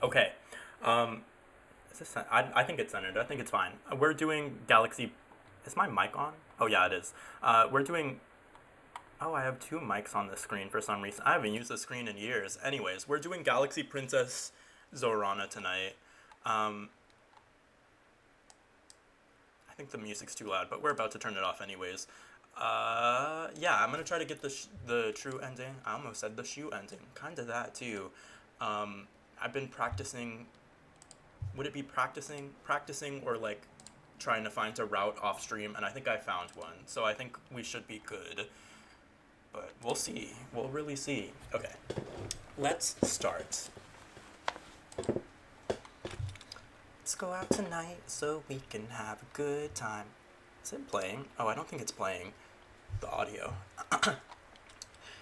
Okay. Um, is this, I think it's centered. I think it's fine. We're doing Galaxy. Is my mic on? Oh, yeah, it is. We're doing. Oh, I have two mics on the screen for some reason. I haven't used the screen in years. Anyways, we're doing Galaxy Princess Zorana tonight. Um, I think the music's too loud, but we're about to turn it off anyways. Yeah, I'm gonna try to get the true ending. I almost said the shoe ending. Kinda that too. I've been practicing. Would it be practicing, or like trying to find a route off stream? And I think I found one, so I think we should be good. But we'll see. We'll really see. Okay, let's start. Let's go out tonight so we can have a good time. Is it playing? Oh, I don't think it's playing the audio.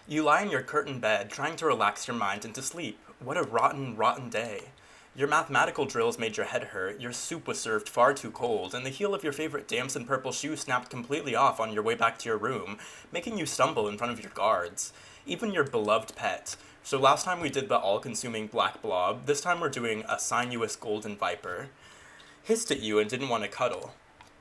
You lie in your curtained bed, trying to relax your mind into sleep. What a rotten, rotten day. Your mathematical drills made your head hurt, your soup was served far too cold, and the heel of your favorite damson purple shoe snapped completely off on your way back to your room, making you stumble in front of your guards. Even your beloved pet. So last time we did the all-consuming black blob, this time we're doing a sinuous golden viper. Hissed at you and didn't want to cuddle.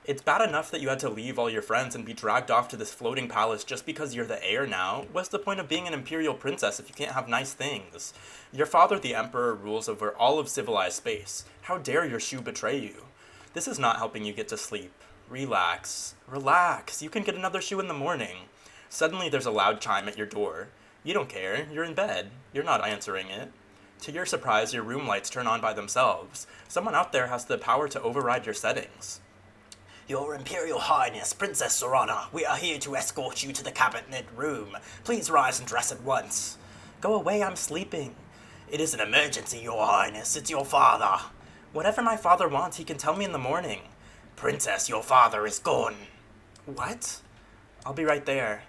It's bad enough that you had to leave all your friends and be dragged off to this floating palace just because you're the heir now. What's the point of being an imperial princess if you can't have nice things? Your father, the emperor, rules over all of civilized space. How dare your shoe betray you? This is not helping you get to sleep. Relax. Relax. You can get another shoe in the morning. Suddenly there's a loud chime at your door. You don't care. You're in bed. You're not answering it. To your surprise, your room lights turn on by themselves. Someone out there has the power to override your settings. Your Imperial Highness, Princess Zorana, we are here to escort you to the cabinet room. Please rise and dress at once. Go away, I'm sleeping. It is an emergency, Your Highness. It's your father. Whatever my father wants, he can tell me in the morning. Princess, your father is gone. What? I'll be right there.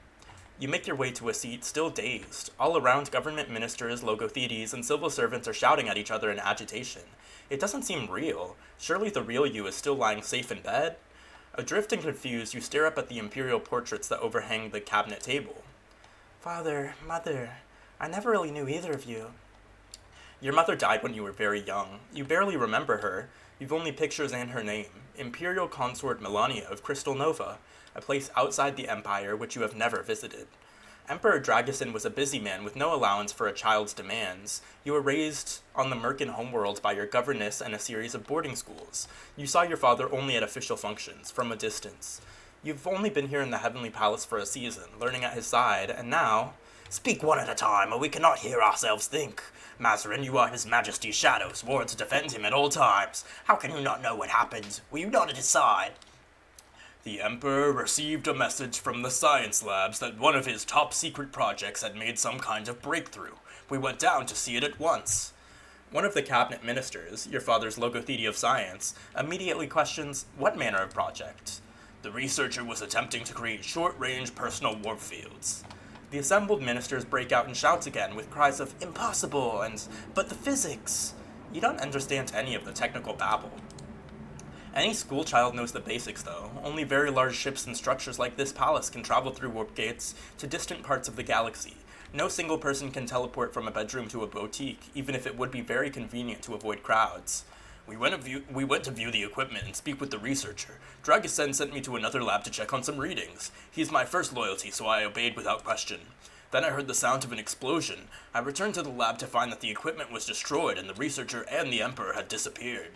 You make your way to a seat, still dazed. All around, government ministers, logothetes, and civil servants are shouting at each other in agitation. It doesn't seem real. Surely the real you is still lying safe in bed? Adrift and confused, you stare up at the imperial portraits that overhang the cabinet table. Father, mother, I never really knew either of you. Your mother died when you were very young. You barely remember her. You've only pictures and her name. Imperial Consort Melania of Crystal Nova, a place outside the Empire which you have never visited. Emperor Dragusin was a busy man with no allowance for a child's demands. You were raised on the Merkin homeworld by your governess and a series of boarding schools. You saw your father only at official functions, from a distance. You've only been here in the Heavenly Palace for a season, learning at his side, and now... Speak one at a time, or we cannot hear ourselves think. Mazarin, you are His Majesty's shadow, sworn to defend him at all times. How can you not know what happened? Were you not at his side? The Emperor received a message from the science labs that one of his top secret projects had made some kind of breakthrough. We went down to see it at once. One of the cabinet ministers, your father's logothete of science, immediately questions, what manner of project? The researcher was attempting to create short-range personal warp fields. The assembled ministers break out in shouts again with cries of, impossible, and, but the physics! You don't understand any of the technical babble. Any schoolchild knows the basics, though. Only very large ships and structures like this palace can travel through warp gates to distant parts of the galaxy. No single person can teleport from a bedroom to a boutique, even if it would be very convenient to avoid crowds. We went to view the equipment and speak with the researcher. Dragusin sent me to another lab to check on some readings. He's my first loyalty, so I obeyed without question. Then I heard the sound of an explosion. I returned to the lab to find that the equipment was destroyed and the researcher and the Emperor had disappeared.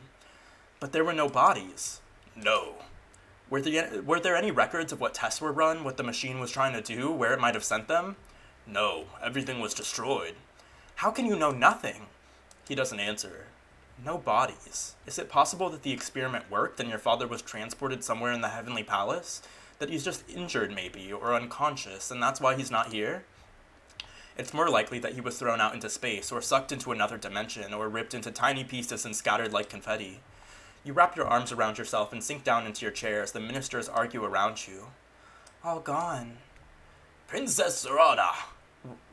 But there were no bodies. No. Were there any records of what tests were run, what the machine was trying to do, where it might have sent them? No. Everything was destroyed. How can you know nothing? He doesn't answer. No bodies. Is it possible that the experiment worked and your father was transported somewhere in the Heavenly Palace? That he's just injured, maybe, or unconscious, and that's why he's not here? It's more likely that he was thrown out into space, or sucked into another dimension, or ripped into tiny pieces and scattered like confetti. You wrap your arms around yourself and sink down into your chair as the ministers argue around you. All gone. Princess Zorana!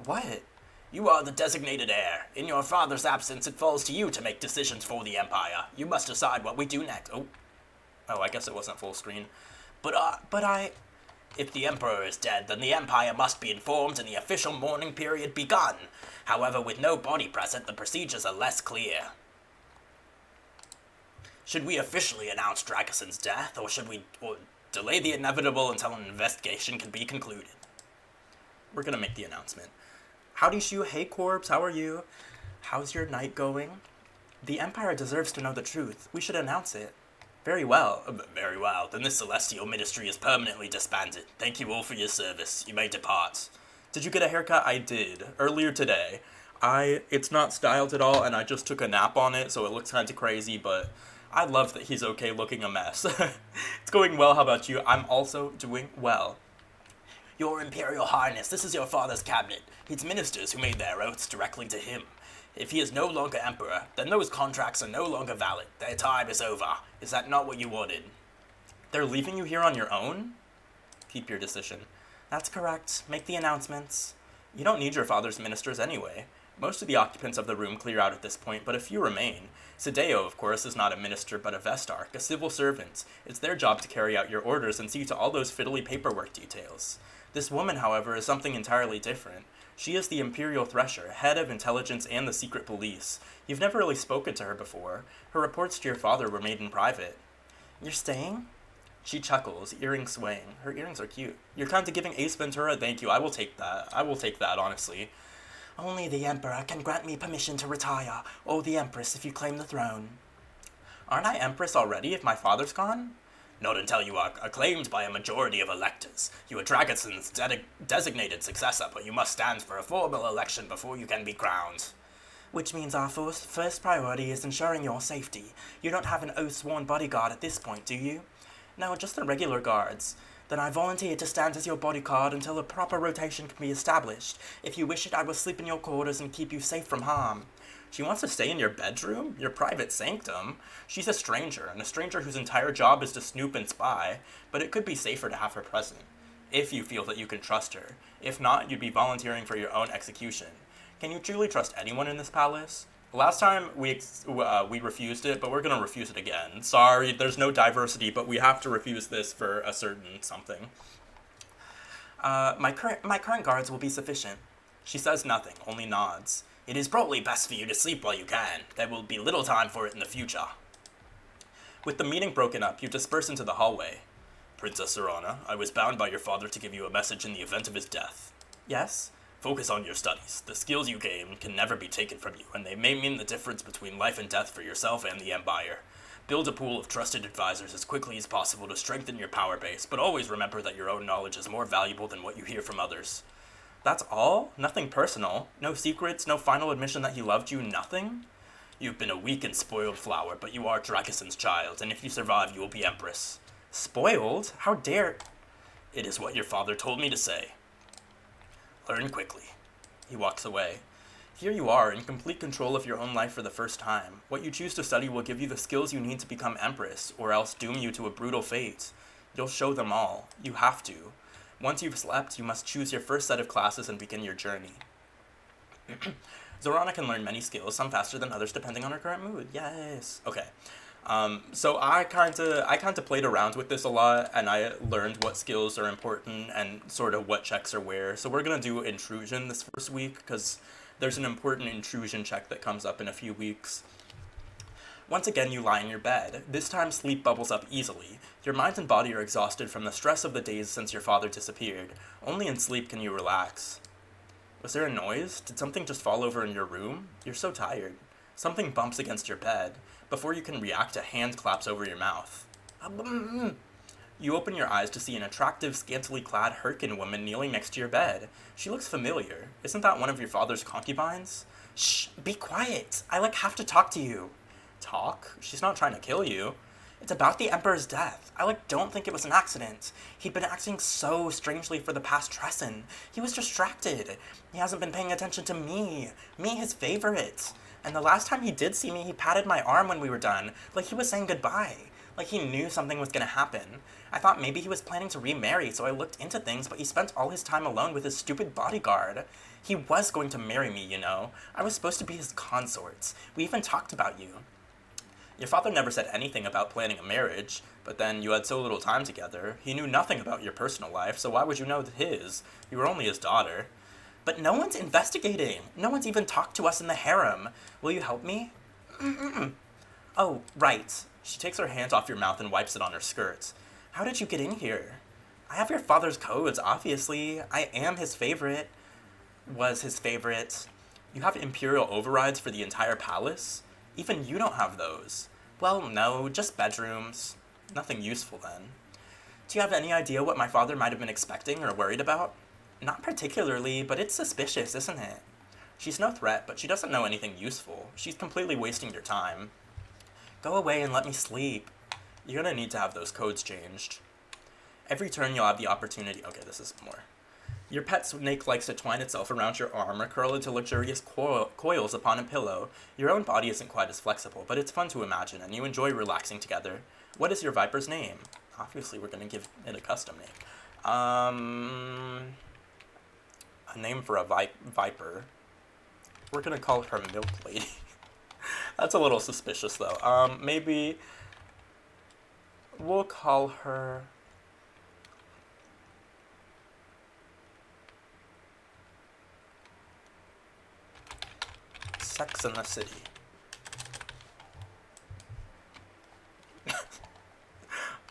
What? You are the designated heir. In your father's absence, it falls to you to make decisions for the Empire. You must decide what we do next. Oh, I guess it wasn't full screen. But I... If the Emperor is dead, then the Empire must be informed and the official mourning period begun. However, with no body present, the procedures are less clear. Should we officially announce Dragason's death, or should we delay the inevitable until an investigation can be concluded? We're gonna make the announcement. Howdy, Shu. Hey, Corpse. How are you? How's your night going? The Empire deserves to know the truth. We should announce it. Very well. Very well. Then this celestial ministry is permanently disbanded. Thank you all for your service. You may depart. Did you get a haircut? I did. Earlier today. It's not styled at all, and I just took a nap on it, so it looks kind of crazy, but I love that he's okay looking a mess. It's going well. How about you? I'm also doing well. Your Imperial Highness, this is your father's cabinet. It's ministers who made their oaths directly to him. If he is no longer emperor, then those contracts are no longer valid. Their time is over. Is that not what you wanted? They're leaving you here on your own? Keep your decision. That's correct. Make the announcements. You don't need your father's ministers anyway. Most of the occupants of the room clear out at this point, but a few remain. Sadeo, of course, is not a minister, but a Vestarch, a civil servant. It's their job to carry out your orders and see to all those fiddly paperwork details. This woman, however, is something entirely different. She is the Imperial Thresher, head of intelligence and the secret police. You've never really spoken to her before. Her reports to your father were made in private. You're staying? She chuckles, earrings swaying. Her earrings are cute. You're kind of giving Ace Ventura, thank you. I will take that, honestly. Only the Emperor can grant me permission to retire, or the Empress if you claim the throne. Aren't I Empress already if my father's gone? Not until you are acclaimed by a majority of electors. You are Dragason's designated successor, but you must stand for a formal election before you can be crowned. Which means our first priority is ensuring your safety. You don't have an oath-sworn bodyguard at this point, do you? No, just the regular guards. Then I volunteer to stand as your bodyguard until a proper rotation can be established. If you wish it, I will sleep in your quarters and keep you safe from harm. She wants to stay in your bedroom? Your private sanctum? She's a stranger, and a stranger whose entire job is to snoop and spy, but it could be safer to have her present, if you feel that you can trust her. If not, you'd be volunteering for your own execution. Can you truly trust anyone in this palace? Last time we refused it, but we're gonna refuse it again. Sorry, there's no diversity, but we have to refuse this for a certain something. My current guards will be sufficient. She says nothing, only nods. It is probably best for you to sleep while you can. There will be little time for it in the future. With the meeting broken up, you disperse into the hallway. Princess Zorana, I was bound by your father to give you a message in the event of his death. Yes? Focus on your studies. The skills you gain can never be taken from you, and they may mean the difference between life and death for yourself and the Empire. Build a pool of trusted advisors as quickly as possible to strengthen your power base, but always remember that your own knowledge is more valuable than what you hear from others. That's all? Nothing personal? No secrets? No final admission that he loved you? Nothing? You've been a weak and spoiled flower, but you are Dragason's child, and if you survive, you will be Empress. Spoiled? How dare... It is what your father told me to say. Learn quickly. He walks away. Here you are, in complete control of your own life for the first time. What you choose to study will give you the skills you need to become Empress, or else doom you to a brutal fate. You'll show them all. You have to. Once you've slept, you must choose your first set of classes and begin your journey. Zorana can learn many skills, some faster than others depending on her current mood. Yes. Okay. So I kind of played around with this a lot, and I learned what skills are important and sort of what checks are where. So we're going to do intrusion this first week, because there's an important intrusion check that comes up in a few weeks. Once again, you lie in your bed. This time, sleep bubbles up easily. Your mind and body are exhausted from the stress of the days since your father disappeared. Only in sleep can you relax. Was there a noise? Did something just fall over in your room? You're so tired. Something bumps against your bed. Before you can react, a hand claps over your mouth. You open your eyes to see an attractive, scantily clad Hyrkin woman kneeling next to your bed. She looks familiar. Isn't that one of your father's concubines? Shh, be quiet. I have to talk to you. Talk? She's not trying to kill you. It's about the Emperor's death. I don't think it was an accident. He'd been acting so strangely for the past Tresson. He was distracted. He hasn't been paying attention to me. Me, his favorite. And the last time he did see me, he patted my arm when we were done, like he was saying goodbye. Like he knew something was gonna happen. I thought maybe he was planning to remarry, so I looked into things, but he spent all his time alone with his stupid bodyguard. He was going to marry me, you know. I was supposed to be his consort. We even talked about you. Your father never said anything about planning a marriage, but then you had so little time together. He knew nothing about your personal life, so why would you know his? You were only his daughter. But no one's investigating. No one's even talked to us in the harem. Will you help me? Oh, right. She takes her hands off your mouth and wipes it on her skirts. How did you get in here? I have your father's codes, obviously. I am his favorite. Was his favorite. You have imperial overrides for the entire palace? Even you don't have those. Well, no, just bedrooms. Nothing useful then. Do you have any idea what my father might have been expecting or worried about? Not particularly, but it's suspicious, isn't it? She's no threat, but she doesn't know anything useful. She's completely wasting your time. Go away and let me sleep. You're gonna need to have those codes changed. Every turn you'll have the opportunity... Okay, this is more. Your pet snake likes to twine itself around your arm or curl into luxurious coils upon a pillow. Your own body isn't quite as flexible, but it's fun to imagine, and you enjoy relaxing together. What is your viper's name? Obviously, we're going to give it a custom name. A name for a viper. We're going to call her Milk Lady. That's a little suspicious, though. Maybe we'll call her... Sex in the City.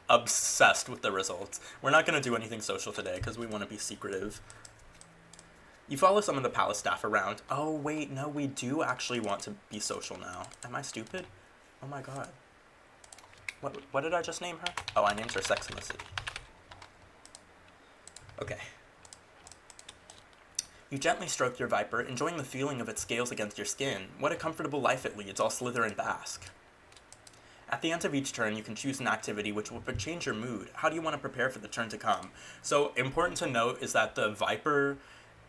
Obsessed with the results. We're not going to do anything social today because we want to be secretive. You follow some of the palace staff around. Oh, wait, no, we do actually want to be social now. Am I stupid? Oh my god. What did I just name her? Oh, I named her Sex in the City. Okay. You gently stroke your viper, enjoying the feeling of its scales against your skin. What a comfortable life it leads, all slither and bask. At the end of each turn, you can choose an activity which will change your mood. How do you want to prepare for the turn to come? So, important to note is that the viper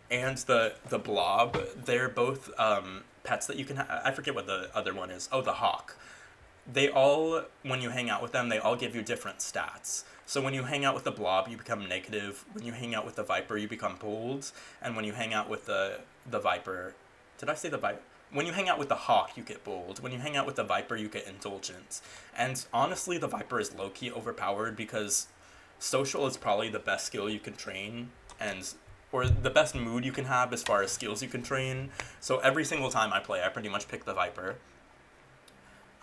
and the blob, they're both pets that you can have. I forget what the other one is. Oh, the hawk. They all, when you hang out with them, they all give you different stats. So when you hang out with the blob, you become negative. When you hang out with the viper, you become bold. And when you hang out with the viper... Did I say the viper? When you hang out with the hawk, you get bold. When you hang out with the viper, you get indulgent. And honestly, the viper is low-key overpowered because social is probably the best skill you can train, or the best mood you can have as far as skills you can train. So every single time I play, I pretty much pick the viper.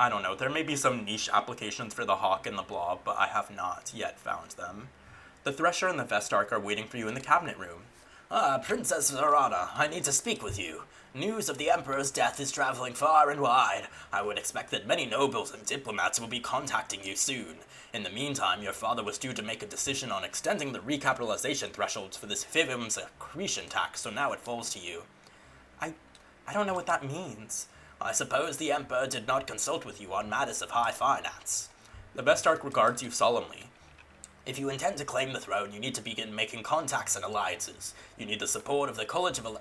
I don't know, there may be some niche applications for the hawk and the blob, but I have not yet found them. The Thresher and the Vestarch are waiting for you in the cabinet room. Princess Zorana, I need to speak with you. News of the Emperor's death is traveling far and wide. I would expect that many nobles and diplomats will be contacting you soon. In the meantime, your father was due to make a decision on extending the recapitalization thresholds for this Fivim's accretion tax, so now it falls to you. I don't know what that means. I suppose the Emperor did not consult with you on matters of high finance. The Vestarch regards you solemnly. If you intend to claim the throne, you need to begin making contacts and alliances. You need the support of the College of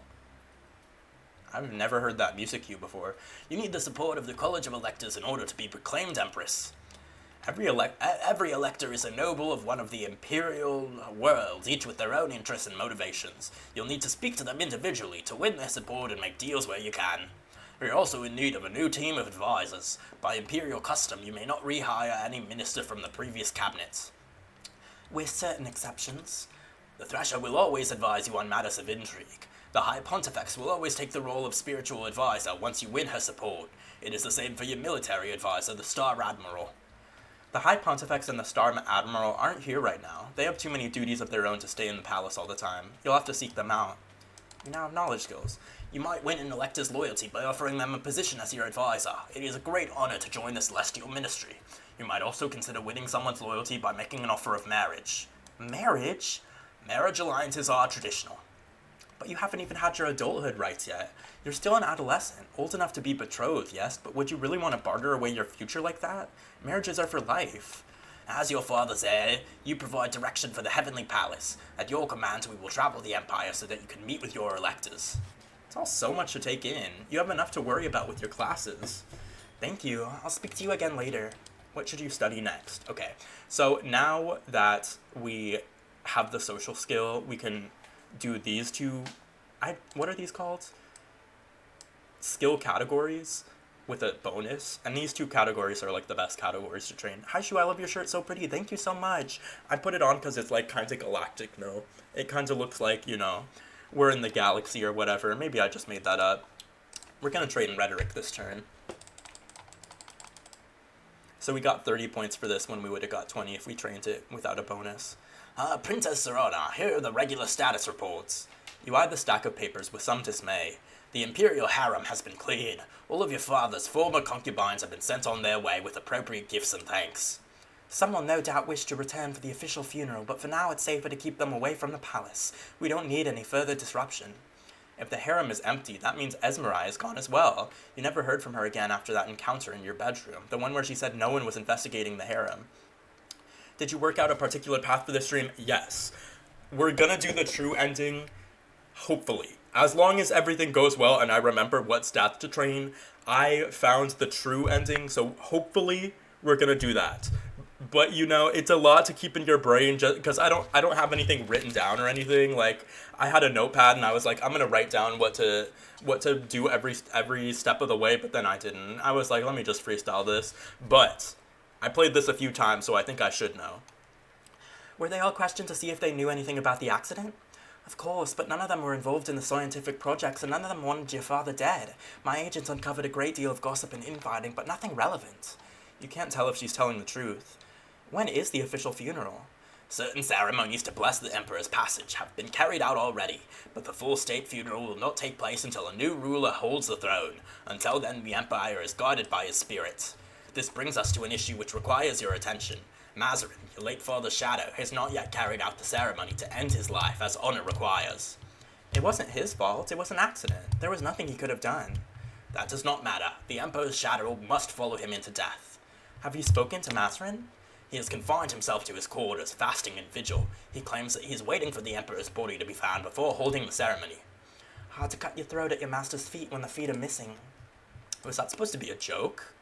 I've never heard that music cue before. You need the support of the College of Electors in order to be proclaimed Empress. Every elector is a noble of one of the imperial worlds, each with their own interests and motivations. You'll need to speak to them individually to win their support and make deals where you can. We're also in need of a new team of advisors. By imperial custom, you may not rehire any minister from the previous cabinets. With certain exceptions. The Thresher will always advise you on matters of intrigue. The High Pontifex will always take the role of spiritual advisor once you win her support. It is the same for your military advisor, the Star Admiral. The High Pontifex and the Star Admiral aren't here right now. They have too many duties of their own to stay in the palace all the time. You'll have to seek them out. You now have knowledge skills. You might win an elector's loyalty by offering them a position as your advisor. It is a great honor to join the Celestial Ministry. You might also consider winning someone's loyalty by making an offer of marriage. Marriage? Marriage alliances are traditional. But you haven't even had your adulthood rights yet. You're still an adolescent, old enough to be betrothed, yes, but would you really want to barter away your future like that? Marriages are for life. As your father's heir, you provide direction for the Heavenly Palace. At your command, we will travel the Empire so that you can meet with your electors. It's all so much to take in. You have enough to worry about with your classes. Thank you. I'll speak to you again later. What should you study next? Okay, so now that we have the social skill, we can do these two, what are these called? Skill categories with a bonus, and these two categories are like the best categories to train. Hi Shu, I love your shirt, so pretty, thank you so much. I put it on because it's like kind of galactic, no? It kind of looks like, you know, we're in the galaxy or whatever. Maybe I just made that up. We're gonna trade in rhetoric this turn. So we got 30 points for this when we would have got 20 if we trained it without a bonus. Princess Zorana, here are the regular status reports. You eyed the stack of papers with some dismay. The Imperial harem has been cleared. All of your father's former concubines have been sent on their way with appropriate gifts and thanks. Some will no doubt wish to return for the official funeral, but for now it's safer to keep them away from the palace. We don't need any further disruption. If the harem is empty, that means Esmerai is gone as well. You never heard from her again after that encounter in your bedroom, the one where she said no one was investigating the harem. Did you work out a particular path for this stream? Yes. We're gonna do the true ending, hopefully. As long as everything goes well and I remember what stats to train, I found the true ending, so hopefully we're gonna do that. But it's a lot to keep in your brain just because I don't have anything written down or anything. Like, I had a notepad and I was like, I'm gonna write down what to do every step of the way, but then I didn't. I was like, let me just freestyle this. But I played this a few times, so I think I should know. Were they all questioned to see if they knew anything about the accident? Of course, but none of them were involved in the scientific projects, and none of them wanted your father dead. My agents uncovered a great deal of gossip and infighting, but nothing relevant. You can't tell if she's telling the truth. When is the official funeral? Certain ceremonies to bless the Emperor's passage have been carried out already, but the full state funeral will not take place until a new ruler holds the throne. Until then, the Empire is guarded by his spirit. This brings us to an issue which requires your attention. Mazarin, your late father's shadow, has not yet carried out the ceremony to end his life as honor requires. It wasn't his fault, it was an accident. There was nothing he could have done. That does not matter. The Emperor's shadow must follow him into death. Have you spoken to Mazarin? He has confined himself to his quarters, fasting in vigil. He claims that he is waiting for the Emperor's body to be found before holding the ceremony. Hard to cut your throat at your master's feet when the feet are missing. Was that supposed to be a joke?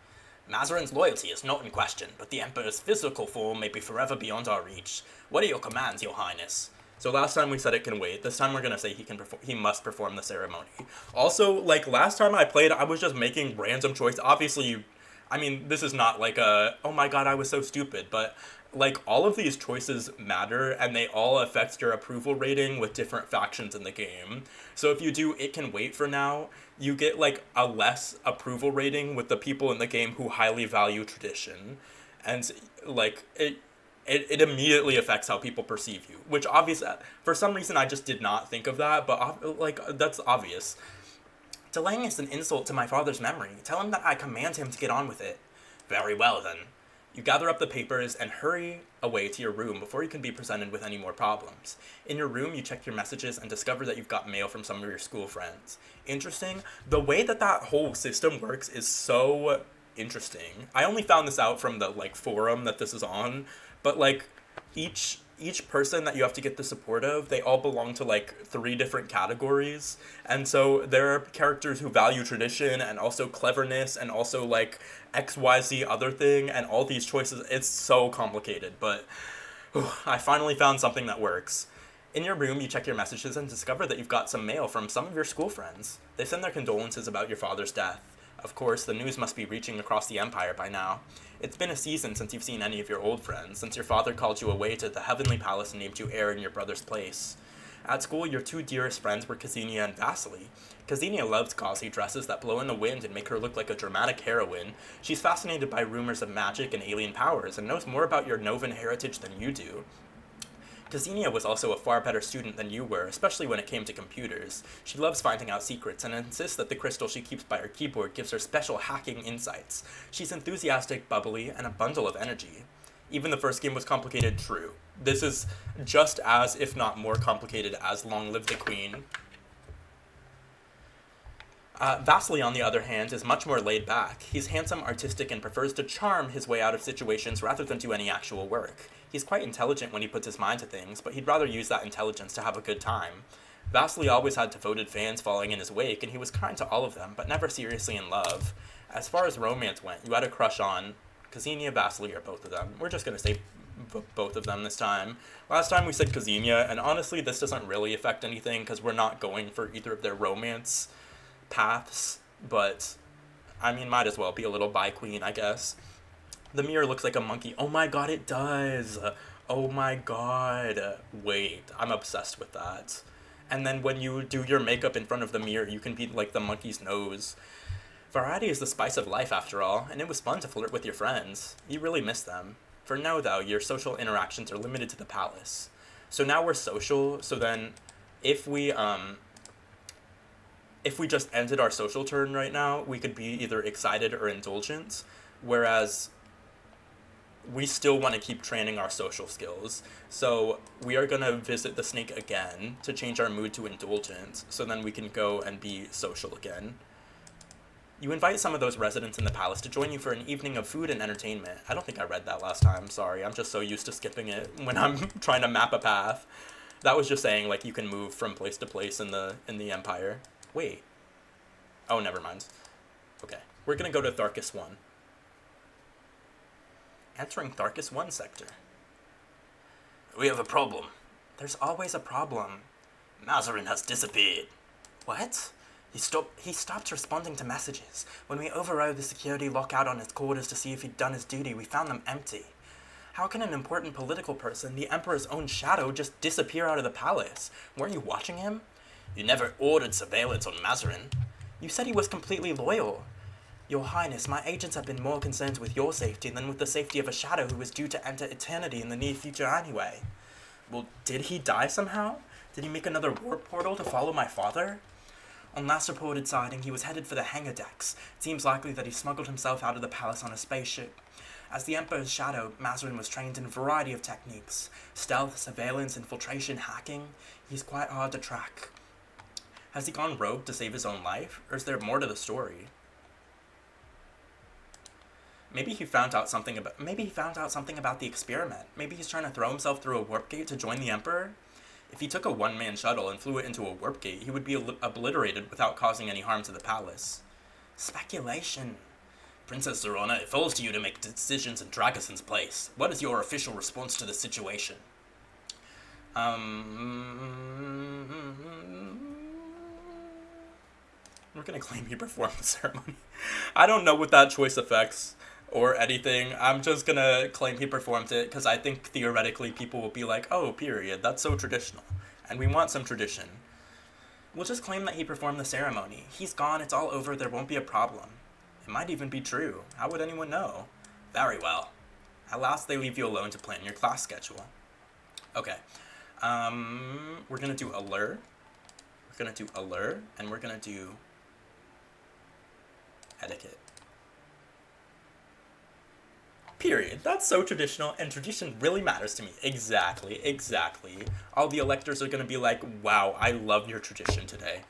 Mazarin's loyalty is not in question, but the Emperor's physical form may be forever beyond our reach. What are your commands, your highness? So last time we said it can wait. This time we're gonna say he must perform the ceremony. Also, like last time I played, I was just making random choices. Obviously, this is not like oh my god, I was so stupid, but like all of these choices matter and they all affect your approval rating with different factions in the game. So if you do it can wait for now, you get like a less approval rating with the people in the game who highly value tradition. And like it immediately affects how people perceive you, which obviously for some reason I just did not think of that, but like that's obvious. Delaying is an insult to my father's memory. Tell him that I command him to get on with it. Very well, then. You gather up the papers and hurry away to your room before you can be presented with any more problems. In your room, you check your messages and discover that you've got mail from some of your school friends. Interesting. The way that whole system works is so interesting. I only found this out from the forum that this is on, but each person that you have to get the support of, they all belong to 3 different categories. And so there are characters who value tradition and also cleverness and also XYZ other thing, and all these choices. It's so complicated, but I finally found something that works. In your room, you check your messages and discover that you've got some mail from some of your school friends. They send their condolences about your father's death. Of course, the news must be reaching across the Empire by now. It's been a season since you've seen any of your old friends, since your father called you away to the Heavenly Palace and named you heir in your brother's place. At school, your 2 dearest friends were Ksenia and Vasily. Ksenia loves gauzy dresses that blow in the wind and make her look like a dramatic heroine. She's fascinated by rumors of magic and alien powers and knows more about your Novan heritage than you do. Ksenia was also a far better student than you were, especially when it came to computers. She loves finding out secrets and insists that the crystal she keeps by her keyboard gives her special hacking insights. She's enthusiastic, bubbly, and a bundle of energy. Even the first game was complicated, true. This is just as, if not more complicated as Long Live the Queen. Vasily, on the other hand, is much more laid back. He's handsome, artistic, and prefers to charm his way out of situations rather than do any actual work. He's quite intelligent when he puts his mind to things, but he'd rather use that intelligence to have a good time. Vasily always had devoted fans following in his wake, and he was kind to all of them, but never seriously in love. As far as romance went, you had a crush on Ksenia, Vasily, or both of them. We're just going to say both of them this time. Last time we said Ksenia, and honestly this doesn't really affect anything because we're not going for either of their romance paths, but might as well be a little bi-queen, I guess. The mirror looks like a monkey. Oh my god, it does. Oh my god. Wait, I'm obsessed with that. And then when you do your makeup in front of the mirror, you can be like the monkey's nose. Variety is the spice of life, after all, and it was fun to flirt with your friends. You really miss them. For now, though, your social interactions are limited to the palace. So now we're social, so then if we, if we just ended our social turn right now, we could be either excited or indulgent, whereas we still want to keep training our social skills. So we are going to visit the snake again to change our mood to indulgent, so then we can go and be social again. You invite some of those residents in the palace to join you for an evening of food and entertainment. I don't think I read that last time, sorry. I'm just so used to skipping it when I'm trying to map a path. That was just saying, like, you can move from place to place in the Empire. Wait. Oh, never mind. Okay. We're gonna go to Tharkus 1. Entering Tharkus 1 sector. We have a problem. There's always a problem. Mazarin has disappeared. What? He stopped responding to messages. When we overrode the security lockout on his quarters to see if he'd done his duty, we found them empty. How can an important political person, the Emperor's own shadow, just disappear out of the palace? Weren't you watching him? You never ordered surveillance on Mazarin. You said he was completely loyal. Your Highness, my agents have been more concerned with your safety than with the safety of a shadow who is due to enter eternity in the near future anyway. Well, did he die somehow? Did he make another warp portal to follow my father? On last reported sighting, he was headed for the hangar decks. It seems likely that he smuggled himself out of the palace on a spaceship. As the Emperor's shadow, Mazarin was trained in a variety of techniques. Stealth, surveillance, infiltration, hacking. He's quite hard to track. Has he gone rogue to save his own life? Or is there more to the story? Maybe he found out something about the experiment. Maybe he's trying to throw himself through a warp gate to join the Emperor? If he took a one-man shuttle and flew it into a warp gate, he would be obliterated without causing any harm to the palace. Speculation. Princess Zorana, it falls to you to make decisions in Dragason's place. What is your official response to the situation? We're gonna claim he performed the ceremony. I don't know what that choice affects or anything. I'm just gonna claim he performed it because I think theoretically people will be like, oh, period, that's so traditional. And we want some tradition. We'll just claim that he performed the ceremony. He's gone, it's all over, there won't be a problem. It might even be true. How would anyone know? Very well. At last they leave you alone to plan your class schedule. Okay. We're gonna do allure. We're gonna do allure, and we're gonna do etiquette. Period. That's so traditional, and tradition really matters to me. Exactly. All the electors are going to be like, wow, I love your tradition today.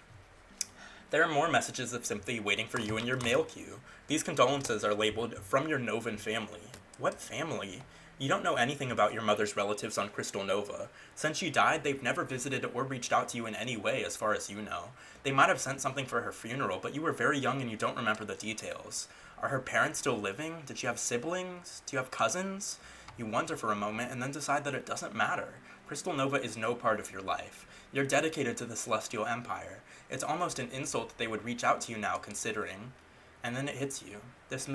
There are more messages of sympathy waiting for you in your mail queue. These condolences are labeled, from your Novan family. What family? You don't know anything about your mother's relatives on Crystal Nova. Since she died, they've never visited or reached out to you in any way, as far as you know. They might have sent something for her funeral, but you were very young and you don't remember the details. Are her parents still living? Did she have siblings? Do you have cousins? You wonder for a moment and then decide that it doesn't matter. Crystal Nova is no part of your life. You're dedicated to the Celestial Empire. It's almost an insult that they would reach out to you now, considering. And then it hits you. This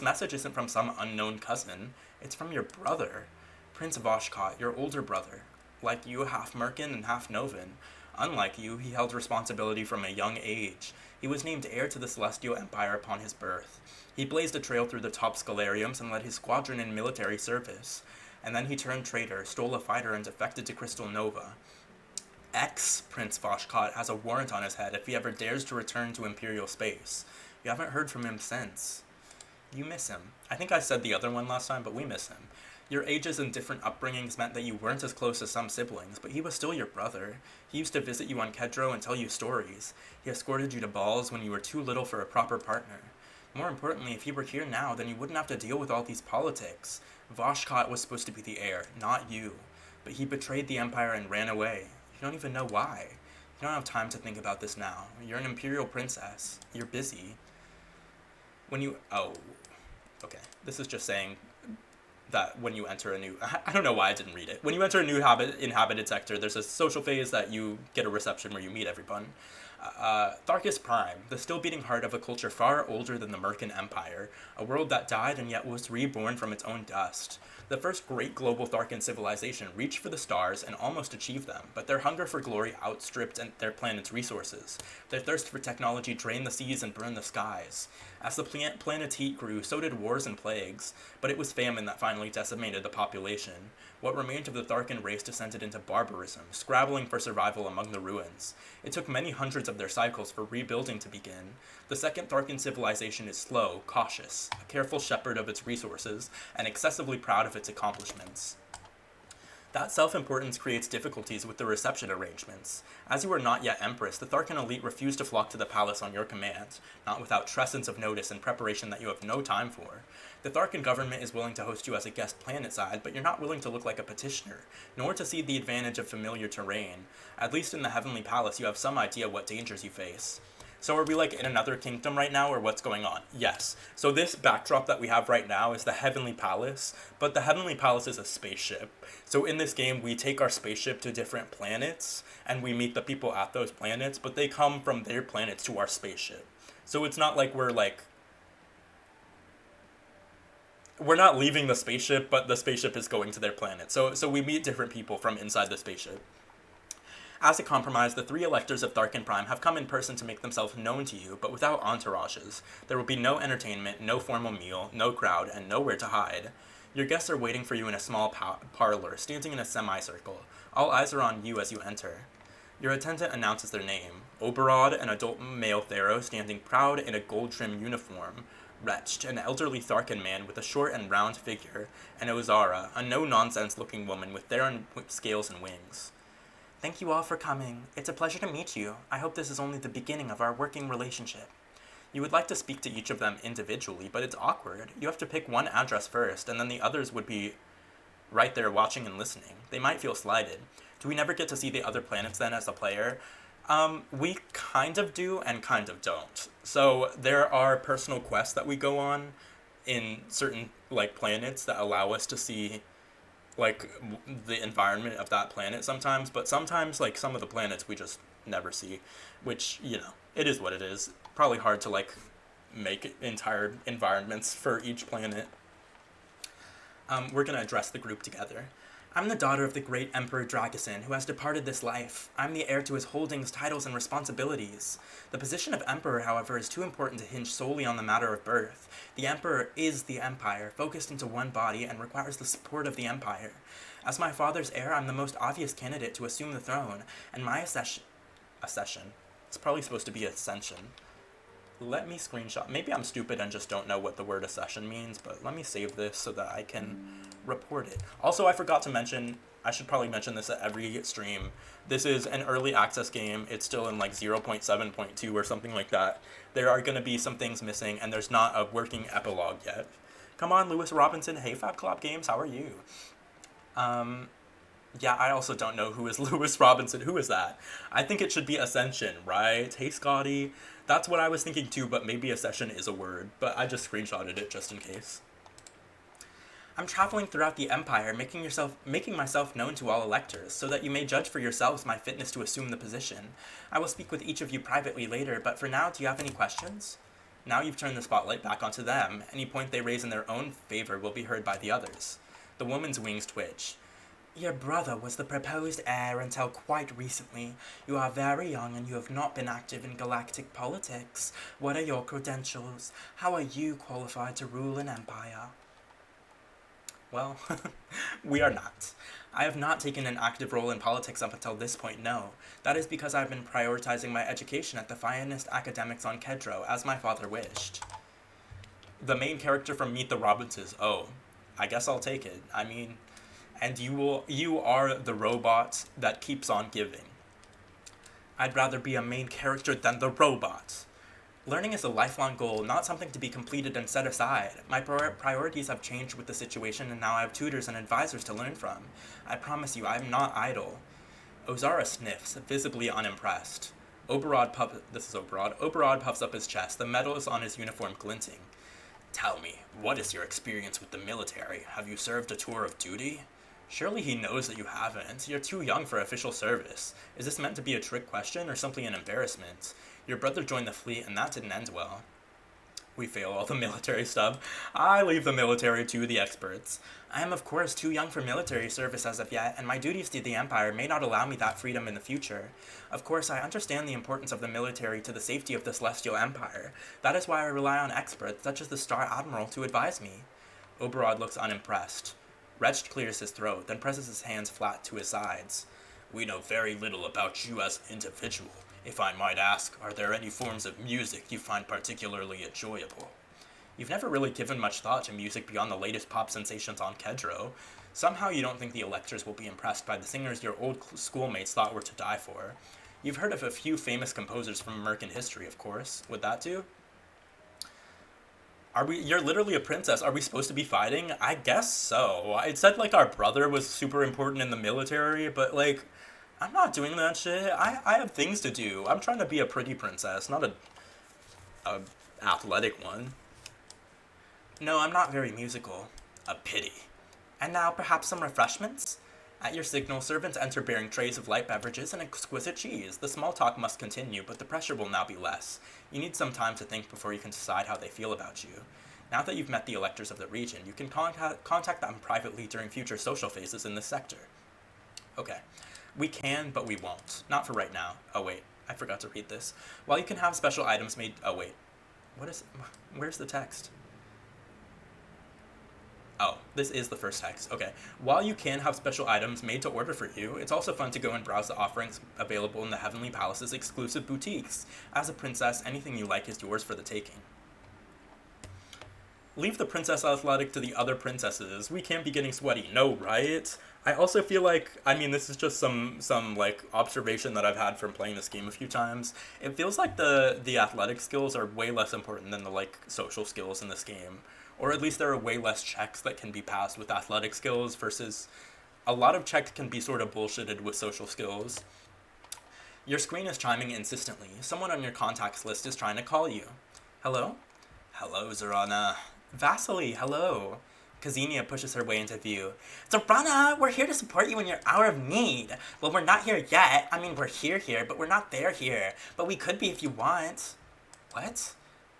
message isn't from some unknown cousin. It's from your brother, Prince Voshkot, your older brother. Like you, half Merkin and half Novan. Unlike you, he held responsibility from a young age. He was named heir to the Celestial Empire upon his birth. He blazed a trail through the top scholariums and led his squadron in military service. And then he turned traitor, stole a fighter, and defected to Crystal Nova. Ex-Prince Voshkot has a warrant on his head if he ever dares to return to Imperial space. You haven't heard from him since. You miss him. I think I said the other one last time, but we miss him. Your ages and different upbringings meant that you weren't as close as some siblings, but he was still your brother. He used to visit you on Kedro and tell you stories. He escorted you to balls when you were too little for a proper partner. More importantly, if he were here now, then you wouldn't have to deal with all these politics. Voshkot was supposed to be the heir, not you. But he betrayed the Empire and ran away. You don't even know why. You don't have time to think about this now. You're an Imperial princess. You're busy. Okay. This is just saying that when you enter a new, I don't know why I didn't read it. When you enter a new inhabited sector, there's a social phase that you get a reception where you meet everyone. Tharkis Prime, the still beating heart of a culture far older than the Mercan Empire, a world that died and yet was reborn from its own dust. The first great global Tharkan civilization reached for the stars and almost achieved them, but their hunger for glory outstripped their planet's resources. Their thirst for technology drained the seas and burned the skies. As the planet's heat grew, so did wars and plagues, but it was famine that finally decimated the population. What remained of the Tharkan race descended into barbarism, scrabbling for survival among the ruins. It took many hundreds of their cycles for rebuilding to begin. The second Tharkan civilization is slow, cautious, a careful shepherd of its resources, and excessively proud of its accomplishments. That self-importance creates difficulties with the reception arrangements. As you are not yet Empress, the Tharkan elite refuse to flock to the palace on your command, not without trescents of notice and preparation that you have no time for. The Tharkan government is willing to host you as a guest planetside, but you're not willing to look like a petitioner, nor to see the advantage of familiar terrain. At least in the Heavenly Palace, you have some idea what dangers you face. So are we like in another kingdom right now, or what's going on? Yes. So this backdrop that we have right now is the Heavenly Palace, but the Heavenly Palace is a spaceship. So in this game, we take our spaceship to different planets, and we meet the people at those planets, but they come from their planets to our spaceship. So it's not like we're not leaving the spaceship, but the spaceship is going to their planet. So we meet different people from inside the spaceship. As a compromise, the 3 electors of Tharkan Prime have come in person to make themselves known to you, but without entourages. There will be no entertainment, no formal meal, no crowd, and nowhere to hide. Your guests are waiting for you in a small parlor, standing in a semicircle. All eyes are on you as you enter. Your attendant announces their name. Oberod, an adult male pharaoh standing proud in a gold-trimmed uniform. Wretched, an elderly Tharkan man with a short and round figure. And Ozara, a no-nonsense-looking woman with theron scales and wings. Thank you all for coming. It's a pleasure to meet you. I hope this is only the beginning of our working relationship. You would like to speak to each of them individually, but it's awkward. You have to pick one address first, and then the others would be right there watching and listening. They might feel slighted. Do we never get to see the other planets then as a player? We kind of do and kind of don't. So there are personal quests that we go on in certain planets that allow us to see the environment of that planet sometimes, but sometimes some of the planets we just never see, which, it is what it is. Probably hard to make entire environments for each planet. We're gonna address the group together. I'm the daughter of the great Emperor Dragosin, who has departed this life. I'm the heir to his holdings, titles, and responsibilities. The position of Emperor, however, is too important to hinge solely on the matter of birth. The Emperor is the Empire, focused into one body, and requires the support of the Empire. As my father's heir, I'm the most obvious candidate to assume the throne, and my accession. It's probably supposed to be ascension. Let me screenshot. Maybe I'm stupid and just don't know what the word accession means, but let me save this so that I can report it. Also, I forgot to mention, I should probably mention this at every stream. This is an early access game. It's still in 0.7.2 or something like that. There are going to be some things missing, and there's not a working epilogue yet. Come on, Lewis Robinson. Hey, Fab Club Games, how are you? Yeah, I also don't know who is Lewis Robinson. Who is that? I think it should be Ascension, right? Hey, Scotty. That's what I was thinking too, but maybe Ascension is a word. But I just screenshotted it just in case. I'm traveling throughout the Empire, making myself known to all electors, so that you may judge for yourselves my fitness to assume the position. I will speak with each of you privately later, but for now, do you have any questions? Now you've turned the spotlight back onto them. Any point they raise in their own favor will be heard by the others. The woman's wings twitch. Your brother was the proposed heir until quite recently. You are very young and you have not been active in galactic politics. What are your credentials? How are you qualified to rule an empire? Well, we are not. I have not taken an active role in politics up until this point, no. That is because I've been prioritizing my education at the finest academics on Kedro, as my father wished. The main character from Meet the Robinsons. Oh, I guess I'll take it. I mean... And you are the robot that keeps on giving. I'd rather be a main character than the robot. Learning is a lifelong goal, not something to be completed and set aside. My priorities have changed with the situation, and now I have tutors and advisors to learn from. I promise you, I am not idle. Ozara sniffs, visibly unimpressed. Oberod puffs up his chest, the metals on his uniform glinting. Tell me, what is your experience with the military? Have you served a tour of duty? Surely he knows that you haven't. You're too young for official service. Is this meant to be a trick question or simply an embarrassment? Your brother joined the fleet and that didn't end well. We fail all the military stuff. I leave the military to the experts. I am, of course, too young for military service as of yet, and my duties to the Empire may not allow me that freedom in the future. Of course, I understand the importance of the military to the safety of the Celestial Empire. That is why I rely on experts, such as the Star Admiral, to advise me. Oberod looks unimpressed. Wretched clears his throat, then presses his hands flat to his sides. We know very little about you as an individual. If I might ask, are there any forms of music you find particularly enjoyable? You've never really given much thought to music beyond the latest pop sensations on Kedro. Somehow you don't think the electors will be impressed by the singers your old schoolmates thought were to die for. You've heard of a few famous composers from American history, of course. Would that do? You're literally a princess. Are we supposed to be fighting? I guess so. It said, like, our brother was super important in the military, but, like, I'm not doing that shit. I have things to do. I'm trying to be a pretty princess, not a athletic one. No, I'm not very musical. A pity. And now, perhaps some refreshments? At your signal, servants enter bearing trays of light beverages and exquisite cheese. The small talk must continue, but the pressure will now be less. You need some time to think before you can decide how they feel about you. Now that you've met the electors of the region, you can contact them privately during future social phases in this sector. Okay. We can, but we won't. Not for right now. Oh, wait. I forgot to read this. While you can have special items made... Oh, wait. Where's the text? Oh, this is the first text. Okay. While you can have special items made to order for you, it's also fun to go and browse the offerings available in the Heavenly Palace's exclusive boutiques. As a princess, anything you like is yours for the taking. Leave the princess athletic to the other princesses. We can't be getting sweaty. No, right? I also feel like, I mean, this is just some like observation that I've had from playing this game a few times. It feels like the athletic skills are way less important than the like social skills in this game. Or at least there are way less checks that can be passed with athletic skills versus a lot of checks can be sort of bullshitted with social skills. Your screen is chiming insistently. Someone on your contacts list is trying to call you. Hello? Hello, Zorana. Vasily, hello. Kazenia pushes her way into view. Zorana, we're here to support you in your hour of need. Well, we're not here yet. I mean, we're here, but we're not here. But we could be if you want. What?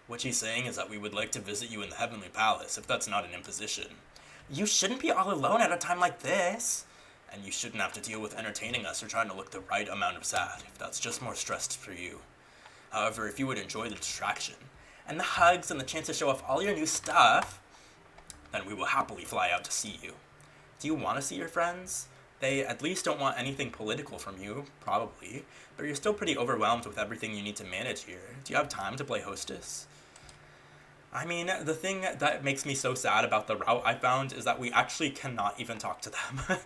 What she's saying is that we would like to visit you in the Heavenly Palace, if that's not an imposition. You shouldn't be all alone at a time like this. And you shouldn't have to deal with entertaining us or trying to look the right amount of sad, if that's just more stress for you. However, if you would enjoy the distraction, and the hugs and the chance to show off all your new stuff, then we will happily fly out to see you. Do you want to see your friends? They at least don't want anything political from you, probably, but you're still pretty overwhelmed with everything you need to manage here. Do you have time to play hostess? I mean, the thing that makes me so sad about the route I found is that we actually cannot even talk to them.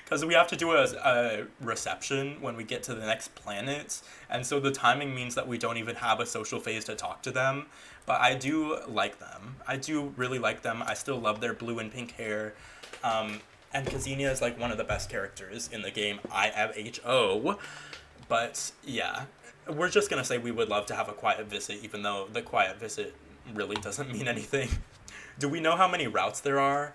Because we have to do a reception when we get to the next planet, and so the timing means that we don't even have a social phase to talk to them. But I do like them. I do really like them. I still love their blue and pink hair. And Kazenia is like one of the best characters in the game, IMHO. But yeah, we're just going to say we would love to have a quiet visit, even though the quiet visit really doesn't mean anything. Do we know how many routes there are?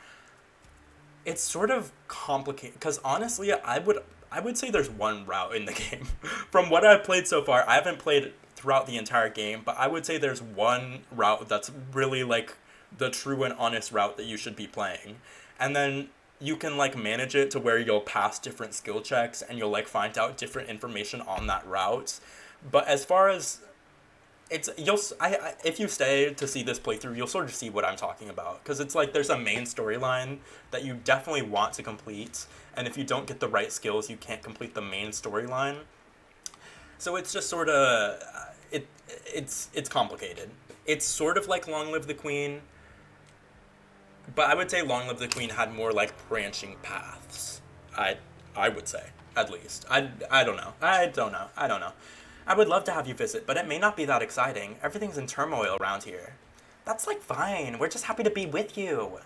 It's sort of complicated, because honestly, I would say there's one route in the game. From what I've played so far, I haven't played throughout the entire game, but I would say there's one route that's really like the true and honest route that you should be playing. And then you can like manage it to where you'll pass different skill checks and you'll like find out different information on that route. But as far as if you stay to see this playthrough, you'll sort of see what I'm talking about. Because it's like there's a main storyline that you definitely want to complete, and if you don't get the right skills, you can't complete the main storyline. So it's just sort of, it's complicated. It's sort of like Long Live the Queen, but I would say Long Live the Queen had more like branching paths. I would say, at least. I don't know. I don't know. I would love to have you visit, but it may not be that exciting. Everything's in turmoil around here. That's like fine. We're just happy to be with you.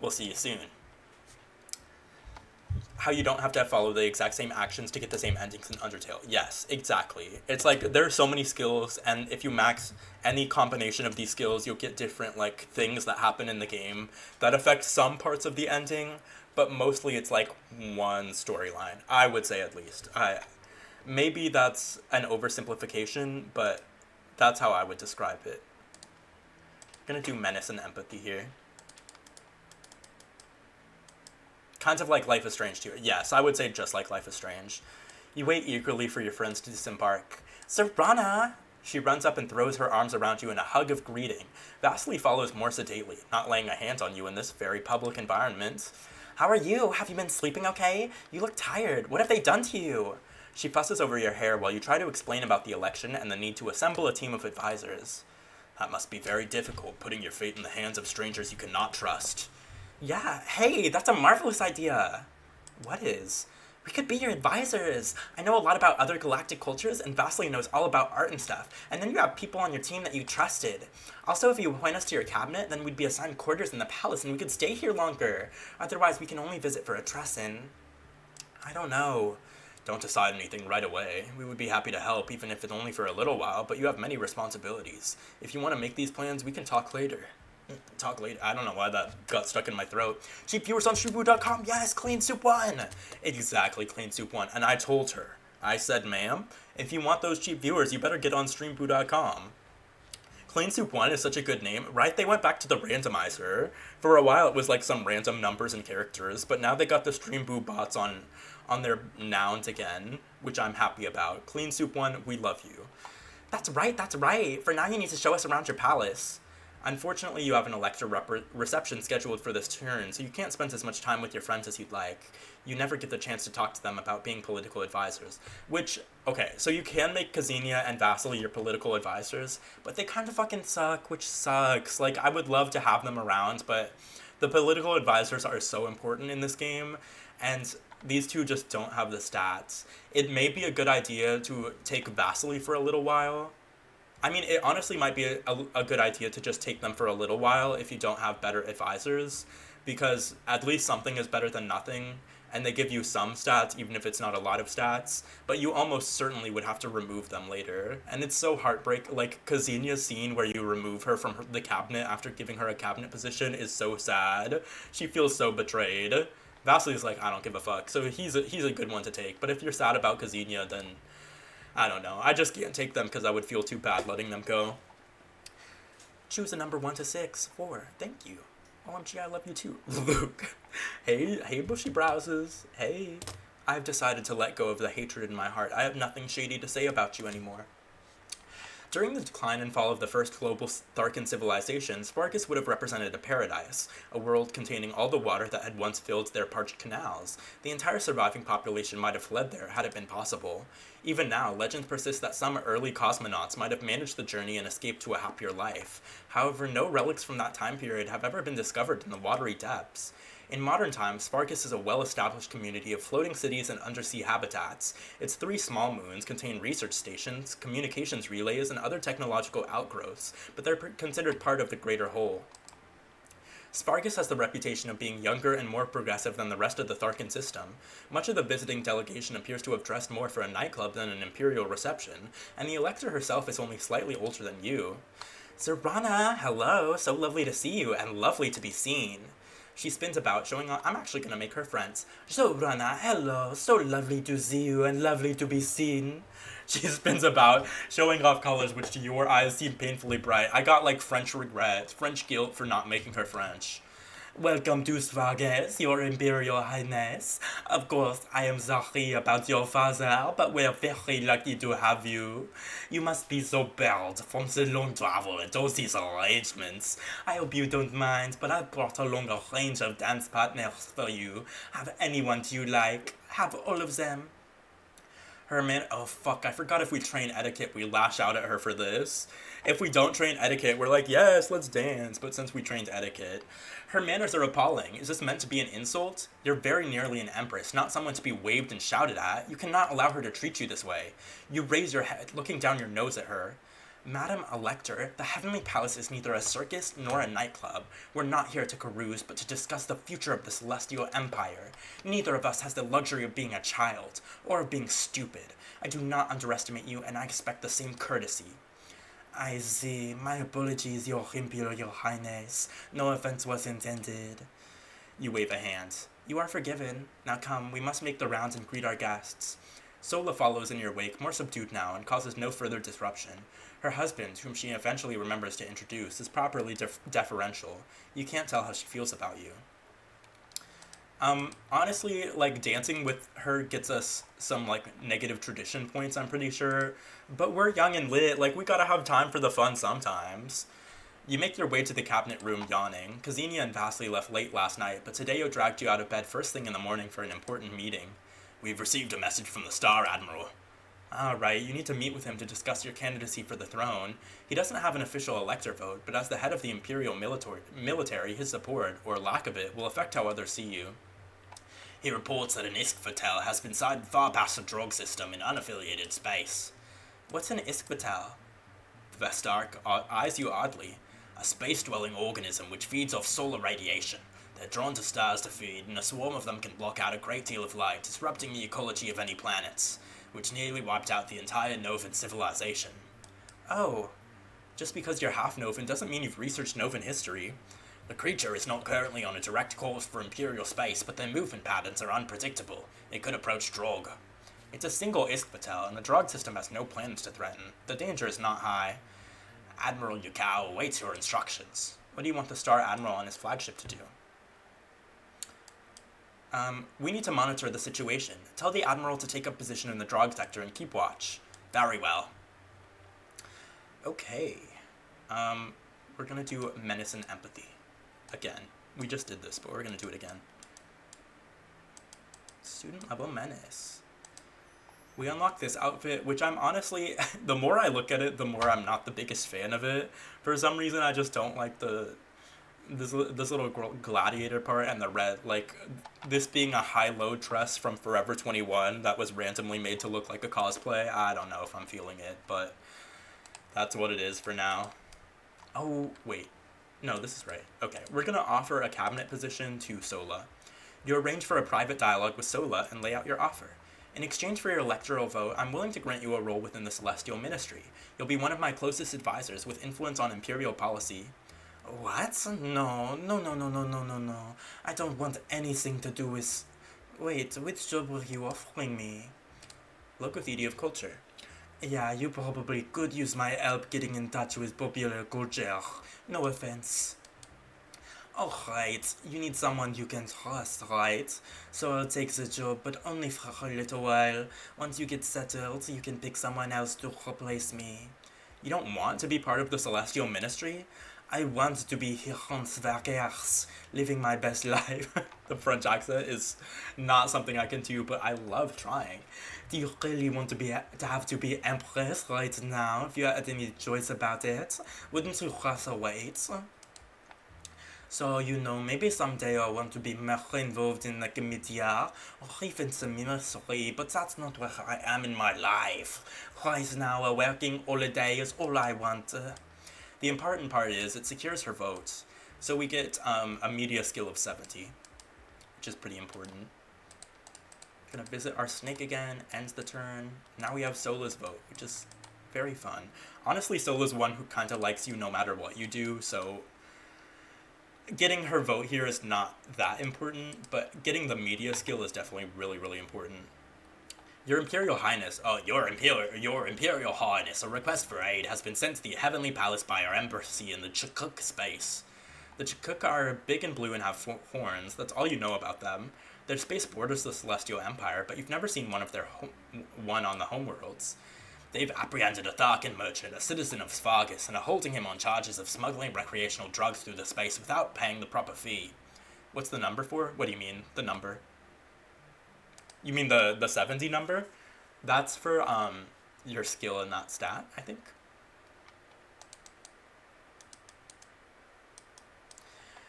We'll see you soon. how you don't have to follow the exact same actions to get the same endings in Undertale. Yes, exactly. It's like there are so many skills, and if you max any combination of these skills, you'll get different like things that happen in the game that affect some parts of the ending, but mostly it's like one storyline. I would say at least. I maybe that's an oversimplification, but that's how I would describe it. I'm gonna do menace and empathy here. Kind of like Life is Strange too. Yes, I would say just like Life is Strange. You wait eagerly for your friends to disembark. Zorana! She runs up and throws her arms around you in a hug of greeting. Vasily follows more sedately, not laying a hand on you in this very public environment. How are you? Have you been sleeping okay? You look tired. What have they done to you? She fusses over your hair while you try to explain about the election and the need to assemble a team of advisors. That must be very difficult, putting your fate in the hands of strangers you cannot trust. Yeah, hey, that's a marvelous idea. What is? We could be your advisors. I know a lot about other galactic cultures, and Vasily knows all about art and stuff. And then you have people on your team that you trusted. Also, if you appoint us to your cabinet, then we'd be assigned quarters in the palace, and we could stay here longer. Otherwise, we can only visit for a tresson. I don't know. Don't decide anything right away. We would be happy to help, even if it's only for a little while, but you have many responsibilities. If you want to make these plans, we can talk later. Talk later. I don't know why that got stuck in my throat. Cheap viewers on Shreeboo.com. Yes, Clean Soup 1. Exactly, Clean Soup 1. And I told her. I said, ma'am, if you want those cheap viewers, you better get on Streamboo.com. Clean Soup 1 is such a good name, right? They went back to the randomizer. For a while, it was like some random numbers and characters, but now they got the Streamboo bots on their nouns again, which I'm happy about. Clean Soup 1, we love you. That's right. For now, you need to show us around your palace. Unfortunately, you have an Electra reception scheduled for this turn, so you can't spend as much time with your friends as you'd like. You never get the chance to talk to them about being political advisors. Which, okay, so you can make Kazinia and Vasily your political advisors, but they kind of fucking suck, which sucks. Like, I would love to have them around, but the political advisors are so important in this game, and these two just don't have the stats. It may be a good idea to take Vasily for a little while. I mean, it honestly might be a good idea to just take them for a little while if you don't have better advisors, because at least something is better than nothing, and they give you some stats, even if it's not a lot of stats, but you almost certainly would have to remove them later. And it's so heartbreaking. Like, Kazinia's scene where you remove her from the cabinet after giving her a cabinet position is so sad. She feels so betrayed. Vasily's like, I don't give a fuck, so he's a good one to take, but if you're sad about Kazinia, then I don't know. I just can't take them because I would feel too bad letting them go. Choose a number 1 to 6. 4. Thank you. OMG, I love you too. Luke. Hey, bushy browses. Hey. I've decided to let go of the hatred in my heart. I have nothing shady to say about you anymore. During the decline and fall of the first global Tharkan civilization, Sparkus would have represented a paradise, a world containing all the water that had once filled their parched canals. The entire surviving population might have fled there had it been possible. Even now, legends persist that some early cosmonauts might have managed the journey and escaped to a happier life. However, no relics from that time period have ever been discovered in the watery depths. In modern times, Sparkus is a well-established community of floating cities and undersea habitats. Its 3 small moons contain research stations, communications relays, and other technological outgrowths, but they're considered part of the greater whole. Spargus has the reputation of being younger and more progressive than the rest of the Tharkan system. Much of the visiting delegation appears to have dressed more for a nightclub than an imperial reception, and the Elector herself is only slightly older than you. Zorana, hello, so lovely to see you, and lovely to be seen. She spins about, showing off. I'm actually gonna make her friends. Zorana, hello, so lovely to see you, and lovely to be seen. She spins about, showing off colors which to your eyes seem painfully bright. I got like French regret, French guilt for not making her French. Welcome to Svarges, your Imperial Highness. Of course, I am sorry about your father, but we're very lucky to have you. You must be so bored from the long travel and all these arrangements. I hope you don't mind, but I've brought along a range of dance partners for you. Have anyone you like. Have all of them. Oh fuck, I forgot if we train etiquette, we lash out at her for this. If we don't train etiquette, we're like, yes, let's dance, but since we trained etiquette. Her manners are appalling. Is this meant to be an insult? You're very nearly an empress, not someone to be waved and shouted at. You cannot allow her to treat you this way. You raise your head, looking down your nose at her. Madam Elector, the Heavenly Palace is neither a circus nor a nightclub. We're not here to carouse, but to discuss the future of the Celestial Empire. Neither of us has the luxury of being a child, or of being stupid. I do not underestimate you, and I expect the same courtesy. I see. My apologies, Your Imperial Highness. No offense was intended. You wave a hand. You are forgiven. Now come, we must make the rounds and greet our guests. Sola follows in your wake, more subdued now, and causes no further disruption. Her husband, whom she eventually remembers to introduce, is properly deferential. You can't tell how she feels about you. Honestly, like, dancing with her gets us some, like, negative tradition points, I'm pretty sure. But we're young and lit, like, we gotta have time for the fun sometimes. You make your way to the cabinet room yawning. Kazinia and Vasily left late last night, but Tadeo dragged you out of bed first thing in the morning for an important meeting. We've received a message from the Star Admiral. Ah, right, you need to meet with him to discuss your candidacy for the throne. He doesn't have an official elector vote, but as the head of the Imperial military, his support, or lack of it, will affect how others see you. He reports that an Iskvatel has been sighted far past the drug system in unaffiliated space. What's an Iskvatel? Vestark eyes you oddly. A space-dwelling organism which feeds off solar radiation. They're drawn to stars to feed, and a swarm of them can block out a great deal of light, disrupting the ecology of any planets, which nearly wiped out the entire Novan civilization. Oh, just because you're half Novan doesn't mean you've researched Novan history. The creature is not currently on a direct course for Imperial space, but their movement patterns are unpredictable. It could approach Drog. It's a single Iskvatel, and the Drog system has no plans to threaten. The danger is not high. Admiral Yukao awaits your instructions. What do you want the Star Admiral and his flagship to do? We need to monitor the situation. Tell the Admiral to take up position in the Drog sector and keep watch. Very well. Okay. We're gonna do Menace and Empathy. Again. We just did this, but we're gonna do it again. Student level Menace. We unlock this outfit, which I'm honestly, the more I look at it, the more I'm not the biggest fan of it. For some reason, I just don't like this little gladiator part and the red, like, this being a high-low dress from Forever 21 that was randomly made to look like a cosplay. I don't know if I'm feeling it, but that's what it is for now. Oh, wait. No, this is right. Okay, we're gonna offer a cabinet position to Sola. You arrange for a private dialogue with Sola and lay out your offer. In exchange for your electoral vote, I'm willing to grant you a role within the Celestial Ministry. You'll be one of my closest advisors with influence on Imperial policy. What? No. I don't want anything to do with... Wait, which job were you offering me? Logothete of Culture. Yeah, you probably could use my help getting in touch with popular culture. No offense. Alright, you need someone you can trust, right? So I'll take the job, but only for a little while. Once you get settled, you can pick someone else to replace me. You don't want to be part of the Celestial Ministry? I want to be here on Zwergers, living my best life. The French accent is not something I can do, but I love trying. Do you really want to have to be Empress right now, if you had any choice about it? Wouldn't you rather wait? So, you know, maybe someday I want to be more involved in like a media, or even some ministry, but that's not where I am in my life. Right now, a working holiday is all I want. The important part is it secures her vote. So we get a media skill of 70, which is pretty important. Gonna visit our snake again, ends the turn. Now we have Sola's vote, which is very fun. Honestly, Sola's one who kind of likes you no matter what you do, so getting her vote here is not that important, but getting the media skill is definitely really, really important. Your Imperial Highness, your Imperial Highness, a request for aid has been sent to the Heavenly Palace by our embassy in the Chukuk space. The Chukuk are big and blue and have horns. That's all you know about them. Their space borders the Celestial Empire, but you've never seen one on the homeworlds. They've apprehended a Tharkan merchant, a citizen of Svargus, and are holding him on charges of smuggling recreational drugs through the space without paying the proper fee. What's the number for? What do you mean, the number? You mean the 70 number? That's for your skill in that stat, I think.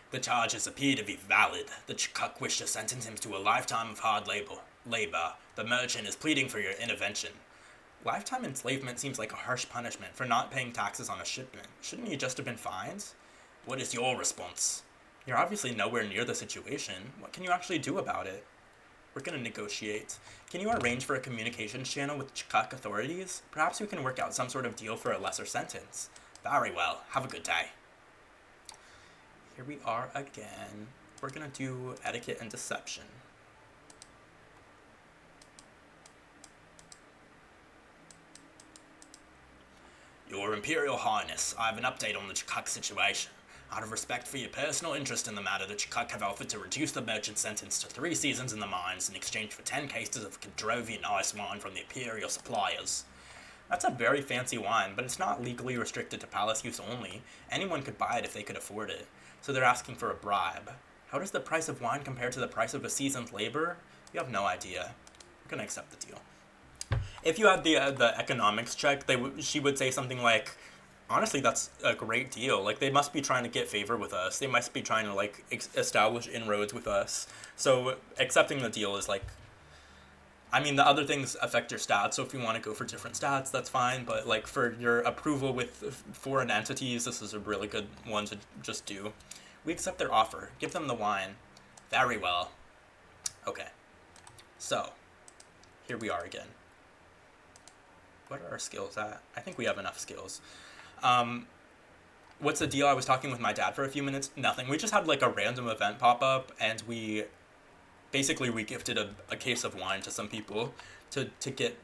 The charges appear to be valid. The Chukuk wish to sentence him to a lifetime of hard labor. The merchant is pleading for your intervention. Lifetime enslavement seems like a harsh punishment for not paying taxes on a shipment. Shouldn't you just have been fined? What is your response? You're obviously nowhere near the situation. What can you actually do about it? We're gonna negotiate. Can you arrange for a communications channel with Chukuk authorities? Perhaps we can work out some sort of deal for a lesser sentence. Very well. Have a good day. Here we are again. We're gonna do etiquette and deception. Your Imperial Highness, I have an update on the Chukuk situation. Out of respect for your personal interest in the matter, the Chukuk have offered to reduce the merchant sentence to 3 seasons in the mines in exchange for 10 cases of Kadrovian ice wine from the Imperial suppliers. That's a very fancy wine, but it's not legally restricted to palace use only. Anyone could buy it if they could afford it. So they're asking for a bribe. How does the price of wine compare to the price of a season's labor? You have no idea. We're gonna accept the deal. If you had the economics check, she would say something like, honestly, that's a great deal. Like, they must be trying to get favor with us. They must be trying to, like, establish inroads with us. So accepting the deal is, like, I mean, the other things affect your stats, so if you want to go for different stats, that's fine. But, like, for your approval with foreign entities, this is a really good one to just do. We accept their offer. Give them the wine. Very well. Okay. So, here we are again. What are our skills at? I think we have enough skills. What's the deal? I was talking with my dad for a few minutes. Nothing. We just had like a random event pop up, and we gifted a case of wine to some people to get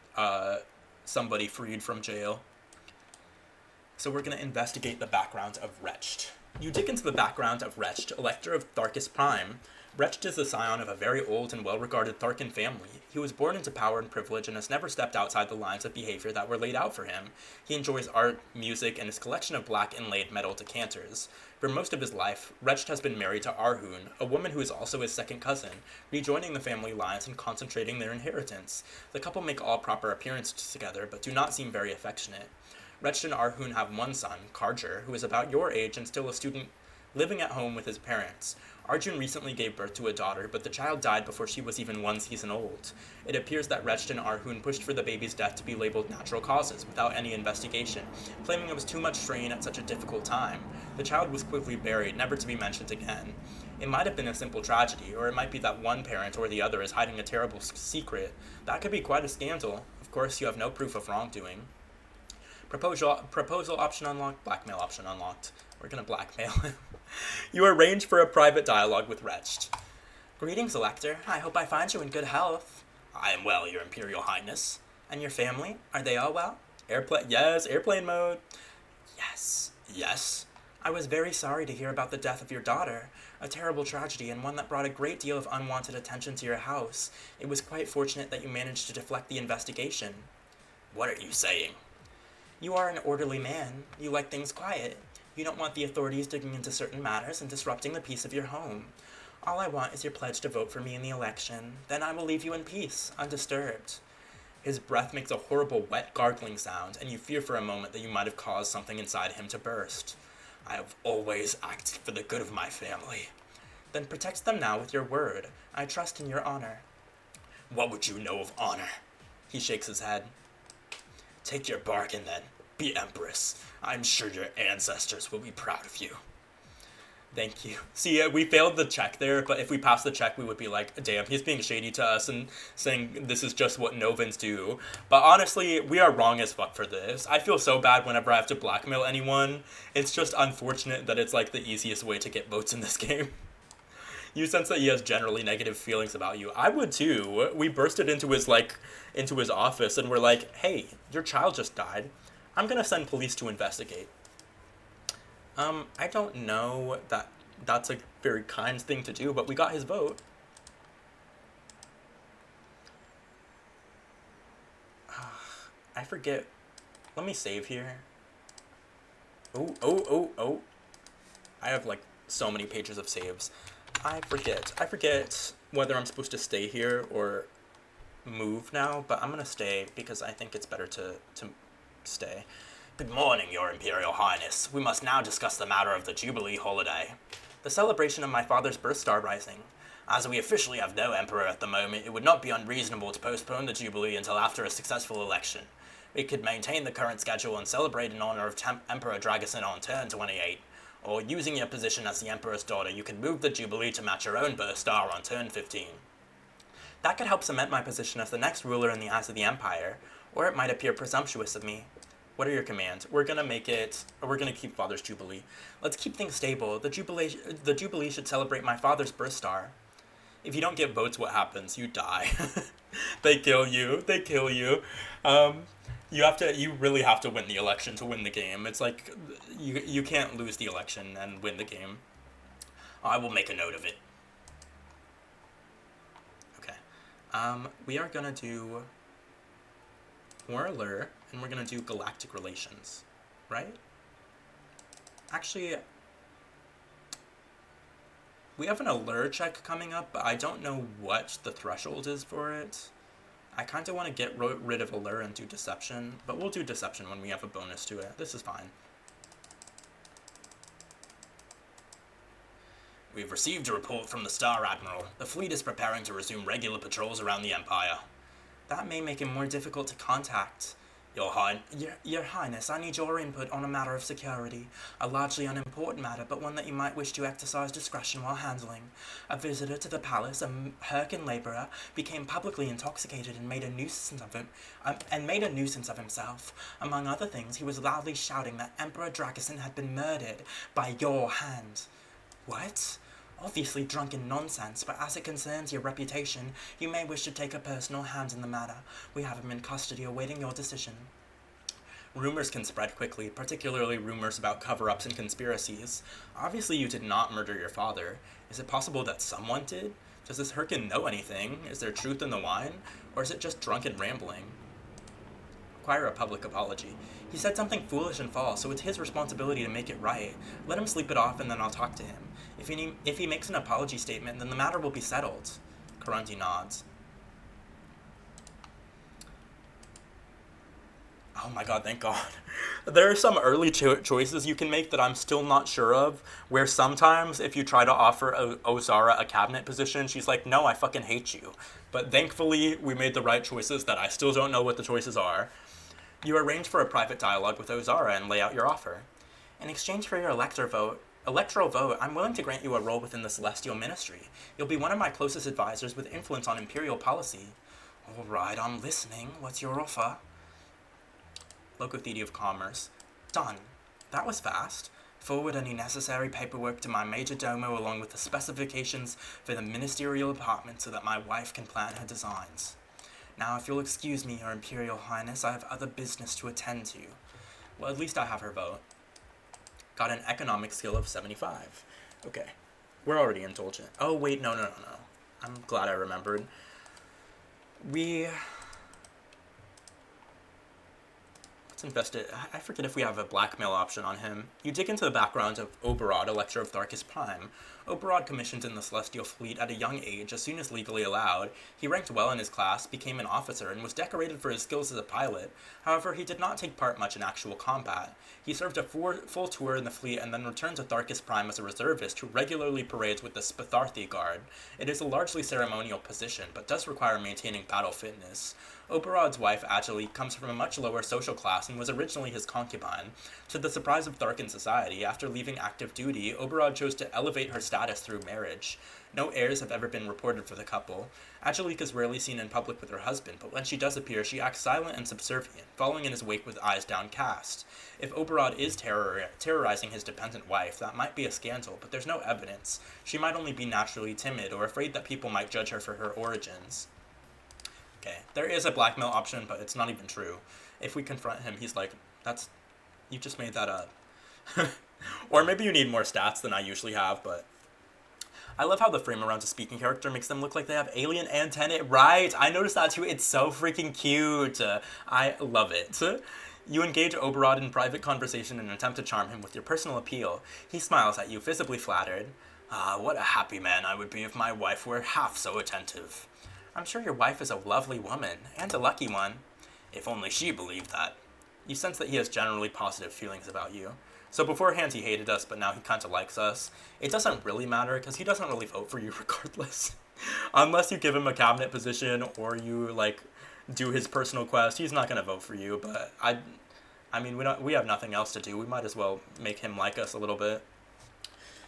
somebody freed from jail. So we're going to investigate the background of Wretched. You dig into the background of Wretched, Elector of Tharkis Prime. Wretched is the scion of a very old and well-regarded Tharkan family. He was born into power and privilege and has never stepped outside the lines of behavior that were laid out for him. He enjoys art, music, and his collection of black inlaid metal decanters. For most of his life, Wretched has been married to Arhun, a woman who is also his second cousin, rejoining the family lines and concentrating their inheritance. The couple make all proper appearances together, but do not seem very affectionate. Wretched and Arhun have one son, Karger, who is about your age and still a student living at home with his parents. Arjun recently gave birth to a daughter, but the child died before she was even 1 season old. It appears that Wretched and Arhun pushed for the baby's death to be labeled natural causes, without any investigation, claiming it was too much strain at such a difficult time. The child was quickly buried, never to be mentioned again. It might have been a simple tragedy, or it might be that one parent or the other is hiding a terrible secret. That could be quite a scandal. Of course, you have no proof of wrongdoing. Proposal option unlocked, blackmail option unlocked. We're gonna blackmail him. You arrange for a private dialogue with Wretched. Greetings, Elector. I hope I find you in good health. I am well, Your Imperial Highness. And your family? Are they all well? Yes, airplane mode. Yes. I was very sorry to hear about the death of your daughter. A terrible tragedy and one that brought a great deal of unwanted attention to your house. It was quite fortunate that you managed to deflect the investigation. What are you saying? You are an orderly man. You like things quiet. You don't want the authorities digging into certain matters and disrupting the peace of your home. All I want is your pledge to vote for me in the election. Then I will leave you in peace, undisturbed. His breath makes a horrible wet gargling sound, and you fear for a moment that you might have caused something inside him to burst. I have always acted for the good of my family. Then protect them now with your word. I trust in your honor. What would you know of honor? He shakes his head. Take your bargain, then. Be Empress. I'm sure your ancestors will be proud of you. Thank you. See, we failed the check there, but if we passed the check, we would be like, damn, he's being shady to us and saying this is just what Novans do. But honestly, we are wrong as fuck for this. I feel so bad whenever I have to blackmail anyone. It's just unfortunate that it's like the easiest way to get votes in this game. You sense that he has generally negative feelings about you. I would too. We bursted into his office and we're like, hey, your child just died. I'm gonna send police to investigate. I don't know that that's a very kind thing to do, but we got his vote. I forget. Let me save here. Oh. I have like so many pages of saves. I forget whether I'm supposed to stay here or move now, but I'm gonna stay because I think it's better to stay. Good morning, Your Imperial Highness. We must now discuss the matter of the Jubilee holiday. The celebration of my father's birth star rising. As we officially have no emperor at the moment, it would not be unreasonable to postpone the Jubilee until after a successful election. We could maintain the current schedule and celebrate in honor of Emperor Dragosin on turn 28. Or, using your position as the Emperor's daughter, you could move the Jubilee to match your own birth star on turn 15. That could help cement my position as the next ruler in the eyes of the Empire, or it might appear presumptuous of me. What are your commands? We're gonna keep Father's Jubilee. Let's keep things stable. The Jubilee should celebrate my father's birth star. If you don't get votes, what happens? You die. They kill you. You really have to win the election to win the game. It's like, you can't lose the election and win the game. I will make a note of it. Okay. We are gonna do more allure, and we're gonna do galactic relations, right? Actually, we have an allure check coming up, but I don't know what the threshold is for it. I kind of want to get rid of allure and do deception, but we'll do deception when we have a bonus to it. This is fine. We've received a report from the Star Admiral. The fleet is preparing to resume regular patrols around the Empire. That may make him more difficult to contact. Your Highness, I need your input on a matter of security. A largely unimportant matter, but one that you might wish to exercise discretion while handling. A visitor to the palace, a Herkin laborer, became publicly intoxicated and made a nuisance of himself. Among other things, he was loudly shouting that Emperor Dragosin had been murdered by your hand. What? Obviously drunken nonsense, but as it concerns your reputation, you may wish to take a personal hand in the matter. We have him in custody awaiting your decision. Rumors can spread quickly, particularly rumors about cover-ups and conspiracies. Obviously you did not murder your father. Is it possible that someone did? Does this Herkin know anything? Is there truth in the wine? Or is it just drunken rambling? Require a public apology. He said something foolish and false, so it's his responsibility to make it right. Let him sleep it off and then I'll talk to him. If he makes an apology statement, then the matter will be settled. Karanti nods. Oh my god, thank god. There are some early choices you can make that I'm still not sure of, where sometimes if you try to offer Ozara a cabinet position, she's like, no, I fucking hate you. But thankfully, we made the right choices that I still don't know what the choices are. You arrange for a private dialogue with Ozara and lay out your offer. In exchange for your electoral vote, I'm willing to grant you a role within the Celestial Ministry. You'll be one of my closest advisors with influence on Imperial policy. All right, I'm listening. What's your offer? Locothete of Commerce. Done. That was fast. Forward any necessary paperwork to my major domo along with the specifications for the ministerial apartment so that my wife can plan her designs. Now, if you'll excuse me, Your Imperial Highness, I have other business to attend to. Well, at least I have her vote. Got an economic skill of 75. Okay. We're already indulgent. Oh, wait, no. I'm glad I remembered. Let's invest it. I forget if we have a blackmail option on him. You dig into the background of Oberod, Elector of Tharkis Prime. Oberod commissioned in the Celestial Fleet at a young age, as soon as legally allowed. He ranked well in his class, became an officer, and was decorated for his skills as a pilot. However, he did not take part much in actual combat. He served a full tour in the fleet and then returned to Tharkis Prime as a reservist who regularly parades with the Spitharthi Guard. It is a largely ceremonial position, but does require maintaining battle fitness. Oberod's wife, Agili, comes from a much lower social class and was originally his concubine. To the surprise of Tharkan society, after leaving active duty, Oberod chose to elevate her status through marriage. No heirs have ever been reported for the couple. Agilique is rarely seen in public with her husband, but when she does appear, she acts silent and subservient, following in his wake with eyes downcast. If Oberod is terrorizing his dependent wife, that might be a scandal, but there's no evidence. She might only be naturally timid or afraid that people might judge her for her origins. Okay, there is a blackmail option, but it's not even true. If we confront him, he's like, you just made that up. Or maybe you need more stats than I usually have, but I love how the frame around a speaking character makes them look like they have alien antennae. Right, I noticed that too. It's so freaking cute. I love it. You engage Oberod in private conversation and attempt to charm him with your personal appeal. He smiles at you, visibly flattered. Ah, what a happy man I would be if my wife were half so attentive. I'm sure your wife is a lovely woman, and a lucky one. If only she believed that. You sense that he has generally positive feelings about you. So beforehand he hated us, but now he kinda likes us. It doesn't really matter, because he doesn't really vote for you regardless. Unless you give him a cabinet position, or you, do his personal quest. He's not gonna vote for you, but I mean, we have nothing else to do. We might as well make him like us a little bit.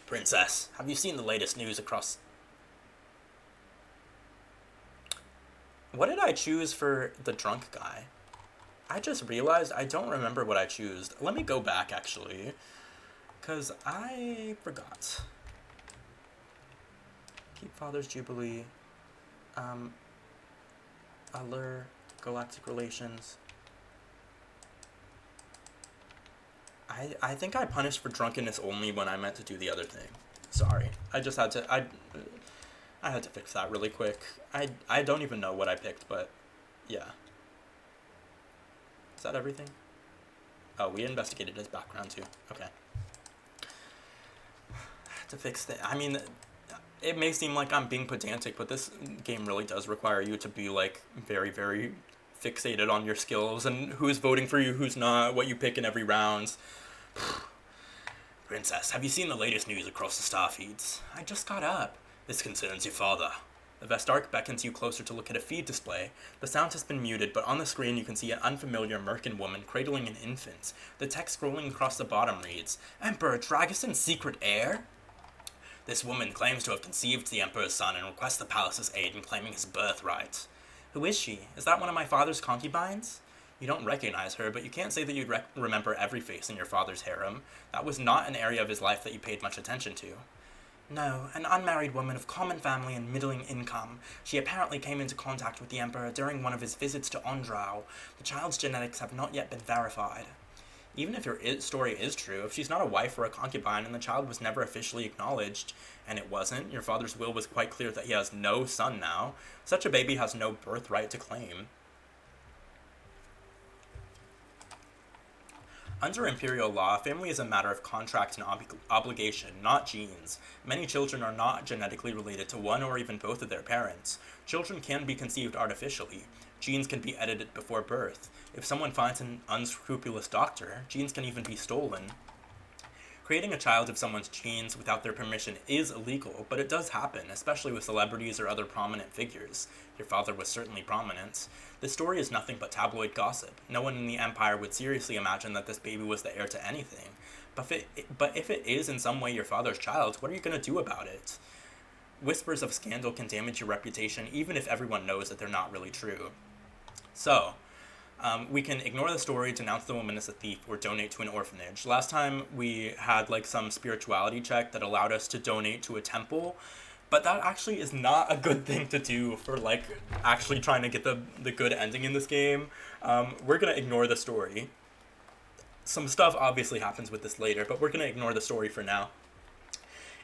Princess, have you seen the latest news across... What did I choose for the drunk guy? I just realized I don't remember what I chose. Let me go back, actually, because I forgot. Keep Father's Jubilee. Allure, Galactic Relations. I think I punished for drunkenness only when I meant to do the other thing. Sorry. I just had to... I had to fix that really quick. I don't even know what I picked, but yeah. Is that everything? Oh, we investigated his background too. Okay. To fix that, I mean, it may seem like I'm being pedantic, but this game really does require you to be like very, very fixated on your skills and who's voting for you, who's not, what you pick in every round. Princess, have you seen the latest news across the star feeds? I just got up. This concerns your father. The Vestarch beckons you closer to look at a feed display. The sound has been muted, but on the screen you can see an unfamiliar Merkin woman cradling an infant. The text scrolling across the bottom reads, Emperor Dragason's secret heir? This woman claims to have conceived the Emperor's son and requests the palace's aid in claiming his birthright. Who is she? Is that one of my father's concubines? You don't recognize her, but you can't say that you'd remember every face in your father's harem. That was not an area of his life that you paid much attention to. No, an unmarried woman of common family and middling income. She apparently came into contact with the Emperor during one of his visits to Ondrau. The child's genetics have not yet been verified. Even if your story is true, if she's not a wife or a concubine and the child was never officially acknowledged, and it wasn't, your father's will was quite clear that he has no son now, such a baby has no birthright to claim. Under imperial law, family is a matter of contract and obligation, not genes. Many children are not genetically related to one or even both of their parents. Children can be conceived artificially. Genes can be edited before birth. If someone finds an unscrupulous doctor, genes can even be stolen. Creating a child of someone's genes without their permission is illegal, but it does happen, especially with celebrities or other prominent figures. Your father was certainly prominent. This story is nothing but tabloid gossip. No one in the Empire would seriously imagine that this baby was the heir to anything. But if it is in some way your father's child, what are you going to do about it? Whispers of scandal can damage your reputation, even if everyone knows that they're not really true. So, we can ignore the story, denounce the woman as a thief, or donate to an orphanage. Last time we had like some spirituality check that allowed us to donate to a temple, but that actually is not a good thing to do for like actually trying to get the good ending in this game. We're gonna ignore the story. Some stuff obviously happens with this later, but we're gonna ignore the story for now.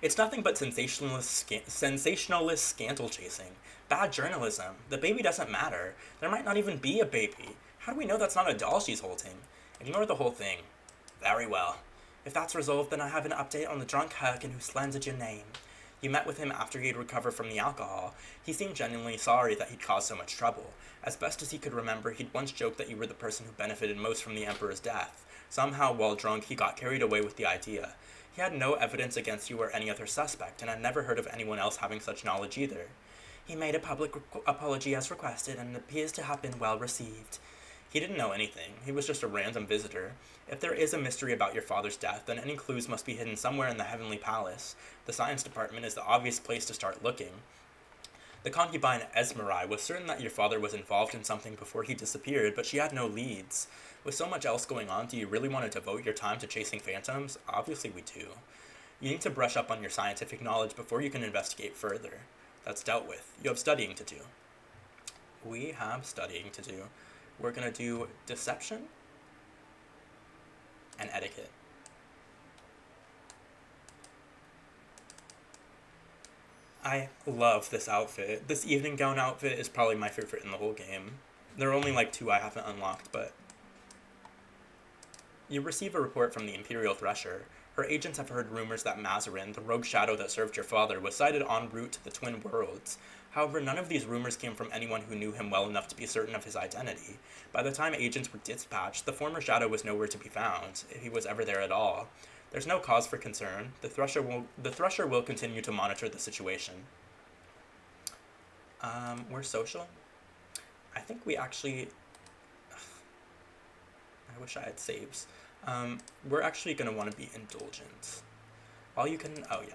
It's nothing but sensationalist scandal chasing. Bad journalism. The baby doesn't matter. There might not even be a baby. How do we know that's not a doll she's holding? Ignore the whole thing. Very well. If that's resolved, then I have an update on the drunk Herkin who slandered your name. You met with him after he'd recovered from the alcohol. He seemed genuinely sorry that he'd caused so much trouble. As best as he could remember, he'd once joked that you were the person who benefited most from the Emperor's death. Somehow, while drunk, he got carried away with the idea. He had no evidence against you or any other suspect, and had never heard of anyone else having such knowledge either. He made a public apology as requested, and appears to have been well received. He didn't know anything. He was just a random visitor. If there is a mystery about your father's death, then any clues must be hidden somewhere in the Heavenly Palace. The science department is the obvious place to start looking. The concubine Esmerai was certain that your father was involved in something before he disappeared, but she had no leads. With so much else going on, do you really want to devote your time to chasing phantoms? Obviously we do. You need to brush up on your scientific knowledge before you can investigate further. That's dealt with. You have studying to do. We have studying to do. We're going to do deception and etiquette. I love this outfit. This evening gown outfit is probably my favorite in the whole game. There are only like 2 I haven't unlocked, but... You receive a report from the Imperial Thresher. Her agents have heard rumors that Mazarin, the rogue shadow that served your father, was sighted en route to the Twin Worlds. However, none of these rumors came from anyone who knew him well enough to be certain of his identity. By the time agents were dispatched, the former shadow was nowhere to be found, if he was ever there at all. There's no cause for concern. The Thresher will continue to monitor the situation. We're social? I think we actually... I wish I had saves. We're actually going to want to be indulgent. All you can... Oh, yeah.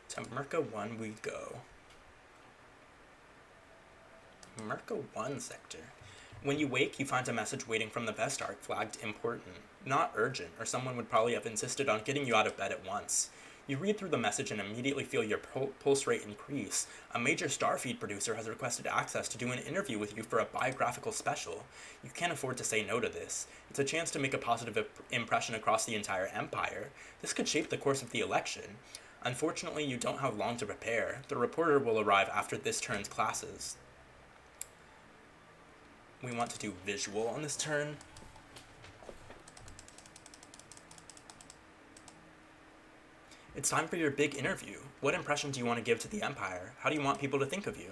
To Merca 1 we go. Merca 1 sector. When you wake, you find a message waiting from the best arc flagged important, not urgent, or someone would probably have insisted on getting you out of bed at once. You read through the message and immediately feel your pulse rate increase. A major Starfeed producer has requested access to do an interview with you for a biographical special. You can't afford to say no to this. It's a chance to make a positive impression across the entire empire. This could shape the course of the election. Unfortunately, you don't have long to prepare. The reporter will arrive after this turn's classes. We want to do visual on this turn. It's time for your big interview. What impression do you want to give to the Empire? How do you want people to think of you?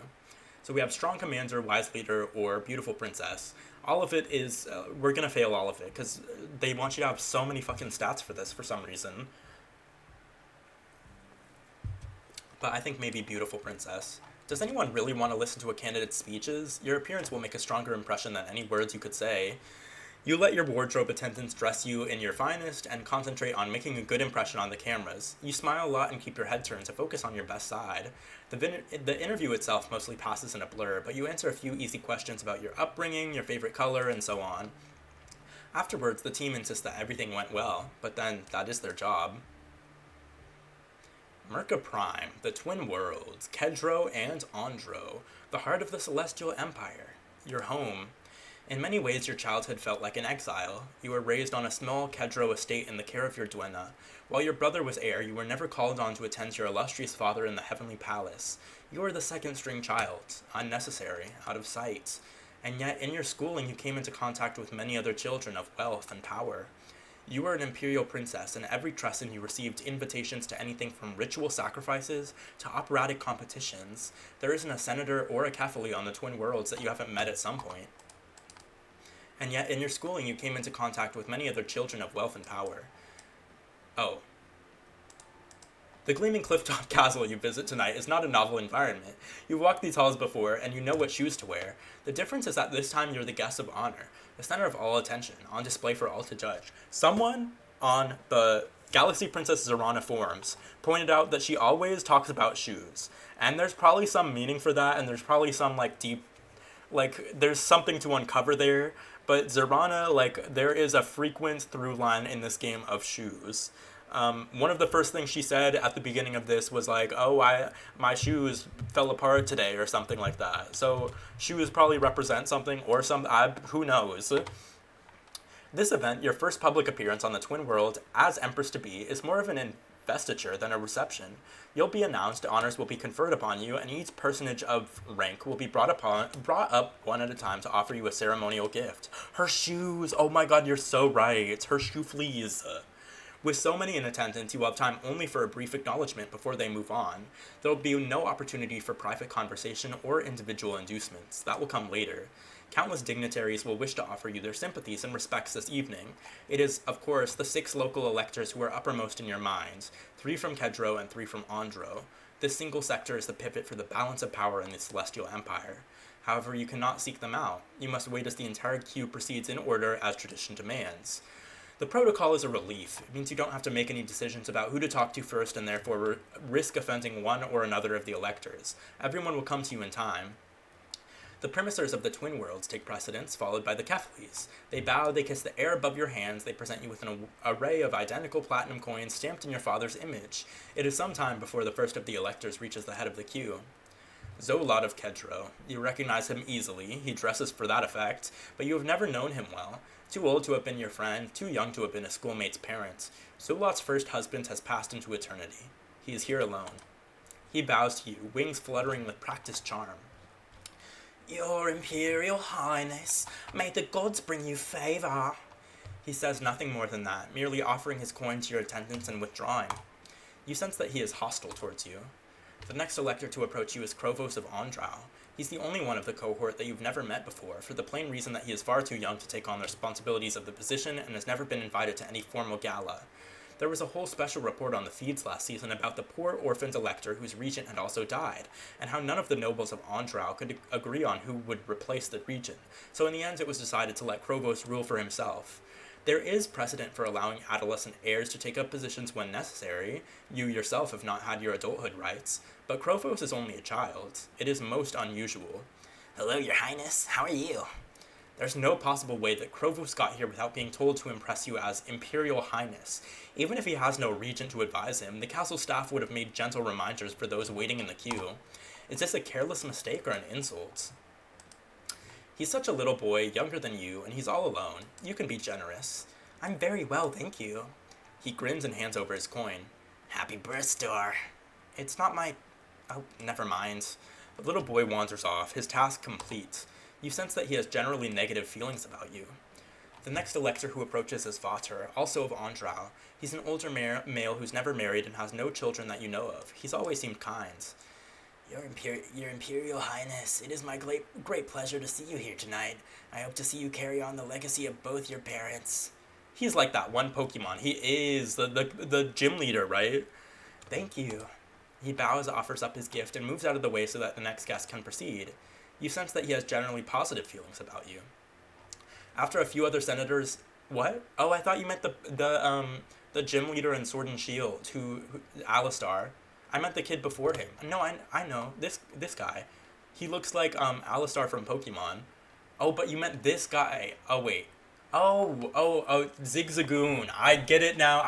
So we have Strong Commander, Wise Leader, or Beautiful Princess. All of it is, we're going to fail all of it, because they want you to have so many fucking stats for this for some reason. But I think maybe Beautiful Princess. Does anyone really want to listen to a candidate's speeches? Your appearance will make a stronger impression than any words you could say. You let your wardrobe attendants dress you in your finest and concentrate on making a good impression on the cameras. You smile a lot and keep your head turned to focus on your best side. The interview itself mostly passes in a blur, but you answer a few easy questions about your upbringing, your favorite color, and so on. Afterwards, the team insists that everything went well, but then that is their job. Merca Prime, the Twin Worlds, Kedro and Andro, the heart of the Celestial Empire, your home. In many ways, your childhood felt like an exile. You were raised on a small Kedro estate in the care of your duenna. While your brother was heir, you were never called on to attend your illustrious father in the Heavenly Palace. You were the second-string child, unnecessary, out of sight. And yet, in your schooling, you came into contact with many other children of wealth and power. You were an imperial princess, and every Tresson you received invitations to anything from ritual sacrifices to operatic competitions. There isn't a senator or a Kefali on the Twin Worlds that you haven't met at some point. And yet, in your schooling, you came into contact with many other children of wealth and power. Oh. The gleaming cliff-top castle you visit tonight is not a novel environment. You've walked these halls before, and you know what shoes to wear. The difference is that this time you're the guest of honor, the center of all attention, on display for all to judge. Someone on the Galaxy Princess Zorana forums pointed out that she always talks about shoes. And there's probably some meaning for that, and there's probably some, deep... there's something to uncover there. But Zorana, there is a frequent through line in this game of shoes. One of the first things she said at the beginning of this was my shoes fell apart today or something like that. So shoes probably represent something or who knows. This event, your first public appearance on the Twin World as Empress-to-be, is more of an investiture than a reception. You'll be announced, honors will be conferred upon you, and each personage of rank will be brought up one at a time to offer you a ceremonial gift. Her shoes! Oh my god, you're so right. Her shoe fleas. With so many in attendance, you will have time only for a brief acknowledgement before they move on. There will be no opportunity for private conversation or individual inducements. That will come later. Countless dignitaries will wish to offer you their sympathies and respects this evening. It is, of course, the 6 local electors who are uppermost in your minds, 3 from Kedro and 3 from Andro. This single sector is the pivot for the balance of power in the Celestial Empire. However, you cannot seek them out. You must wait as the entire queue proceeds in order as tradition demands. The protocol is a relief. It means you don't have to make any decisions about who to talk to first and therefore risk offending one or another of the electors. Everyone will come to you in time. The premisers of the Twin Worlds take precedence, followed by the Kefalis. They bow, they kiss the air above your hands, they present you with an array of identical platinum coins stamped in your father's image. It is some time before the first of the electors reaches the head of the queue. Zolot of Kedro. You recognize him easily, he dresses for that effect, but you have never known him well. Too old to have been your friend, too young to have been a schoolmate's parent. Zolot's first husband has passed into eternity. He is here alone. He bows to you, wings fluttering with practiced charm. Your Imperial Highness, may the gods bring you favor. He says nothing more than that, merely offering his coin to your attendants and withdrawing. You sense that he is hostile towards you. The next elector to approach you is Krovos of Andrau. He's the only one of the cohort that you've never met before, for the plain reason that he is far too young to take on the responsibilities of the position and has never been invited to any formal gala. There was a whole special report on the feeds last season about the poor orphaned elector whose regent had also died, and how none of the nobles of Andrau could agree on who would replace the regent, so in the end it was decided to let Krovos rule for himself. There is precedent for allowing adolescent heirs to take up positions when necessary. You yourself have not had your adulthood rights, but Krovos is only a child. It is most unusual. Hello, Your Highness. How are you? There's no possible way that Krovos got here without being told to impress you as Imperial Highness. Even if he has no regent to advise him, the castle staff would have made gentle reminders for those waiting in the queue. Is this a careless mistake or an insult? He's such a little boy, younger than you, and he's all alone. You can be generous. I'm very well, thank you. He grins and hands over his coin. Happy birth, Star. It's not my... Oh, never mind. The little boy wanders off, his task complete. You sense that he has generally negative feelings about you. The next elector who approaches is Vater, also of Andrau. He's an older male who's never married and has no children that you know of. He's always seemed kind. Your Imperial Highness, it is my great pleasure to see you here tonight. I hope to see you carry on the legacy of both your parents. He's like that one Pokemon. He is the gym leader, right? Thank you. He bows, offers up his gift, and moves out of the way so that the next guest can proceed. You sense that he has generally positive feelings about you. After a few other senators... What? Oh, I thought you meant the gym leader in Sword and Shield, who Alistar. I meant the kid before him. No, I know. This guy. He looks like Alistar from Pokemon. Oh, but you meant this guy. Oh, wait. Oh, Zigzagoon. I get it now.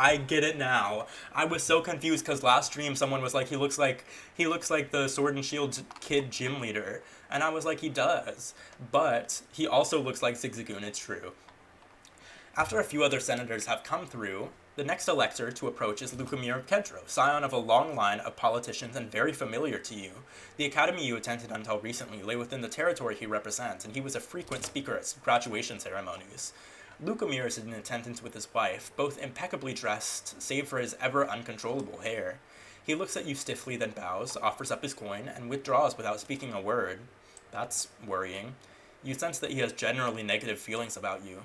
I was so confused because last stream someone was like, he looks like the Sword and Shield kid gym leader. And I was like, he does. But he also looks like Zigzagoon, it's true. After a few other senators have come through, the next elector to approach is Lucamir of Kedro, scion of a long line of politicians and very familiar to you. The academy you attended until recently lay within the territory he represents, and he was a frequent speaker at graduation ceremonies. Lucamir is in attendance with his wife, both impeccably dressed, save for his ever uncontrollable hair. He looks at you stiffly, then bows, offers up his coin, and withdraws without speaking a word. That's worrying. You sense that he has generally negative feelings about you.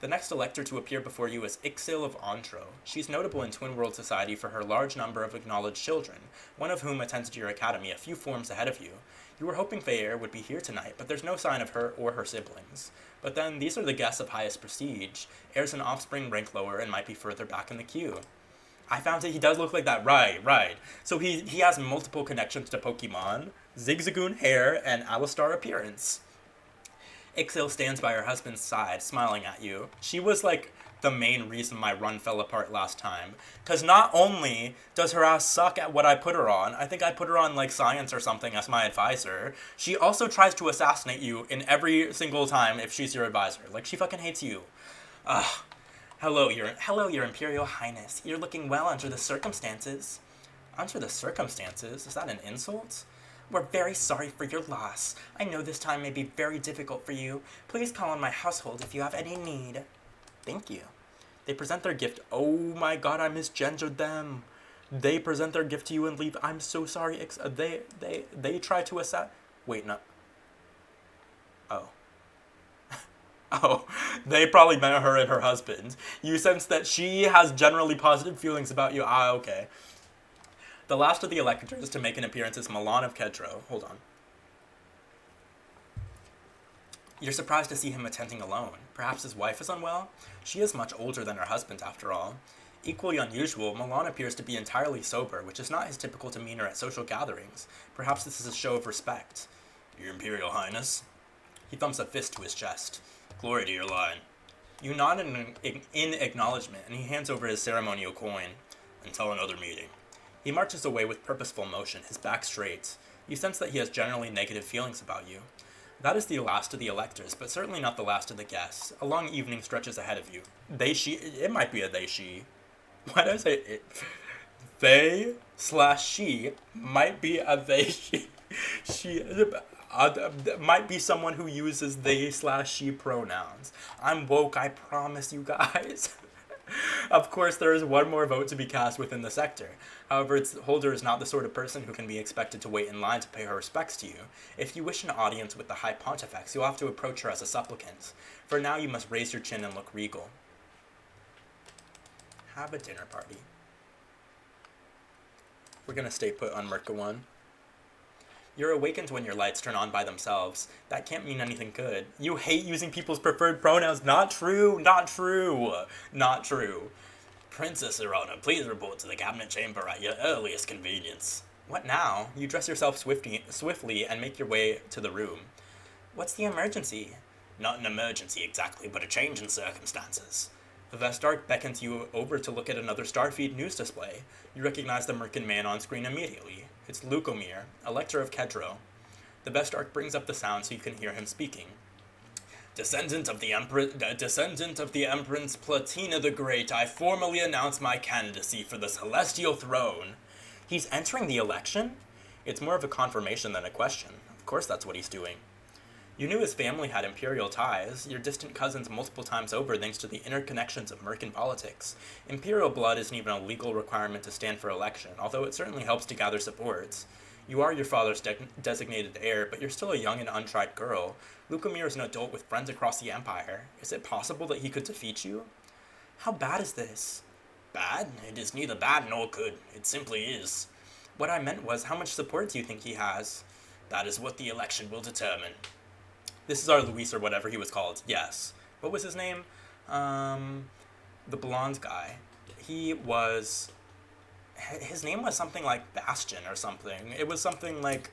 The next elector to appear before you is Ixil of Antro. She's notable in Twin World society for her large number of acknowledged children, one of whom attended your academy a few forms ahead of you. You were hoping Fayer would be here tonight, but there's no sign of her or her siblings. But then, these are the guests of highest prestige. Heirs and offspring rank lower and might be further back in the queue. I found it, he does look like that. Right. So he has multiple connections to Pokemon, Zigzagoon hair, and Alistar appearance. Ixil stands by her husband's side, smiling at you. She was, like, the main reason my run fell apart last time. Because not only does her ass suck at what I put her on, I think I put her on, like, science or something as my advisor, she also tries to assassinate you in every single time if she's your advisor. Like, she fucking hates you. Ugh. Hello, your Imperial Highness. You're looking well under the circumstances. Under the circumstances? Is that an insult? We're very sorry for your loss. I know this time may be very difficult for you. Please call on my household if you have any need. Thank you. They present their gift. Oh my god, I misgendered them. They present their gift to you and leave. I'm so sorry. They try to Wait, no. Oh. Oh, they probably meant her and her husband. You sense that she has generally positive feelings about you. Ah, okay. The last of the electors to make an appearance is Milan of Kedro. Hold on. You're surprised to see him attending alone. Perhaps his wife is unwell? She is much older than her husband, after all. Equally unusual, Milan appears to be entirely sober, which is not his typical demeanor at social gatherings. Perhaps this is a show of respect. Your Imperial Highness. He thumps a fist to his chest. Glory to your line. You nod in acknowledgement, and he hands over his ceremonial coin. Until another meeting. He marches away with purposeful motion, his back straight. You sense that he has generally negative feelings about you. That is the last of the electors, but certainly not the last of the guests. A long evening stretches ahead of you. It might be a they, she. Why did I say it? They/she might be a they, she. She might be someone who uses they/she pronouns. I'm woke, I promise you guys. Of course, there is one more vote to be cast within the sector. However, its holder is not the sort of person who can be expected to wait in line to pay her respects to you. If you wish an audience with the High Pontifex, you'll have to approach her as a supplicant. For now, you must raise your chin and look regal. have a dinner party. We're gonna stay put on Merca 1. You're awakened when your lights turn on by themselves. That can't mean anything good. You hate using people's preferred pronouns. Not true, not true, not true. Princess Zorana, please report to the cabinet chamber at your earliest convenience. What now? You dress yourself swiftly and make your way to the room. What's the emergency? Not an emergency exactly, but a change in circumstances. The Vestarch beckons you over to look at another Starfeed news display. You recognize the Merkin man on screen immediately. It's Lucomir, Elector of Kedro. The Vestarch brings up the sound so you can hear him speaking. Descendant of the Empress Platina the Great, I formally announce my candidacy for the Celestial Throne. He's entering the election? It's more of a confirmation than a question. Of course that's what he's doing. You knew his family had imperial ties, your distant cousins multiple times over thanks to the interconnections of Merkin politics. Imperial blood isn't even a legal requirement to stand for election, although it certainly helps to gather supports. You are your father's designated heir, but you're still a young and untried girl. Lucomir is an adult with friends across the Empire. Is it possible that he could defeat you? How bad is this? Bad? It is neither bad nor good. It simply is. What I meant was, how much support do you think he has? That is what the election will determine. This is our Luis or whatever he was called. Yes. What was his name? The blonde guy. His name was something like Bastion or something. It was something like...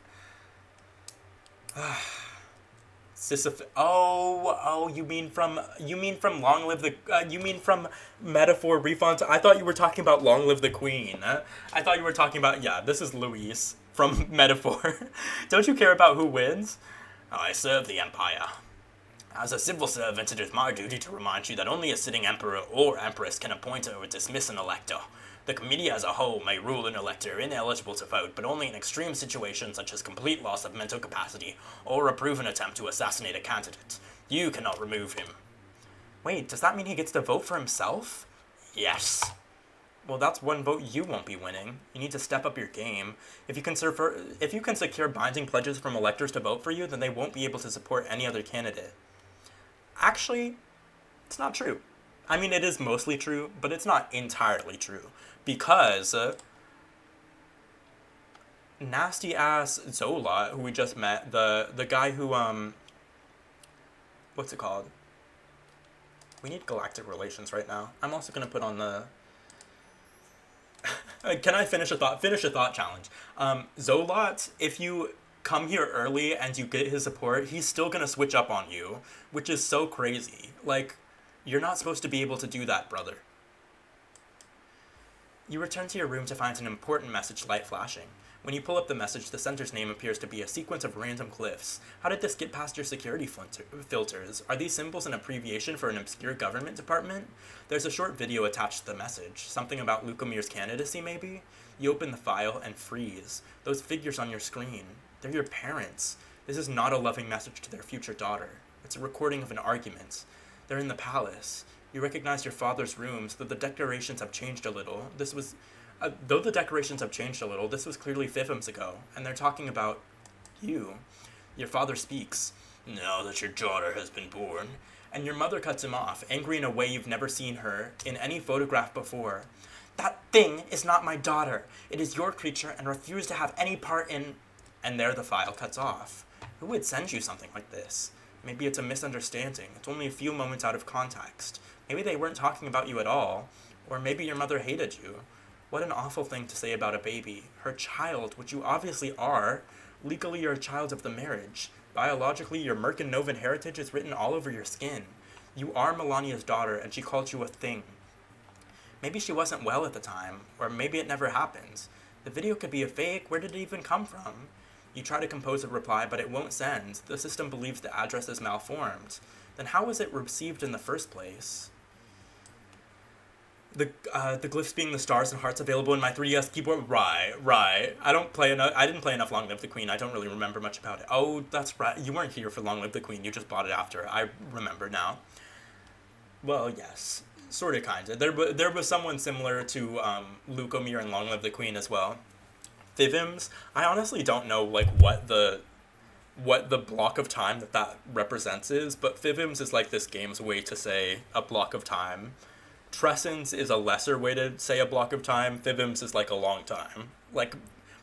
you mean from Long Live the... you mean from Metaphor Refund? I thought you were talking about Long Live the Queen. I thought you were talking about... Yeah, this is Luis from Metaphor. Don't you care about who wins? I serve the Empire. As a civil servant, it is my duty to remind you that only a sitting emperor or empress can appoint or dismiss an elector. The committee as a whole may rule an elector ineligible to vote, but only in extreme situations such as complete loss of mental capacity or approve an attempt to assassinate a candidate. You cannot remove him. Wait, does that mean he gets to vote for himself? Yes. Well, that's one vote you won't be winning. You need to step up your game. If you can secure binding pledges from electors to vote for you, then they won't be able to support any other candidate. Actually, it's not true. I mean, it is mostly true, but it's not entirely true. Because nasty-ass Zola, who we just met, the guy who, what's it called? We need galactic relations right now. I'm also going to put on the... Can I finish a thought? Finish a thought challenge. Zolot, if you come here early and you get his support, he's still gonna switch up on you, which is so crazy. Like, you're not supposed to be able to do that, brother. You return to your room to find an important message light flashing. When you pull up the message, the sender's name appears to be a sequence of random glyphs. How did this get past your security filters? Are these symbols an abbreviation for an obscure government department? There's a short video attached to the message. Something about Lucomir's candidacy, maybe? You open the file and freeze. Those figures on your screen, they're your parents. This is not a loving message to their future daughter. It's a recording of an argument. They're in the palace. You recognize your father's rooms, though the decorations have changed a little. This was clearly Fifms ago, and they're talking about you. Your father speaks. Now that your daughter has been born. And your mother cuts him off, angry in a way you've never seen her in any photograph before. That thing is not my daughter. It is your creature and refuse to have any part in... And there the file cuts off. Who would send you something like this? Maybe it's a misunderstanding. It's only a few moments out of context. Maybe they weren't talking about you at all. Or maybe your mother hated you. What an awful thing to say about a baby. Her child, which you obviously are. Legally, you're a child of the marriage. Biologically, your Merkin Novan heritage is written all over your skin. You are Melania's daughter, and she called you a thing. Maybe she wasn't well at the time, or maybe it never happened. The video could be a fake. Where did it even come from? You try to compose a reply, but it won't send. The system believes the address is malformed. Then how was it received in the first place? The glyphs being the stars and hearts available in my 3DS keyboard. Right. I didn't play enough Long Live the Queen. I don't really remember much about it. Oh, that's right. You weren't here for Long Live the Queen. You just bought it after. I remember now. Well, yes. Sort of, kind of. There was someone similar to Lucomir and Long Live the Queen as well. Fivims, I honestly don't know like what the block of time that represents is, but Fivims is like this game's way to say a block of time Trescence is a lesser way to say a block of time. Fivims is like a long time. Like,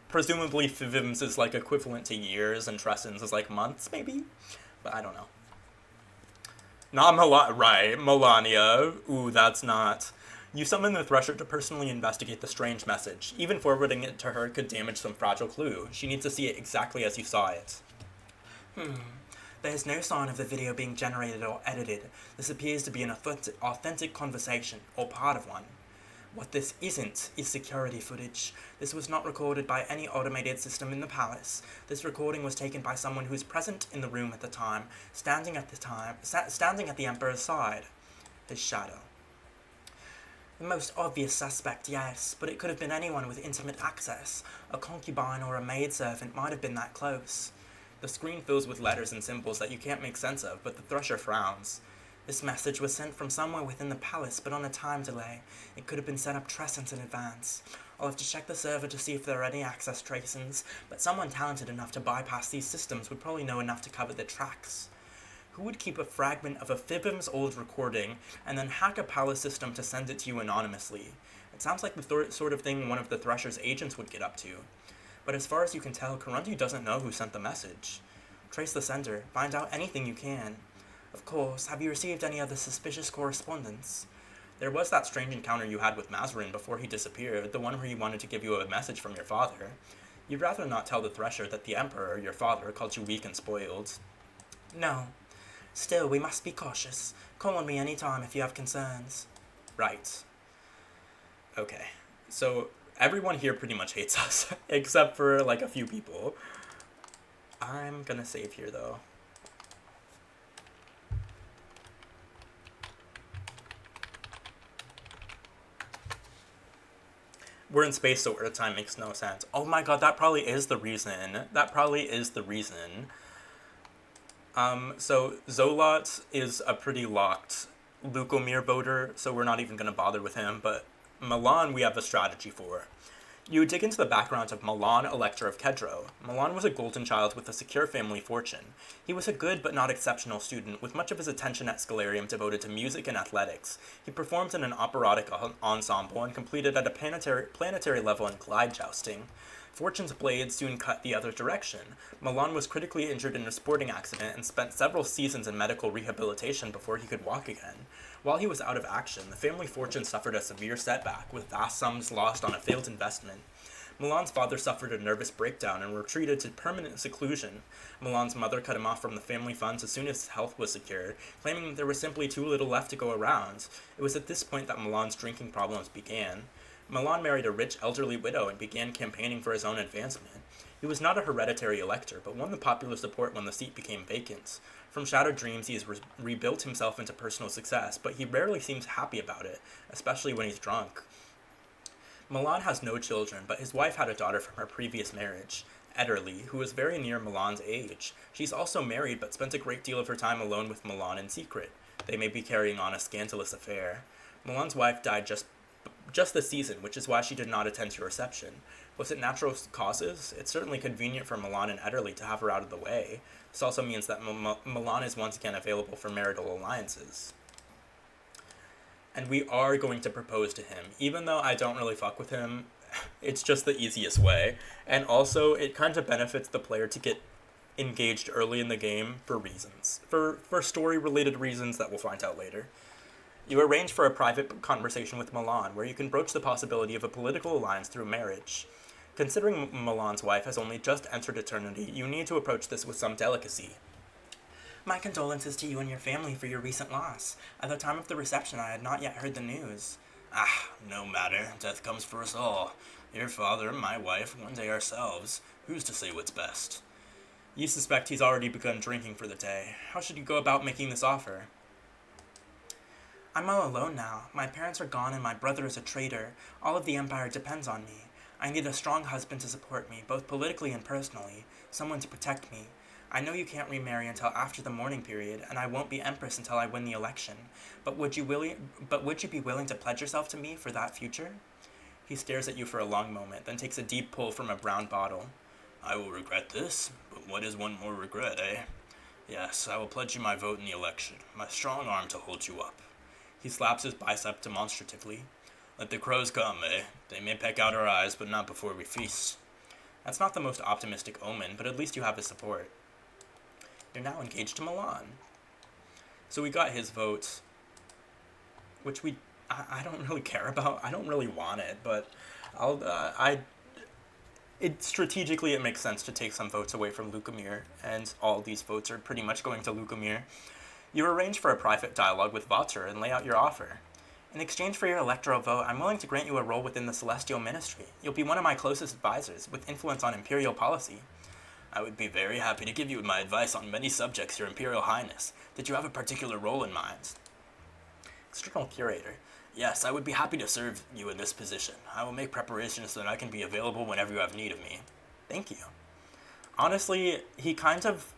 presumably Fivims is like equivalent to years, and Trescence is like months, maybe? But I don't know. Not right, Melania. Ooh, that's not. You summon the Thresher to personally investigate the strange message. Even forwarding it to her could damage some fragile clue. She needs to see it exactly as you saw it. There's no sign of the video being generated or edited. This appears to be an authentic conversation, or part of one. What this isn't is security footage. This was not recorded by any automated system in the palace. This recording was taken by someone who was present in the room at the time, standing at the Emperor's side. His shadow. The most obvious suspect, yes, but it could have been anyone with intimate access. A concubine or a maidservant might have been that close. The screen fills with letters and symbols that you can't make sense of, but the Thresher frowns. This message was sent from somewhere within the palace, but on a time delay. It could have been sent up Trescent in advance. I'll have to check the server to see if there are any access tracings, but someone talented enough to bypass these systems would probably know enough to cover the tracks. Who would keep a fragment of a Fibbim's old recording and then hack a palace system to send it to you anonymously? It sounds like the sort of thing one of the Thresher's agents would get up to. But as far as you can tell, Kurundu doesn't know who sent the message. Trace the sender. Find out anything you can. Of course, have you received any other suspicious correspondence? There was that strange encounter you had with Mazarin before he disappeared, the one where he wanted to give you a message from your father. You'd rather not tell the Thresher that the Emperor, your father, called you weak and spoiled. No. Still, we must be cautious. Call on me any time if you have concerns. Right. Okay. So, everyone here pretty much hates us, except for, like, a few people. I'm gonna save here, though. We're in space, so Earth time makes no sense. Oh my god, that probably is the reason. So Zolot is a pretty locked Lucomere voter, so we're not even going to bother with him, but Milan we have a strategy for. You dig into the background of Milan, Elector of Kedro. Milan was a golden child with a secure family fortune. He was a good but not exceptional student, with much of his attention at Scholarium devoted to music and athletics. He performed in an operatic ensemble and competed at a planetary level in glide jousting. Fortune's blade soon cut the other direction. Milan was critically injured in a sporting accident and spent several seasons in medical rehabilitation before he could walk again. While he was out of action, the family fortune suffered a severe setback, with vast sums lost on a failed investment. Milan's father suffered a nervous breakdown and retreated to permanent seclusion. Milan's mother cut him off from the family funds as soon as his health was secured, claiming that there was simply too little left to go around. It was at this point that Milan's drinking problems began. Milan married a rich elderly widow and began campaigning for his own advancement. He was not a hereditary elector, but won the popular support when the seat became vacant. From shattered dreams, he has rebuilt himself into personal success, but he rarely seems happy about it, especially when he's drunk. Milan has no children, but his wife had a daughter from her previous marriage, Ederly, who was very near Milan's age. She's also married, but spent a great deal of her time alone with Milan in secret. They may be carrying on a scandalous affair. Milan's wife died just this season, which is why she did not attend your reception. Was it natural causes? It's certainly convenient for Milan and Ederly to have her out of the way. This also means that Milan is once again available for marital alliances. And we are going to propose to him. Even though I don't really fuck with him, it's just the easiest way. And also, it kind of benefits the player to get engaged early in the game for reasons. For story-related reasons that we'll find out later. You arrange for a private conversation with Milan, where you can broach the possibility of a political alliance through marriage. Considering Milan's wife has only just entered eternity, you need to approach this with some delicacy. My condolences to you and your family for your recent loss. At the time of the reception, I had not yet heard the news. No matter. Death comes for us all. Your father, my wife, one day ourselves. Who's to say what's best? You suspect he's already begun drinking for the day. How should you go about making this offer? I'm all alone now. My parents are gone and my brother is a traitor. All of the Empire depends on me. I need a strong husband to support me, both politically and personally. Someone to protect me. I know you can't remarry until after the mourning period, and I won't be Empress until I win the election. But would you be willing to pledge yourself to me for that future? He stares at you for a long moment, then takes a deep pull from a brown bottle. I will regret this, but what is one more regret, eh? Yes, I will pledge you my vote in the election, my strong arm to hold you up. He slaps his bicep demonstratively. Let the crows come, eh? They may peck out our eyes, but not before we feast. That's not the most optimistic omen, but at least you have his support. You're now engaged to Milan. So we got his votes, which I don't really care about. I don't really want it, but strategically it makes sense to take some votes away from Lukomir, and all these votes are pretty much going to Lukomir. You arrange for a private dialogue with Vater and lay out your offer. In exchange for your electoral vote, I'm willing to grant you a role within the Celestial Ministry. You'll be one of my closest advisors, with influence on Imperial policy. I would be very happy to give you my advice on many subjects, Your Imperial Highness. Did you have a particular role in mind? External Curator. Yes, I would be happy to serve you in this position. I will make preparations so that I can be available whenever you have need of me. Thank you. Honestly, he's kind of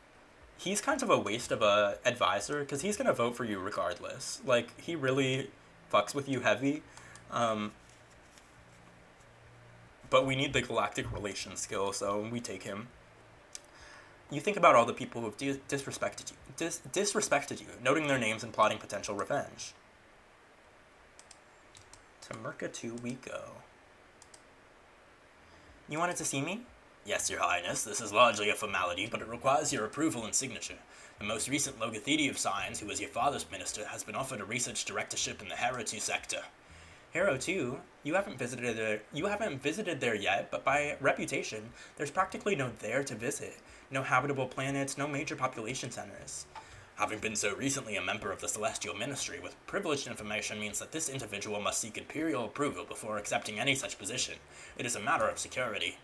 a waste of a advisor, because he's going to vote for you regardless. Like, he really fucks with you heavy. But we need the galactic relations skill, so we take him. You think about all the people who have disrespected you, noting their names and plotting potential revenge. To Merca 2 we go. You wanted to see me? Yes, Your Highness, this is largely a formality, but it requires your approval and signature. The most recent Logothete of Science, who was your father's minister, has been offered a research directorship in the Hero 2 sector. Hero 2? You haven't visited there yet, but by reputation, there's practically no there to visit. No habitable planets, no major population centers. Having been so recently a member of the Celestial Ministry with privileged information means that this individual must seek Imperial approval before accepting any such position. It is a matter of security.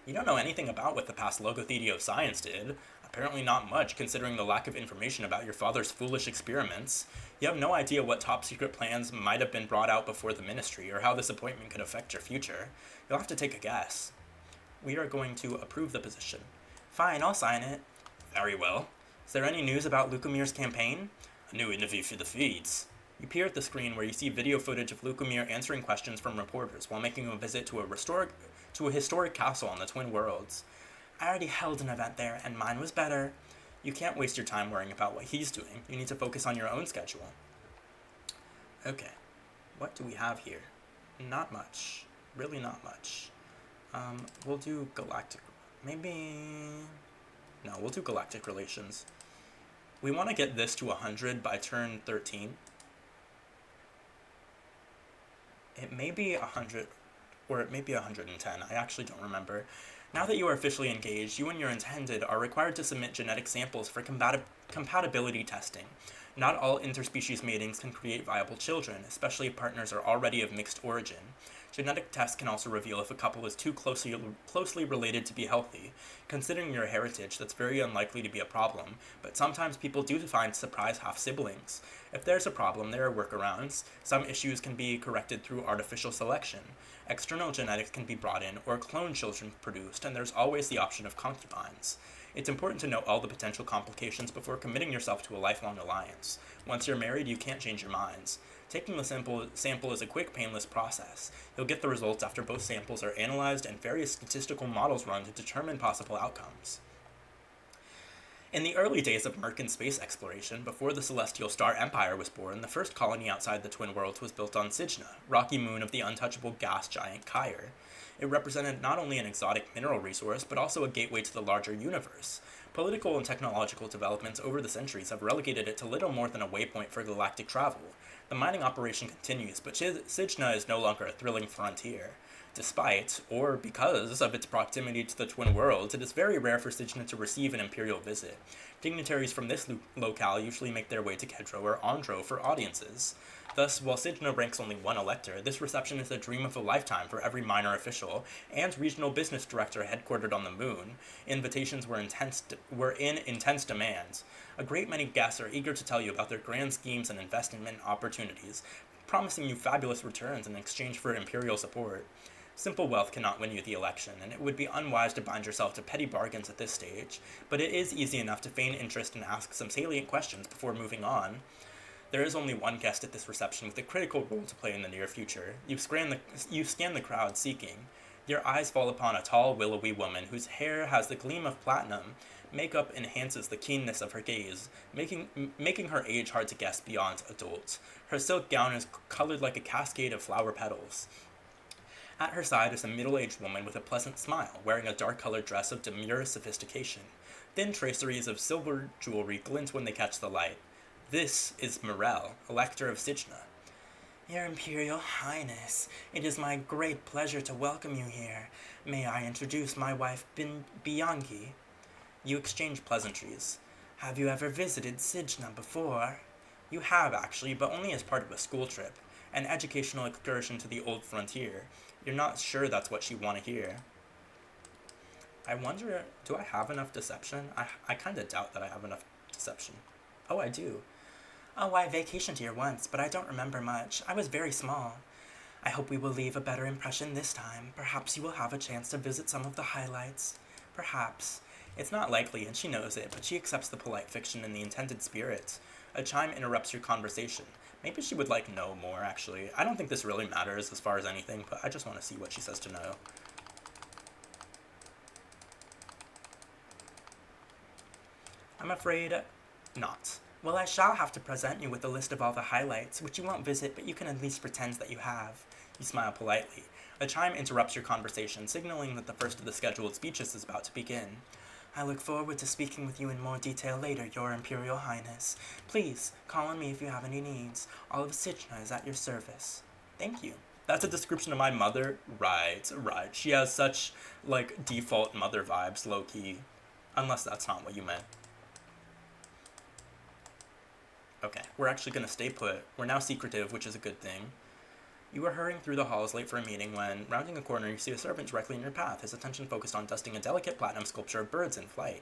You don't know anything about what the past Logothete of Science did. Apparently not much, considering the lack of information about your father's foolish experiments. You have no idea what top-secret plans might have been brought out before the Ministry, or how this appointment could affect your future. You'll have to take a guess. We are going to approve the position. Fine, I'll sign it. Very well. Is there any news about Lukomir's campaign? A new interview for the feeds. You peer at the screen where you see video footage of Lukomir answering questions from reporters while making a visit to a historic castle on the Twin Worlds. I already held an event there, and mine was better. You can't waste your time worrying about what he's doing. You need to focus on your own schedule. Okay, what do we have here? Not much. Really not much. We'll do galactic... Maybe... No, we'll do galactic relations. We want to get this to 100 by turn 13. It may be 100, or it may be 110. I actually don't remember. Now that you are officially engaged, you and your intended are required to submit genetic samples for compatibility testing. Not all interspecies matings can create viable children, especially if partners are already of mixed origin. Genetic tests can also reveal if a couple is too closely related to be healthy. Considering your heritage, that's very unlikely to be a problem, but sometimes people do find surprise half-siblings. If there's a problem, there are workarounds. Some issues can be corrected through artificial selection. External genetics can be brought in, or clone children produced, and there's always the option of concubines. It's important to know all the potential complications before committing yourself to a lifelong alliance. Once you're married, you can't change your minds. Taking the sample is a quick, painless process. You'll get the results after both samples are analyzed and various statistical models run to determine possible outcomes. In the early days of Mercan space exploration, before the Celestial Star Empire was born, the first colony outside the Twin Worlds was built on Signa, rocky moon of the untouchable gas giant Kyre. It represented not only an exotic mineral resource, but also a gateway to the larger universe. Political and technological developments over the centuries have relegated it to little more than a waypoint for galactic travel. The mining operation continues, but Signa is no longer a thrilling frontier. Despite, or because of its proximity to the Twin Worlds, it is very rare for Signa to receive an imperial visit. Dignitaries from this locale usually make their way to Kedro or Andro for audiences. Thus, while Signa ranks only one elector, this reception is a dream of a lifetime for every minor official and regional business director headquartered on the moon. Invitations were in intense demand. A great many guests are eager to tell you about their grand schemes and investment opportunities, promising you fabulous returns in exchange for imperial support. Simple wealth cannot win you the election, and it would be unwise to bind yourself to petty bargains at this stage, but it is easy enough to feign interest and ask some salient questions before moving on. There is only one guest at this reception with a critical role to play in the near future. You scan the crowd seeking. Your eyes fall upon a tall, willowy woman whose hair has the gleam of platinum, Makeup enhances the keenness of her gaze, making her age hard to guess beyond adult. Her silk gown is colored like a cascade of flower petals. At her side is a middle-aged woman with a pleasant smile, wearing a dark-colored dress of demure sophistication. Thin traceries of silver jewelry glint when they catch the light. This is Morel, Elector of Sijna. Your Imperial Highness, it is my great pleasure to welcome you here. May I introduce my wife, Bianchi? You exchange pleasantries. Have you ever visited Sijna before? You have, actually, but only as part of a school trip, an educational excursion to the old frontier. You're not sure that's what you want to hear. I wonder, do I have enough deception? I kind of doubt that I have enough deception. Oh, I do. Oh, I vacationed here once, but I don't remember much. I was very small. I hope we will leave a better impression this time. Perhaps you will have a chance to visit some of the highlights. Perhaps. It's not likely, and she knows it, but she accepts the polite fiction in the intended spirit. A chime interrupts your conversation. Maybe she would know more, actually. I don't think this really matters as far as anything, but I just want to see what she says to know. I'm afraid not. Well, I shall have to present you with a list of all the highlights, which you won't visit, but you can at least pretend that you have. You smile politely. A chime interrupts your conversation, signaling that the first of the scheduled speeches is about to begin. I look forward to speaking with you in more detail later, Your Imperial Highness. Please, call on me if you have any needs. All of Sijna is at your service. Thank you. That's a description of my mother? Right. She has such, default mother vibes, low-key. Unless that's not what you meant. Okay, we're actually going to stay put. We're now secretive, which is a good thing. You are hurrying through the halls late for a meeting when, rounding a corner, you see a servant directly in your path, his attention focused on dusting a delicate platinum sculpture of birds in flight.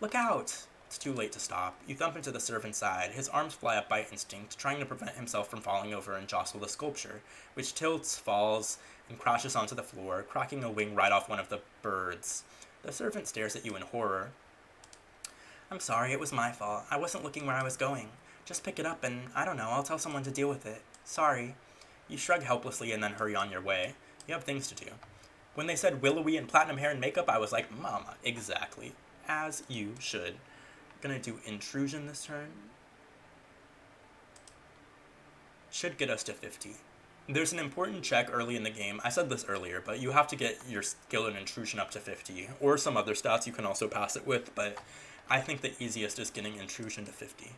Look out! It's too late to stop. You thump into the servant's side. His arms fly up by instinct, trying to prevent himself from falling over and jostle the sculpture, which tilts, falls, and crashes onto the floor, cracking a wing right off one of the birds. The servant stares at you in horror. I'm sorry, it was my fault. I wasn't looking where I was going. Just pick it up and, I don't know, I'll tell someone to deal with it. Sorry. You shrug helplessly and then hurry on your way. You have things to do. When they said willowy and platinum hair and makeup, I was like, Mama, exactly. As you should. Gonna do intrusion this turn. Should get us to 50. There's an important check early in the game. I said this earlier, but you have to get your skill in intrusion up to 50. Or some other stats you can also pass it with, but I think the easiest is getting intrusion to 50.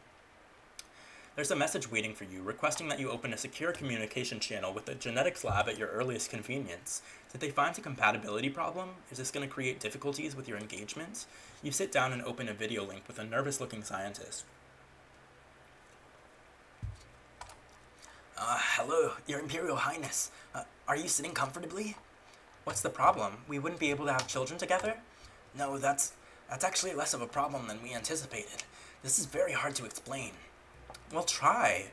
There's a message waiting for you, requesting that you open a secure communication channel with the genetics lab at your earliest convenience. Did they find a compatibility problem? Is this going to create difficulties with your engagement? You sit down and open a video link with a nervous-looking scientist. Hello, Your Imperial Highness. Are you sitting comfortably? What's the problem? We wouldn't be able to have children together? No, that's actually less of a problem than we anticipated. This is very hard to explain. Well, try.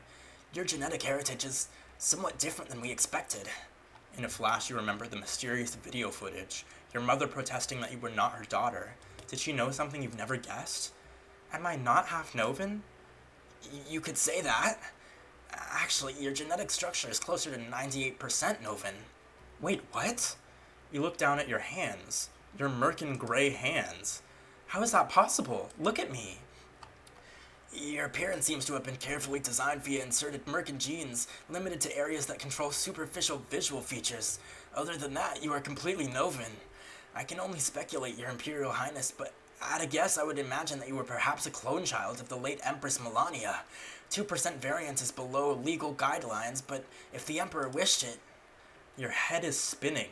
Your genetic heritage is somewhat different than we expected. In a flash, you remember the mysterious video footage, your mother protesting that you were not her daughter. Did she know something you've never guessed? Am I not half Novan? You could say that. Actually, your genetic structure is closer to 98% Novan. Wait, what? You look down at your hands. Your Merkin gray hands. How is that possible? Look at me. Your appearance seems to have been carefully designed via inserted Merkin genes, limited to areas that control superficial visual features. Other than that, you are completely Novan. I can only speculate, Your Imperial Highness, but at a guess, I would imagine that you were perhaps a clone child of the late Empress Melania. 2% variance is below legal guidelines, but if the Emperor wished it... Your head is spinning.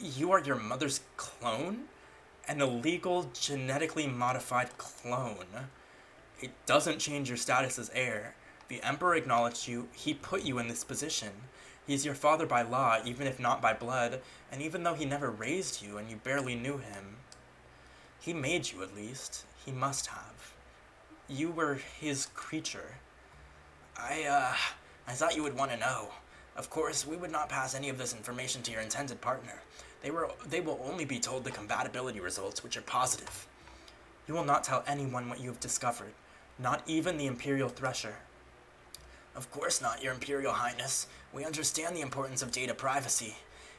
You are your mother's clone? An illegal, genetically modified clone. It doesn't change your status as heir. The Emperor acknowledged you. He put you in this position. He's your father by law, even if not by blood, and even though he never raised you and you barely knew him. He made you, at least. He must have. You were his creature. I thought you would want to know. Of course, we would not pass any of this information to your intended partner. They will only be told the compatibility results, which are positive. You will not tell anyone what you have discovered. Not even the Imperial Thresher. Of course not, Your Imperial Highness. We understand the importance of data privacy.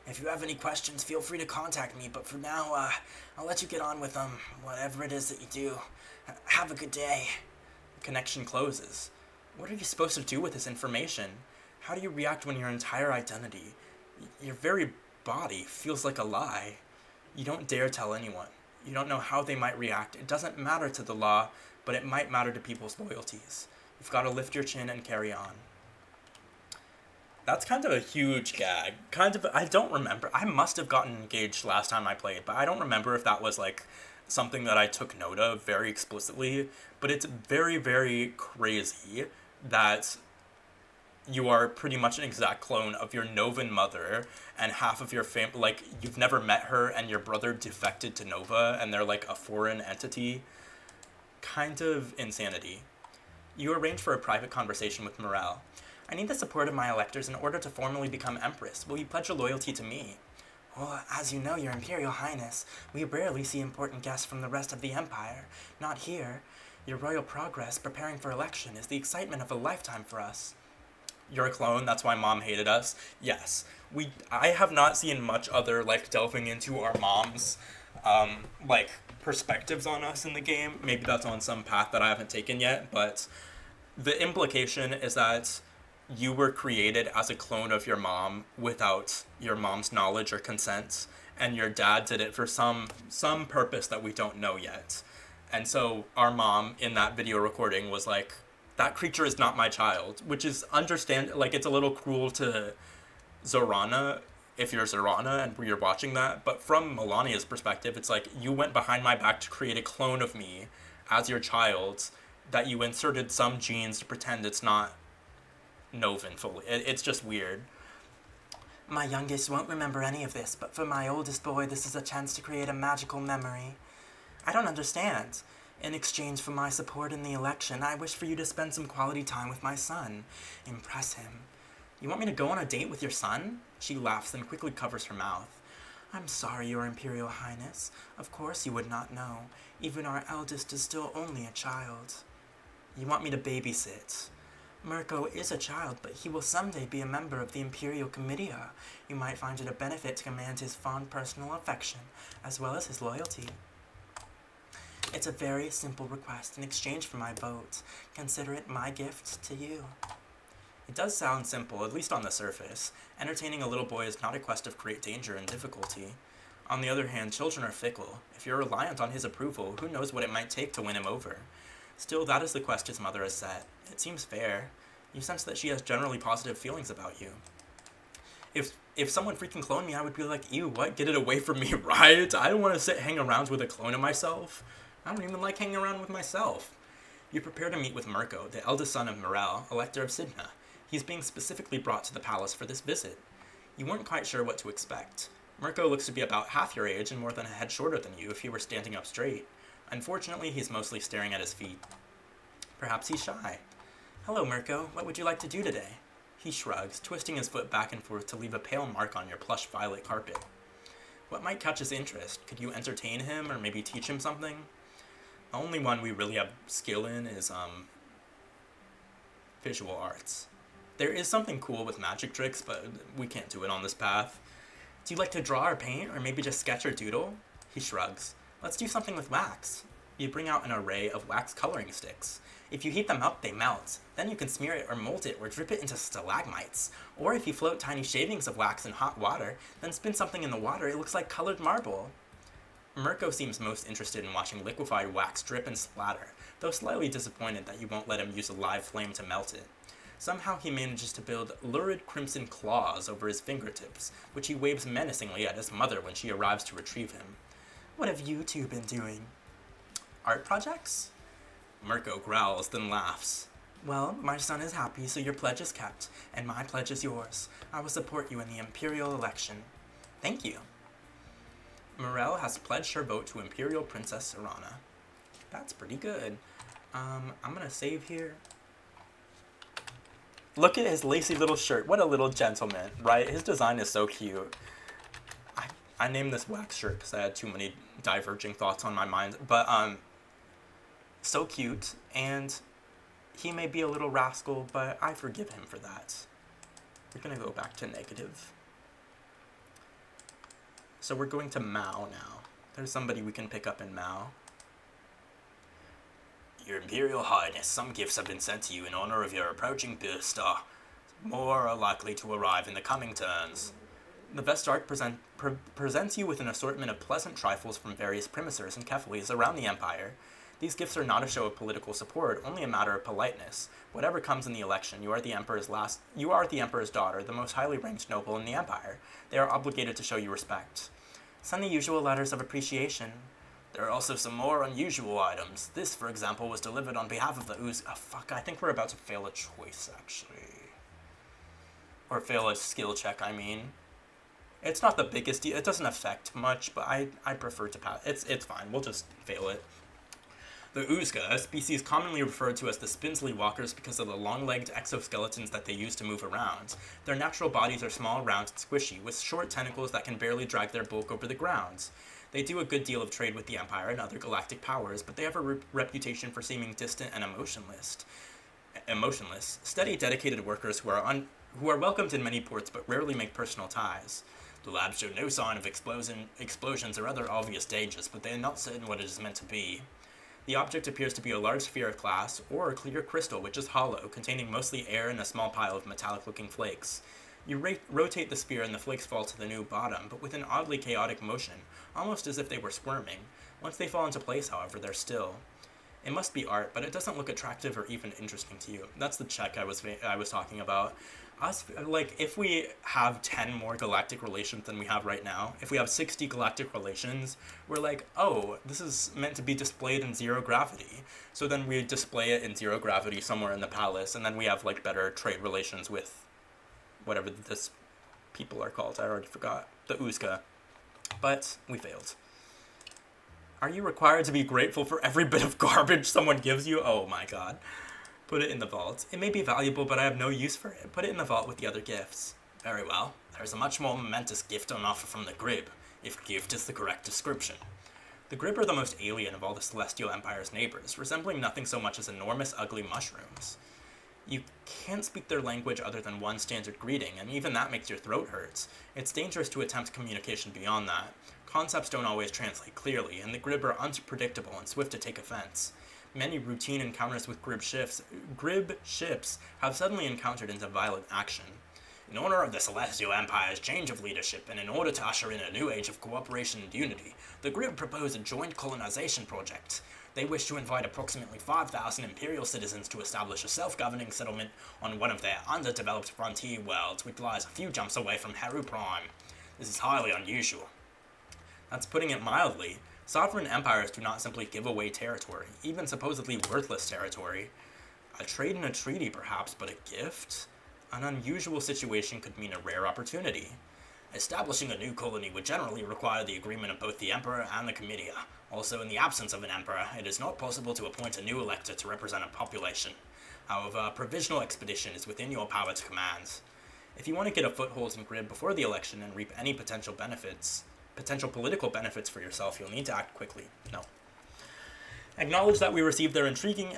If you have any questions, feel free to contact me, but for now, I'll let you get on with whatever it is that you do. Have a good day. The connection closes. What are you supposed to do with this information? How do you react when your entire identity, your very body, feels like a lie? You don't dare tell anyone. You don't know how they might react. It doesn't matter to the law, but it might matter to people's loyalties. You've got to lift your chin and carry on. That's kind of a huge gag. I don't remember. I must have gotten engaged last time I played, but I don't remember if that was like something that I took note of very explicitly. But it's very, very crazy that you are pretty much an exact clone of your Novan mother, and half of your family, like, you've never met her, and your brother defected to Nova, and they're like a foreign entity. Kind of insanity. You arrange for a private conversation with Morel. I need the support of my electors in order to formally become Empress. Will you pledge your loyalty to me? Well, as you know, Your Imperial Highness, we rarely see important guests from the rest of the Empire. Not here. Your royal progress preparing for election is the excitement of a lifetime for us. You're a clone, that's why Mom hated us. Yes. I have not seen much other, like, delving into our mom's, like, perspectives on us in the game. Maybe that's on some path that I haven't taken yet, but the implication is that you were created as a clone of your mom without your mom's knowledge or consent, and your dad did it for some purpose that we don't know yet. And so our mom in that video recording was like, that creature is not my child, which is like, it's a little cruel to Zorana if you're Zorana and you're watching that, but from Melania's perspective, it's like, you went behind my back to create a clone of me as your child, that you inserted some genes to pretend it's not Novan fully. It's just weird. My youngest won't remember any of this, but for my oldest boy, this is a chance to create a magical memory. I don't understand. In exchange for my support in the election, I wish for you to spend some quality time with my son. Impress him. You want me to go on a date with your son? She laughs, then quickly covers her mouth. I'm sorry, Your Imperial Highness. Of course you would not know. Even our eldest is still only a child. You want me to babysit? Mirko is a child, but he will someday be a member of the Imperial Comitia. You might find it a benefit to command his fond personal affection, as well as his loyalty. It's a very simple request in exchange for my vote. Consider it my gift to you. It does sound simple, at least on the surface. Entertaining a little boy is not a quest of great danger and difficulty. On the other hand, children are fickle. If you're reliant on his approval, who knows what it might take to win him over. Still, that is the quest his mother has set. It seems fair. You sense that she has generally positive feelings about you. If someone freaking cloned me, I would be like, ew, what? Get it away from me, right? I don't want to hang around with a clone of myself. I don't even like hanging around with myself. You prepare to meet with Mirko, the eldest son of Morel, Elector of Sidna. He's being specifically brought to the palace for this visit. You weren't quite sure what to expect. Mirko looks to be about half your age and more than a head shorter than you if he were standing up straight. Unfortunately, he's mostly staring at his feet. Perhaps he's shy. Hello, Mirko. What would you like to do today? He shrugs, twisting his foot back and forth to leave a pale mark on your plush violet carpet. What might catch his interest? Could you entertain him or maybe teach him something? The only one we really have skill in is, visual arts. There is something cool with magic tricks, but we can't do it on this path. Do you like to draw or paint, or maybe just sketch or doodle? He shrugs. Let's do something with wax. You bring out an array of wax coloring sticks. If you heat them up, they melt. Then you can smear it or mold it or drip it into stalagmites. Or if you float tiny shavings of wax in hot water, then spin something in the water, it looks like colored marble. Mirko seems most interested in watching liquefied wax drip and splatter, though slightly disappointed that you won't let him use a live flame to melt it. Somehow he manages to build lurid crimson claws over his fingertips, which he waves menacingly at his mother when she arrives to retrieve him. What have you two been doing? Art projects? Mirko growls, then laughs. Well, my son is happy, so your pledge is kept, and my pledge is yours. I will support you in the Imperial election. Thank you. Morel has pledged her vote to Imperial Princess Zorana. That's pretty good. I'm gonna save here. Look at his lacy little shirt. What a little gentleman, right? His design is so cute. I named this wax shirt because I had too many diverging thoughts on my mind. But, so cute. And he may be a little rascal, but I forgive him for that. We're gonna go back to negative. So we're going to Mao now. There's somebody we can pick up in Mao. Your Imperial Highness, some gifts have been sent to you in honor of your approaching birthstar. More are likely to arrive in the coming turns. The Vestarch presents you with an assortment of pleasant trifles from various primicers and Kephalis around the Empire. These gifts are not a show of political support, only a matter of politeness. Whatever comes in the election, you are the Emperor's daughter, the most highly ranked noble in the Empire. They are obligated to show you respect. Send the usual letters of appreciation. There are also some more unusual items. This, for example, was delivered on behalf of the Ooze. Oh, fuck, I think we're about to fail a choice, actually. Or fail a skill check, I mean. It's not the biggest deal. It doesn't affect much, but I prefer to pass. It's fine. We'll just fail it. The Oozga, a species commonly referred to as the Spinsley Walkers because of the long-legged exoskeletons that they use to move around. Their natural bodies are small, round, and squishy, with short tentacles that can barely drag their bulk over the ground. They do a good deal of trade with the Empire and other galactic powers, but they have a reputation for seeming distant and emotionless. Steady, dedicated workers who are welcomed in many ports but rarely make personal ties. The labs show no sign of explosions or other obvious dangers, but they are not certain what it is meant to be. The object appears to be a large sphere of glass, or a clear crystal which is hollow, containing mostly air and a small pile of metallic-looking flakes. You rotate the sphere and the flakes fall to the new bottom, but with an oddly chaotic motion, almost as if they were squirming. Once they fall into place, however, they're still. It must be art, but it doesn't look attractive or even interesting to you. That's the check I was talking about. If we have 10 more galactic relations than we have right now, if we have 60 galactic relations, we're like, oh, this is meant to be displayed in zero gravity. So then we display it in zero gravity somewhere in the palace, and then we have, better trade relations with whatever this people are called. I already forgot. The Oozga. But we failed. Are you required to be grateful for every bit of garbage someone gives you? Oh my god. Put it in the vault. It may be valuable, but I have no use for it. Put it in the vault with the other gifts. Very well. There is a much more momentous gift on offer from the Grib, if gift is the correct description. The Grib are the most alien of all the Celestial Empire's neighbors, resembling nothing so much as enormous, ugly mushrooms. You can't speak their language other than one standard greeting, and even that makes your throat hurt. It's dangerous to attempt communication beyond that. Concepts don't always translate clearly, and the Grib are unpredictable and swift to take offense. Many routine encounters with Grib ships have suddenly encountered into violent action. In honor of the Celestial Empire's change of leadership, and in order to usher in a new age of cooperation and unity, the Grib propose a joint colonization project. They wish to invite approximately 5,000 Imperial citizens to establish a self-governing settlement on one of their underdeveloped frontier worlds, which lies a few jumps away from Heru Prime. This is highly unusual. That's putting it mildly. Sovereign empires do not simply give away territory, even supposedly worthless territory. A trade and a treaty, perhaps, but a gift? An unusual situation could mean a rare opportunity. Establishing a new colony would generally require the agreement of both the Emperor and the Comitia. Also, in the absence of an Emperor, it is not possible to appoint a new elector to represent a population. However, a provisional expedition is within your power to command. If you want to get a foothold in Grib before the election and reap any potential political benefits for yourself, you'll need to act quickly. No. Acknowledge that we received their intriguing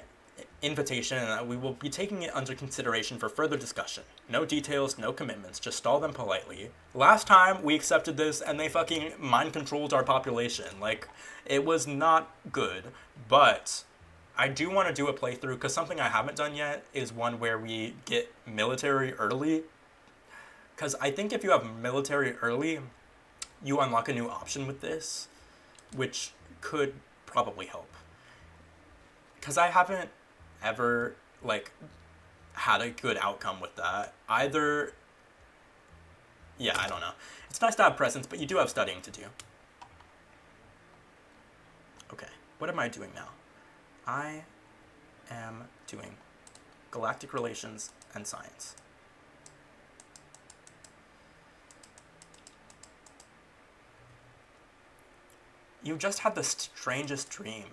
invitation and that we will be taking it under consideration for further discussion. No details, no commitments, just stall them politely. Last time we accepted this and they fucking mind-controlled our population. It was not good, but I do want to do a playthrough because something I haven't done yet is one where we get military early. Because I think if you have military early, you unlock a new option with this, which could probably help. Because I haven't ever, had a good outcome with that. Either, I don't know. It's nice to have presents, but you do have studying to do. Okay, what am I doing now? I am doing galactic relations and science. You just had the strangest dream.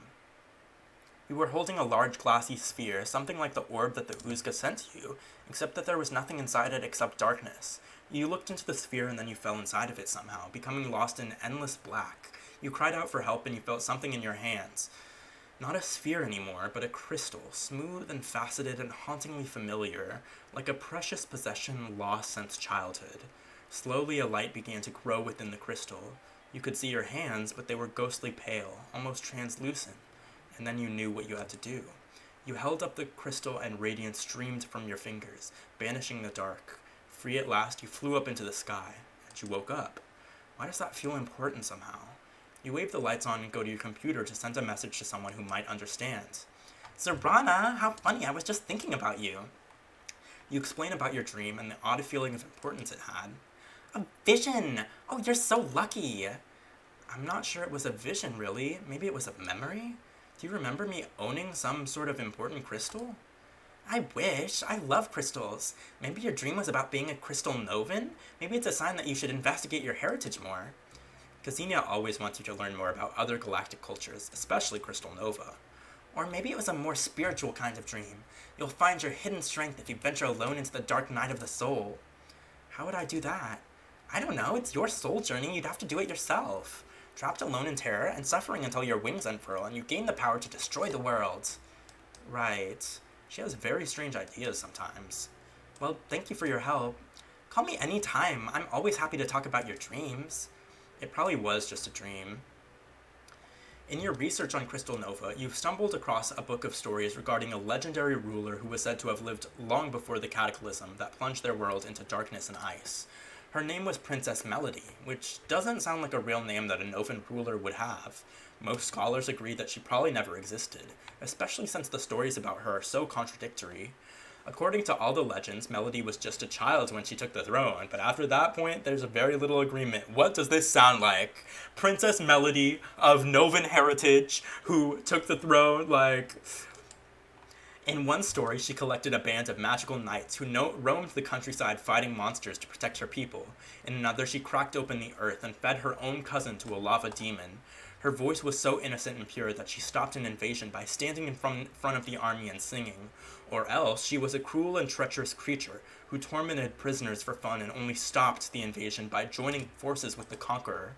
You were holding a large glassy sphere, something like the orb that the Oozga sent you, except that there was nothing inside it except darkness. You looked into the sphere and then you fell inside of it somehow, becoming lost in endless black. You cried out for help and you felt something in your hands. Not a sphere anymore, but a crystal, smooth and faceted and hauntingly familiar, like a precious possession lost since childhood. Slowly a light began to grow within the crystal. You could see your hands, but they were ghostly pale, almost translucent, and then you knew what you had to do. You held up the crystal and radiance streamed from your fingers, banishing the dark. Free at last, you flew up into the sky, and you woke up. Why does that feel important somehow? You wave the lights on and go to your computer to send a message to someone who might understand. Zorana, how funny, I was just thinking about you. You explain about your dream and the odd feeling of importance it had. A vision! Oh, you're so lucky! I'm not sure it was a vision, really. Maybe it was a memory? Do you remember me owning some sort of important crystal? I wish. I love crystals. Maybe your dream was about being a crystal novan? Maybe it's a sign that you should investigate your heritage more. Ksenia always wants you to learn more about other galactic cultures, especially Crystal Nova. Or maybe it was a more spiritual kind of dream. You'll find your hidden strength if you venture alone into the dark night of the soul. How would I do that? I don't know, it's your soul journey, you'd have to do it yourself. Trapped alone in terror and suffering until your wings unfurl and you gain the power to destroy the world. Right. She has very strange ideas sometimes. Well, thank you for your help. Call me any time. I'm always happy to talk about your dreams. It probably was just a dream. In your research on Crystal Nova, you've stumbled across a book of stories regarding a legendary ruler who was said to have lived long before the cataclysm that plunged their world into darkness and ice. Her name was Princess Melody, which doesn't sound like a real name that a Novan ruler would have. Most scholars agree that she probably never existed, especially since the stories about her are so contradictory. According to all the legends, Melody was just a child when she took the throne, but after that point, there's a very little agreement. What does this sound like? Princess Melody of Novan heritage who took the throne, like... In one story, she collected a band of magical knights who roamed the countryside fighting monsters to protect her people. In another, she cracked open the earth and fed her own cousin to a lava demon. Her voice was so innocent and pure that she stopped an invasion by standing in front of the army and singing. Or else, she was a cruel and treacherous creature who tormented prisoners for fun and only stopped the invasion by joining forces with the conqueror.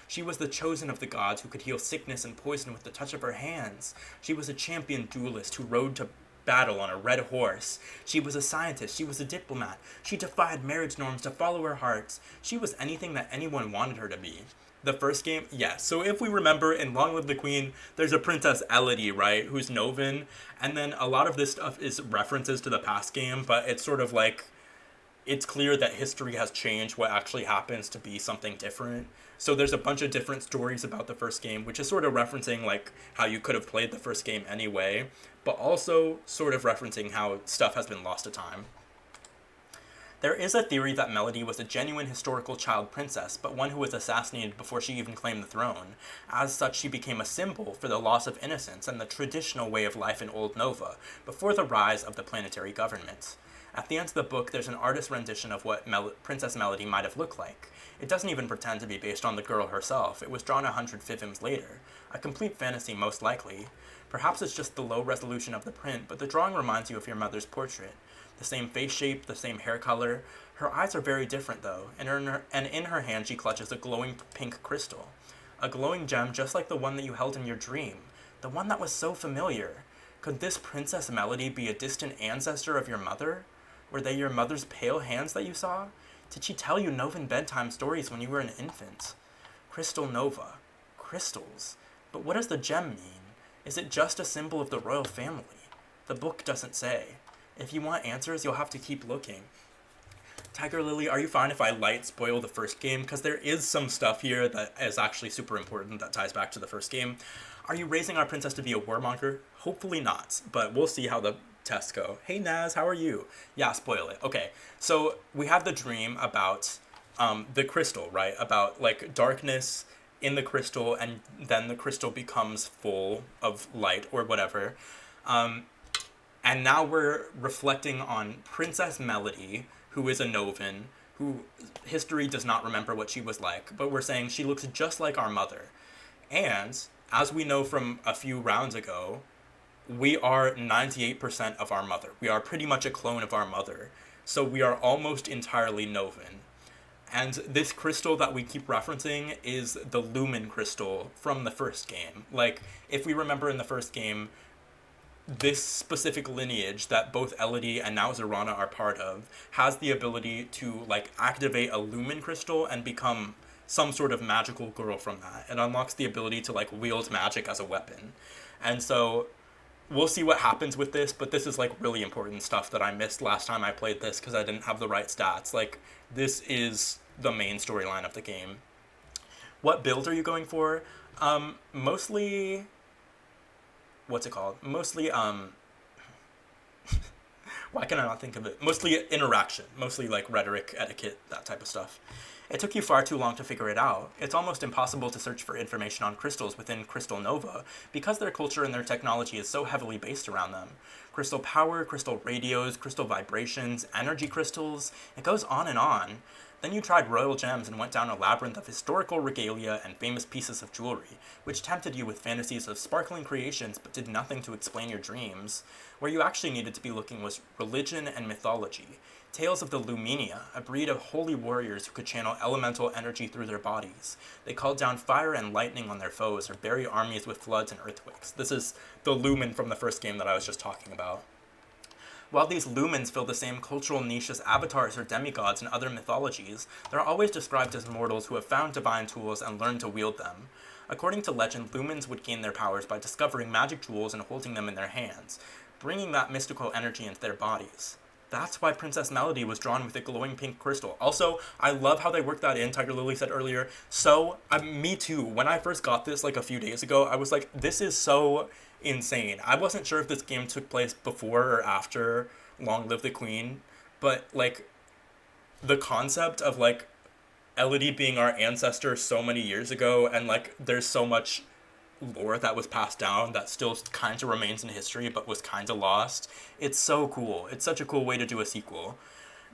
She was the chosen of the gods who could heal sickness and poison with the touch of her hands. She was a champion duelist who rode to battle on a red horse. She was a scientist. She was a diplomat. She defied marriage norms to follow her heart. She was anything that anyone wanted her to be. The first game, yes. So if we remember in Long Live the Queen, there's a Princess Elodie, right, who's Novan, and then a lot of this stuff is references to the past game, but it's sort of like, it's clear that history has changed what actually happens to be something different. So there's a bunch of different stories about the first game, which is sort of referencing like how you could have played the first game anyway, but also sort of referencing how stuff has been lost to time. There is a theory that Melody was a genuine historical child princess, but one who was assassinated before she even claimed the throne. As such, she became a symbol for the loss of innocence and the traditional way of life in Old Nova, before the rise of the planetary government. At the end of the book, there's an artist's rendition of what Princess Melody might have looked like. It doesn't even pretend to be based on the girl herself. It was drawn 100 FIVMs later. A complete fantasy, most likely. Perhaps it's just the low resolution of the print, but the drawing reminds you of your mother's portrait. The same face shape, the same hair color. Her eyes are very different, though, and in her hand she clutches a glowing pink crystal. A glowing gem just like the one that you held in your dream. The one that was so familiar. Could this Princess Melody be a distant ancestor of your mother? Were they your mother's pale hands that you saw? Did she tell you Novan bedtime stories when you were an infant? Crystal Nova. Crystals. But what does the gem mean? Is it just a symbol of the royal family? The book doesn't say. If you want answers, you'll have to keep looking. Tiger Lily, are you fine if I light spoil the first game? Because there is some stuff here that is actually super important that ties back to the first game. Are you raising our princess to be a warmonger? Hopefully not, but we'll see how the tests go. Hey Naz, how are you? Yeah, spoil it. Okay, so we have the dream about the crystal, right? About like darkness in the crystal, and then the crystal becomes full of light or whatever. And now we're reflecting on Princess Melody, who is a Novan, who history does not remember what she was like, but we're saying she looks just like our mother. And, as we know from a few rounds ago, we are 98% of our mother. We are pretty much a clone of our mother. So we are almost entirely Novan. And this crystal that we keep referencing is the Lumen crystal from the first game. Like, if we remember in the first game, this specific lineage that both Elodie and now Zorana are part of has the ability to, like, activate a Lumen crystal and become some sort of magical girl from that. It unlocks the ability to like wield magic as a weapon. And so we'll see what happens with this, but this is like really important stuff that I missed last time I played this because I didn't have the right stats. Like, this is the main storyline of the game. What build are you going for? Mostly, what's it called? Mostly, why can I not think of it? Mostly interaction, mostly like rhetoric, etiquette, that type of stuff. It took you far too long to figure it out. It's almost impossible to search for information on crystals within Crystal Nova because their culture and their technology is so heavily based around them. Crystal power, crystal radios, crystal vibrations, energy crystals, it goes on and on. Then you tried royal gems and went down a labyrinth of historical regalia and famous pieces of jewelry, which tempted you with fantasies of sparkling creations but did nothing to explain your dreams. Where you actually needed to be looking was religion and mythology. Tales of the Lumenia, a breed of holy warriors who could channel elemental energy through their bodies. They called down fire and lightning on their foes or bury armies with floods and earthquakes. This is the Lumen from the first game that I was just talking about. While these lumens fill the same cultural niche as avatars or demigods in other mythologies, they're always described as mortals who have found divine tools and learned to wield them. According to legend, lumens would gain their powers by discovering magic tools and holding them in their hands, bringing that mystical energy into their bodies. That's why Princess Melody was drawn with a glowing pink crystal. Also, I love how they worked that in, Tiger Lily said earlier. So, me too. When I first got this like a few days ago, I was like, this is so insane. I wasn't sure if this game took place before or after Long Live the Queen, but like the concept of like Elodie being our ancestor so many years ago, and like there's so much lore that was passed down that still kind of remains in history but was kind of lost. It's so cool. It's such a cool way to do a sequel.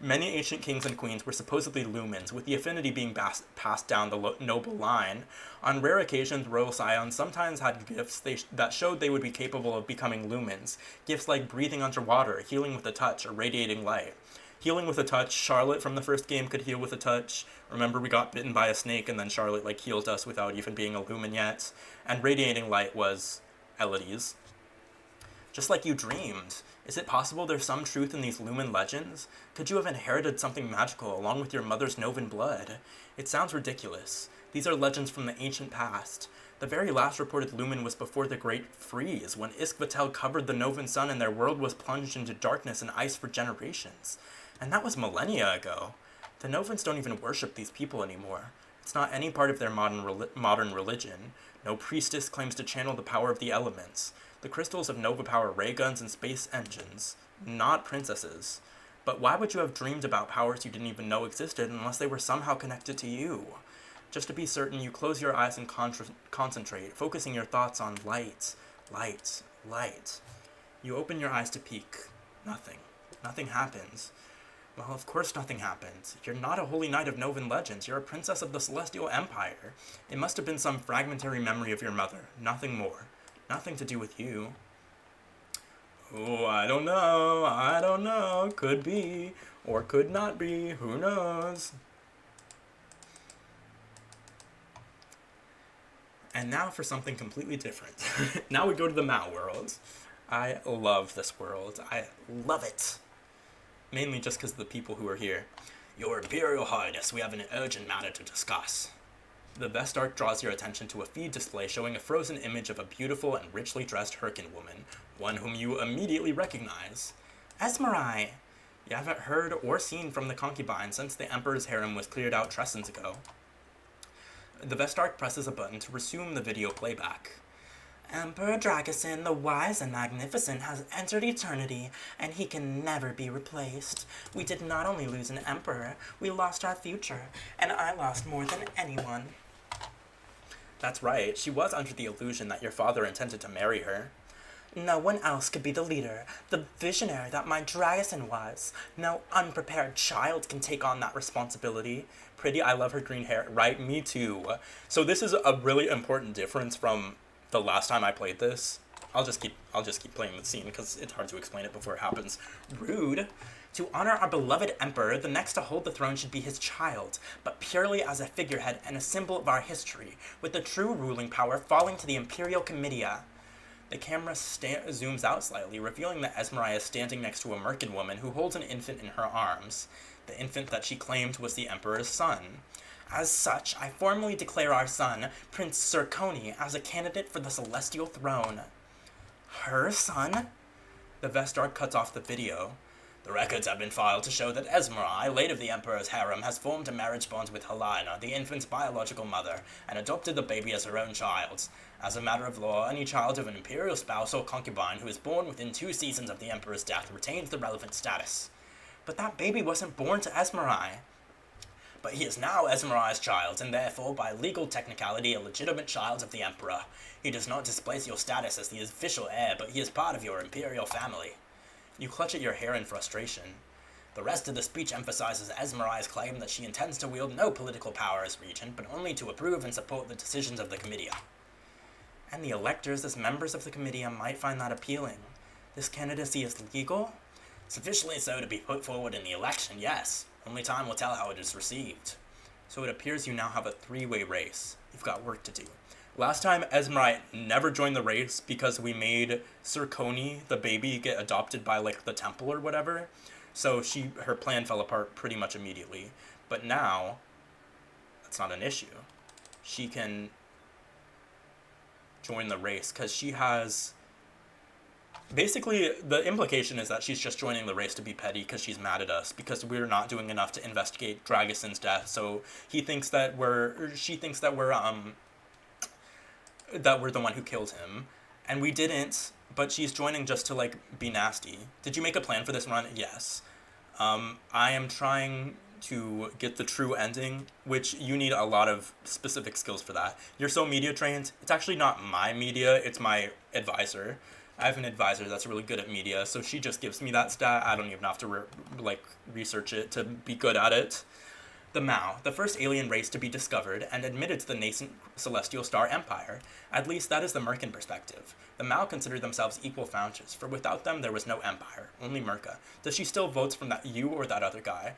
Many ancient kings and queens were supposedly lumens, with the affinity being passed down the noble line. On rare occasions, royal scions sometimes had gifts that showed they would be capable of becoming lumens. Gifts like breathing underwater, healing with a touch, or radiating light. Healing with a touch, Charlotte from the first game could heal with a touch. Remember, we got bitten by a snake and then Charlotte like healed us without even being a lumen yet. And radiating light was Elodie's. Just like you dreamed. Is it possible there's some truth in these Lumen legends? Could you have inherited something magical along with your mother's Novan blood? It sounds ridiculous. These are legends from the ancient past. The very last reported Lumen was before the Great Freeze, when Iskvatel covered the Novan sun and their world was plunged into darkness and ice for generations. And that was millennia ago. The Novans don't even worship these people anymore. It's not any part of their modern religion. No priestess claims to channel the power of the elements. The crystals of Nova power ray guns and space engines, not princesses. But why would you have dreamed about powers you didn't even know existed unless they were somehow connected to you? Just to be certain, you close your eyes and concentrate, focusing your thoughts on light, light, light. You open your eyes to peek. Nothing. Nothing happens. Well, of course nothing happens. You're not a holy knight of Novan legends. You're a princess of the Celestial Empire. It must have been some fragmentary memory of your mother. Nothing more. Nothing to do with you. Oh, I don't know. Could be, or could not be. Who knows? And now for something completely different. Now we go to the Mao world. I love this world. I love it. Mainly just because of the people who are here. Your Imperial Highness, we have an urgent matter to discuss. The Vestarch draws your attention to a feed display showing a frozen image of a beautiful and richly dressed Hyrcan woman, one whom you immediately recognize. Esmerai! You haven't heard or seen from the concubine since the Emperor's harem was cleared out tresons ago. The Vestarch presses a button to resume the video playback. Emperor Dragosin, the wise and magnificent, has entered eternity, and he can never be replaced. We did not only lose an emperor, we lost our future, and I lost more than anyone. That's right, she was under the illusion that your father intended to marry her. No one else could be the leader, the visionary that my Dragosin was. No unprepared child can take on that responsibility. Pretty, I love her green hair. Right, me too. So this is a really important difference from the last time I played this. I'll just keep playing the scene because it's hard to explain it before it happens. Rude. To honor our beloved emperor, the next to hold the throne should be his child, but purely as a figurehead and a symbol of our history, with the true ruling power falling to the Imperial Comitia. The camera zooms out slightly, revealing that Esmerai is standing next to a merkin woman who holds an infant in her arms. the infant that she claimed was the Emperor's son. As such, I formally declare our son, Prince Zirconi, as a candidate for the celestial throne. Her son? The Vestar cuts off the video. The records have been filed to show that Esmerai, late of the Emperor's harem, has formed a marriage bond with Helena, the infant's biological mother, and adopted the baby as her own child. As a matter of law, any child of an imperial spouse or concubine who is born within 2 seasons of the Emperor's death retains the relevant status. But that baby wasn't born to Esmerai. But he is now Esmerai's child, and therefore, by legal technicality, a legitimate child of the Emperor. He does not displace your status as the official heir, but he is part of your imperial family. You clutch at your hair in frustration. The rest of the speech emphasizes Esmerai's claim that she intends to wield no political power as regent, but only to approve and support the decisions of the Comitia. And the electors, as members of the Comitia, might find that appealing. This candidacy is legal? Sufficiently so to be put forward in the election, yes. Only time will tell how it is received. So it appears you now have a 3-way race. You've got work to do. Last time, Esmerai never joined the race because we made Zirconi, the baby, get adopted by, the temple or whatever. So her plan fell apart pretty much immediately. But now, that's not an issue. She can join the race because she has... Basically, the implication is that she's just joining the race to be petty because she's mad at us because we're not doing enough to investigate Dragason's death. So she thinks that we're the one who killed him, and we didn't. But she's joining just to be nasty. Did you make a plan for this run? Yes. I am trying to get the true ending, which you need a lot of specific skills for that. You're so media trained. It's actually not my media. It's my advisor. I have an advisor that's really good at media, so she just gives me that stat. I don't even have to research it to be good at it. The Mao, the first alien race to be discovered and admitted to the nascent celestial star empire. At least that is the Merkin perspective. The Mao consider themselves equal founders, for without them there was no empire, only Merca. Does she steal votes from you or that other guy?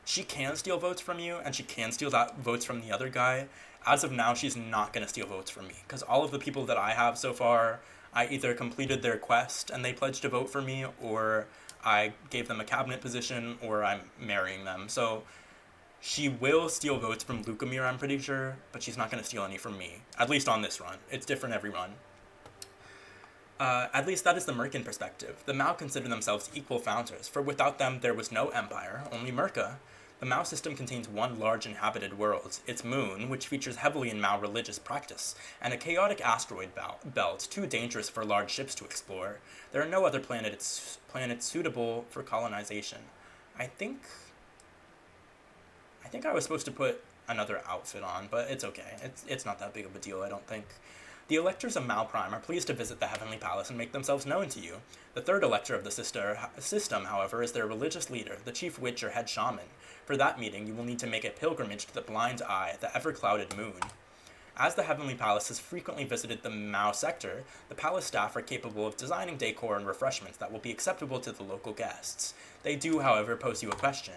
She can steal votes from you, and she can steal votes from the other guy. As of now, she's not going to steal votes from me, because all of the people that I have so far, I either completed their quest and they pledged to vote for me, or I gave them a cabinet position, or I'm marrying them. So she will steal votes from Lukamir, I'm pretty sure, but she's not going to steal any from me. At least on this run. It's different every run. At least that is the Merkin perspective. The Mao consider themselves equal founders, for without them there was no empire, only Merca. The Mao system contains one large inhabited world, its moon, which features heavily in Mao religious practice, and a chaotic asteroid belt, too dangerous for large ships to explore. There are no other planets suitable for colonization. I think I was supposed to put another outfit on, but it's okay. It's not that big of a deal, I don't think. The electors of Mao Prime are pleased to visit the Heavenly Palace and make themselves known to you. The third elector of the system, however, is their religious leader, the chief witch or head shaman. For that meeting, you will need to make a pilgrimage to the blind eye, the ever-clouded moon. As the Heavenly Palace has frequently visited the Mao sector, the palace staff are capable of designing decor and refreshments that will be acceptable to the local guests. They do, however, pose you a question.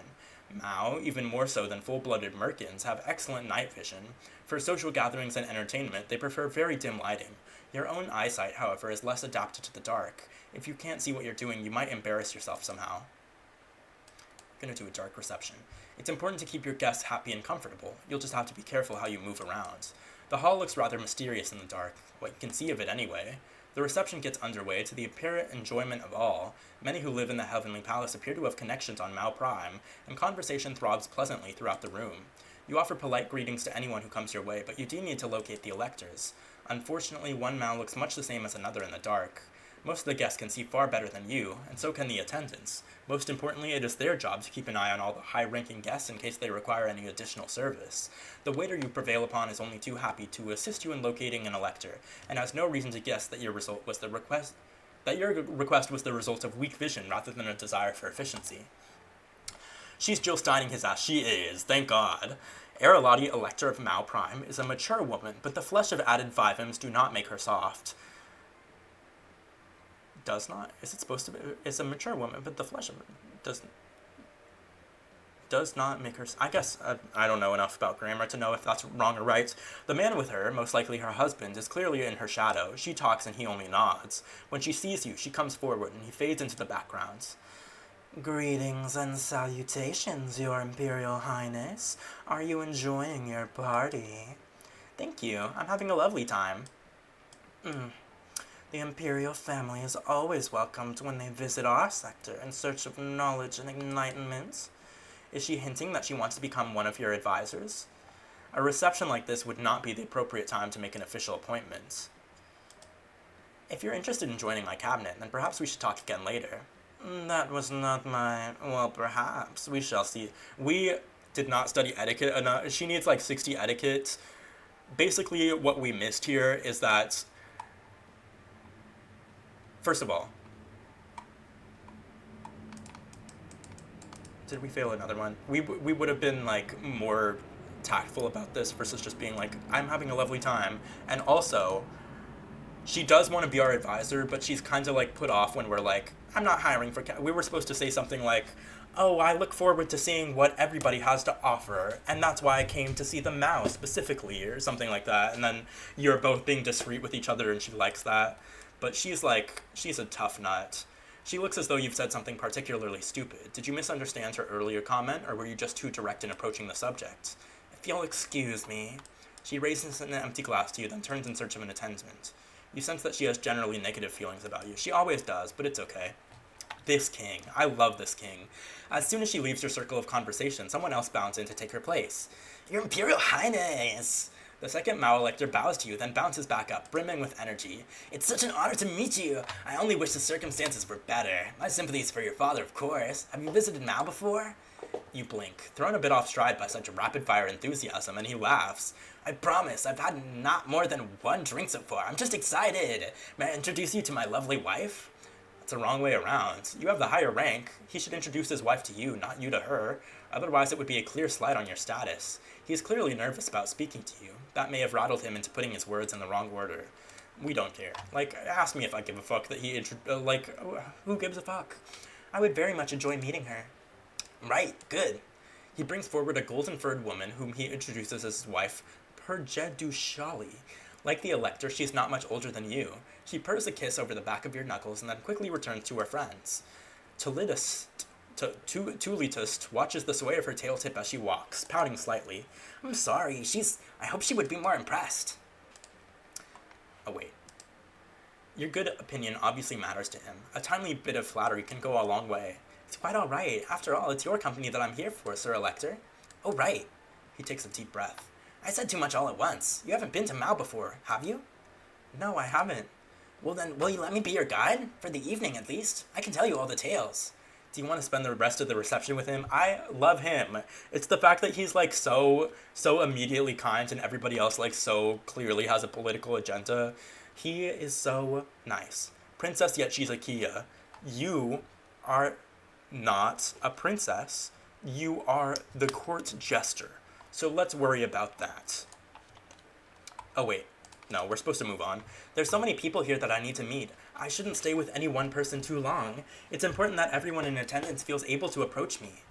Mao, even more so than full-blooded Merkins, have excellent night vision. For social gatherings and entertainment, they prefer very dim lighting. Your own eyesight, however, is less adapted to the dark. If you can't see what you're doing, you might embarrass yourself somehow. I'm gonna do a dark reception. It's important to keep your guests happy and comfortable. You'll just have to be careful how you move around. The hall looks rather mysterious in the dark, what you can see of it anyway. The reception gets underway to the apparent enjoyment of all. Many who live in the Heavenly Palace appear to have connections on Mao Prime, and conversation throbs pleasantly throughout the room. You offer polite greetings to anyone who comes your way, but you do need to locate the electors. Unfortunately, one Mao looks much the same as another in the dark. Most of the guests can see far better than you, and so can the attendants. Most importantly, it is their job to keep an eye on all the high-ranking guests in case they require any additional service. The waiter you prevail upon is only too happy to assist you in locating an elector, and has no reason to guess that your request was the result of weak vision rather than a desire for efficiency. She's Jill Steining his ass. She is, thank God. Aralati, Elector of Mao Prime, is a mature woman, but the flesh of added 5Ms do not make her soft. Does not? Is it supposed to be? It's a mature woman, but the flesh of it does not make her... I guess I don't know enough about grammar to know if that's wrong or right. The man with her, most likely her husband, is clearly in her shadow. She talks and he only nods. When she sees you, she comes forward and he fades into the background. Greetings and salutations, Your Imperial Highness. Are you enjoying your party? Thank you. I'm having a lovely time. The Imperial family is always welcomed when they visit our sector in search of knowledge and enlightenment. Is she hinting that she wants to become one of your advisors? A reception like this would not be the appropriate time to make an official appointment. If you're interested in joining my cabinet, then perhaps we should talk again later. That was not my... Well, perhaps. We shall see. We did not study etiquette enough. She needs like 60 etiquettes. Basically, what we missed here is that... First of all... Did we fail another one? We would have been like more tactful about this versus just being like, I'm having a lovely time. And also... She does want to be our advisor, but she's kind of like put off when we're like, I'm not hiring for... We were supposed to say something like, oh, I look forward to seeing what everybody has to offer, and that's why I came to see the mouse specifically, or something like that. And then you're both being discreet with each other, and she likes that. But she's like, she's a tough nut. She looks as though you've said something particularly stupid. Did you misunderstand her earlier comment, or were you just too direct in approaching the subject? If you'll excuse me. She raises an empty glass to you, then turns in search of an attendant. You sense that she has generally negative feelings about you. She always does, but it's okay. This king. I love this king. As soon as she leaves your circle of conversation, someone else bounds in to take her place. Your Imperial Highness! The second Mao-elector bows to you, then bounces back up, brimming with energy. It's such an honor to meet you! I only wish the circumstances were better. My sympathies for your father, of course. Have you visited Mao before? You blink, thrown a bit off stride by such rapid-fire enthusiasm, and he laughs. I promise, I've had not more than one drink so far. I'm just excited. May I introduce you to my lovely wife? That's the wrong way around. You have the higher rank. He should introduce his wife to you, not you to her. Otherwise, it would be a clear slight on your status. He is clearly nervous about speaking to you. That may have rattled him into putting his words in the wrong order. We don't care. Like, ask me if I give a fuck that he who gives a fuck? I would very much enjoy meeting her. Right, good. He brings forward a golden-furred woman whom he introduces as his wife, Perjedushali. Like the elector, she's not much older than you. She purrs a kiss over the back of your knuckles and then quickly returns to her friends. Tulitus watches the sway of her tail tip as she walks, pouting slightly. I'm sorry, I hope she would be more impressed. Oh, wait. Your good opinion obviously matters to him. A tiny bit of flattery can go a long way. It's quite all right. After all, it's your company that I'm here for, Sir Elector. Oh, right. He takes a deep breath. I said too much all at once. You haven't been to Mao before, have you? No, I haven't. Well then, will you let me be your guide? For the evening, at least. I can tell you all the tales. Do you want to spend the rest of the reception with him? I love him. It's the fact that he's like so immediately kind and everybody else like so clearly has a political agenda. He is so nice. Princess Yechizakiya, you are not a princess. You are the court jester. So let's worry about that. Oh wait, no, we're supposed to move on. There's so many people here that I need to meet. I shouldn't stay with any one person too long. It's important that everyone in attendance feels able to approach me.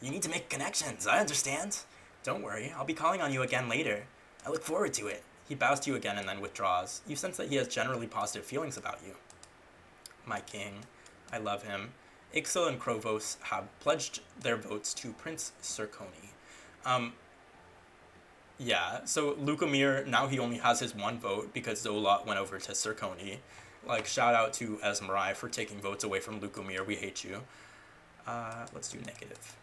You need to make connections, I understand. Don't worry, I'll be calling on you again later. I look forward to it. He bows to you again and then withdraws. You sense that he has generally positive feelings about you. My king, I love him. Ixil and Krovos have pledged their votes to Prince Sirkoni. Yeah, so Lukomir, now he only has his one vote because Zolot went over to Sirkoni. Like, shout out to Esmerai for taking votes away from Lukomir. We hate you. Let's do negative.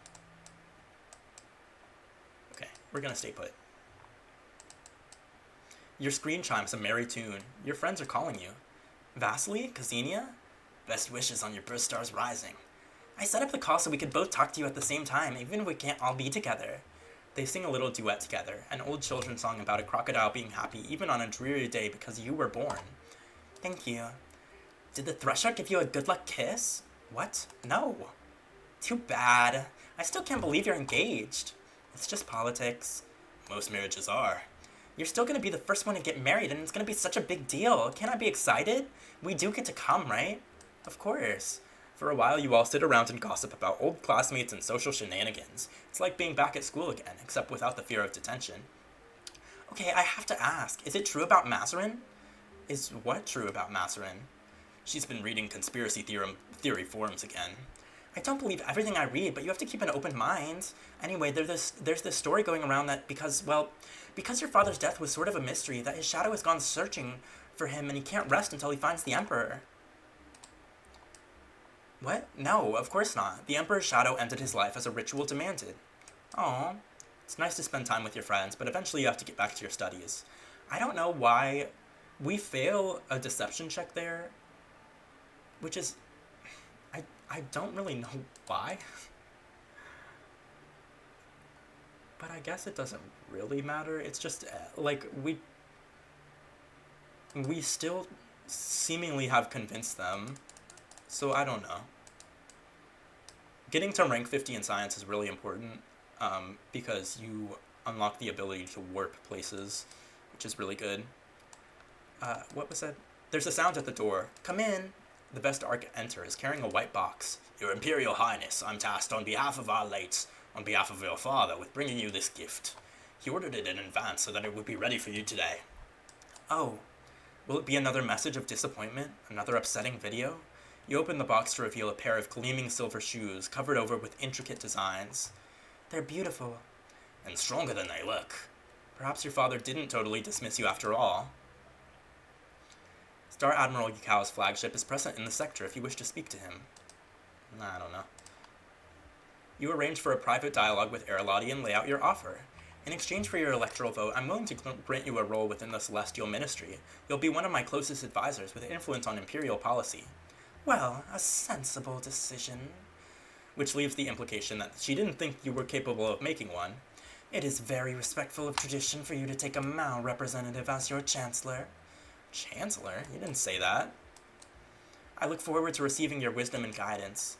Okay, we're gonna stay put. Your screen chimes a merry tune. Your friends are calling you. Vasily? Kazinia? Best wishes on your birth stars rising. I set up the call so we could both talk to you at the same time, even if we can't all be together. They sing a little duet together, an old children's song about a crocodile being happy even on a dreary day because you were born. Thank you. Did the Thresher give you a good luck kiss? What? No. Too bad. I still can't believe you're engaged. It's just politics. Most marriages are. You're still gonna be the first one to get married, and it's gonna be such a big deal. Can't I be excited? We do get to come, right? Of course. For a while, you all sit around and gossip about old classmates and social shenanigans. It's like being back at school again, except without the fear of detention. Okay, I have to ask, is it true about Mazarin? Is what true about Mazarin? She's been reading conspiracy theory forums again. I don't believe everything I read, but you have to keep an open mind. Anyway, there's this story going around that because your father's death was sort of a mystery, that his shadow has gone searching for him and he can't rest until he finds the Emperor. What? No, of course not. The Emperor's shadow ended his life as a ritual demanded. Aw. It's nice to spend time with your friends, but eventually you have to get back to your studies. I don't know why we fail a deception check there, which is... I don't really know why. But I guess it doesn't really matter. It's just, like, we still seemingly have convinced them. So I don't know. Getting to rank 50 in science is really important, because you unlock the ability to warp places, which is really good. What was that? There's a sound at the door. Come in. The best arc enters, carrying a white box. Your Imperial Highness, I'm tasked on behalf of on behalf of your father, with bringing you this gift. He ordered it in advance so that it would be ready for you today. Oh, will it be another message of disappointment? Another upsetting video? You open the box to reveal a pair of gleaming silver shoes, covered over with intricate designs. They're beautiful. And stronger than they look. Perhaps your father didn't totally dismiss you after all. Star Admiral Yukao's flagship is present in the sector if you wish to speak to him. I don't know. You arrange for a private dialogue with Aralati and lay out your offer. In exchange for your electoral vote, I'm willing to grant you a role within the Celestial Ministry. You'll be one of my closest advisors with influence on Imperial policy. Well, a sensible decision. Which leaves the implication that she didn't think you were capable of making one. It is very respectful of tradition for you to take a Mao representative as your Chancellor. Chancellor? You didn't say that. I look forward to receiving your wisdom and guidance.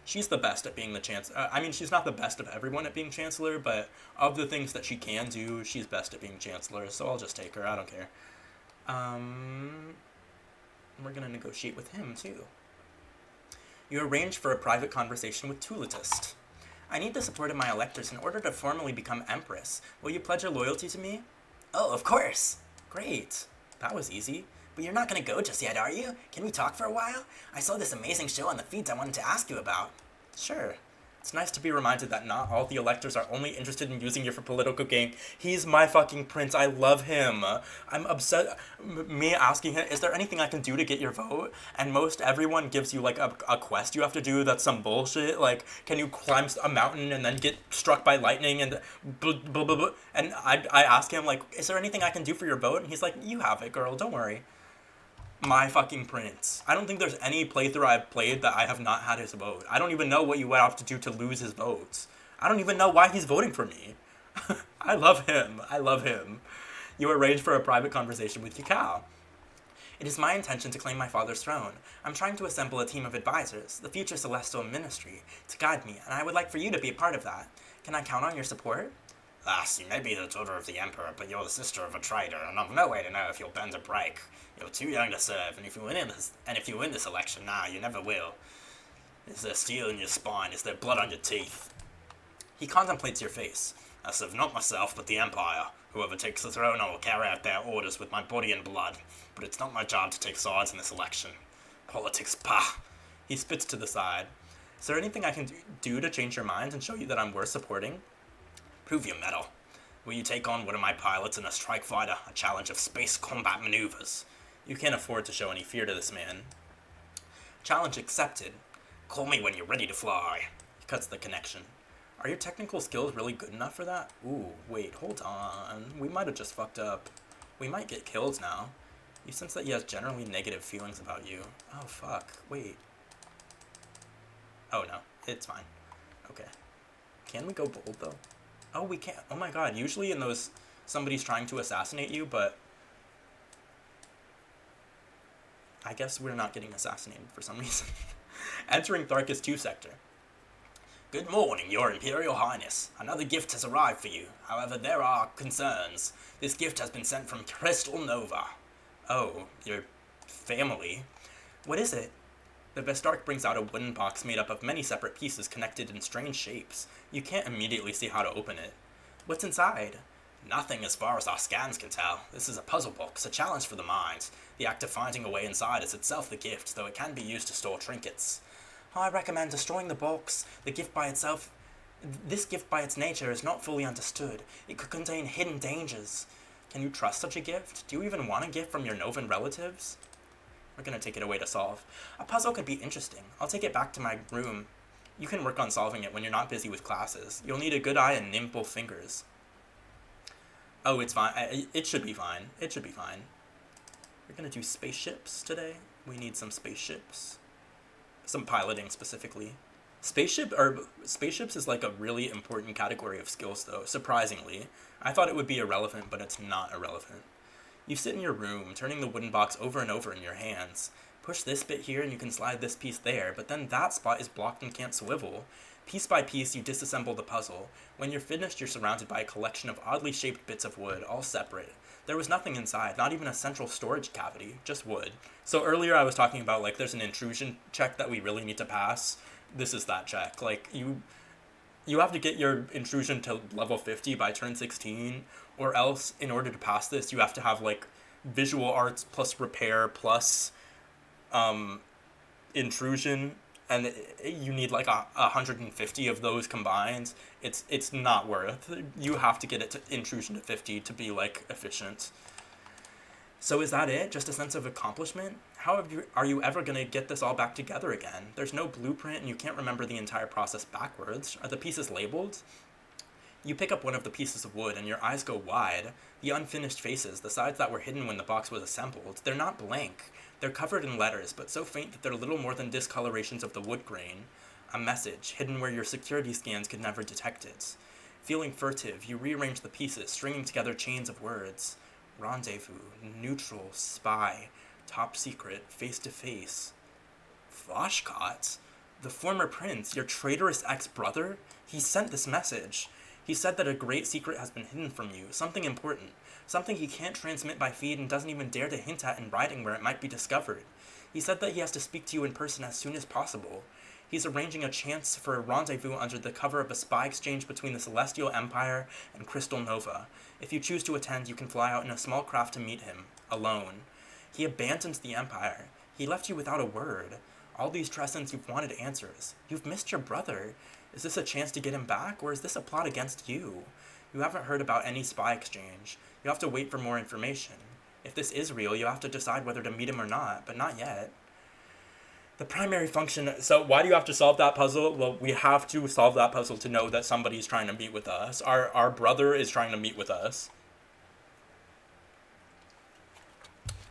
She's the best at being the Chancellor. I mean, she's not the best of everyone at being Chancellor, but of the things that she can do, she's best at being Chancellor, so I'll just take her. I don't care. We're gonna negotiate with him, too. You arrange for a private conversation with Tulatist. I need the support of my electors in order to formally become Empress. Will you pledge your loyalty to me? Oh, of course. Great. That was easy. But you're not gonna go just yet, are you? Can we talk for a while? I saw this amazing show on the feeds I wanted to ask you about. Sure. It's nice to be reminded that not all the electors are only interested in using you for political gain. He's my fucking prince. I love him. I'm upset. Me asking him, is there anything I can do to get your vote? And most everyone gives you, like, a quest you have to do that's some bullshit. Like, can you climb a mountain and then get struck by lightning and blah, blah, blah, blah. And I ask him, like, is there anything I can do for your vote? And he's like, you have it, girl. Don't worry. My fucking prince. I don't think there's any playthrough I've played that I have not had his vote. I don't even know what you would have to do to lose his votes. I don't even know why he's voting for me. I love him. I love him. You arrange for a private conversation with Yukao. It is my intention to claim my father's throne. I'm trying to assemble a team of advisors, the future Celestial Ministry, to guide me, and I would like for you to be a part of that. Can I count on your support? Lass, you may be the daughter of the Emperor, but you're the sister of a traitor, and I've no way to know if you'll bend or break. You're too young to serve, and if you win this election now, you never will. Is there steel in your spine? Is there blood on your teeth? He contemplates your face. I serve not myself, but the Empire. Whoever takes the throne, I will carry out their orders with my body and blood. But it's not my job to take sides in this election. Politics, pah! He spits to the side. Is there anything I can do to change your mind and show you that I'm worth supporting? Prove your mettle. Will you take on one of my pilots in a strike fighter, a challenge of space combat maneuvers? You can't afford to show any fear to this man. Challenge accepted. Call me when you're ready to fly. He cuts the connection. Are your technical skills really good enough for that? Ooh, wait, hold on. We might have just fucked up. We might get killed now. You sense that he has generally negative feelings about you. Oh, fuck. Wait. Oh, no. It's fine. Okay. Can we go bold, though? Oh, we can't. Oh, my God. Usually in those, somebody's trying to assassinate you, but I guess we're not getting assassinated for some reason. Entering Tharkus 2 sector. Good morning, Your Imperial Highness. Another gift has arrived for you. However, there are concerns. This gift has been sent from Crystal Nova. Oh, your family. What is it? The Vestark brings out a wooden box made up of many separate pieces connected in strange shapes. You can't immediately see how to open it. What's inside? Nothing as far as our scans can tell. This is a puzzle box, a challenge for the mind. The act of finding a way inside is itself the gift, though it can be used to store trinkets. I recommend destroying the box. The gift by itself... This gift by its nature is not fully understood. It could contain hidden dangers. Can you trust such a gift? Do you even want a gift from your Novan relatives? We're gonna take it away to solve. A puzzle could be interesting. I'll take it back to my room. You can work on solving it when you're not busy with classes. You'll need a good eye and nimble fingers. Oh, it's fine. It should be fine. It should be fine. We're gonna do spaceships today. We need some spaceships. Some piloting specifically. Spaceships is like a really important category of skills though, surprisingly. I thought it would be irrelevant, but it's not irrelevant. You sit in your room, turning the wooden box over and over in your hands. Push this bit here and you can slide this piece there, but then that spot is blocked and can't swivel. Piece by piece, you disassemble the puzzle. When you're finished, you're surrounded by a collection of oddly shaped bits of wood, all separate. There was nothing inside, not even a central storage cavity, just wood. So earlier I was talking about, like, there's an intrusion check that we really need to pass. This is that check. Like, you have to get your intrusion to level 50 by turn 16, or else, in order to pass this, you have to have, like, visual arts plus repair plus intrusion, and you need like 150 of those combined. It's not worth. You have to get it to intrusion to 50 to be like efficient. So is that it? Just a sense of accomplishment? Are you ever going to get this all back together again? There's no blueprint and you can't remember the entire process backwards. Are the pieces labeled? You pick up one of the pieces of wood and your eyes go wide. The unfinished faces, the sides that were hidden when the box was assembled, they're not blank. They're covered in letters, but so faint that they're little more than discolorations of the wood grain. A message, hidden where your security scans could never detect it. Feeling furtive, you rearrange the pieces, stringing together chains of words. Rendezvous, neutral, spy, top secret, face-to-face. Voshkot? The former prince, your traitorous ex-brother? He sent this message. He said that a great secret has been hidden from you, something important, something he can't transmit by feed and doesn't even dare to hint at in writing where it might be discovered. He said that he has to speak to you in person as soon as possible. He's arranging a chance for a rendezvous under the cover of a spy exchange between the Celestial Empire and Crystal Nova. If you choose to attend, you can fly out in a small craft to meet him, alone. He abandoned the Empire. He left you without a word. All these trescents you've wanted answers. You've missed your brother. Is this a chance to get him back, or is this a plot against you? You haven't heard about any spy exchange. You have to wait for more information. If this is real, you have to decide whether to meet him or not, but not yet. The primary function... So why do you have to solve that puzzle? Well, we have to solve that puzzle to know that somebody's trying to meet with us. Our brother is trying to meet with us.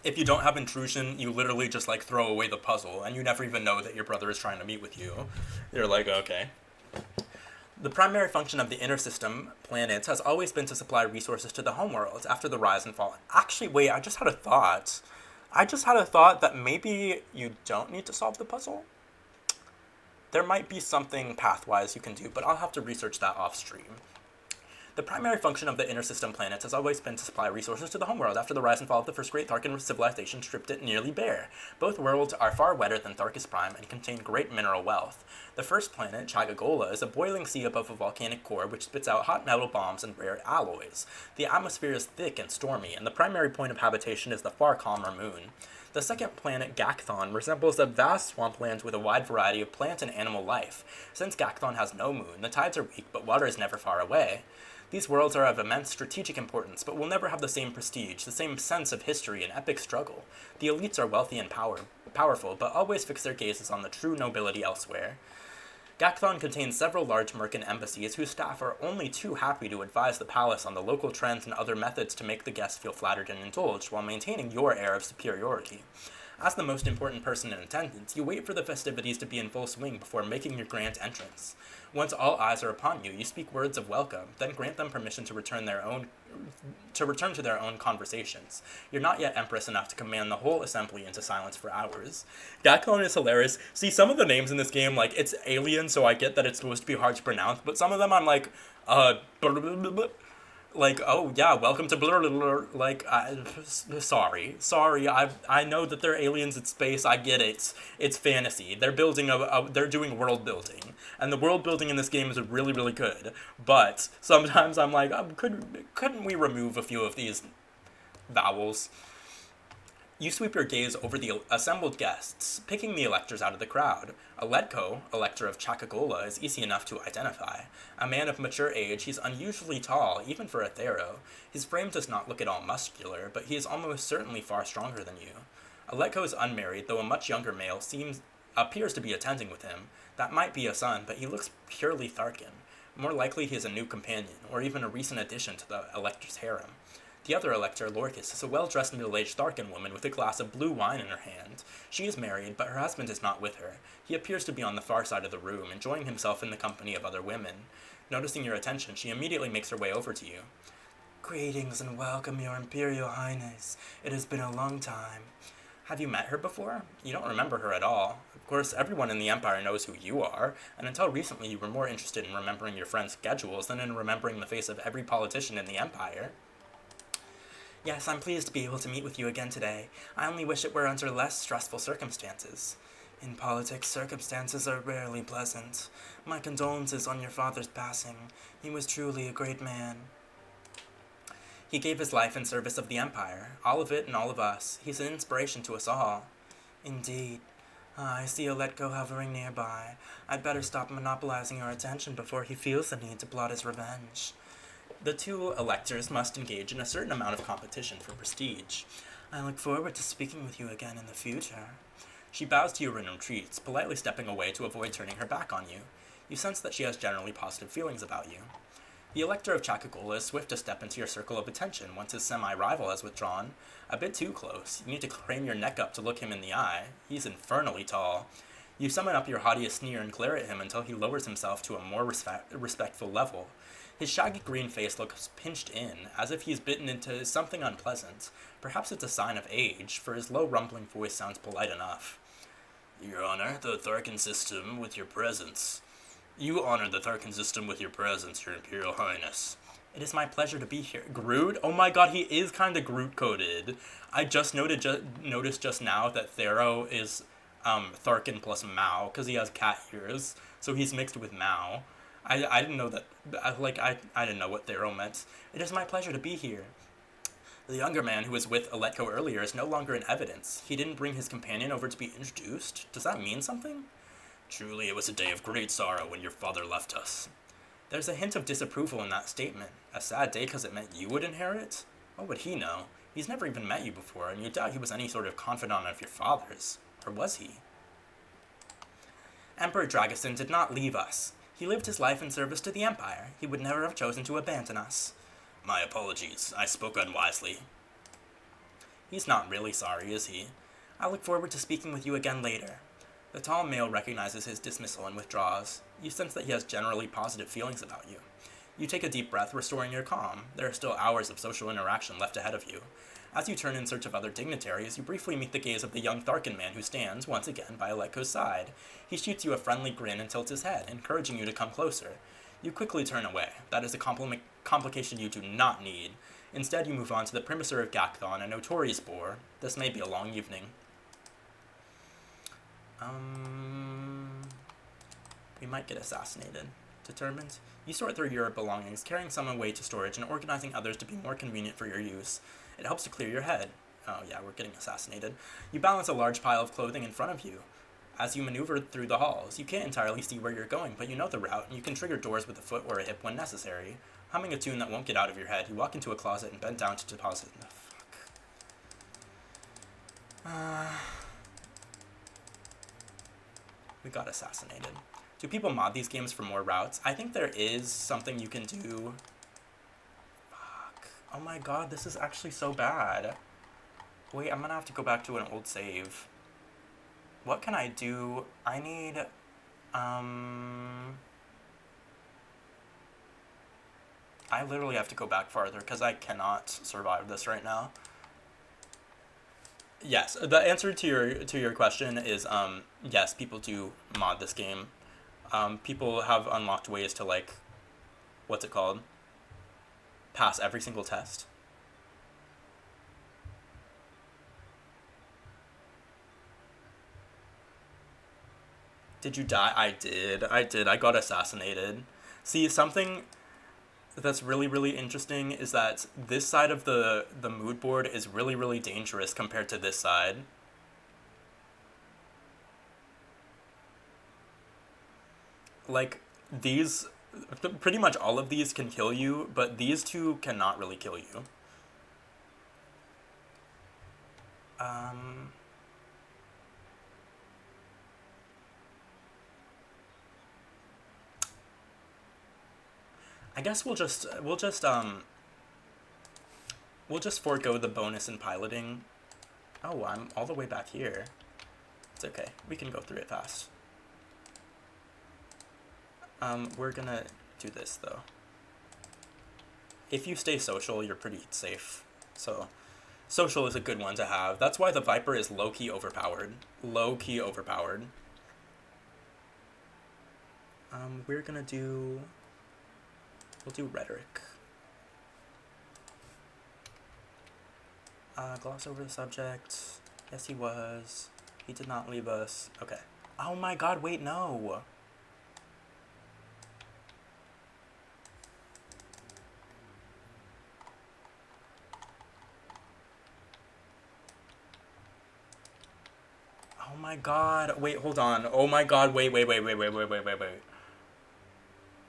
If you don't have intrusion, you literally just, like, throw away the puzzle, and you never even know that your brother is trying to meet with you. You're like, okay. The primary function of the inner system planets has always been to supply resources to the homeworlds after the rise and fall. Actually, wait, I just had a thought. That maybe you don't need to solve the puzzle. There might be something pathwise you can do, but I'll have to research that off stream. The primary function of the inner system planets has always been to supply resources to the homeworld after the rise and fall of the first great Tharkan civilization stripped it nearly bare. Both worlds are far wetter than Tharkus Prime and contain great mineral wealth. The first planet, Chagagola, is a boiling sea above a volcanic core which spits out hot metal bombs and rare alloys. The atmosphere is thick and stormy, and the primary point of habitation is the far calmer moon. The second planet, Gakthon, resembles a vast swampland with a wide variety of plant and animal life. Since Gakthon has no moon, the tides are weak, but water is never far away. These worlds are of immense strategic importance, but will never have the same prestige, the same sense of history and epic struggle. The elites are wealthy and powerful, but always fix their gazes on the true nobility elsewhere. Gakthon contains several large Mercan embassies whose staff are only too happy to advise the palace on the local trends and other methods to make the guests feel flattered and indulged while maintaining your air of superiority. As the most important person in attendance, you wait for the festivities to be in full swing before making your grand entrance. Once all eyes are upon you, you speak words of welcome, then grant them permission to return to their own conversations. You're not yet empress enough to command the whole assembly into silence for hours. Gakthon is hilarious. See, some of the names in this game, like, it's alien, so I get that it's supposed to be hard to pronounce, but some of them I'm like, like, oh yeah, welcome to like, sorry, I know that they're aliens in space, I get it, it's fantasy, they're building they're doing world building, and the world building in this game is really, really good, but sometimes I'm like, couldn't we remove a few of these vowels? You sweep your gaze over the assembled guests, picking the electors out of the crowd. Eletko, elector of Chakagola, is easy enough to identify. A man of mature age, he's unusually tall, even for a Thero. His frame does not look at all muscular, but he is almost certainly far stronger than you. Eletko is unmarried, though a much younger male appears to be attending with him. That might be a son, but he looks purely Tharkin. More likely he is a new companion, or even a recent addition to the elector's harem. The other elector, Lorcas, is a well-dressed middle-aged Tharkin woman with a glass of blue wine in her hand. She is married, but her husband is not with her. He appears to be on the far side of the room, enjoying himself in the company of other women. Noticing your attention, she immediately makes her way over to you. Greetings and welcome, your Imperial Highness. It has been a long time. Have you met her before? You don't remember her at all. Of course, everyone in the Empire knows who you are, and until recently you were more interested in remembering your friends' schedules than in remembering the face of every politician in the Empire. Yes, I'm pleased to be able to meet with you again today. I only wish it were under less stressful circumstances. In politics, circumstances are rarely pleasant. My condolences on your father's passing. He was truly a great man. He gave his life in service of the Empire, all of it and all of us. He's an inspiration to us all. Indeed. I see Oletko hovering nearby. I'd better stop monopolizing your attention before he feels the need to plot his revenge. The two electors must engage in a certain amount of competition for prestige. I look forward to speaking with you again in the future. She bows to you and retreats, politely stepping away to avoid turning her back on you. You sense that she has generally positive feelings about you. The elector of Chakagola is swift to step into your circle of attention once his semi-rival has withdrawn. A bit too close. You need to crane your neck up to look him in the eye. He's infernally tall. You summon up your haughtiest sneer and glare at him until he lowers himself to a more respectful level. His shaggy green face looks pinched in, as if he's bitten into something unpleasant. Perhaps it's a sign of age, for his low rumbling voice sounds polite enough. Your Honor, the Tharkin system with your presence. You honor the Tharkin system with your presence, Your Imperial Highness. It is my pleasure to be here. Groot? Oh my god, he is kind of Groot-coded. I just noticed just now that Thero is Tharkin plus Mao, because he has cat ears, so he's mixed with Mao. I didn't know that, I didn't know what Thero meant. It is my pleasure to be here. The younger man who was with Eletko earlier is no longer in evidence. He didn't bring his companion over to be introduced. Does that mean something? Truly, it was a day of great sorrow when your father left us. There's a hint of disapproval in that statement. A sad day because it meant you would inherit? What would he know? He's never even met you before, and you doubt he was any sort of confidant of your father's. Or was he? Emperor Dragosin did not leave us. He lived his life in service to the Empire. He would never have chosen to abandon us. My apologies. I spoke unwisely. He's not really sorry, is he? I look forward to speaking with you again later. The tall male recognizes his dismissal and withdraws. You sense that he has generally positive feelings about you. You take a deep breath, restoring your calm. There are still hours of social interaction left ahead of you. As you turn in search of other dignitaries, you briefly meet the gaze of the young Tharkin man who stands, once again, by Eletko's side. He shoots you a friendly grin and tilts his head, encouraging you to come closer. You quickly turn away. That is a complication you do not need. Instead, you move on to the Primacer of Gakthon, a notorious bore. This may be a long evening. We might get assassinated. Determined. You sort through your belongings, carrying some away to storage and organizing others to be more convenient for your use. It helps to clear your head. Oh yeah, we're getting assassinated. You balance a large pile of clothing in front of you. As you maneuver through the halls, you can't entirely see where you're going, but you know the route, and you can trigger doors with a foot or a hip when necessary. Humming a tune that won't get out of your head, you walk into a closet and bend down to deposit. Oh, fuck. We got assassinated. Do people mod these games for more routes? I think there is something you can do. Fuck. Oh my god, this is actually so bad. Wait, I'm gonna have to go back to an old save. What can I do? I need, I literally have to go back farther because I cannot survive this right now. Yes, the answer to your question is yes, people do mod this game. People have unlocked ways to, like, what's it called? Pass every single test. Did you die? I did. I got assassinated. See, something that's really, really interesting is that this side of the mood board is really, really dangerous compared to this side. Like, these, pretty much all of these can kill you, but these two cannot really kill you. Um, I guess we'll just forego the bonus in piloting. Oh, I'm all the way back here. It's okay. We can go through it fast. We're gonna do this though. If you stay social, you're pretty safe. So, social is a good one to have. That's why the Viper is low-key overpowered. Low-key overpowered. We're gonna do... We'll do Rhetoric. Gloss over the subject. Yes, he was. He did not leave us. Okay. Oh my god, wait, no! Oh my god, wait, hold on. Oh my god, wait.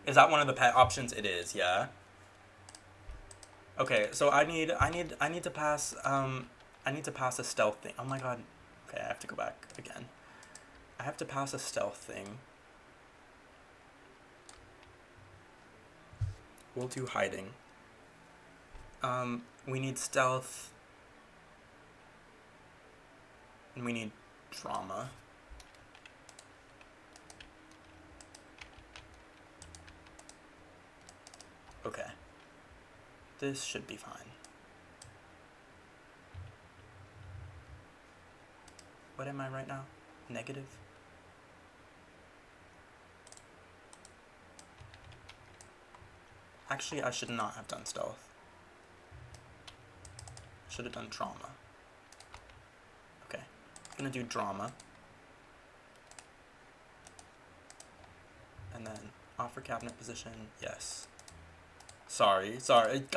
Is that one of the pet options? It is, yeah. Okay, so I need to pass, I need to pass a stealth thing. Oh my god. Okay, I have to go back again. I have to pass a stealth thing. We'll do hiding. We need stealth. And we need drama. Okay. This should be fine. What am I right now? Negative? Actually, I should not have done stealth. I should have done drama. Okay. I'm gonna do drama. And then offer cabinet position, yes. Sorry.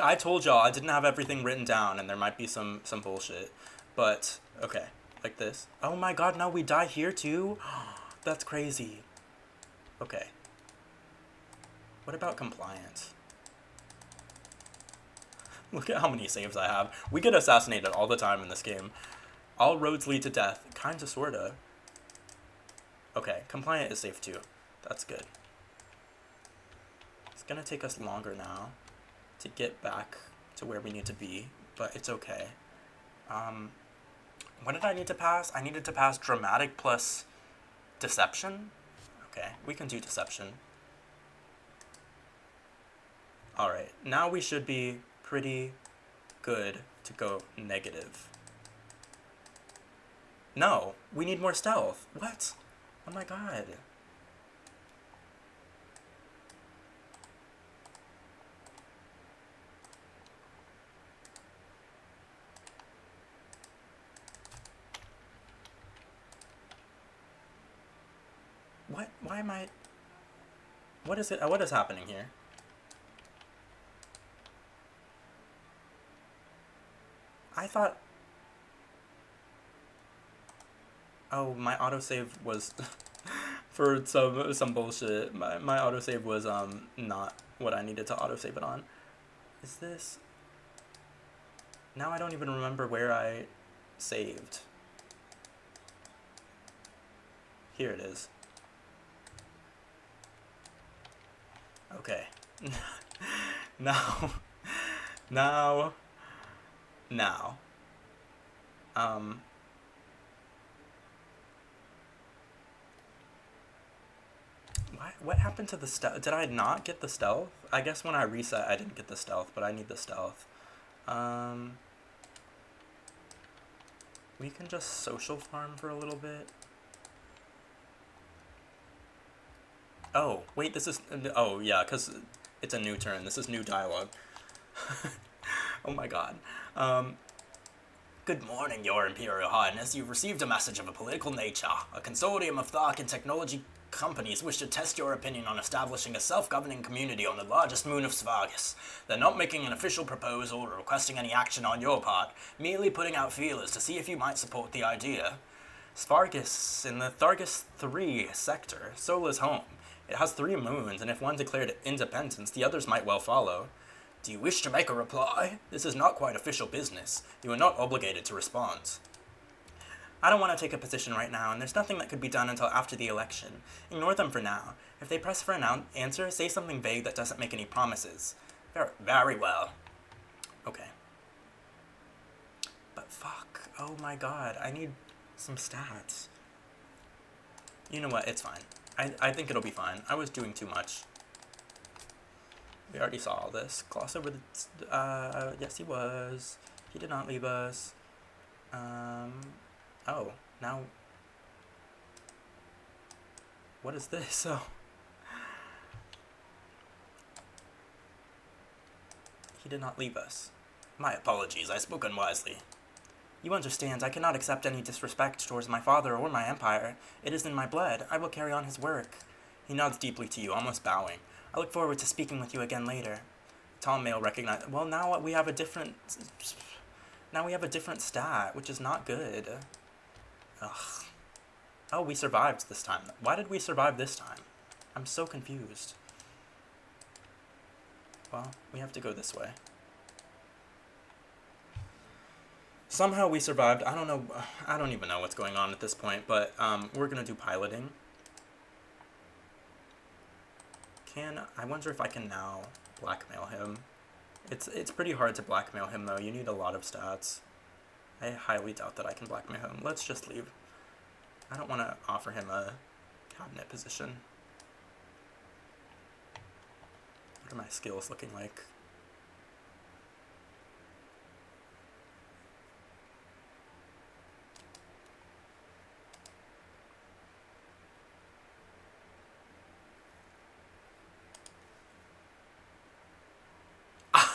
I told y'all I didn't have everything written down and there might be some bullshit. But, okay. Like this. Oh my god, no, we die here too? That's crazy. Okay. What about compliant? Look at how many saves I have. We get assassinated all the time in this game. All roads lead to death. Kinda, sorta. Okay, compliant is safe too. That's good. It's gonna take us longer now to get back to where we need to be, but it's okay. What did I need to pass? I needed to pass dramatic plus deception? Okay, we can do deception. Alright, now we should be pretty good to go negative. No, we need more stealth. What? Oh my god. What? Why am I... What is it? What is happening here? I thought... Oh, my autosave was... for some bullshit. My autosave was, not what I needed to autosave it on. Is this... Now I don't even remember where I saved. Here it is. Okay. Now. What happened to the stealth? Did I not get the stealth? I guess when I reset, I didn't get the stealth, but I need the stealth. We can just social farm for a little bit. Oh, wait, this is... Oh, yeah, because it's a new turn. This is new dialogue. Oh my god. Good morning, Your Imperial Highness. You've received a message of a political nature. A consortium of Thark and technology companies wish to test your opinion on establishing a self-governing community on the largest moon of Svargus. They're not making an official proposal or requesting any action on your part, merely putting out feelers to see if you might support the idea. Svargus, in the Thargus 3 sector, Sola's home. It has 3 moons, and if one declared independence, the others might well follow. Do you wish to make a reply? This is not quite official business. You are not obligated to respond. I don't want to take a position right now, and there's nothing that could be done until after the election. Ignore them for now. If they press for an answer, say something vague that doesn't make any promises. Very well. Okay. But fuck. Oh my god, I need some stats. You know what, it's fine. I think it'll be fine. I was doing too much. We already saw all this. Gloss over the... yes, he was. He did not leave us. Oh, now... What is this? Oh. He did not leave us. My apologies, I spoke unwisely. You understand, I cannot accept any disrespect towards my father or my empire. It is in my blood. I will carry on his work. He nods deeply to you, almost bowing. I look forward to speaking with you again later. Tall male recognized... Well, now we have a different... Now we have a different stat, which is not good. Ugh. Oh, we survived this time. Why did we survive this time? I'm so confused. Well, we have to go this way. Somehow we survived. I don't know. I don't even know what's going on at this point, but we're going to do piloting. I wonder if I can now blackmail him. It's pretty hard to blackmail him, though. You need a lot of stats. I highly doubt that I can blackmail him. Let's just leave. I don't want to offer him a cabinet position. What are my skills looking like?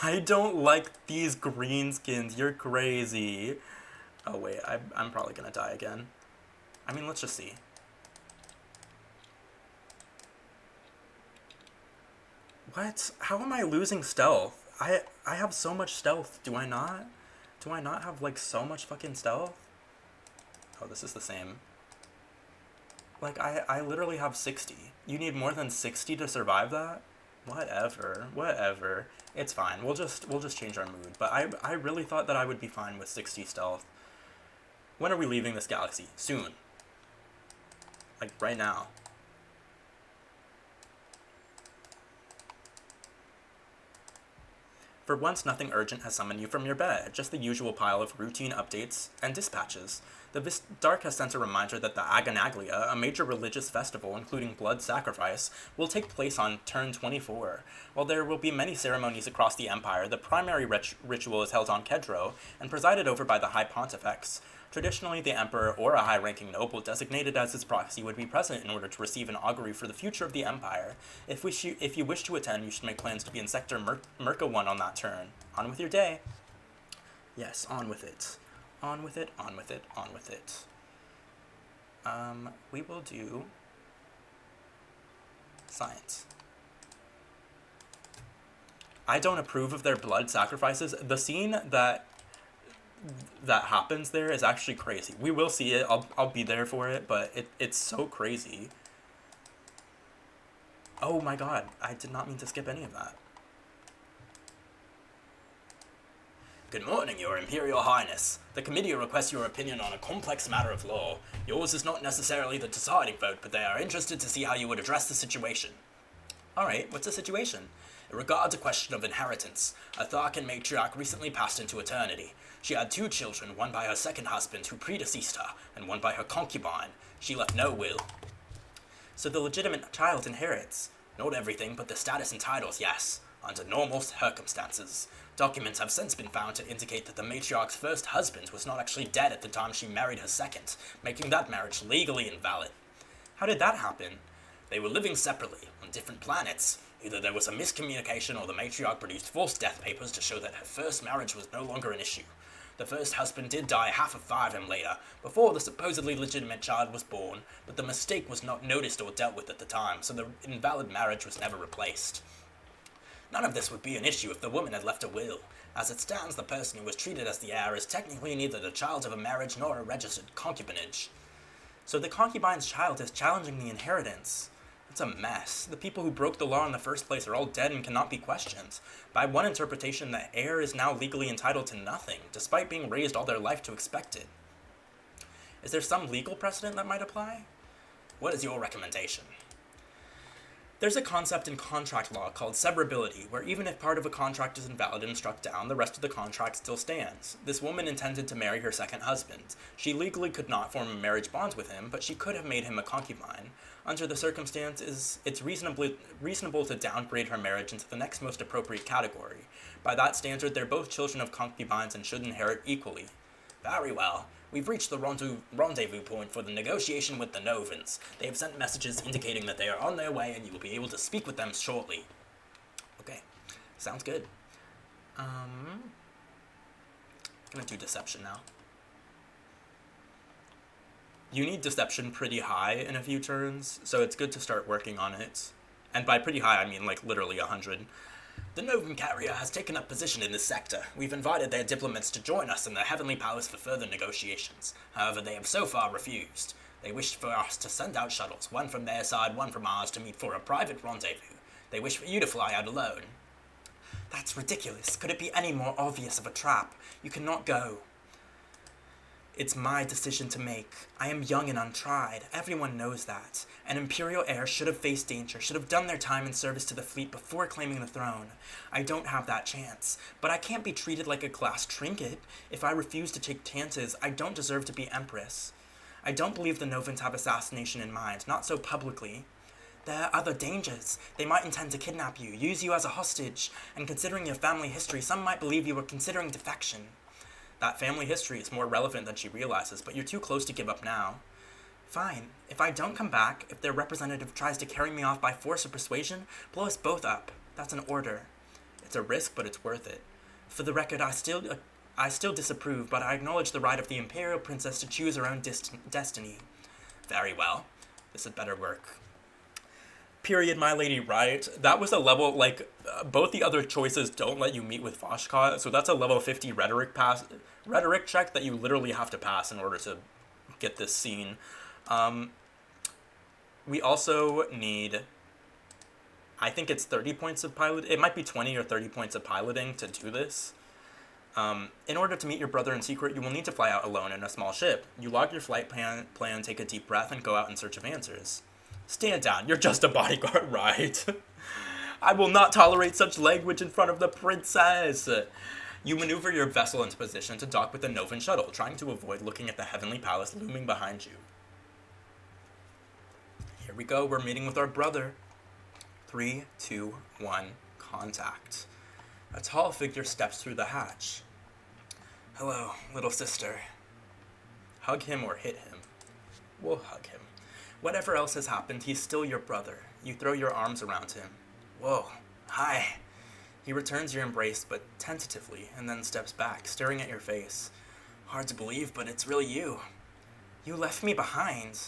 I don't like these green skins. You're crazy. Oh, wait. I'm probably gonna die again. I mean, let's just see. What? How am I losing stealth? I have so much stealth. Do I not? Do I not have, like, so much fucking stealth? Oh, this is the same. Like, I literally have 60. You need more than 60 to survive that? Whatever. Whatever. It's fine. We'll just change our mood. But I really thought that I would be fine with 60 stealth. When are we leaving this galaxy? Soon. Like, right now. For once, nothing urgent has summoned you from your bed, just the usual pile of routine updates and dispatches. The Dark has sent a reminder that the Aganaglia, a major religious festival including blood sacrifice, will take place on turn 24. While there will be many ceremonies across the Empire, the primary ritual is held on Kedro and presided over by the High Pontifex. Traditionally, the Emperor or a high-ranking noble designated as his proxy would be present in order to receive an augury for the future of the Empire. If you wish to attend, you should make plans to be in Sector Merca 1 on that turn. On with your day. Yes, on with it. On with it, on with it, on with it. We will do science. I don't approve of their blood sacrifices. The scene that happens there is actually crazy. We will see it. I'll be there for it, but it's so crazy. Oh my god, I did not mean to skip any of that. Good morning, Your Imperial Highness. The committee requests your opinion on a complex matter of law. Yours is not necessarily the deciding vote, but they are interested to see how you would address the situation. Alright, what's the situation? It regards a question of inheritance. A Tharkan matriarch recently passed into eternity. She had 2 children, one by her second husband who predeceased her, and one by her concubine. She left no will. So the legitimate child inherits. Not everything, but the status and titles, yes. Under normal circumstances. Documents have since been found to indicate that the matriarch's first husband was not actually dead at the time she married her second, making that marriage legally invalid. How did that happen? They were living separately, on different planets. Either there was a miscommunication or the matriarch produced false death papers to show that her first marriage was no longer an issue. The first husband did die half of 5 years later, before the supposedly legitimate child was born, but the mistake was not noticed or dealt with at the time, so the invalid marriage was never replaced. None of this would be an issue if the woman had left a will. As it stands, the person who was treated as the heir is technically neither the child of a marriage nor a registered concubinage. So the concubine's child is challenging the inheritance. It's a mess. The people who broke the law in the first place are all dead and cannot be questioned. By one interpretation, the heir is now legally entitled to nothing, despite being raised all their life to expect it. Is there some legal precedent that might apply? What is your recommendation? There's a concept in contract law called severability, where even if part of a contract is invalid and struck down, the rest of the contract still stands. This woman intended to marry her second husband. She legally could not form a marriage bond with him, but she could have made him a concubine. Under the circumstances, it's reasonable to downgrade her marriage into the next most appropriate category. By that standard, they're both children of concubines and should inherit equally. Very well. We've reached the rendezvous point for the negotiation with the Novans. They have sent messages indicating that they are on their way and you will be able to speak with them shortly. Okay, sounds good. I'm gonna do deception now. You need deception pretty high in a few turns, so it's good to start working on it. And by pretty high, I mean like literally 100. The Novan carrier has taken up position in this sector. We've invited their diplomats to join us in the Heavenly Palace for further negotiations. However, they have so far refused. They wished for us to send out shuttles, one from their side, one from ours, to meet for a private rendezvous. They wish for you to fly out alone. That's ridiculous. Could it be any more obvious of a trap? You cannot go. It's my decision to make. I am young and untried. Everyone knows that. An Imperial heir should have faced danger, should have done their time in service to the fleet before claiming the throne. I don't have that chance, but I can't be treated like a glass trinket. If I refuse to take chances, I don't deserve to be Empress. I don't believe the Novans have assassination in mind, not so publicly. There are other dangers. They might intend to kidnap you, use you as a hostage, and considering your family history, some might believe you were considering defection. That family history is more relevant than she realizes, but you're too close to give up now. Fine. If I don't come back, if their representative tries to carry me off by force or persuasion, blow us both up. That's an order. It's a risk, but it's worth it. For the record, I still disapprove, but I acknowledge the right of the Imperial Princess to choose her own destiny. Very well. This had better work. Period, my lady, right? That was a level, both the other choices don't let you meet with Vashka, so that's a level 50 rhetoric check that you literally have to pass in order to get this scene. We also need, I think it's 30 points of pilot. It might be 20 or 30 points of piloting to do this. In order to meet your brother in secret, you will need to fly out alone in a small ship. You log your flight plan, take a deep breath, and go out in search of answers. Stand down, you're just a bodyguard, right? I will not tolerate such language in front of the princess. You maneuver your vessel into position to dock with the Novan shuttle, trying to avoid looking at the Heavenly Palace looming behind you. Here we go, we're meeting with our brother. 3, 2, 1, contact. A tall figure steps through the hatch. Hello, little sister. Hug him or hit him. We'll hug him. Whatever else has happened, he's still your brother. You throw your arms around him. Whoa, hi. He returns your embrace, but tentatively, and then steps back, staring at your face. Hard to believe, but it's really you. You left me behind.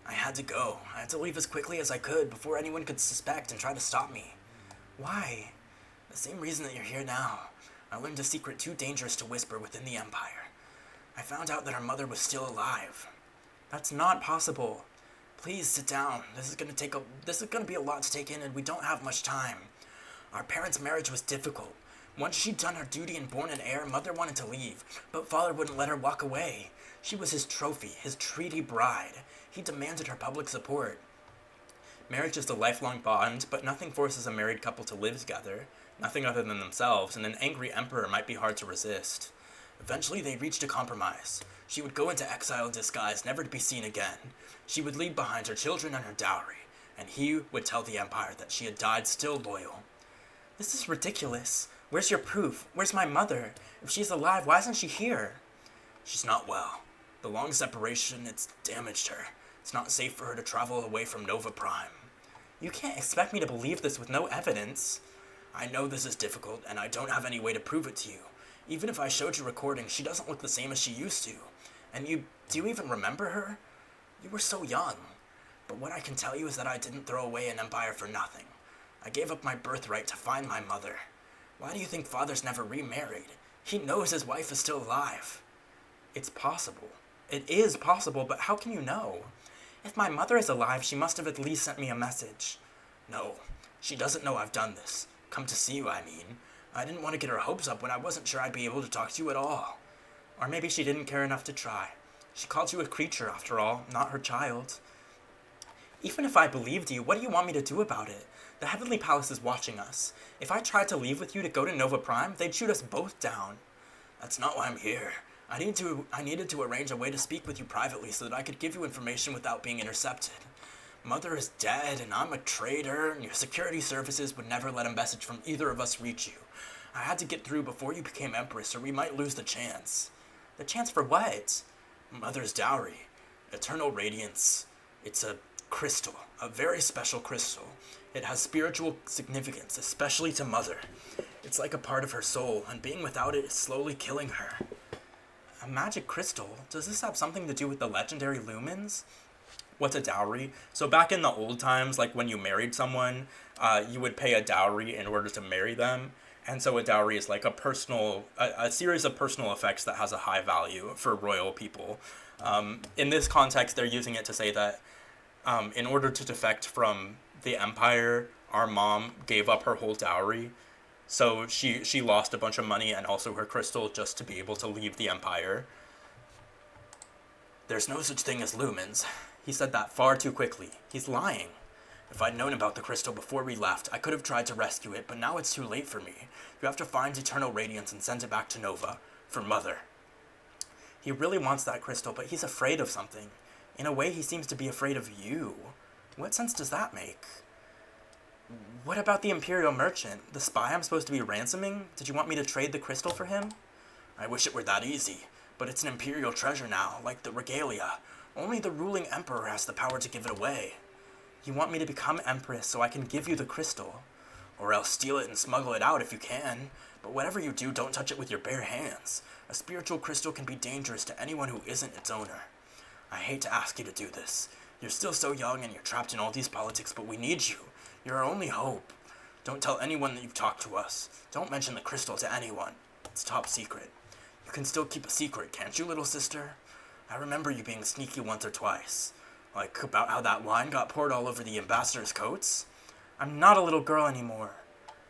I had to go. I had to leave as quickly as I could before anyone could suspect and try to stop me. Why? The same reason that you're here now. I learned a secret too dangerous to whisper within the Empire. I found out that our mother was still alive. That's not possible. Please sit down. This is gonna be a lot to take in, and we don't have much time. Our parents' marriage was difficult. Once she'd done her duty and born an heir, Mother wanted to leave, but Father wouldn't let her walk away. She was his trophy, his treaty bride. He demanded her public support. Marriage is a lifelong bond, but nothing forces a married couple to live together. Nothing other than themselves, and an angry emperor might be hard to resist. Eventually, they reached a compromise. She would go into exile in disguise, never to be seen again. She would leave behind her children and her dowry, and he would tell the Empire that she had died still loyal. This is ridiculous. Where's your proof? Where's my mother? If she's alive, why isn't she here? She's not well. The long separation, it's damaged her. It's not safe for her to travel away from Nova Prime. You can't expect me to believe this with no evidence. I know this is difficult, and I don't have any way to prove it to you. Even if I showed you recordings, she doesn't look the same as she used to. And do you even remember her? You were so young. But what I can tell you is that I didn't throw away an empire for nothing. I gave up my birthright to find my mother. Why do you think Father's never remarried? He knows his wife is still alive. It's possible. It is possible, but how can you know? If my mother is alive, she must have at least sent me a message. No, she doesn't know I've done this. Come to see you, I mean. I didn't want to get her hopes up when I wasn't sure I'd be able to talk to you at all. Or maybe she didn't care enough to try. She called you a creature, after all, not her child. Even if I believed you, what do you want me to do about it? The Heavenly Palace is watching us. If I tried to leave with you to go to Nova Prime, they'd shoot us both down. That's not why I'm here. I needed to arrange a way to speak with you privately so that I could give you information without being intercepted. Mother is dead, and I'm a traitor, and your security services would never let a message from either of us reach you. I had to get through before you became Empress, or we might lose the chance. The chance for what? Mother's dowry. Eternal radiance. It's a crystal. A very special crystal. It has spiritual significance, especially to Mother. It's like a part of her soul, and being without it is slowly killing her. A magic crystal? Does this have something to do with the legendary Lumens? What's a dowry? So back in the old times, like when you married someone, you would pay a dowry in order to marry them. And so a dowry is like a series of personal effects that has a high value for royal people. In this context, they're using it to say that in order to defect from the empire, our mom gave up her whole dowry. So she lost a bunch of money and also her crystal just to be able to leave the empire. There's no such thing as lumens. He said that far too quickly. He's lying. If I'd known about the crystal before we left, I could have tried to rescue it, but now it's too late for me. You have to find eternal radiance and send it back to Nova. For Mother. He really wants that crystal, but he's afraid of something. In a way, he seems to be afraid of you. What sense does that make? What about the Imperial Merchant? The spy I'm supposed to be ransoming? Did you want me to trade the crystal for him? I wish it were that easy, but it's an Imperial treasure now, like the regalia. Only the ruling Emperor has the power to give it away. You want me to become Empress so I can give you the crystal? Or else steal it and smuggle it out if you can. But whatever you do, don't touch it with your bare hands. A spiritual crystal can be dangerous to anyone who isn't its owner. I hate to ask you to do this. You're still so young and you're trapped in all these politics, but we need you. You're our only hope. Don't tell anyone that you've talked to us. Don't mention the crystal to anyone. It's top secret. You can still keep a secret, can't you, little sister? I remember you being sneaky once or twice. Like about how that wine got poured all over the ambassador's coats? I'm not a little girl anymore.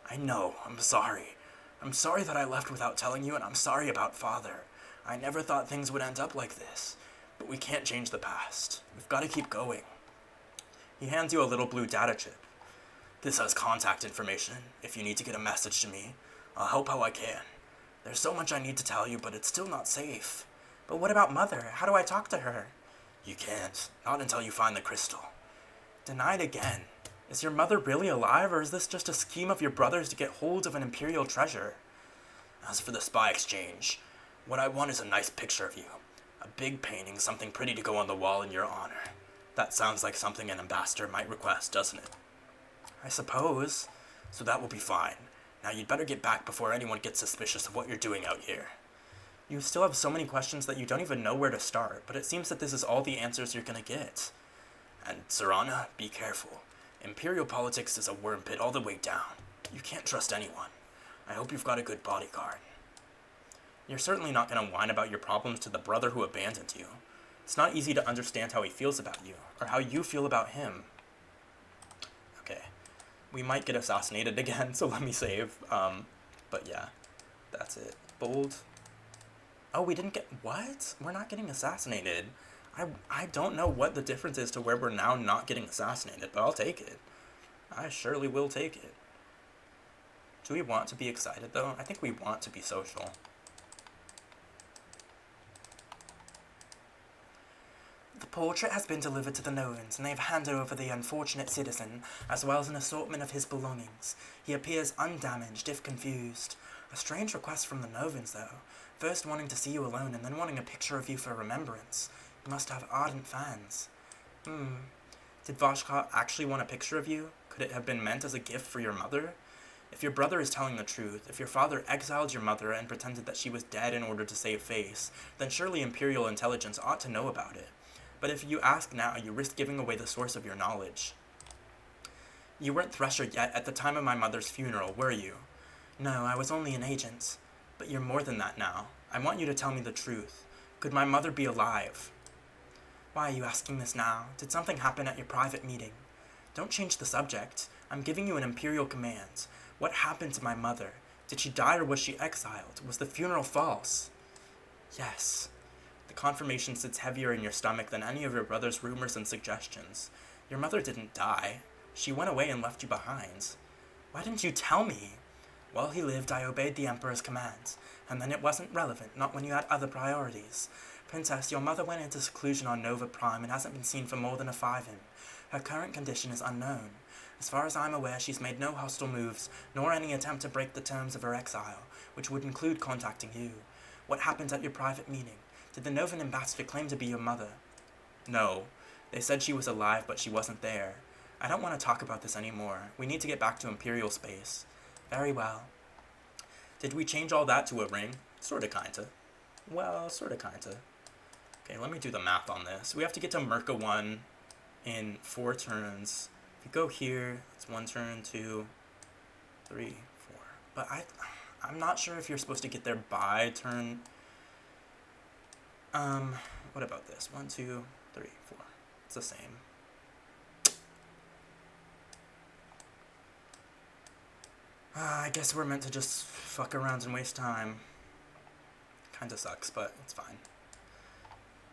I know, I'm sorry. I'm sorry that I left without telling you, and I'm sorry about Father. I never thought things would end up like this. But we can't change the past. We've got to keep going. He hands you a little blue data chip. This has contact information. If you need to get a message to me, I'll help how I can. There's so much I need to tell you, but it's still not safe. But what about Mother? How do I talk to her? You can't. Not until you find the crystal. Denied again. Is your mother really alive, or is this just a scheme of your brothers to get hold of an Imperial treasure? As for the spy exchange, what I want is a nice picture of you. A big painting, something pretty to go on the wall in your honor. That sounds like something an ambassador might request, doesn't it? I suppose. So that will be fine. Now you'd better get back before anyone gets suspicious of what you're doing out here. You still have so many questions that you don't even know where to start, but it seems that this is all the answers you're gonna get. And Zorana, be careful. Imperial politics is a worm pit all the way down. You can't trust anyone. I hope you've got a good bodyguard. You're certainly not gonna whine about your problems to the brother who abandoned you. It's not easy to understand how he feels about you, or how you feel about him. Okay. We might get assassinated again, so let me save. But yeah, that's it. Bold. Oh, we didn't get... What? We're not getting assassinated. I don't know what the difference is to where we're now not getting assassinated, but I'll take it. I surely will take it. Do we want to be excited, though? I think we want to be social. The portrait has been delivered to the Novans, and they have handed over the unfortunate citizen, as well as an assortment of his belongings. He appears undamaged, if confused. A strange request from the Novans, though. First wanting to see you alone, and then wanting a picture of you for remembrance. You must have ardent fans. Did Vashkar actually want a picture of you? Could it have been meant as a gift for your mother? If your brother is telling the truth, if your father exiled your mother and pretended that she was dead in order to save face, then surely Imperial intelligence ought to know about it. But if you ask now, you risk giving away the source of your knowledge. You weren't Thresher yet at the time of my mother's funeral, were you? No, I was only an agent. But you're more than that now. I want you to tell me the truth. Could my mother be alive? Why are you asking this now? Did something happen at your private meeting? Don't change the subject. I'm giving you an Imperial command. What happened to my mother? Did she die or was she exiled? Was the funeral false? Yes. The confirmation sits heavier in your stomach than any of your brother's rumors and suggestions. Your mother didn't die. She went away and left you behind. Why didn't you tell me? While he lived, I obeyed the Emperor's commands, and then it wasn't relevant, not when you had other priorities. Princess, your mother went into seclusion on Nova Prime and hasn't been seen for more than a 5-in. Her current condition is unknown. As far as I'm aware, she's made no hostile moves, nor any attempt to break the terms of her exile, which would include contacting you. What happened at your private meeting? Did the Novan ambassador claim to be your mother? No. They said she was alive, but she wasn't there. I don't want to talk about this anymore. We need to get back to Imperial space. Very well. Did we change all that to a ring? Sorta, kinda. Well, sorta, kinda. Okay, let me do the math on this. We have to get to Merca 1 in 4 turns. If you go here, it's 1 turn, 2, 3, 4. But I'm not sure if you're supposed to get there by turn. What about this? 1, 2, 3, 4. It's the same. I guess we're meant to just fuck around and waste time. Kinda sucks, but it's fine.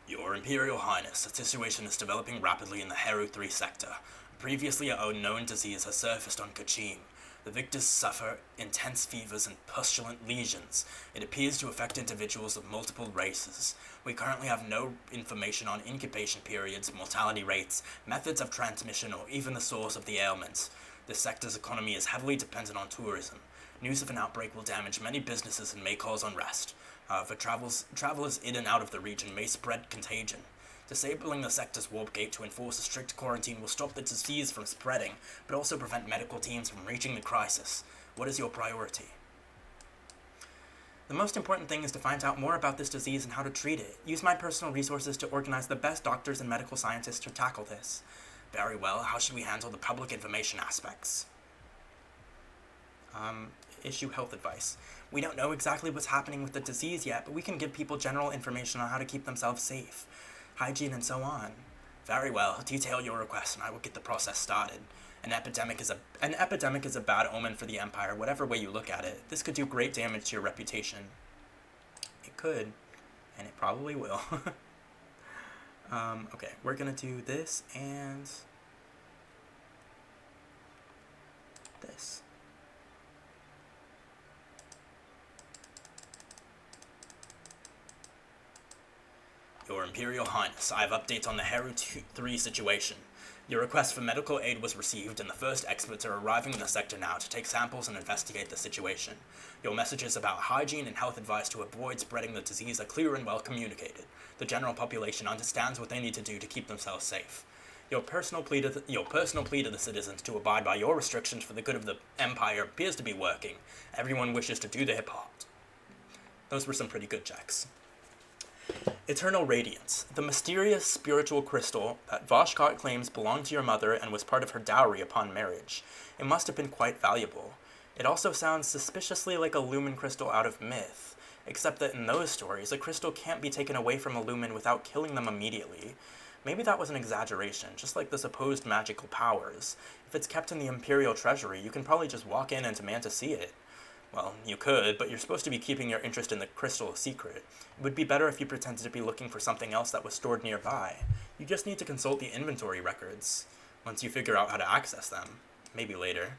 Your Imperial Highness, a situation is developing rapidly in the Heru 3 sector. A previously unknown disease has surfaced on Kachim. The victors suffer intense fevers and pustulent lesions. It appears to affect individuals of multiple races. We currently have no information on incubation periods, mortality rates, methods of transmission, or even the source of the ailment. This sector's economy is heavily dependent on tourism. News of an outbreak will damage many businesses and may cause unrest. However, travelers in and out of the region may spread contagion. Disabling the sector's warp gate to enforce a strict quarantine will stop the disease from spreading, but also prevent medical teams from reaching the crisis. What is your priority? The most important thing is to find out more about this disease and how to treat it. Use my personal resources to organize the best doctors and medical scientists to tackle this. Very well, how should we handle the public information aspects? Issue health advice. We don't know exactly what's happening with the disease yet, but we can give people general information on how to keep themselves safe, hygiene, and so on. Very well, detail your request and I will get the process started. An epidemic is a bad omen for the Empire, whatever way you look at it. This could do great damage to your reputation. It could, and it probably will. Okay, we're gonna do this and this. Your Imperial Highness, I have updates on the Heru 3 situation. Your request for medical aid was received, and the first experts are arriving in the sector now to take samples and investigate the situation. Your messages about hygiene and health advice to avoid spreading the disease are clear and well communicated. The general population understands what they need to do to keep themselves safe. Your personal plea to the citizens to abide by your restrictions for the good of the Empire appears to be working. Everyone wishes to do their part. Those were some pretty good checks. Eternal Radiance, the mysterious spiritual crystal that Voshkot claims belonged to your mother and was part of her dowry upon marriage. It must have been quite valuable. It also sounds suspiciously like a Lumen crystal out of myth, except that in those stories, a crystal can't be taken away from a Lumen without killing them immediately. Maybe that was an exaggeration, just like the supposed magical powers. If it's kept in the Imperial Treasury, you can probably just walk in and demand to see it. Well, you could, but you're supposed to be keeping your interest in the crystal a secret. It would be better if you pretended to be looking for something else that was stored nearby. You just need to consult the inventory records, once you figure out how to access them. Maybe later.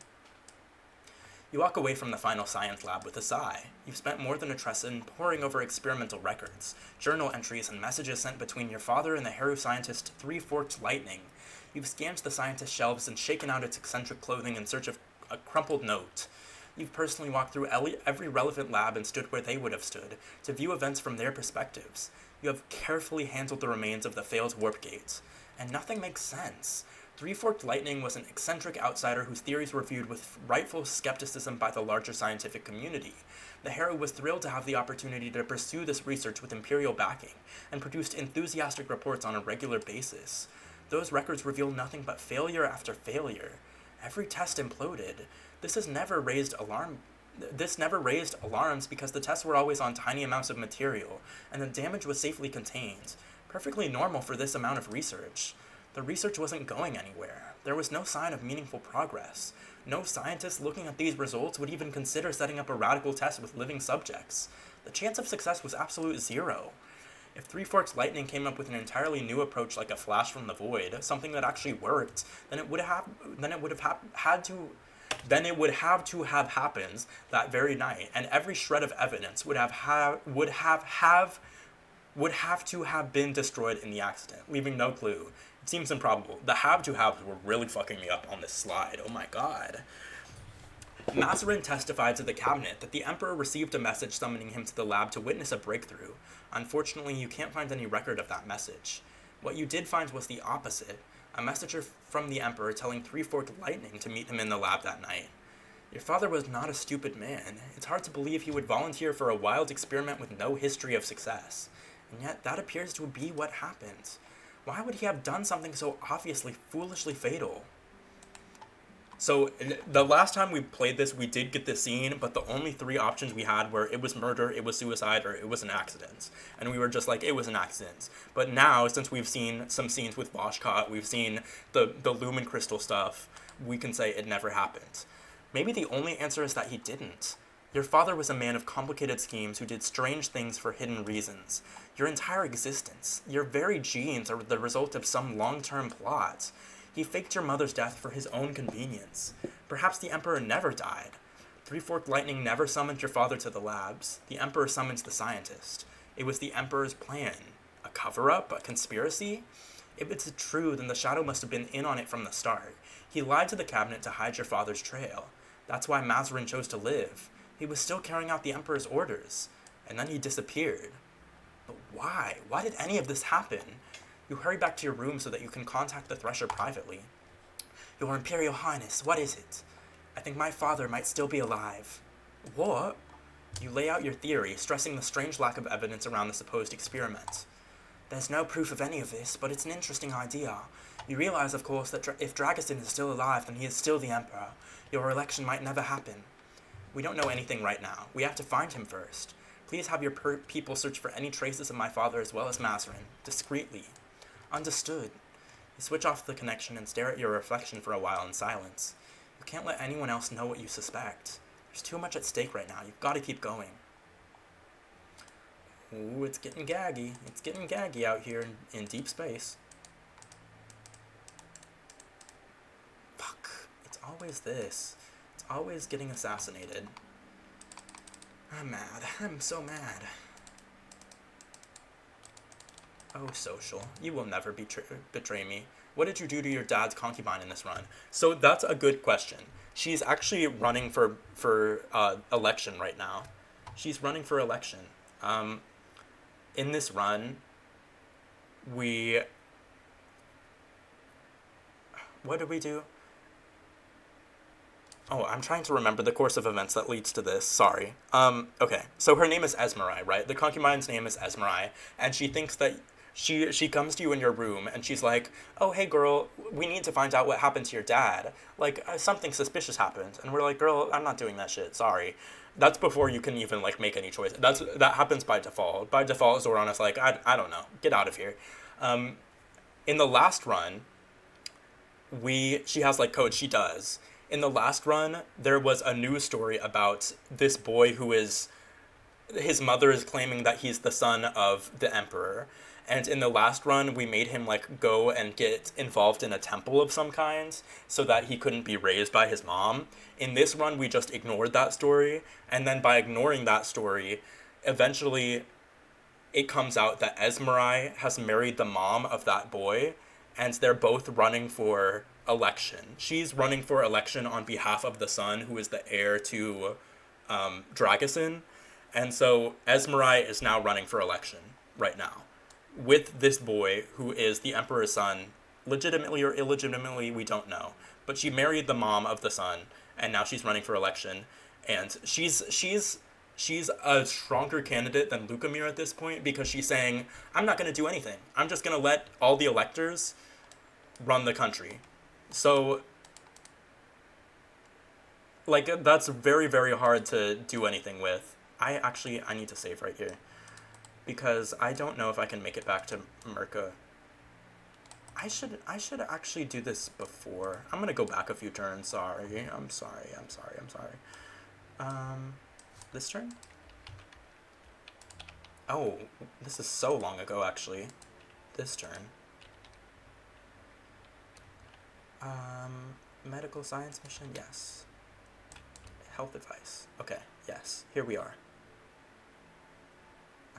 You walk away from the final science lab with a sigh. You've spent more than a tresson poring over experimental records, journal entries, and messages sent between your father and the Heru scientist 3 Forks Lightning. You've scanned the scientist's shelves and shaken out its eccentric clothing in search of a crumpled note. You've personally walked through every relevant lab and stood where they would have stood, to view events from their perspectives. You have carefully handled the remains of the failed warp gates, and nothing makes sense. Three-Forked Lightning was an eccentric outsider whose theories were viewed with rightful skepticism by the larger scientific community. The hero was thrilled to have the opportunity to pursue this research with imperial backing, and produced enthusiastic reports on a regular basis. Those records reveal nothing but failure after failure. Every test imploded. This never raised alarms because the tests were always on tiny amounts of material, and the damage was safely contained. Perfectly normal for this amount of research. The research wasn't going anywhere. There was no sign of meaningful progress. No scientist looking at these results would even consider setting up a radical test with living subjects. The chance of success was absolute zero. If Three-Forked Lightning came up with an entirely new approach like a flash from the void, something that actually worked, then it would have to have happened that very night, and every shred of evidence would have to have been destroyed in the accident, leaving no clue. It seems improbable. The have-to-haves were really fucking me up on this slide. Oh my god. Mazarin testified to the cabinet that the Emperor received a message summoning him to the lab to witness a breakthrough. Unfortunately, you can't find any record of that message. What you did find was the opposite, a messenger from the Emperor telling Three-Forked Lightning to meet him in the lab that night. Your father was not a stupid man. It's hard to believe he would volunteer for a wild experiment with no history of success. And yet, that appears to be what happened. Why would he have done something so obviously, foolishly fatal? So, the last time we played this, we did get the scene, but the only three options we had were it was murder, it was suicide, or it was an accident. And we were just like, it was an accident. But now, since we've seen some scenes with Vashkot, we've seen the Lumen crystal stuff, we can say it never happened. Maybe the only answer is that he didn't. Your father was a man of complicated schemes who did strange things for hidden reasons. Your entire existence, your very genes are the result of some long-term plot. He faked your mother's death for his own convenience. Perhaps the Emperor never died. Three-Forked Lightning never summoned your father to the labs. The Emperor summons the scientist. It was the Emperor's plan. A cover-up? A conspiracy? If it's true, then the Shadow must have been in on it from the start. He lied to the cabinet to hide your father's trail. That's why Mazarin chose to live. He was still carrying out the Emperor's orders. And then he disappeared. But why? Why did any of this happen? You hurry back to your room so that you can contact the Thresher privately. Your Imperial Highness, what is it? I think my father might still be alive. What? You lay out your theory, stressing the strange lack of evidence around the supposed experiment. There's no proof of any of this, but it's an interesting idea. You realize, of course, that if Dragastin is still alive, then he is still the Emperor. Your election might never happen. We don't know anything right now. We have to find him first. Please have your people search for any traces of my father as well as Mazarin, discreetly. Understood. You switch off the connection and stare at your reflection for a while in silence. You can't let anyone else know what you suspect. There's too much at stake right now. You've got to keep going. Ooh, it's getting gaggy. It's getting gaggy out here in deep space. Fuck. It's always this. It's always getting assassinated. I'm mad. I'm so mad. Oh, Social, you will never betray me. What did you do to your dad's concubine in this run? So that's a good question. She's actually running for election right now. She's running for election. In this run, what did we do? Oh, I'm trying to remember the course of events that leads to this. Sorry. Okay. So her name is Esmerai, right? The concubine's name is Esmerai, and she thinks that she comes to you in your room, and she's like, oh, hey, girl, we need to find out what happened to your dad. Like, something suspicious happened. And we're like, girl, I'm not doing that shit. Sorry. That's before you can even, like, make any choice. That happens by default. By default, Zorana's like, I don't know. Get out of here. In the last run, she has, like, code. She does. In the last run, there was a news story about this boy his mother is claiming that he's the son of the Emperor. And in the last run, we made him, like, go and get involved in a temple of some kind so that he couldn't be raised by his mom. In this run, we just ignored that story. And then by ignoring that story, eventually it comes out that Esmerai has married the mom of that boy, and they're both running for election. She's running for election on behalf of the son, who is the heir to Dragastin. And so Esmerai is now running for election right now with this boy who is the Emperor's son, Legitimately or illegitimately, we don't know. But she married the mom of the son, and now she's running for election. And she's a stronger candidate than Lukemir at this point, because she's saying, I'm not going to do anything. I'm just going to let all the electors run the country. So, like, that's very, very hard to do anything with. I need to save right here, because I don't know if I can make it back to Merca. I should actually do this before. I'm gonna go back a few turns. Sorry. I'm sorry. This turn? Oh, this is so long ago, actually. This turn. Medical science mission? Yes. Health advice. Okay, yes. Here we are.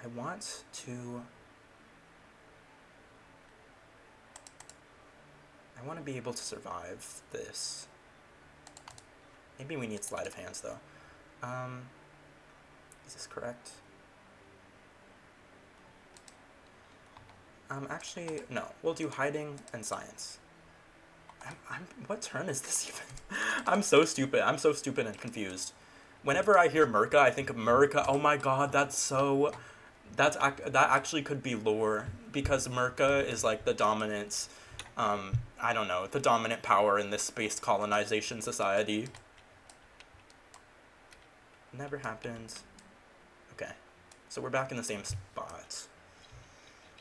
I want to be able to survive this. Maybe we need sleight of hands, though. Is this correct? Actually, no. We'll do hiding and science. What turn is this even? I'm so stupid. I'm so stupid and confused. Whenever I hear Merca, I think of Merca. Oh my god, that actually could be lore, because Merca is like the dominant, I don't know, the dominant power in this space colonization society. Never happened. Okay, so we're back in the same spot.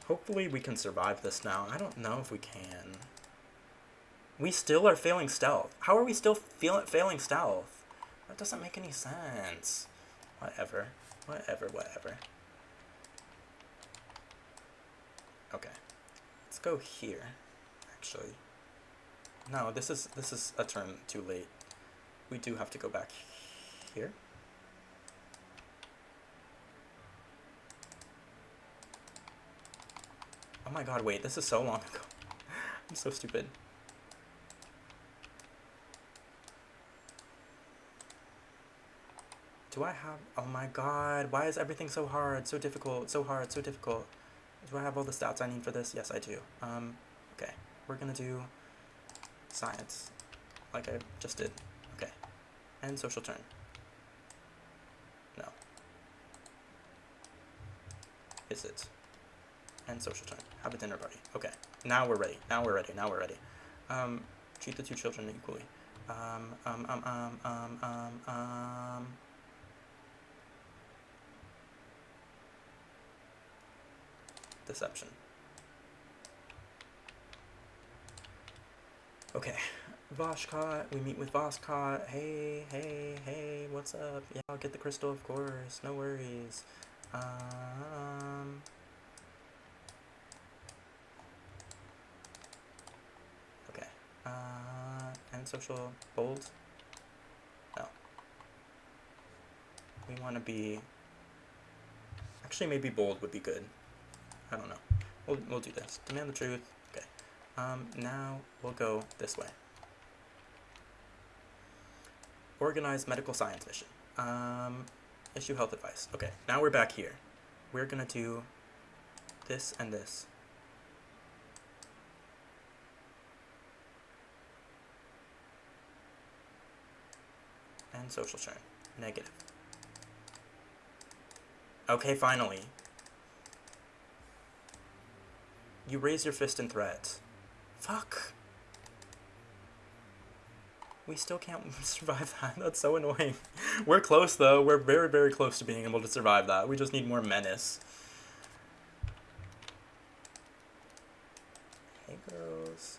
Hopefully we can survive this now. I don't know if we can. We still are failing stealth. How are we still failing stealth? That doesn't make any sense. Whatever. Okay. Let's go here, actually. No, this is a turn too late. We do have to go back here. Oh my god, wait, this is so long ago. I'm so stupid. Do I have... Oh my god, why is everything so hard, so difficult, so hard, so difficult? Do I have all the stats I need for this? Yes, I do. Okay, we're gonna do science, like I just did. Okay, and social turn. No. Is it? And social turn. Have a dinner party. Okay, now we're ready. Treat the two children equally. Deception. Okay, Voshkot, we meet with Voskot. Hey, what's up? Yeah, I'll get the crystal, of course, no worries. Okay, and social bold? No. We want to be... Actually, maybe bold would be good. I don't know. We'll do this. Demand the truth. Okay. Now we'll go this way. Organize medical science mission. Issue health advice. Okay. Now we're back here. We're gonna do this and this. And social turn. Negative. Okay, finally. You raise your fist in threat. Fuck. We still can't survive that. That's so annoying. We're close, though. We're very, very close to being able to survive that. We just need more menace. Hey, girls.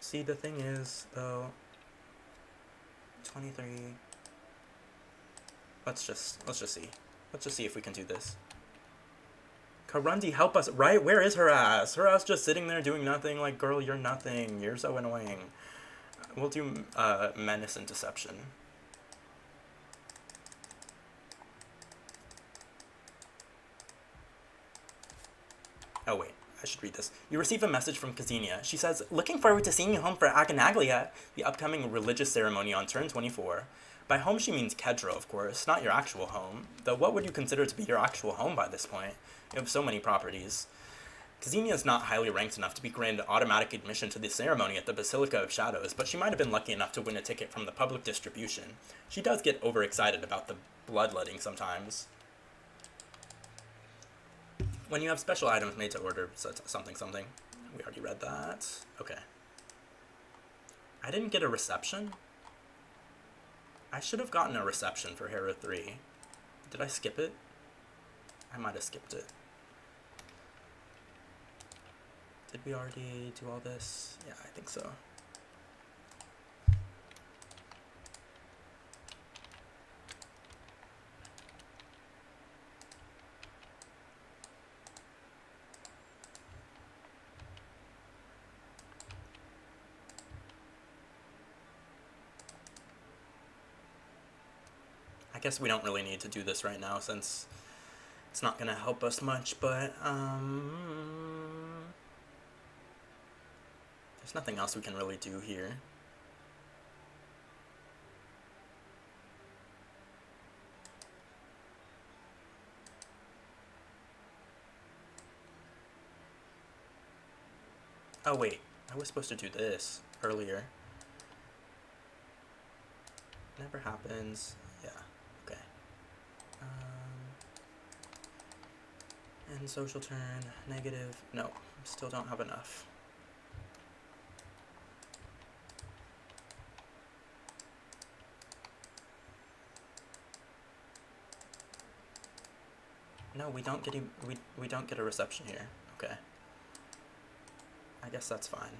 See, the thing is, though... 23... Let's just see. Let's just see if we can do this. Karundi, help us. Right? Where is her ass? Her ass just sitting there doing nothing. Like, girl, you're nothing. You're so annoying. We'll do menace and deception. Oh, wait. I should read this. You receive a message from Kazinia. She says, looking forward to seeing you home for Aganaglia, the upcoming religious ceremony on turn 24. By home, she means Kedra, of course, not your actual home. Though what would you consider to be your actual home by this point? You have so many properties. Xenia is not highly ranked enough to be granted automatic admission to the ceremony at the Basilica of Shadows, but she might have been lucky enough to win a ticket from the public distribution. She does get overexcited about the bloodletting sometimes. When you have special items made to order something. We already read that. Okay. I didn't get a reception? I should have gotten a reception for Hera 3. Did I skip it? I might have skipped it. Did we already do all this? Yeah, I think so. I guess we don't really need to do this right now since it's not gonna help us much, but there's nothing else we can really do here. Oh wait, I was supposed to do this earlier. Never happens. Yeah, okay. And social turn, negative. No, still don't have enough. No, we don't get a reception here. Okay. I guess that's fine.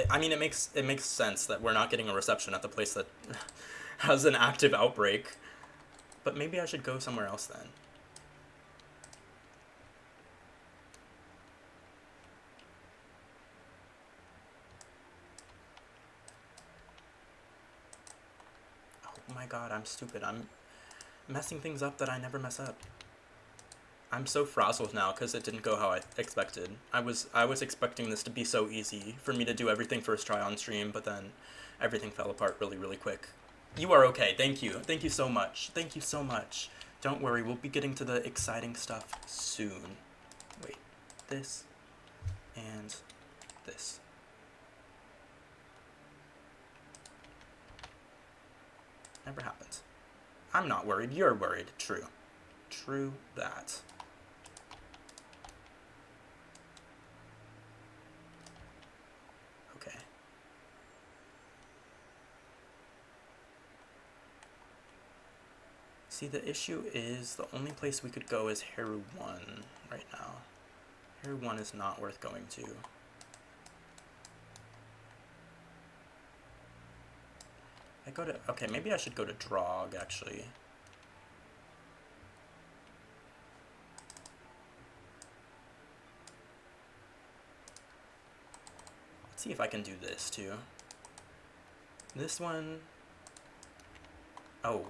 I mean, it makes sense that we're not getting a reception at the place that has an active outbreak. But maybe I should go somewhere else then. Oh my god, I'm stupid. I'm messing things up that I never mess up. I'm so frazzled now because it didn't go how I expected. I was expecting this to be so easy for me to do everything first try on stream, but then everything fell apart really, really quick. You are okay. Thank you. Thank you so much. Thank you so much. Don't worry, we'll be getting to the exciting stuff soon. Wait, this and this. Never happens. I'm not worried. You're worried. True. True that. Okay. See, the issue is the only place we could go is Heru 1 right now. Heru 1 is not worth going to. I go to... Okay, maybe I should go to Drog, actually. Let's see if I can do this, too. This one... Oh.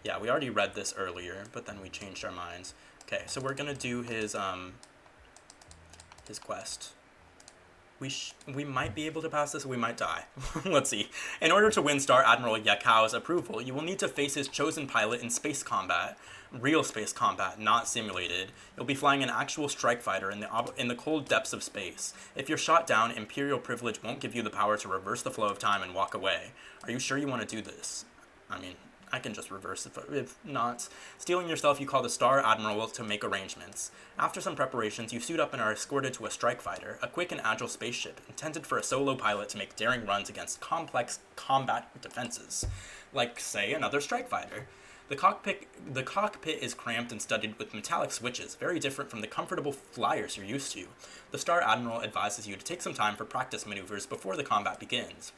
Yeah, we already read this earlier, but then we changed our minds. Okay, so we're gonna do his quest. We might be able to pass this, we might die. Let's see. In order to win Star Admiral Yakao's approval, you will need to face his chosen pilot in space combat. Real space combat, not simulated. You'll be flying an actual strike fighter in the cold depths of space. If you're shot down, Imperial privilege won't give you the power to reverse the flow of time and walk away. Are you sure you want to do this? I mean, I can just reverse it, if not. Stealing yourself, you call the Star Admiral to make arrangements. After some preparations, you suit up and are escorted to a strike fighter, a quick and agile spaceship intended for a solo pilot to make daring runs against complex combat defenses, like, say, another strike fighter. The cockpit is cramped and studded with metallic switches, very different from the comfortable flyers you're used to. The Star Admiral advises you to take some time for practice maneuvers before the combat begins.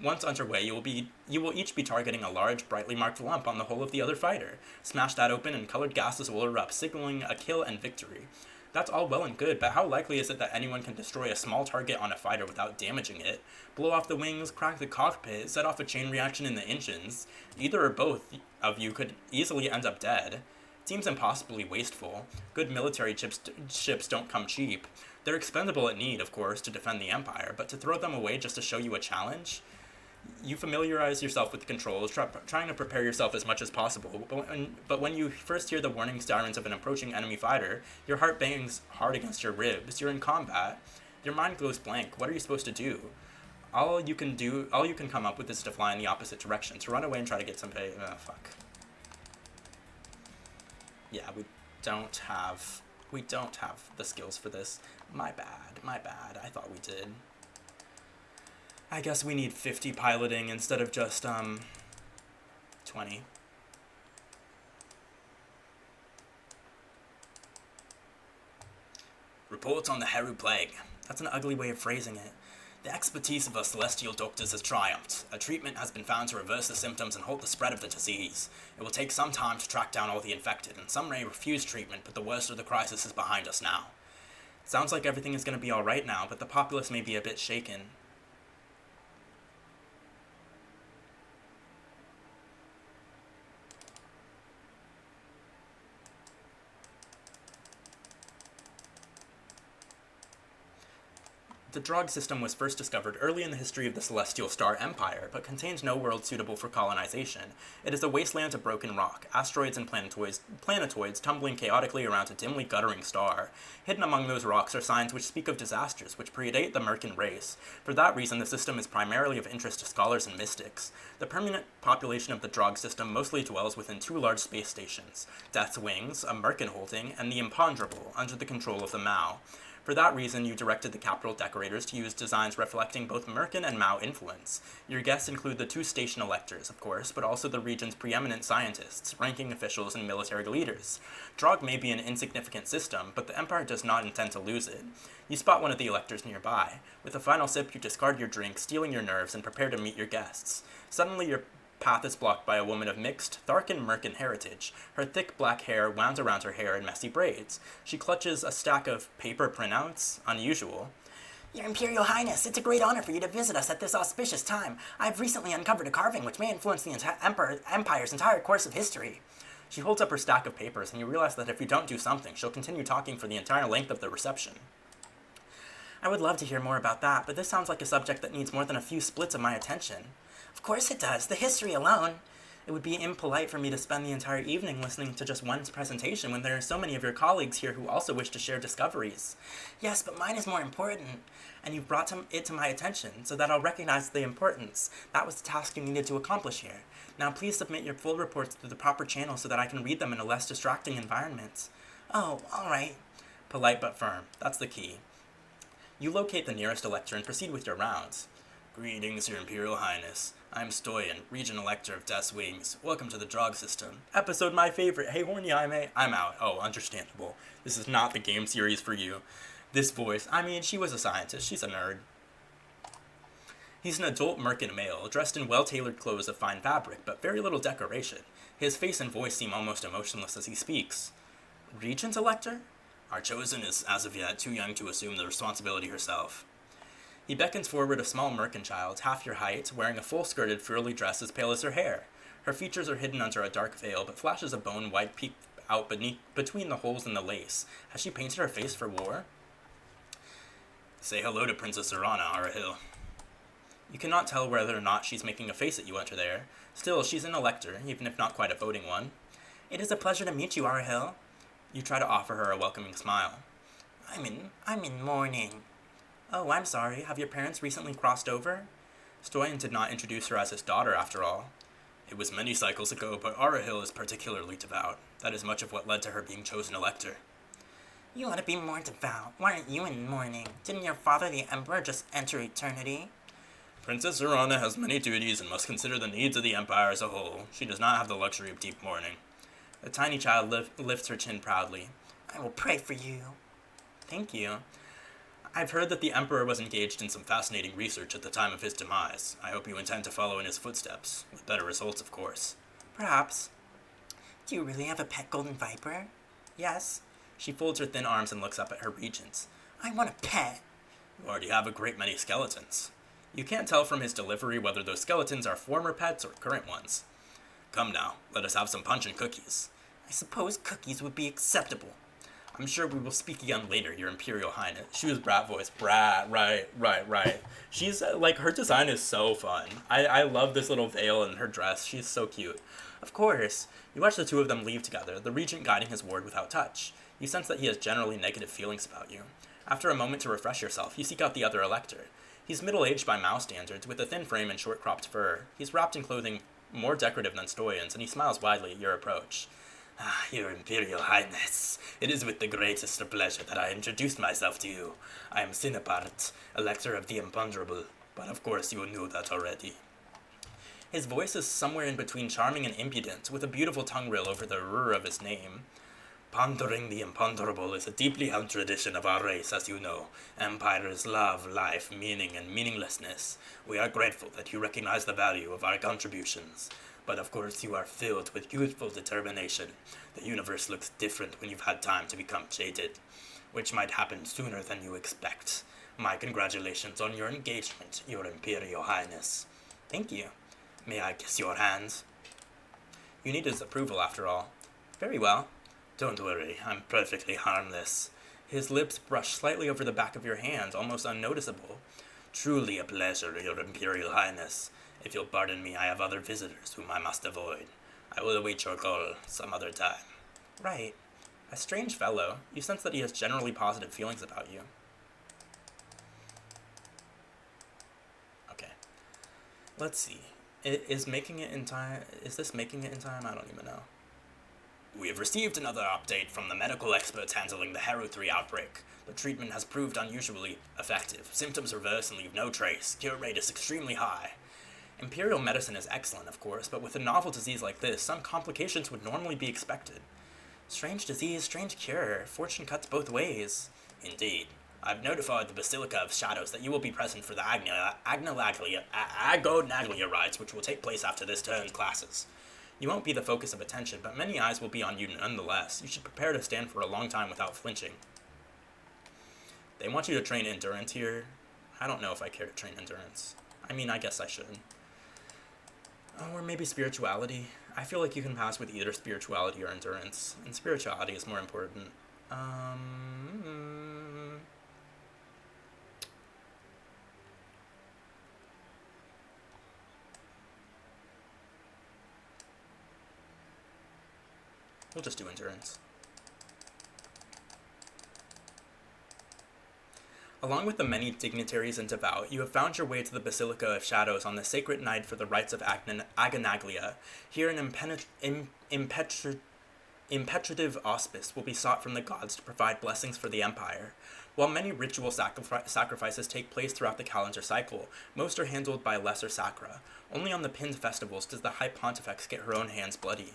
Once underway, you will each be targeting a large, brightly marked lump on the hull of the other fighter. Smash that open and colored gases will erupt, signaling a kill and victory. That's all well and good, but how likely is it that anyone can destroy a small target on a fighter without damaging it? Blow off the wings, crack the cockpit, set off a chain reaction in the engines. Either or both of you could easily end up dead. It seems impossibly wasteful. Good military ships don't come cheap. They're expendable at need, of course, to defend the Empire, but to throw them away just to show you a challenge? You familiarize yourself with the controls, trying to prepare yourself as much as possible, but when you first hear the warning sirens of an approaching enemy fighter, your heart bangs hard against your ribs. You're in combat. Your mind goes blank. What are you supposed to do? All you can come up with is to fly in the opposite direction, to run away and try to get somebody. Fuck. Yeah, we don't have the skills for this. My bad. I thought we did. I guess we need 50 piloting instead of just 20. Reports on the Heru Plague. That's an ugly way of phrasing it. The expertise of our celestial doctors has triumphed. A treatment has been found to reverse the symptoms and halt the spread of the disease. It will take some time to track down all the infected, and some may refuse treatment, but the worst of the crisis is behind us now. Sounds like everything is going to be alright now, but the populace may be a bit shaken. The drug system was first discovered early in the history of the Celestial Star Empire, but contains no world suitable for colonization. It is a wasteland of broken rock, asteroids and planetoids tumbling chaotically around a dimly guttering star. Hidden among those rocks are signs which speak of disasters which predate the Merkin race. For that reason, the system is primarily of interest to scholars and mystics. The permanent population of the drug system mostly dwells within two large space stations, Death's Wings, a Merkin holding, and the Imponderable, under the control of the Mao. For that reason, you directed the capital decorators to use designs reflecting both Merkin and Mao influence. Your guests include the two station electors, of course, but also the region's preeminent scientists, ranking officials, and military leaders. Drog may be an insignificant system, but the Empire does not intend to lose it. You spot one of the electors nearby. With a final sip, you discard your drink, steeling your nerves, and prepare to meet your guests. Suddenly, your path is blocked by a woman of mixed Tharkan Merkin heritage. Her thick black hair wound around her hair in messy braids. She clutches a stack of paper printouts, unusual. Your Imperial Highness, it's a great honor for you to visit us at this auspicious time. I've recently uncovered a carving which may influence the Empire's entire course of history. She holds up her stack of papers, and you realize that if you don't do something, she'll continue talking for the entire length of the reception. I would love to hear more about that, but this sounds like a subject that needs more than a few splits of my attention. Of course it does. The history alone. It would be impolite for me to spend the entire evening listening to just one presentation when there are so many of your colleagues here who also wish to share discoveries. Yes, but mine is more important, and you've brought it to my attention so that I'll recognize the importance. That was the task you needed to accomplish here. Now please submit your full reports through the proper channel so that I can read them in a less distracting environment. Oh, all right. Polite but firm. That's the key. You locate the nearest elector and proceed with your rounds. Greetings, Your Imperial Highness. I'm Stoyan, Region Elector of Death's Wings. Welcome to the Drog System. Episode my favorite. Hey, horny Jaime. I'm out. Oh, understandable. This is not the game series for you. This voice, I mean, she was a scientist. She's a nerd. He's an adult Merkin male, dressed in well-tailored clothes of fine fabric, but very little decoration. His face and voice seem almost emotionless as he speaks. Regent Elector? Our chosen is, as of yet, too young to assume the responsibility herself. He beckons forward a small Merkin child, half your height, wearing a full-skirted, frilly dress as pale as her hair. Her features are hidden under a dark veil, but flashes of bone white peek out between the holes in the lace. Has she painted her face for war? Say hello to Princess Zorana, Arahil. You cannot tell whether or not she's making a face at you under there. Still, she's an elector, even if not quite a voting one. It is a pleasure to meet you, Arahil. You try to offer her a welcoming smile. I'm in mourning. Oh, I'm sorry. Have your parents recently crossed over? Stoyan did not introduce her as his daughter, after all. It was many cycles ago, but Arahil is particularly devout. That is much of what led to her being chosen elector. You ought to be more devout. Why aren't you in mourning? Didn't your father, the Emperor, just enter eternity? Princess Zorana has many duties and must consider the needs of the Empire as a whole. She does not have the luxury of deep mourning. The tiny child lifts her chin proudly. I will pray for you. Thank you. I've heard that the Emperor was engaged in some fascinating research at the time of his demise. I hope you intend to follow in his footsteps, with better results, of course. Perhaps. Do you really have a pet golden viper? Yes. She folds her thin arms and looks up at her regents. I want a pet. You already have a great many skeletons. You can't tell from his delivery whether those skeletons are former pets or current ones. Come now, let us have some punch and cookies. I suppose cookies would be acceptable. I'm sure we will speak again later, Your Imperial Highness. She was brat voice. Brat, right. She's, like, her design is so fun. I love this little veil and her dress. She's so cute. Of course, you watch the two of them leave together, the regent guiding his ward without touch. You sense that he has generally negative feelings about you. After a moment to refresh yourself, you seek out the other elector. He's middle-aged by Mao standards, with a thin frame and short-cropped fur. He's wrapped in clothing more decorative than Stoyan's, and he smiles widely at your approach. Ah, Your Imperial Highness, it is with the greatest pleasure that I introduce myself to you. I am Cinepart, Elector of the Imponderable, but of course you knew that already. His voice is somewhere in between charming and impudent, with a beautiful tongue rill over the rr of his name. Pondering the imponderable is a deeply held tradition of our race, as you know. Empires love life, meaning, and meaninglessness. We are grateful that you recognize the value of our contributions. But of course you are filled with youthful determination. The universe looks different when you've had time to become jaded, which might happen sooner than you expect. My congratulations on your engagement, Your Imperial Highness. Thank you. May I kiss your hands? You need his approval, after all. Very well. Don't worry, I'm perfectly harmless. His lips brush slightly over the back of your hand, almost unnoticeable. Truly a pleasure, Your Imperial Highness. If you'll pardon me, I have other visitors whom I must avoid. I will await your call some other time. Right. A strange fellow. You sense that he has generally positive feelings about you. Okay. Let's see. Is making it in time... Is this making it in time? I don't even know. We have received another update from the medical experts handling the Hero 3 outbreak. The treatment has proved unusually effective. Symptoms reverse and leave no trace. Cure rate is extremely high. Imperial medicine is excellent, of course, but with a novel disease like this, some complications would normally be expected. Strange disease, strange cure. Fortune cuts both ways. Indeed. I've notified the Basilica of Shadows that you will be present for the Agonaglia rites, which will take place after this turn's classes. You won't be the focus of attention, but many eyes will be on you nonetheless. You should prepare to stand for a long time without flinching. They want you to train endurance here. I don't know if I care to train endurance. I mean, I guess I should. Or maybe spirituality. I feel like you can pass with either spirituality or endurance, and spirituality is more important. We'll just do endurance. Along with the many dignitaries and devout, you have found your way to the Basilica of Shadows on the sacred night for the rites of Agonaglia. Here an impetrative auspice will be sought from the gods to provide blessings for the Empire. While many ritual sacrifices take place throughout the calendar cycle, most are handled by lesser sacra. Only on the pinned festivals does the High Pontifex get her own hands bloody.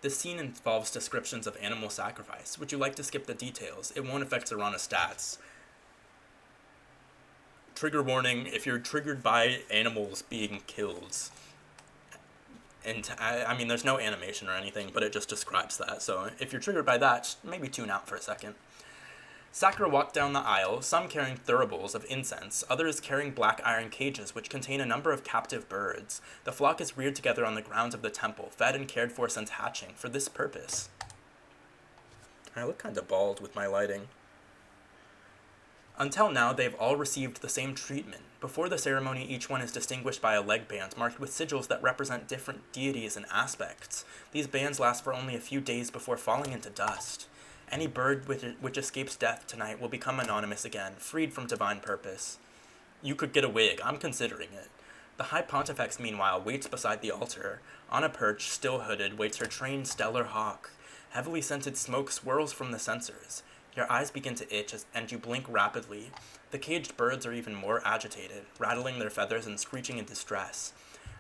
This scene involves descriptions of animal sacrifice. Would you like to skip the details? It won't affect Zorana's stats. Trigger warning, if you're triggered by animals being killed. And I mean, there's no animation or anything, but it just describes that. So if you're triggered by that, maybe tune out for a second. Sacra walk down the aisle, some carrying thuribles of incense, others carrying black iron cages which contain a number of captive birds. The flock is reared together on the grounds of the temple, fed and cared for since hatching, for this purpose. I look kind of bald with my lighting. Until now, they've all received the same treatment. Before the ceremony, each one is distinguished by a leg band marked with sigils that represent different deities and aspects. These bands last for only a few days before falling into dust. Any bird which escapes death tonight will become anonymous again, freed from divine purpose. You could get a wig. I'm considering it. The High Pontifex, meanwhile, waits beside the altar. On a perch, still hooded, waits her trained stellar hawk. Heavily scented smoke swirls from the censers. Your eyes begin to itch and you blink rapidly. The caged birds are even more agitated, rattling their feathers and screeching in distress.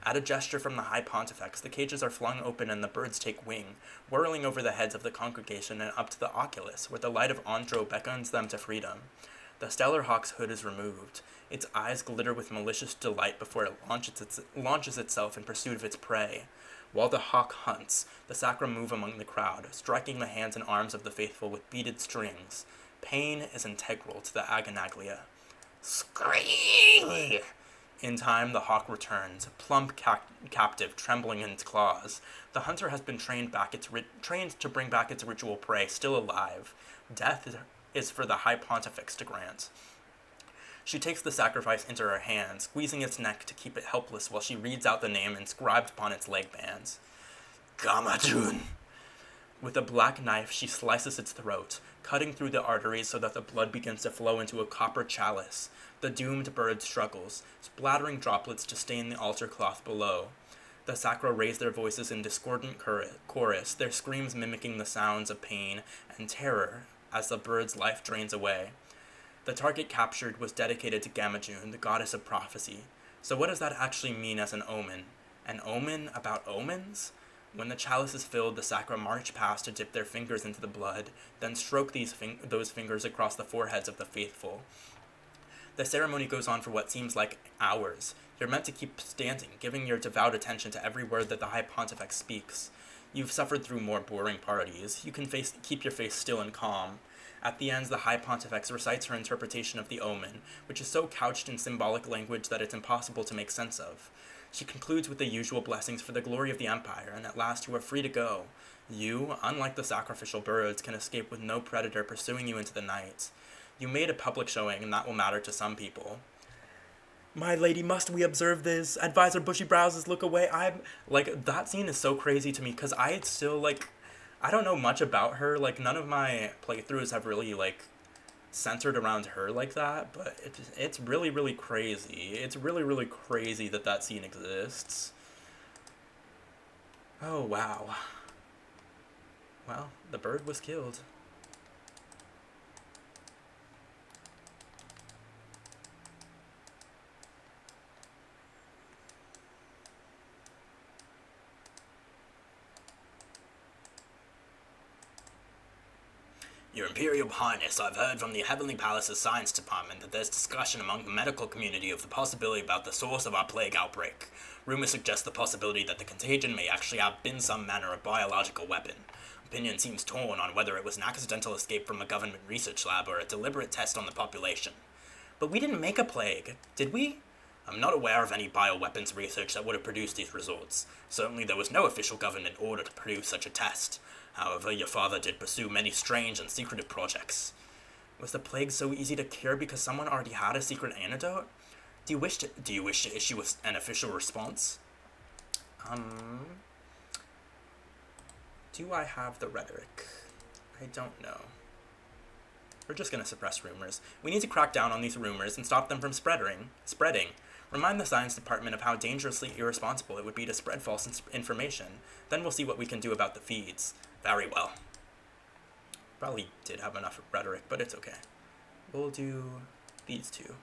At a gesture from the High Pontifex, the cages are flung open and the birds take wing, whirling over the heads of the congregation and up to the oculus, where the light of Andro beckons them to freedom. The stellar hawk's hood is removed. Its eyes glitter with malicious delight before it launches itself in pursuit of its prey. While the hawk hunts, the sacra move among the crowd, striking the hands and arms of the faithful with beaded strings. Pain is integral to the Agonaglia. Scream! In time, the hawk returns, plump captive, trembling in its claws. The hunter has been trained to bring back its ritual prey, still alive. Death is for the High Pontifex to grant. She takes the sacrifice into her hand, squeezing its neck to keep it helpless while she reads out the name inscribed upon its leg bands. Gamajun. With a black knife, she slices its throat, cutting through the arteries so that the blood begins to flow into a copper chalice. The doomed bird struggles, splattering droplets to stain the altar cloth below. The Sacra raise their voices in discordant chorus, their screams mimicking the sounds of pain and terror as the bird's life drains away. The target captured was dedicated to Gamajun, the goddess of prophecy. So what does that actually mean as an omen? An omen about omens? When the chalice is filled, the Sacra march past to dip their fingers into the blood, then stroke those fingers across the foreheads of the faithful. The ceremony goes on for what seems like hours. You're meant to keep standing, giving your devout attention to every word that the High Pontifex speaks. You've suffered through more boring parties. You can keep your face still and calm. At the end, the High Pontifex recites her interpretation of the omen, which is so couched in symbolic language that it's impossible to make sense of. She concludes with the usual blessings for the glory of the Empire, and at last you are free to go. You, unlike the sacrificial birds, can escape with no predator pursuing you into the night. You made a public showing, and that will matter to some people. My lady, must we observe this? Advisor Bushy Brows look away. That scene is so crazy to me, because I still, I don't know much about her. None of my playthroughs have really, centered around her like that, but it's really, really crazy. It's really, really crazy that scene exists. Oh, wow. Well, the bird was killed. Your Imperial Highness, I've heard from the Heavenly Palace's Science Department that there's discussion among the medical community of the possibility about the source of our plague outbreak. Rumors suggest the possibility that the contagion may actually have been some manner of biological weapon. Opinion seems torn on whether it was an accidental escape from a government research lab or a deliberate test on the population. But we didn't make a plague, did we? I'm not aware of any bioweapons research that would have produced these results. Certainly there was no official government order to produce such a test. However, your father did pursue many strange and secretive projects. Was the plague so easy to cure because someone already had a secret antidote? Do you wish to issue an official response? Do I have the rhetoric? I don't know. We're just gonna suppress rumors. We need to crack down on these rumors and stop them from spreading. Remind the science department of how dangerously irresponsible it would be to spread false information. Then we'll see what we can do about the feeds. Very well. Probably did have enough rhetoric, but it's okay. We'll do these two.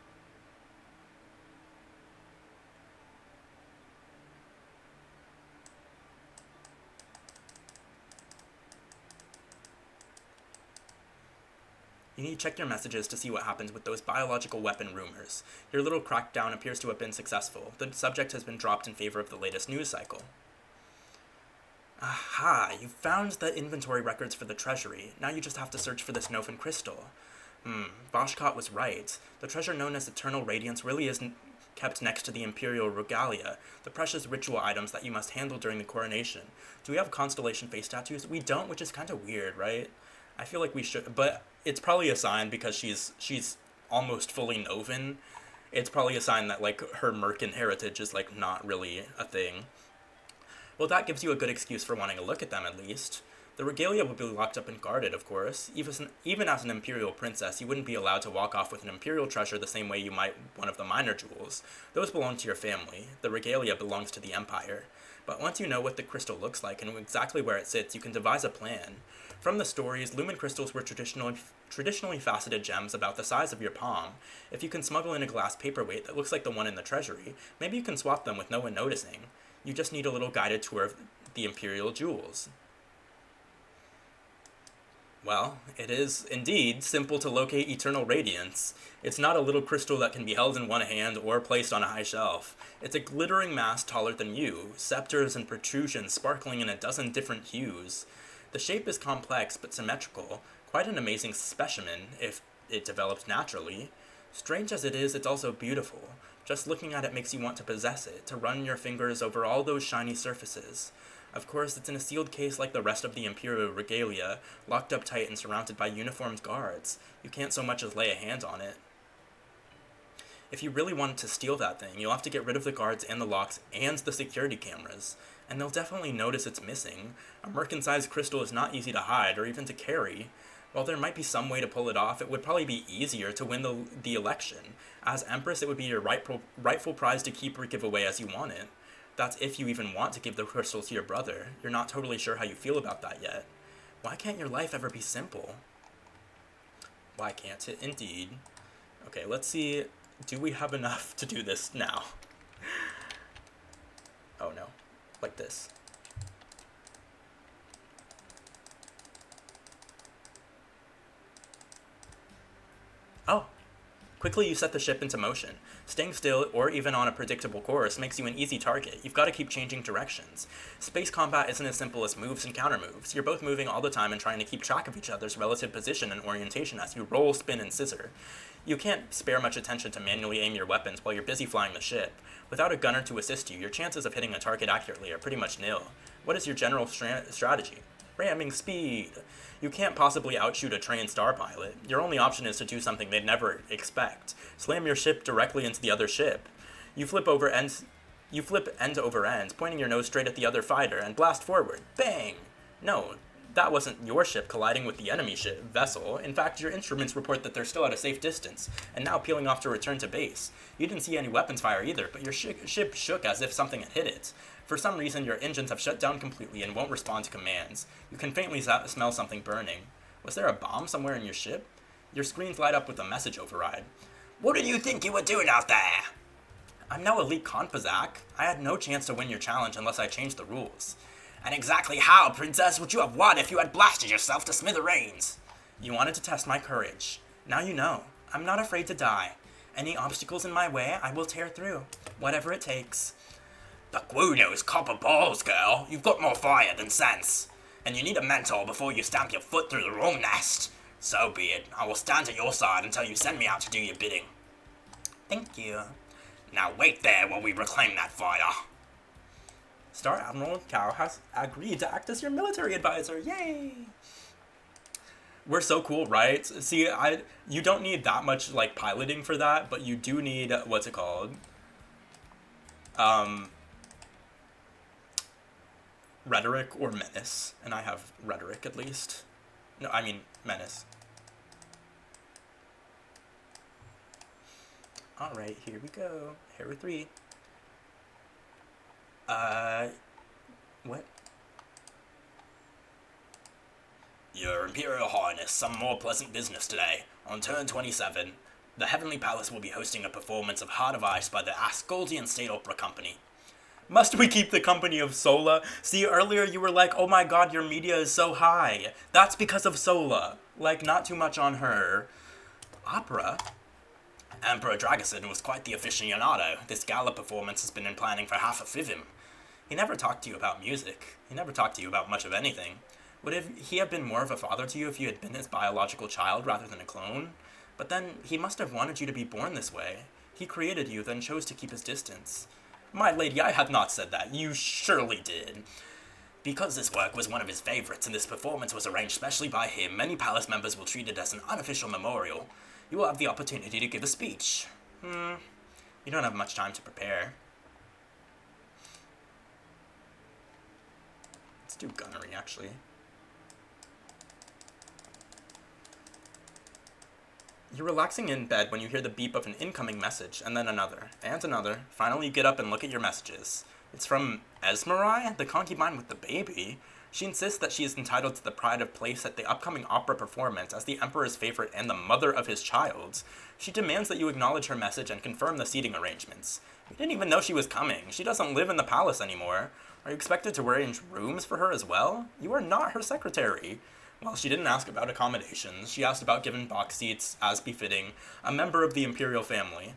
You need to check your messages to see what happens with those biological weapon rumors. Your little crackdown appears to have been successful. The subject has been dropped in favor of the latest news cycle. Aha, you found the inventory records for the treasury. Now you just have to search for this Nofan crystal. Vashkot was right. The treasure known as Eternal Radiance really is kept next to the Imperial Regalia, the precious ritual items that you must handle during the coronation. Do we have Constellation face tattoos? We don't, which is kind of weird, right? I feel like we should, but it's probably a sign because she's almost fully Novan. It's probably a sign that, her Merkin heritage is, not really a thing. Well, that gives you a good excuse for wanting to look at them, at least. The regalia would be locked up and guarded, of course. Even as an imperial princess, you wouldn't be allowed to walk off with an imperial treasure the same way you might one of the minor jewels. Those belong to your family. The regalia belongs to the Empire. But once you know what the crystal looks like and exactly where it sits, you can devise a plan. From the stories, Lumen crystals were traditionally faceted gems about the size of your palm. If you can smuggle in a glass paperweight that looks like the one in the treasury, maybe you can swap them with no one noticing. You just need a little guided tour of the Imperial jewels. Well, it is indeed simple to locate Eternal Radiance. It's not a little crystal that can be held in one hand or placed on a high shelf. It's a glittering mass taller than you, scepters and protrusions sparkling in a dozen different hues. The shape is complex but symmetrical, quite an amazing specimen if it developed naturally. Strange as it is, it's also beautiful. Just looking at it makes you want to possess it, to run your fingers over all those shiny surfaces. Of course, it's in a sealed case like the rest of the Imperial regalia, locked up tight and surrounded by uniformed guards. You can't so much as lay a hand on it. If you really wanted to steal that thing, you'll have to get rid of the guards and the locks and the security cameras. And they'll definitely notice it's missing. A Merkin-sized crystal is not easy to hide or even to carry. While there might be some way to pull it off, it would probably be easier to win the election. As Empress, it would be your rightful prize to keep or give away as you want it. That's if you even want to give the crystal to your brother. You're not totally sure how you feel about that yet. Why can't your life ever be simple? Why can't it indeed? Okay, let's see. Do we have enough to do this now? Oh no. Like this. Oh. Quickly you set the ship into motion. Staying still, or even on a predictable course, makes you an easy target. You've got to keep changing directions. Space combat isn't as simple as moves and countermoves. You're both moving all the time and trying to keep track of each other's relative position and orientation as you roll, spin, and scissor. You can't spare much attention to manually aim your weapons while you're busy flying the ship. Without a gunner to assist you, your chances of hitting a target accurately are pretty much nil. What is your general strategy? Ramming speed. You can't possibly outshoot a trained star pilot. Your only option is to do something they'd never expect. Slam your ship directly into the other ship. You flip end over end, pointing your nose straight at the other fighter, and blast forward. Bang! No, that wasn't your ship colliding with the enemy vessel. In fact, your instruments report that they're still at a safe distance, and now peeling off to return to base. You didn't see any weapons fire either, but your ship shook as if something had hit it. For some reason, your engines have shut down completely and won't respond to commands. You can faintly smell something burning. Was there a bomb somewhere in your ship? Your screens light up with a message override. What did you think you were doing out there? I'm no elite Konpazak. I had no chance to win your challenge unless I changed the rules. And exactly how, Princess, would you have won if you had blasted yourself to smithereens? You wanted to test my courage. Now you know. I'm not afraid to die. Any obstacles in my way, I will tear through. Whatever it takes. But Guno's copper balls, girl. You've got more fire than sense. And you need a mentor before you stamp your foot through the wrong nest. So be it. I will stand at your side until you send me out to do your bidding. Thank you. Now wait there while we reclaim that fire. Star Admiral Cao has agreed to act as your military advisor. Yay! We're so cool, right? See, you don't need that much, like, piloting for that, but you do need, what's it called? Rhetoric or menace. And I have rhetoric, at least. No, I mean menace. Alright, here we go. Here 3. What? Your Imperial Highness, some more pleasant business today. On turn 27, the Heavenly Palace will be hosting a performance of Heart of Ice by the Asgoldian State Opera Company. Must we keep the company of Sola? See, earlier you were like, oh my god, your media is so high. That's because of Sola. Like, not too much on her. Opera? Emperor Dragosin was quite the aficionado. This gala performance has been in planning for half a fivim. He never talked to you about music. He never talked to you about much of anything. Would he have been more of a father to you if you had been his biological child rather than a clone? But then, he must have wanted you to be born this way. He created you, then chose to keep his distance. My lady, I had not said that. You surely did. Because this work was one of his favorites and this performance was arranged specially by him, many palace members will treat it as an unofficial memorial. You will have the opportunity to give a speech. You don't have much time to prepare. Let's do gunnery, actually. You're relaxing in bed when you hear the beep of an incoming message, and then another, and another. Finally, you get up and look at your messages. It's from Esmerai, the concubine with the baby. She insists that she is entitled to the pride of place at the upcoming opera performance as the Emperor's favorite and the mother of his child. She demands that you acknowledge her message and confirm the seating arrangements. You didn't even know she was coming. She doesn't live in the palace anymore. Are you expected to arrange rooms for her as well? You are not her secretary. Well, she didn't ask about accommodations. She asked about given box seats, as befitting a member of the imperial family.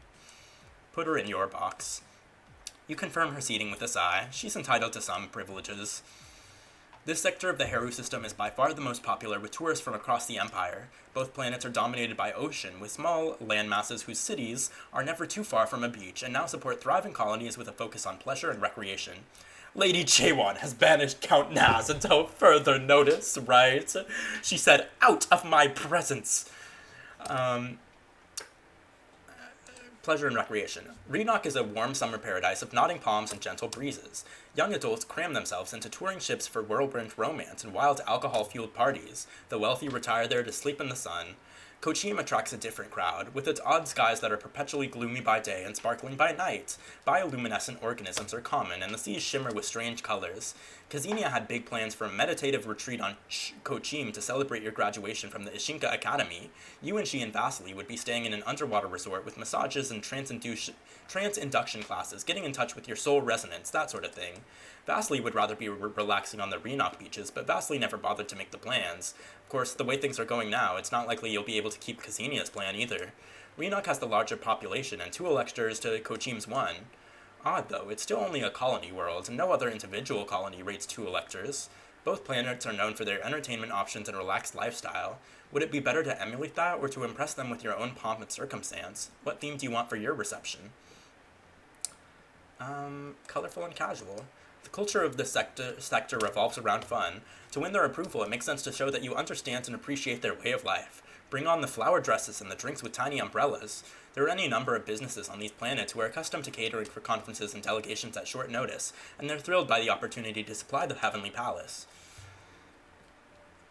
Put her in your box. You confirm her seating with a sigh. She's entitled to some privileges. This sector of the Heru system is by far the most popular with tourists from across the Empire. Both planets are dominated by ocean, with small landmasses whose cities are never too far from a beach, and now support thriving colonies with a focus on pleasure and recreation. Lady Jaewon has banished Count Naz until further notice, right? She said, "Out of my presence!" Pleasure and recreation. Reenock is a warm summer paradise of nodding palms and gentle breezes. Young adults cram themselves into touring ships for whirlwind romance and wild alcohol-fueled parties. The wealthy retire there to sleep in the sun. Kochim attracts a different crowd, with its odd skies that are perpetually gloomy by day and sparkling by night. Bioluminescent organisms are common, and the seas shimmer with strange colors. Kazinia had big plans for a meditative retreat on Kochim to celebrate your graduation from the Ishinka Academy. You and she and Vasily would be staying in an underwater resort with massages and trance induction classes, getting in touch with your soul resonance, that sort of thing. Vasily would rather be relaxing on the Reenock beaches, but Vasily never bothered to make the plans. Of course, the way things are going now, it's not likely you'll be able to keep Kazinia's plan either. Reenock has the larger population, and 2 electors to Kochim's 1. Odd, though, it's still only a colony world, and no other individual colony rates 2 electors. Both planets are known for their entertainment options and relaxed lifestyle. Would it be better to emulate that, or to impress them with your own pomp and circumstance? What theme do you want for your reception? Colorful and casual. The culture of this sector revolves around fun. To win their approval, it makes sense to show that you understand and appreciate their way of life. Bring on the flower dresses and the drinks with tiny umbrellas. There are any number of businesses on these planets who are accustomed to catering for conferences and delegations at short notice, and they're thrilled by the opportunity to supply the Heavenly Palace.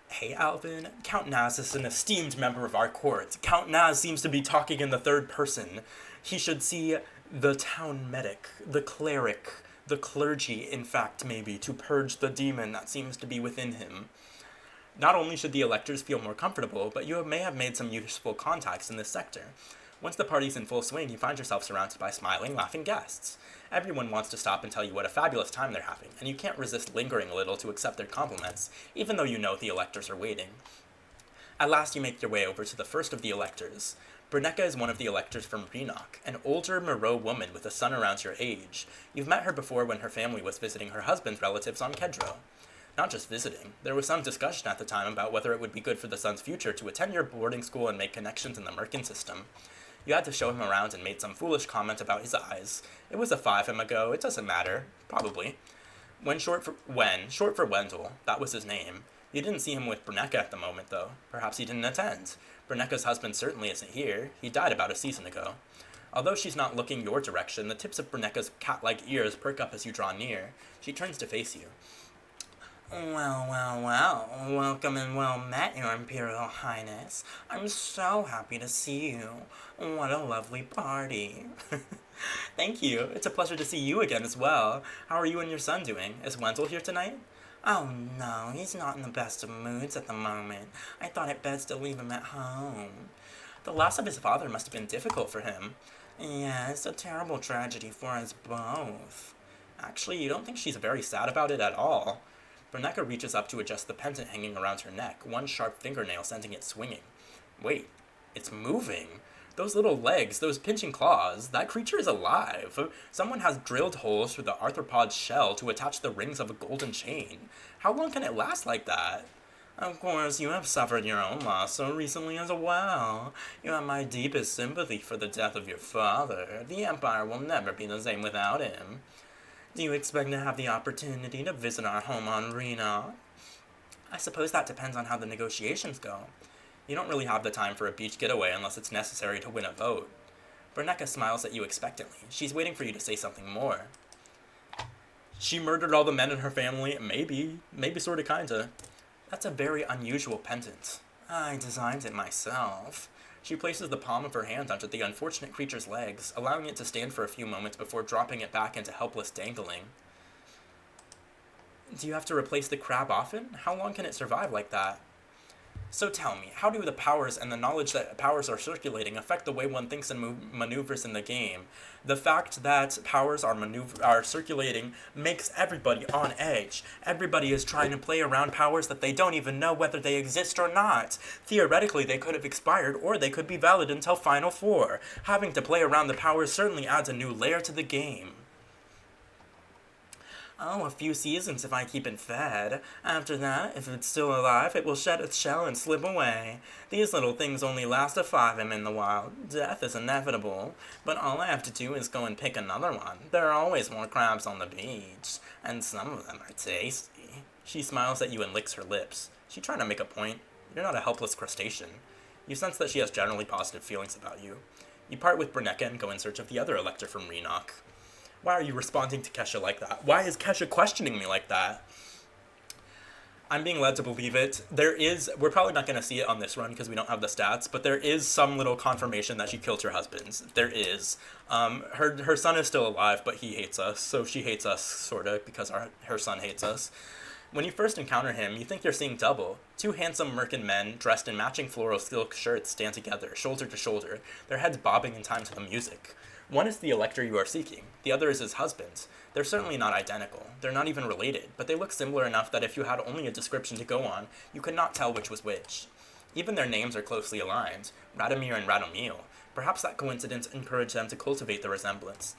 Hey, Alvin. Count Naz is an esteemed member of our court. Count Naz seems to be talking in the third person. He should see the town medic, the cleric, the clergy, in fact, maybe, to purge the demon that seems to be within him. Not only should the electors feel more comfortable, but you may have made some useful contacts in this sector. Once the party's in full swing, you find yourself surrounded by smiling, laughing guests. Everyone wants to stop and tell you what a fabulous time they're having, and you can't resist lingering a little to accept their compliments, even though you know the electors are waiting. At last you make your way over to the first of the electors. Brunecca is one of the electors from Reenock, an older Moreau woman with a son around your age. You've met her before when her family was visiting her husband's relatives on Kedro. Not just visiting. There was some discussion at the time about whether it would be good for the son's future to attend your boarding school and make connections in the Merkin system. You had to show him around and made some foolish comment about his eyes. It was a 5 ago, it doesn't matter. Probably. Short for Wendell, that was his name. You didn't see him with Brunecca at the moment, though. Perhaps he didn't attend. Brunecca's husband certainly isn't here. He died about a season ago. Although she's not looking your direction, the tips of Brunecca's cat-like ears perk up as you draw near. She turns to face you. Well. Welcome and well met, Your Imperial Highness. I'm so happy to see you. What a lovely party. Thank you. It's a pleasure to see you again as well. How are you and your son doing? Is Wendell here tonight? Oh no, he's not in the best of moods at the moment. I thought it best to leave him at home. The loss of his father must have been difficult for him. Yeah, it's a terrible tragedy for us both. Actually, you don't think she's very sad about it at all. Brunecca reaches up to adjust the pendant hanging around her neck, one sharp fingernail sending it swinging. Wait, it's moving. Those little legs, those pinching claws, that creature is alive. Someone has drilled holes through the arthropod's shell to attach the rings of a golden chain. How long can it last like that? Of course, you have suffered your own loss so recently as well. You have my deepest sympathy for the death of your father. The Empire will never be the same without him. Do you expect to have the opportunity to visit our home on Reenock? I suppose that depends on how the negotiations go. You don't really have the time for a beach getaway unless it's necessary to win a vote. Brunecca smiles at you expectantly. She's waiting for you to say something more. She murdered all the men in her family? Maybe sorta kinda. That's a very unusual pendant. I designed it myself. She places the palm of her hand onto the unfortunate creature's legs, allowing it to stand for a few moments before dropping it back into helpless dangling. Do you have to replace the crab often? How long can it survive like that? So tell me, how do the powers and the knowledge that powers are circulating affect the way one thinks and maneuvers in the game? The fact that powers are circulating makes everybody on edge. Everybody is trying to play around powers that they don't even know whether they exist or not. Theoretically, they could have expired, or they could be valid until Final Four. Having to play around the powers certainly adds a new layer to the game. Oh, a few seasons if I keep it fed. After that, if it's still alive, it will shed its shell and slip away. These little things only last a 5 in the wild. Death is inevitable. But all I have to do is go and pick another one. There are always more crabs on the beach, and some of them are tasty. She smiles at you and licks her lips. She trying to make a point. You're not a helpless crustacean. You sense that she has generally positive feelings about you. You part with Brunecca and go in search of the other Elector from Renock. Why are you responding to Kesha like that? Why is Kesha questioning me like that? I'm being led to believe it. We're probably not going to see it on this run because we don't have the stats, but there is some little confirmation that she killed her husband. There is. Her son is still alive, but he hates us, so she hates us, sort of, because her son hates us. When you first encounter him, you think you're seeing double. 2 handsome merkin men, dressed in matching floral silk shirts, stand together, shoulder to shoulder, their heads bobbing in time to the music. One is the Elector you are seeking. The other is his husband. They're certainly not identical. They're not even related, but they look similar enough that if you had only a description to go on, you could not tell which was which. Even their names are closely aligned, Radomir and Radomil. Perhaps that coincidence encouraged them to cultivate the resemblance.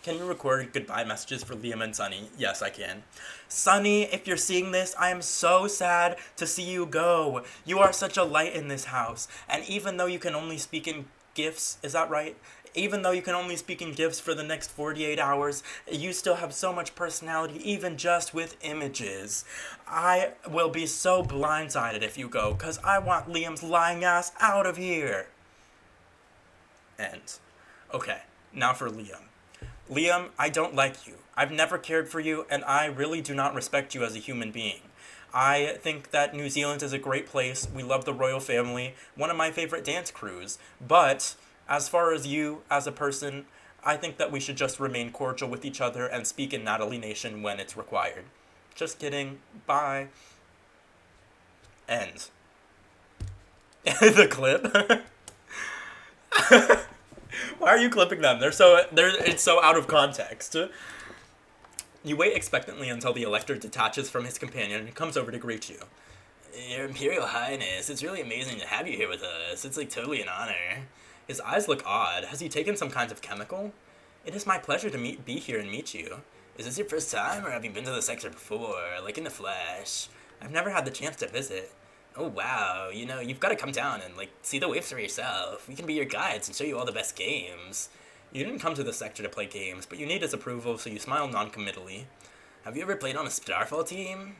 Can you record goodbye messages for Liam and Sunny? Yes, I can. Sunny, if you're seeing this, I am so sad to see you go. You are such a light in this house, and even though you can only speak in gifts, is that right? Even though you can only speak in gifs for the next 48 hours, you still have so much personality, even just with images. I will be so blindsided if you go, because I want Liam's lying ass out of here. End. Okay, now for Liam. Liam, I don't like you. I've never cared for you, and I really do not respect you as a human being. I think that New Zealand is a great place. We love the royal family, one of my favorite dance crews, but as far as you, as a person, I think that we should just remain cordial with each other and speak in Natalie Nation when it's required. Just kidding. Bye. End. The clip? Why are you clipping them? It's so out of context. You wait expectantly until the Elector detaches from his companion and comes over to greet you. Your Imperial Highness, it's really amazing to have you here with us. It's totally an honor. His eyes look odd. Has he taken some kind of chemical? It is my pleasure to be here and meet you. Is this your first time, or have you been to the sector before, like in the flesh? I've never had the chance to visit. Oh wow, you've got to come down and see the waves for yourself. We can be your guides and show you all the best games. You didn't come to the sector to play games, but you need his approval, so you smile non-committally. Have you ever played on a Starfall team?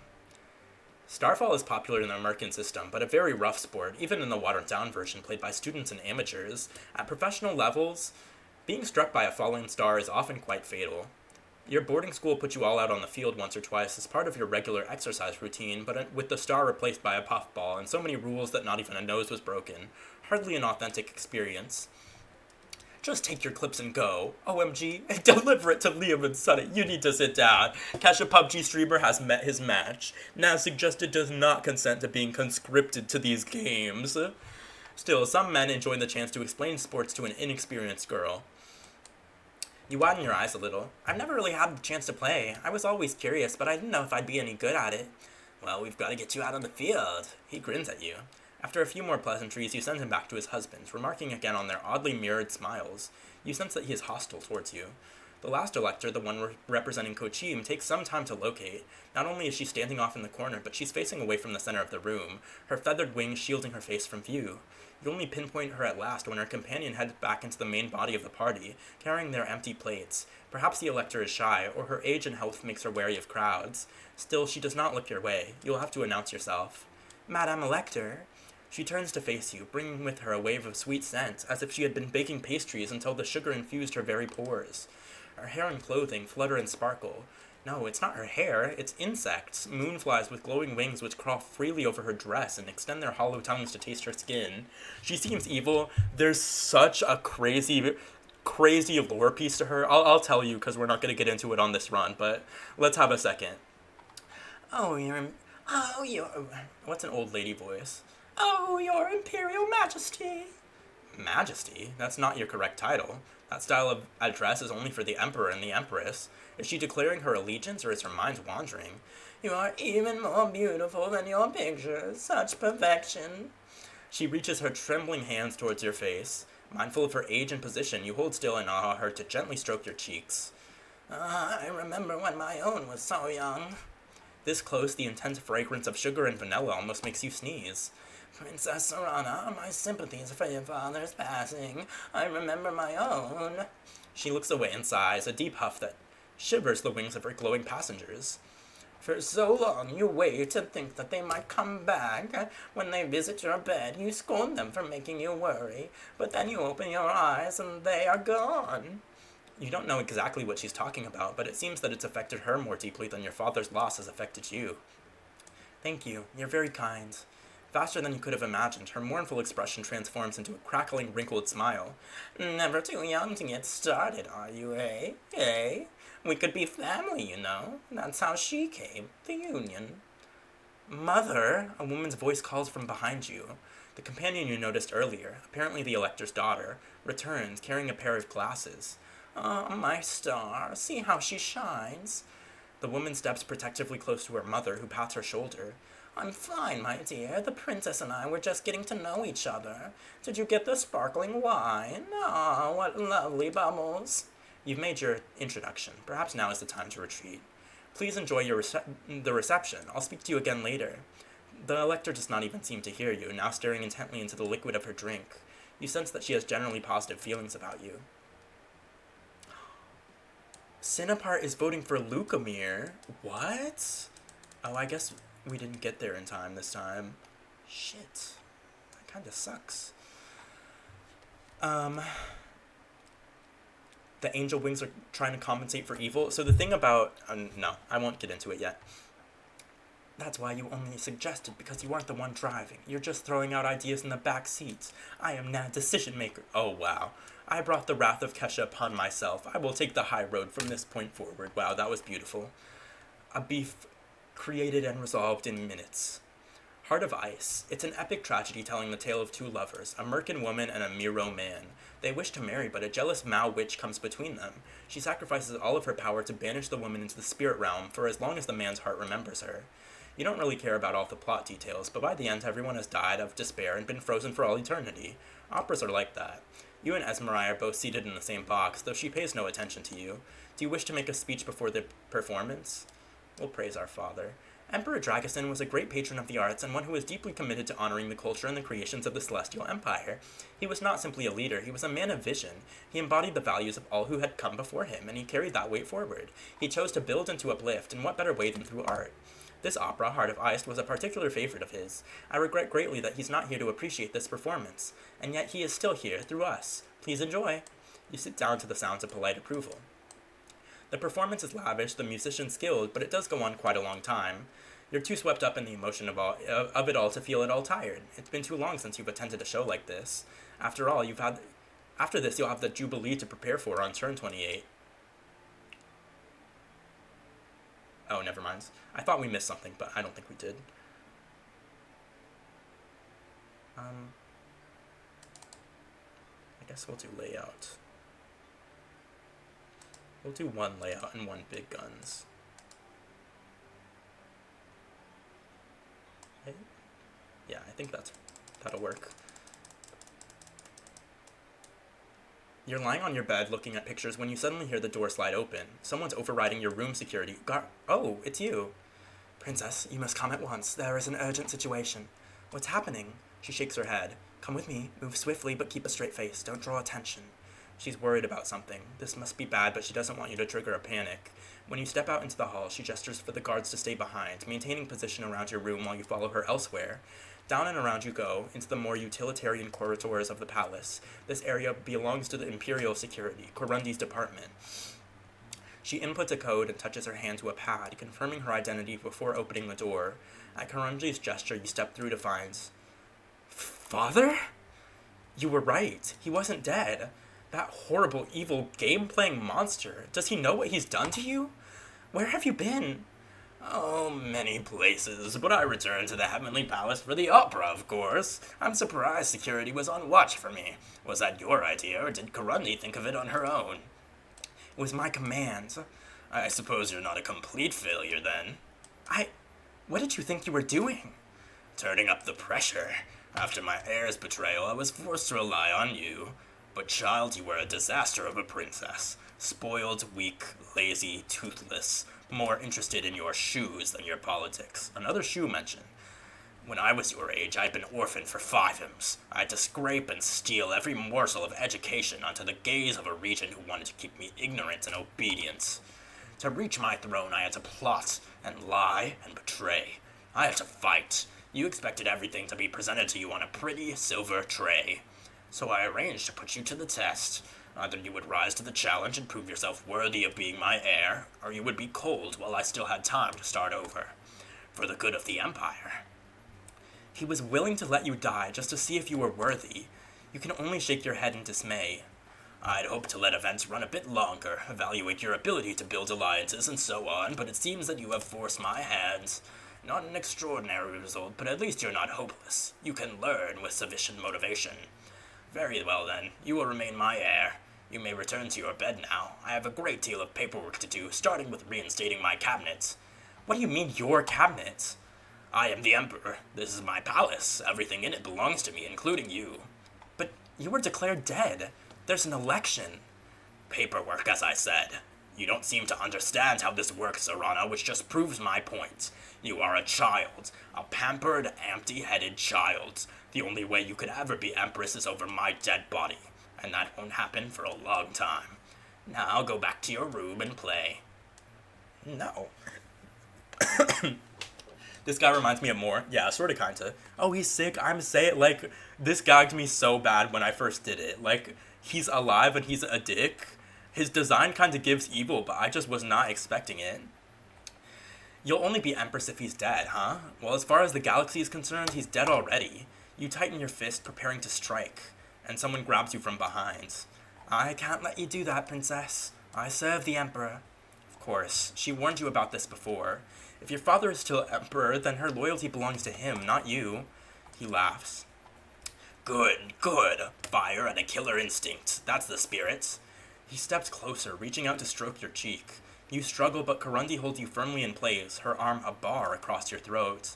Starfall is popular in the American system, but a very rough sport, even in the watered-down version played by students and amateurs. At professional levels, being struck by a falling star is often quite fatal. Your boarding school put you all out on the field once or twice as part of your regular exercise routine, but with the star replaced by a puffball and so many rules that not even a nose was broken. Hardly an authentic experience. Just take your clips and go. OMG, deliver it to Liam and Sunny. You need to sit down. Kesha PUBG streamer has met his match. Now suggested does not consent to being conscripted to these games. Still, some men enjoy the chance to explain sports to an inexperienced girl. You widen your eyes a little. I've never really had the chance to play. I was always curious, but I didn't know if I'd be any good at it. Well, we've got to get you out on the field. He grins at you. After a few more pleasantries, you send him back to his husband, remarking again on their oddly mirrored smiles. You sense that he is hostile towards you. The last Elector, the one representing Kochim, takes some time to locate. Not only is she standing off in the corner, but she's facing away from the center of the room, her feathered wings shielding her face from view. You only pinpoint her at last when her companion heads back into the main body of the party, carrying their empty plates. Perhaps the Elector is shy, or her age and health makes her wary of crowds. Still, she does not look your way. You'll have to announce yourself. Madame Elector. She turns to face you, bringing with her a wave of sweet scent, as if she had been baking pastries until the sugar infused her very pores. Her hair and clothing flutter and sparkle. No, it's not her hair, it's insects, moonflies with glowing wings which crawl freely over her dress and extend their hollow tongues to taste her skin. She seems evil. There's such a crazy lore piece to her. I'll tell you, because we're not going to get into it on this run, but let's have a second. What's an old lady voice? Oh, your Imperial Majesty. Majesty? That's not your correct title. That style of address is only for the Emperor and the Empress. Is she declaring her allegiance, or is her mind wandering? You are even more beautiful than your pictures. Such perfection. She reaches her trembling hands towards your face. Mindful of her age and position, you hold still and allow her to gently stroke your cheeks. I remember when my own was so young. This close, the intense fragrance of sugar and vanilla almost makes you sneeze. Princess Zorana, my sympathies for your father's passing. I remember my own. She looks away and sighs, a deep huff that shivers the wings of her glowing passengers. For so long you wait to think that they might come back. When they visit your bed, you scorn them for making you worry. But then you open your eyes and they are gone. You don't know exactly what she's talking about, but it seems that it's affected her more deeply than your father's loss has affected you. Thank you. You're very kind. Faster than you could have imagined, her mournful expression transforms into a crackling, wrinkled smile. Never too young to get started, are you, eh? Eh? We could be family, you know. That's how she came. The union. Mother! A woman's voice calls from behind you. The companion you noticed earlier, apparently the elector's daughter, returns, carrying a pair of glasses. Oh, my star, see how she shines. The woman steps protectively close to her mother, who pats her shoulder. I'm fine, my dear. The princess and I were just getting to know each other. Did you get the sparkling wine? Ah, oh, what lovely bubbles. You've made your introduction. Perhaps now is the time to retreat. Please enjoy the reception. I'll speak to you again later. The elector does not even seem to hear you, now staring intently into the liquid of her drink. You sense that she has generally positive feelings about you. Cinepart is voting for Lucamere. What? Oh, I guess we didn't get there in time this time. Shit. That kinda sucks. The angel wings are trying to compensate for evil. So the thing about... no, I won't get into it yet. That's why you only suggested, because you aren't the one driving. You're just throwing out ideas in the back seats. I am now decision maker. Oh, wow. I brought the wrath of Kesha upon myself. I will take the high road from this point forward. Wow, that was beautiful. A beef created and resolved in minutes. Heart of Ice. It's an epic tragedy telling the tale of two lovers, a Merkin woman and a Miro man. They wish to marry, but a jealous Mao witch comes between them. She sacrifices all of her power to banish the woman into the spirit realm for as long as the man's heart remembers her. You don't really care about all the plot details, but by the end everyone has died of despair and been frozen for all eternity. Operas are like that. You and Esmerai are both seated in the same box, though she pays no attention to you. Do you wish to make a speech before the performance? We'll praise our father. Emperor Dragosin was a great patron of the arts and one who was deeply committed to honoring the culture and the creations of the Celestial Empire. He was not simply a leader, he was a man of vision. He embodied the values of all who had come before him, and he carried that weight forward. He chose to build and to uplift, and what better way than through art? This opera, Heart of Ice, was a particular favorite of his. I regret greatly that he's not here to appreciate this performance, and yet he is still here, through us. Please enjoy. You sit down to the sounds of polite approval. The performance is lavish, the musicians skilled, but it does go on quite a long time. You're too swept up in the emotion of it all to feel at all tired. It's been too long since you've attended a show like this. After all, after this, you'll have the Jubilee to prepare for on turn 28. Oh, never mind. I thought we missed something, but I don't think we did. I guess we'll do layout. We'll do one layout and one big guns. Okay. Yeah, I think that'll work. You're lying on your bed looking at pictures when you suddenly hear the door slide open. Someone's overriding your room security. Oh, it's you. Princess, you must come at once. There is an urgent situation. What's happening? She shakes her head. Come with me. Move swiftly, but keep a straight face. Don't draw attention. She's worried about something. This must be bad, but she doesn't want you to trigger a panic. When you step out into the hall, she gestures for the guards to stay behind, maintaining position around your room while you follow her elsewhere. Down and around you go, into the more utilitarian corridors of the palace. This area belongs to the Imperial Security, Corundi's department. She inputs a code and touches her hand to a pad, confirming her identity before opening the door. At Corundi's gesture, you step through to find... Father? You were right. He wasn't dead. That horrible, evil, game-playing monster. Does he know what he's done to you? Where have you been? Oh, many places, but I returned to the Heavenly Palace for the opera, of course. I'm surprised security was on watch for me. Was that your idea, or did Corundi think of it on her own? It was my command. I suppose you're not a complete failure, then. What did you think you were doing? Turning up the pressure. After my heir's betrayal, I was forced to rely on you. But child, you were a disaster of a princess. Spoiled, weak, lazy, toothless, more interested in your shoes than your politics. Another shoe mention. When I was your age, I'd been orphaned for 5 hymns. I had to scrape and steal every morsel of education onto the gaze of a regent who wanted to keep me ignorant and obedient. To reach my throne, I had to plot and lie and betray. I had to fight. You expected everything to be presented to you on a pretty silver tray. So I arranged to put you to the test. Either you would rise to the challenge and prove yourself worthy of being my heir, or you would be cold while I still had time to start over. For the good of the Empire. He was willing to let you die just to see if you were worthy. You can only shake your head in dismay. I'd hoped to let events run a bit longer, evaluate your ability to build alliances and so on, but it seems that you have forced my hands. Not an extraordinary result, but at least you're not hopeless. You can learn with sufficient motivation. Very well then, you will remain my heir. You may return to your bed now. I have a great deal of paperwork to do, starting with reinstating my cabinet. What do you mean, your cabinet? I am the Emperor. This is my palace. Everything in it belongs to me, including you. But you were declared dead. There's an election. Paperwork, as I said. You don't seem to understand how this works, Zorana, which just proves my point. You are a child. A pampered, empty-headed child. The only way you could ever be Empress is over my dead body. And that won't happen for a long time. Now go back to your room and play. No. This guy reminds me of more. Yeah, sort of, kind of. Oh, he's sick. I'm sick. Like, this gagged me so bad when I first did it. Like, he's alive and he's a dick. His design kind of gives evil, but I just was not expecting it. You'll only be Empress if he's dead, huh? Well, as far as the galaxy is concerned, he's dead already. You tighten your fist, preparing to strike, and someone grabs you from behind. I can't let you do that, princess. I serve the Emperor. Of course, she warned you about this before. If your father is still Emperor, then her loyalty belongs to him, not you. He laughs. Good, good. Fire and a killer instinct. That's the spirit. He steps closer, reaching out to stroke your cheek. You struggle, but Karundi holds you firmly in place, her arm a bar across your throat.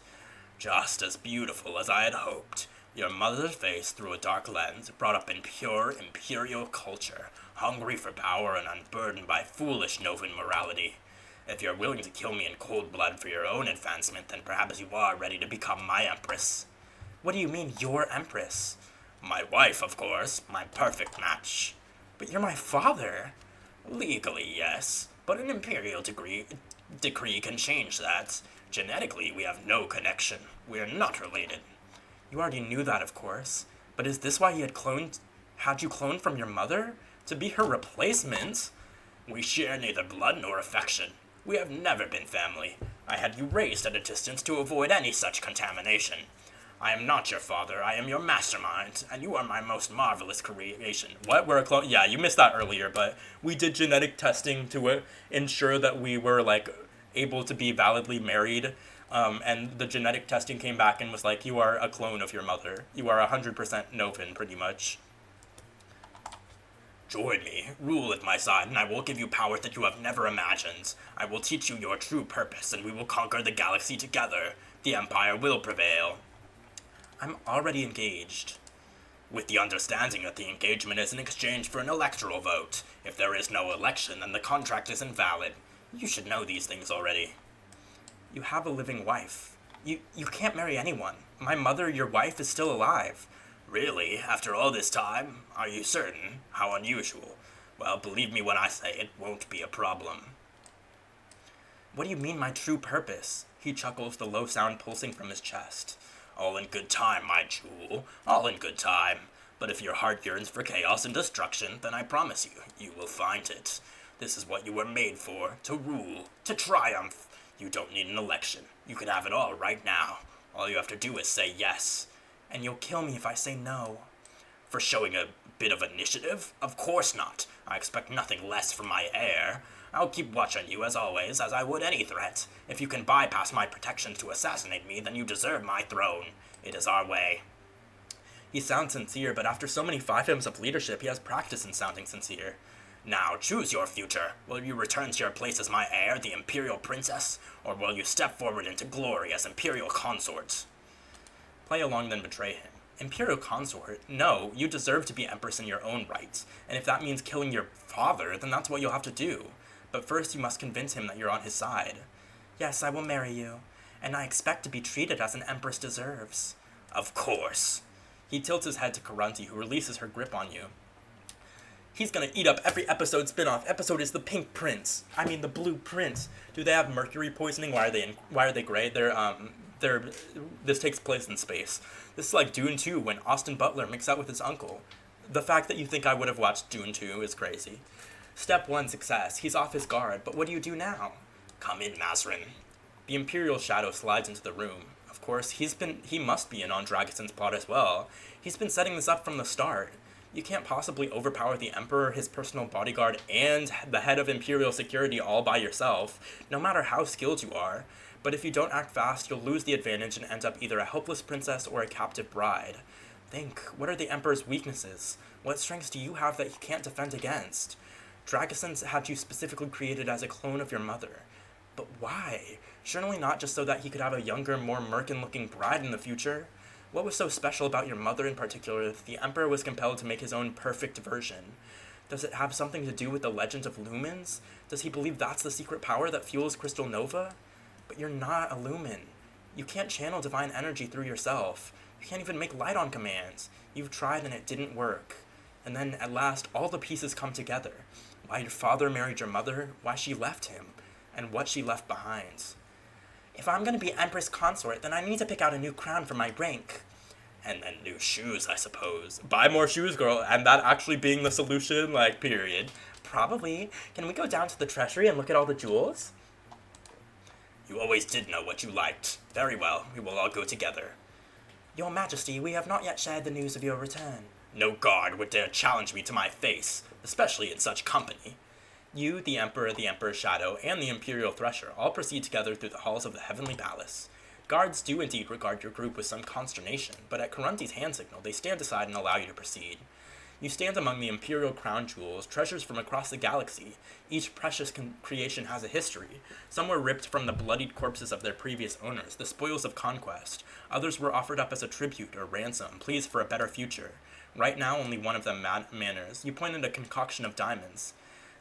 Just as beautiful as I had hoped. Your mother's face through a dark lens, brought up in pure imperial culture, hungry for power and unburdened by foolish Novan morality. If you're willing to kill me in cold blood for your own advancement, then perhaps you are ready to become my Empress. What do you mean, your Empress? My wife, of course. My perfect match. But you're my father. Legally, yes. But an imperial decree can change that. Genetically, we have no connection. We are not related. You already knew that, of course. But is this why he had you cloned from your mother? To be her replacement? We share neither blood nor affection. We have never been family. I had you raised at a distance to avoid any such contamination. I am not your father, I am your mastermind, and you are my most marvelous creation. What? We're a clone? Yeah, you missed that earlier, but we did genetic testing to ensure that we were, like, able to be validly married, and the genetic testing came back and was like, you are a clone of your mother. You are 100% Novan, pretty much. Join me, rule at my side, and I will give you power that you have never imagined. I will teach you your true purpose, and we will conquer the galaxy together. The Empire will prevail. I'm already engaged. With the understanding that the engagement is in exchange for an electoral vote. If there is no election, then the contract is invalid. You should know these things already. You have a living wife. You can't marry anyone. My mother, your wife, is still alive. Really? After all this time? Are you certain? How unusual. Well, believe me when I say it won't be a problem. What do you mean, my true purpose? He chuckles, the low sound pulsing from his chest. All in good time, my jewel. All in good time. But if your heart yearns for chaos and destruction, then I promise you, you will find it. This is what you were made for, to rule, to triumph. You don't need an election. You can have it all right now. All you have to do is say yes. And you'll kill me if I say no. For showing a bit of initiative? Of course not. I expect nothing less from my heir. I'll keep watch on you as always, as I would any threat. If you can bypass my protections to assassinate me, then you deserve my throne. It is our way. He sounds sincere, but after so many 5 hymns of leadership, he has practice in sounding sincere. Now, choose your future. Will you return to your place as my heir, the imperial princess, or will you step forward into glory as imperial consort? Play along, then betray him. Imperial consort? No, you deserve to be empress in your own right, and if that means killing your father, then that's what you'll have to do. But first you must convince him that you're on his side. Yes, I will marry you, and I expect to be treated as an empress deserves. Of course. He tilts his head to Karunti, who releases her grip on you. He's gonna eat up every episode spin-off. Episode is the Pink Prince. I mean the Blue Prince. Do they have mercury poisoning? Why are they gray? This takes place in space. This is like Dune 2 when Austin Butler makes out with his uncle. The fact that you think I would have watched Dune 2 is crazy. Step 1, success. He's off his guard, but what do you do now? Come in, Mazrin. The Imperial Shadow slides into the room. Of course, he must be in on Dragason's plot as well. He's been setting this up from the start. You can't possibly overpower the Emperor, his personal bodyguard, and the head of Imperial security all by yourself, no matter how skilled you are. But if you don't act fast, you'll lose the advantage and end up either a helpless princess or a captive bride. Think, what are the Emperor's weaknesses? What strengths do you have that he can't defend against? Dragason's had you specifically created as a clone of your mother. But why? Surely not just so that he could have a younger, more merkin-looking bride in the future? What was so special about your mother in particular that the Emperor was compelled to make his own perfect version? Does it have something to do with the legend of Lumens? Does he believe that's the secret power that fuels Crystal Nova? But you're not a Lumen. You can't channel divine energy through yourself. You can't even make light on commands. You've tried and it didn't work. And then, at last, all the pieces come together. Why your father married your mother, why she left him, and what she left behind. If I'm gonna be Empress Consort, then I need to pick out a new crown for my rank. And then new shoes, I suppose. Buy more shoes, girl, and that actually being the solution, like, period. Probably. Can we go down to the treasury and look at all the jewels? You always did know what you liked. Very well, we will all go together. Your Majesty, we have not yet shared the news of your return. No guard would dare challenge me to my face, especially in such company. You, the Emperor's Shadow, and the Imperial Thresher all proceed together through the halls of the Heavenly Palace. Guards do indeed regard your group with some consternation, but at Karunti's hand signal, they stand aside and allow you to proceed. You stand among the Imperial crown jewels, treasures from across the galaxy. Each precious creation has a history. Some were ripped from the bloodied corpses of their previous owners, the spoils of conquest. Others were offered up as a tribute or ransom, pleas for a better future. Right now, only one of them matters. You point at a concoction of diamonds.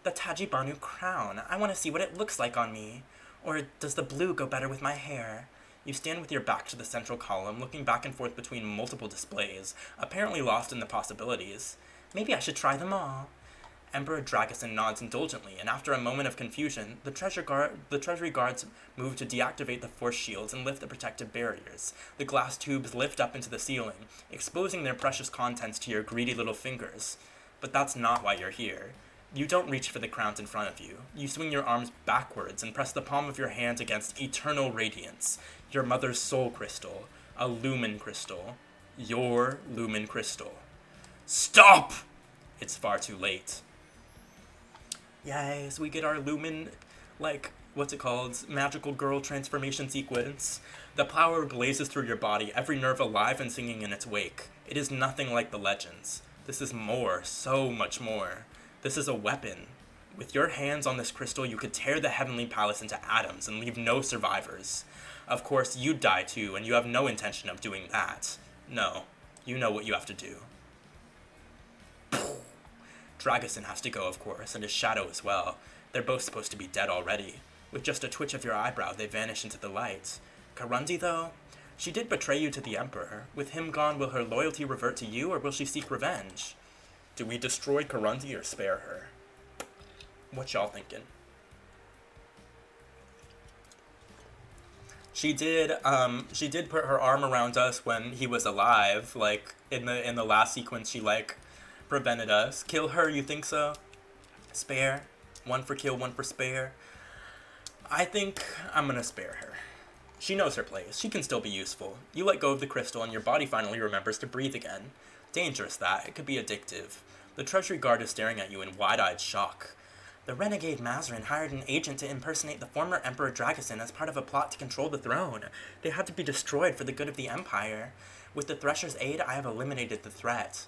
The Tajibanu crown. I want to see what it looks like on me. Or does the blue go better with my hair? You stand with your back to the central column, looking back and forth between multiple displays, apparently lost in the possibilities. Maybe I should try them all. Emperor Dragason nods indulgently, and after a moment of confusion, the treasury guards move to deactivate the force shields and lift the protective barriers. The glass tubes lift up into the ceiling, exposing their precious contents to your greedy little fingers. But that's not why you're here. You don't reach for the crowns in front of you. You swing your arms backwards and press the palm of your hand against eternal radiance, your mother's soul crystal, a lumen crystal, your lumen crystal. Stop! It's far too late. Yes, we get our lumen, magical girl transformation sequence. The power blazes through your body, every nerve alive and singing in its wake. It is nothing like the legends. This is more, so much more. This is a weapon. With your hands on this crystal, you could tear the Heavenly Palace into atoms and leave no survivors. Of course, you'd die too, and you have no intention of doing that. No, you know what you have to do. Dragason has to go, of course, and his shadow as well. They're both supposed to be dead already. With just a twitch of your eyebrow, they vanish into the light. Karunti, though? She did betray you to the Emperor. With him gone, will her loyalty revert to you, or will she seek revenge? Do we destroy Karunti or spare her? What y'all thinking? She did put her arm around us when he was alive, like, in the last sequence she, prevented us. Kill her, you think so? Spare? One for kill, one for spare? I think I'm gonna spare her. She knows her place. She can still be useful. You let go of the crystal and your body finally remembers to breathe again. Dangerous, that. It could be addictive. The Treasury Guard is staring at you in wide-eyed shock. The renegade Mazrin hired an agent to impersonate the former Emperor Dragason as part of a plot to control the throne. They had to be destroyed for the good of the Empire. With the Thresher's aid, I have eliminated the threat.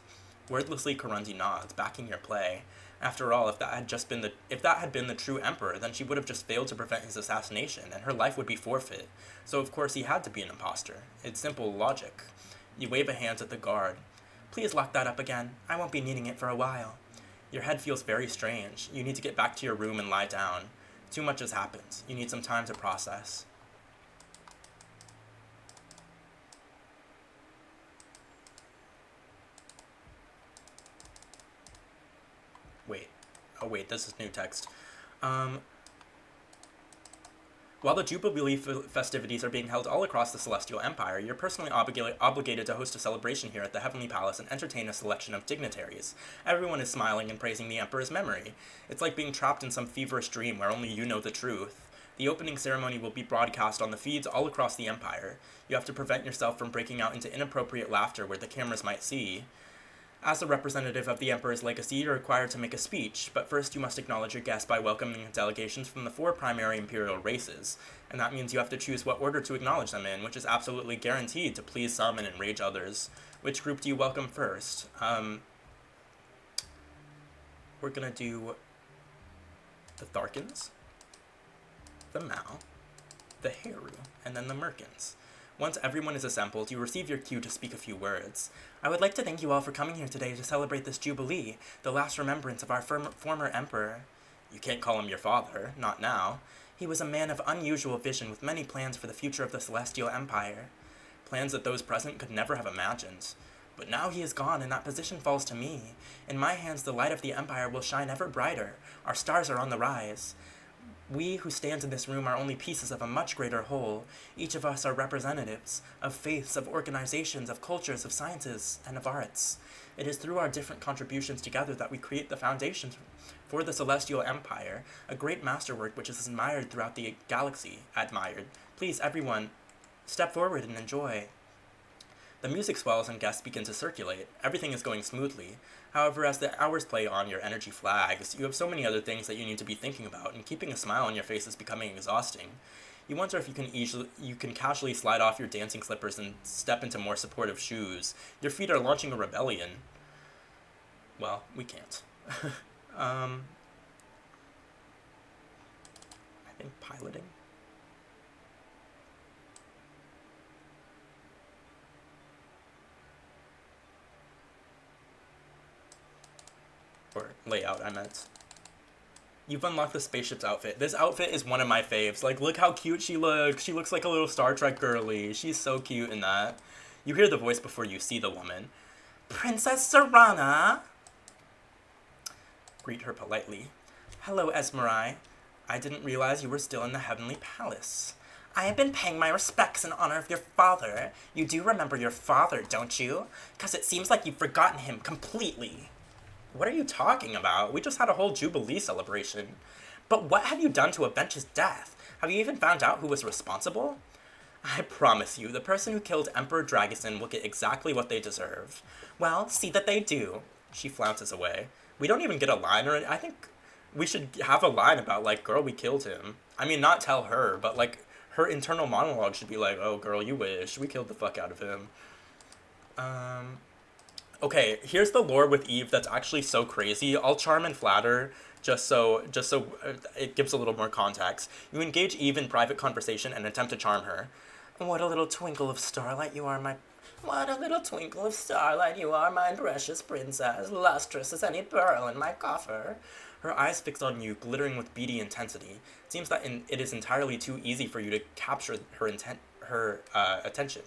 Wordlessly, Karunti nods, backing your play. After all, if that had been the true Emperor, then she would have just failed to prevent his assassination, and her life would be forfeit. So of course he had to be an imposter. It's simple logic. You wave a hand at the guard. Please lock that up again. I won't be needing it for a while. Your head feels very strange. You need to get back to your room and lie down. Too much has happened. You need some time to process. Wait. Oh wait, this is new text. While the Jubilee festivities are being held all across the Celestial Empire, you're personally obligated to host a celebration here at the Heavenly Palace and entertain a selection of dignitaries. Everyone is smiling and praising the Emperor's memory. It's like being trapped in some feverish dream where only you know the truth. The opening ceremony will be broadcast on the feeds all across the Empire. You have to prevent yourself from breaking out into inappropriate laughter where the cameras might see. As a representative of the Emperor's legacy, you're required to make a speech, but first you must acknowledge your guests by welcoming delegations from the 4 primary imperial races, and that means you have to choose what order to acknowledge them in, which is absolutely guaranteed to please some and enrage others. Which group do you welcome first? We're gonna do the Tharkans, the Mao, the Heru, and then the Merkins. Once everyone is assembled, you receive your cue to speak a few words. I would like to thank you all for coming here today to celebrate this jubilee, the last remembrance of our former emperor. You can't call him your father, not now. He was a man of unusual vision with many plans for the future of the Celestial Empire. Plans that those present could never have imagined. But now he is gone, and that position falls to me. In my hands, the light of the Empire will shine ever brighter. Our stars are on the rise. We who stand in this room are only pieces of a much greater whole. Each of us are representatives of faiths, of organizations, of cultures, of sciences, and of arts. It is through our different contributions together that we create the foundations for the Celestial Empire, a great masterwork which is admired throughout the galaxy. Admired. Please, everyone, step forward and enjoy. The music swells and guests begin to circulate. Everything is going smoothly. However, as the hours play on, your energy flags. You have so many other things that you need to be thinking about, and keeping a smile on your face is becoming exhausting. You wonder if you can casually slide off your dancing slippers and step into more supportive shoes. Your feet are launching a rebellion. Well, we can't. I think piloting. Or layout, I meant. You've unlocked the spaceship's outfit. This outfit is one of my faves. Like, look how cute she looks. She looks like a little Star Trek girly. She's so cute in that. You hear the voice before you see the woman. Princess Zorana! Greet her politely. Hello, Esmerai. I didn't realize you were still in the Heavenly Palace. I have been paying my respects in honor of your father. You do remember your father, don't you? 'Cause it seems like you've forgotten him completely. What are you talking about? We just had a whole Jubilee celebration. But what have you done to avenge his death? Have you even found out who was responsible? I promise you, the person who killed Emperor Dragosin will get exactly what they deserve. Well, see that they do. She flounces away. We don't even get a line or I think we should have a line about, like, girl, we killed him. I mean, not tell her, but, like, her internal monologue should be like, oh, girl, you wish. We killed the fuck out of him. Okay, here's the lore with Eve that's actually so crazy. I'll charm and flatter just so it gives a little more context. You engage Eve in private conversation and attempt to charm her. What a little twinkle of starlight you are, my... What a little twinkle of starlight you are, my precious princess, lustrous as any pearl in my coffer. Her eyes fixed on you, glittering with beady intensity. It seems that it is entirely too easy for you to capture her attention.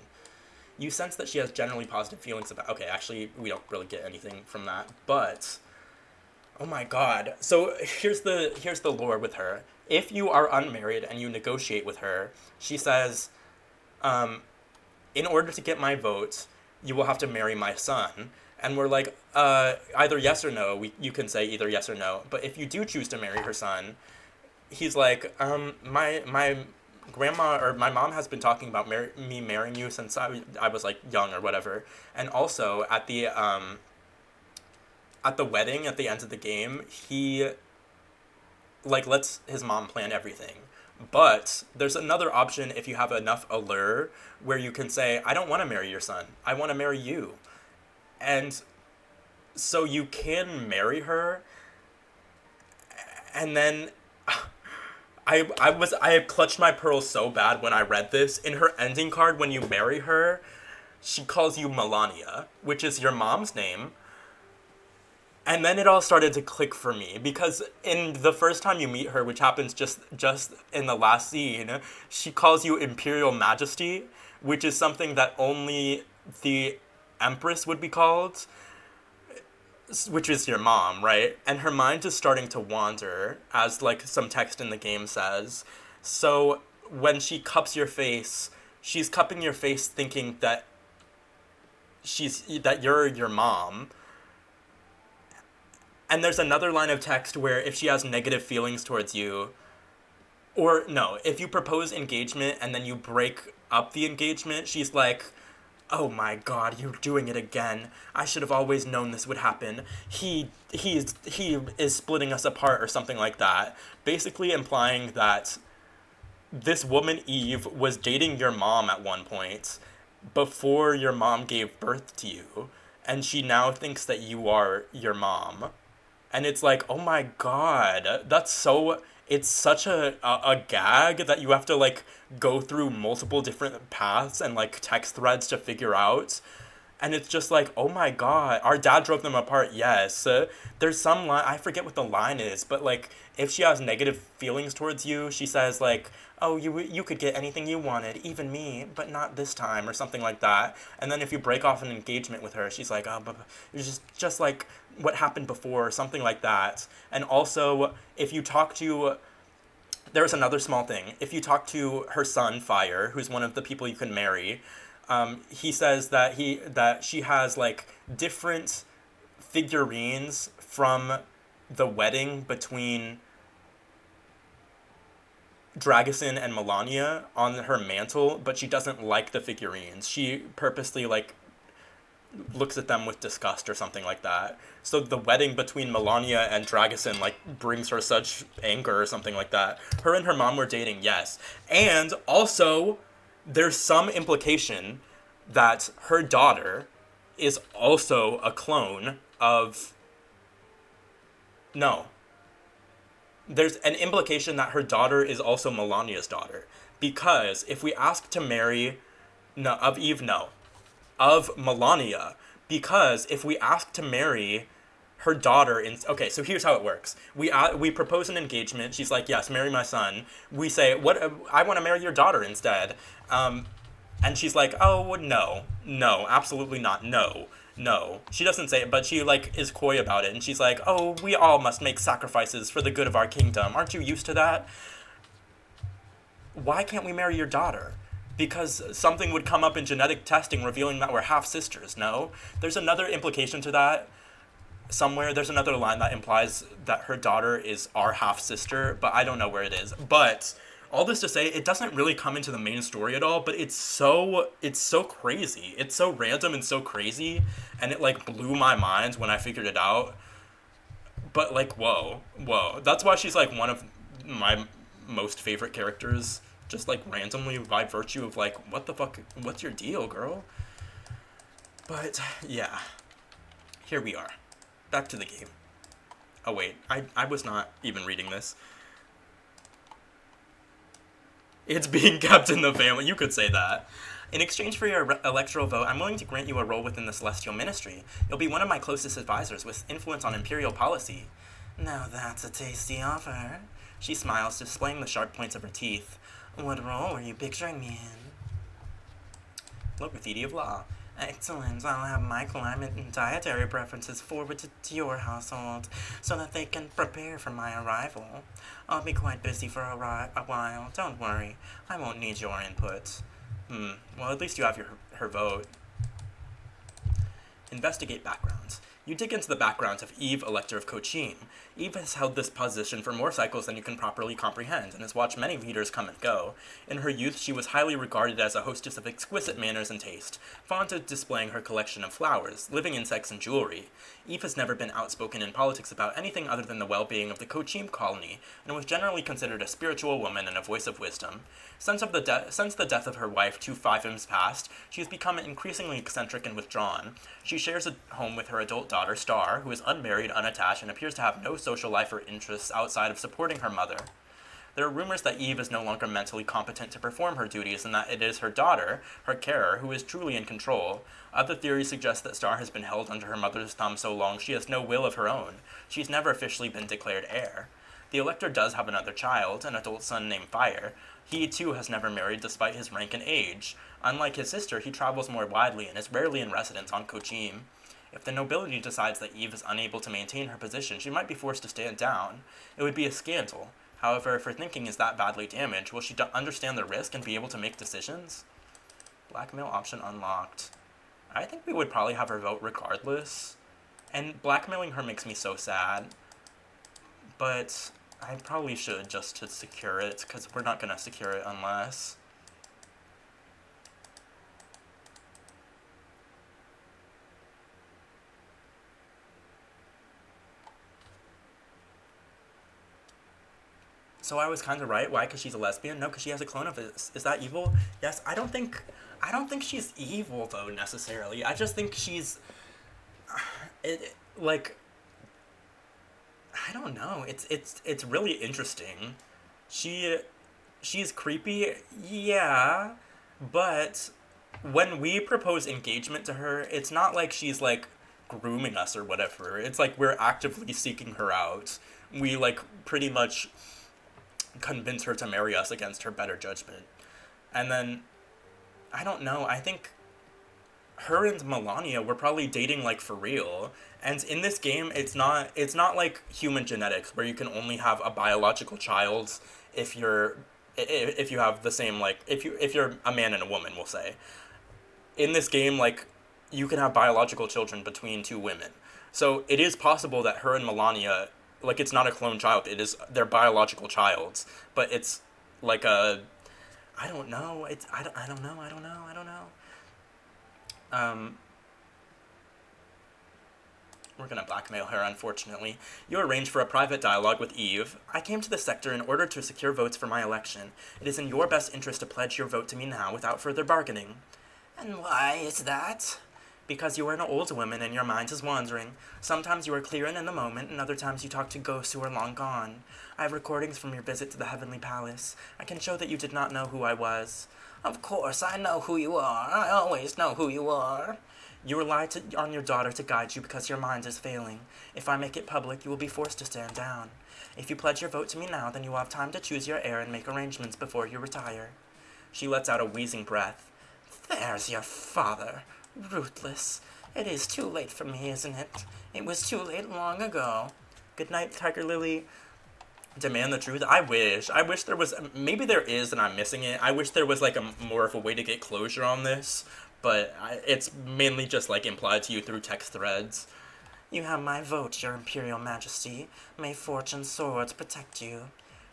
You sense that she has generally positive feelings about... Okay, actually, we don't really get anything from that, but... Oh my god. So, here's the lore with her. If you are unmarried and you negotiate with her, she says, in order to get my vote, you will have to marry my son. And we're like, either yes or no. You can say either yes or no. But if you do choose to marry her son, he's like, my grandma or my mom has been talking about me marrying you since I was like young or whatever. And also at the wedding at the end of the game, he like lets his mom plan everything. But there's another option if you have enough allure where you can say, I don't want to marry your son. I want to marry you. And so you can marry her. And then I clutched my pearls so bad when I read this. In her ending card, when you marry her, she calls you Melania, which is your mom's name. And then it all started to click for me because in the first time you meet her, which happens just in the last scene, she calls you Imperial Majesty, which is something that only the Empress would be called, which is your mom, right? And her mind is starting to wander, as like some text in the game says. So when she cups your face, she's cupping your face thinking that you're your mom. And there's another line of text where if she has negative feelings towards you, or no, if you propose engagement and then you break up the engagement, she's like, "Oh my God, you're doing it again. I should have always known this would happen. He is splitting us apart," or something like that. Basically implying that this woman Eve was dating your mom at one point before your mom gave birth to you, and she now thinks that you are your mom. And it's like, oh my God, it's such a gag that you have to like go through multiple different paths and like text threads to figure out. And it's just like, oh my God, our dad drove them apart, yes. There's some line, I forget what the line is, but like, if she has negative feelings towards you, she says like, "Oh, you could get anything you wanted, even me, but not this time," or something like that. And then if you break off an engagement with her, she's like, "Oh, but it's just like what happened before," or something like that. And also, if you talk to there's another small thing. If you talk to her son, Fire, who's one of the people you can marry, he says that she has like different figurines from the wedding between Dragosin and Melania on her mantle, but she doesn't like the figurines. She purposely like looks at them with disgust or something like that. So the wedding between Melania and Dragosin like brings her such anger or something like that. Her and her mom were dating, yes. And also there's some implication that her daughter is also a clone of no. There's an implication that her daughter is also Melania's daughter. Because if we ask to marry no of Eve, no. Of Melania, because if we ask to marry her daughter in okay, so here's how it works. We propose an engagement. She's like, "Yes, marry my son." We say, "What? I want to marry your daughter instead." And she's like, "Oh, no, absolutely not, no." She doesn't say it, but she like is coy about it, and she's like, "Oh, we all must make sacrifices for the good of our kingdom. Aren't you used to that? Why can't we marry your daughter?" Because something would come up in genetic testing revealing that we're half sisters, no? There's another implication to that somewhere. There's another line that implies that her daughter is our half sister, but I don't know where it is. But all this to say, it doesn't really come into the main story at all, but it's so crazy. It's so random and so crazy, and it like blew my mind when I figured it out. But like, whoa. That's why she's like one of my most favorite characters, just like randomly by virtue of like, what the fuck, what's your deal, girl? But yeah, here we are, back to the game. Oh wait, I was not even reading this. It's being kept in the family, you could say that. In exchange for your electoral vote, I'm willing to grant you a role within the Celestial Ministry. You'll be one of my closest advisors with influence on Imperial policy. Now that's a tasty offer. She smiles, displaying the sharp points of her teeth. What role were you picturing me in? Look, Graffiti of Law. Excellent. I'll have my climate and dietary preferences forwarded to your household so that they can prepare for my arrival. I'll be quite busy for a while. Don't worry. I won't need your input. Well, at least you have her vote. Investigate backgrounds. You dig into the backgrounds of Eve, Elector of Kochim. Eve has held this position for more cycles than you can properly comprehend, and has watched many leaders come and go. In her youth, she was highly regarded as a hostess of exquisite manners and taste, fond of displaying her collection of flowers, living insects, and jewelry. Eve has never been outspoken in politics about anything other than the well-being of the Kochim colony, and was generally considered a spiritual woman and a voice of wisdom. Since the death of her wife 2 5ms past, she has become increasingly eccentric and withdrawn. She shares a home with her adult daughter, Star, who is unmarried, unattached, and appears to have no social life or interests outside of supporting her mother. There are rumors that Eve is no longer mentally competent to perform her duties and that it is her daughter, her carer, who is truly in control. Other theories suggest that Star has been held under her mother's thumb so long she has no will of her own. She's never officially been declared heir. The Elector does have another child, an adult son named Fire. He, too, has never married despite his rank and age. Unlike his sister, he travels more widely and is rarely in residence on Kochim. If the nobility decides that Eve is unable to maintain her position, she might be forced to stand down. It would be a scandal. However, if her thinking is that badly damaged, will she understand the risk and be able to make decisions? Blackmail option unlocked. I think we would probably have her vote regardless. And blackmailing her makes me so sad. But I probably should just to secure it, because we're not going to secure it unless... So I was kind of right. Why? Because she's a lesbian? No, because she has a clone of it. Is that evil? Yes. I don't think she's evil though necessarily. I just think she's, like, I don't know. It's really interesting. She's creepy, yeah, but when we propose engagement to her, it's not like she's like grooming us or whatever. It's like we're actively seeking her out. We like pretty much convince her to marry us against her better judgment. And then, I don't know, I think her and Melania were probably dating like for real. And in this game, it's not like human genetics where you can only have a biological child if you have the same, like, if you're a man and a woman, we'll say. In this game, like, you can have biological children between two women. So it is possible that her and Melania, like, it's not a clone child, it is their biological child, but it's like a, I don't know, I don't know. We're gonna blackmail her, unfortunately. You arranged for a private dialogue with Eve. I came to the sector in order to secure votes for my election. It is in your best interest to pledge your vote to me now without further bargaining. And why is that? Because you are an old woman and your mind is wandering. Sometimes you are clear and in the moment, and other times you talk to ghosts who are long gone. I have recordings from your visit to the Heavenly Palace. I can show that you did not know who I was. Of course, I know who you are. I always know who you are. You rely on your daughter to guide you because your mind is failing. If I make it public, you will be forced to stand down. If you pledge your vote to me now, then you will have time to choose your heir and make arrangements before you retire. She lets out a wheezing breath. There's your father. Ruthless. It is too late for me, isn't it? It was too late long ago. Good night, Tiger Lily. Demand the truth? I wish there was, maybe there is and I'm missing it. I wish there was like more of a way to get closure on this, but it's mainly just like implied to you through text threads. You have my vote, your Imperial Majesty. May fortune's swords protect you.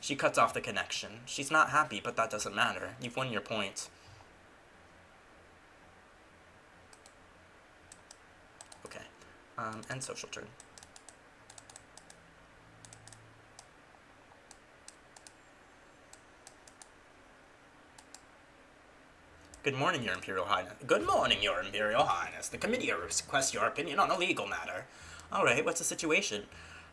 She cuts off the connection. She's not happy, but that doesn't matter. You've won your point. Okay. End social turn. Good morning, Your Imperial Highness. Good morning, Your Imperial Highness. The committee requests your opinion on a legal matter. Alright, what's the situation?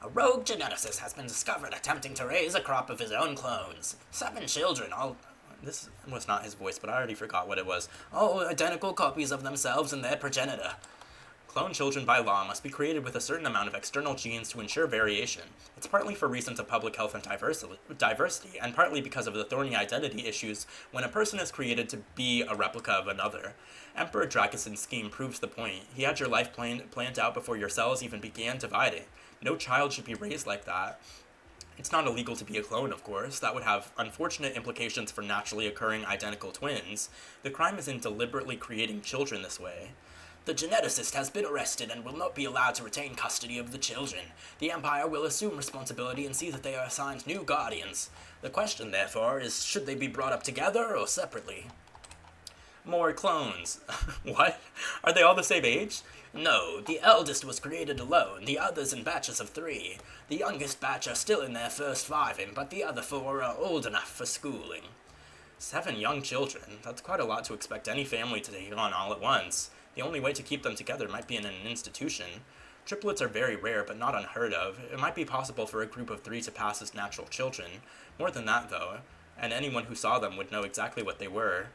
A rogue geneticist has been discovered attempting to raise a crop of his own clones. 7 children, all... This was not his voice, but I already forgot what it was. Oh, identical copies of themselves and their progenitor. Clone children by law must be created with a certain amount of external genes to ensure variation. It's partly for reasons of public health and diversity, and partly because of the thorny identity issues when a person is created to be a replica of another. Emperor Drakus's scheme proves the point. He had your life planned out before your cells even began dividing. No child should be raised like that. It's not illegal to be a clone, of course. That would have unfortunate implications for naturally occurring identical twins. The crime is in deliberately creating children this way. The geneticist has been arrested and will not be allowed to retain custody of the children. The Empire will assume responsibility and see that they are assigned new guardians. The question, therefore, is should they be brought up together or separately? More clones. What? Are they all the same age? No, the eldest was created alone, the others in batches of 3. The youngest batch are still in their first 5, but the other 4 are old enough for schooling. 7 young children. That's quite a lot to expect any family to take on all at once. The only way to keep them together might be in an institution. Triplets are very rare, but not unheard of. It might be possible for a group of 3 to pass as natural children. More than that, though, and anyone who saw them would know exactly what they were.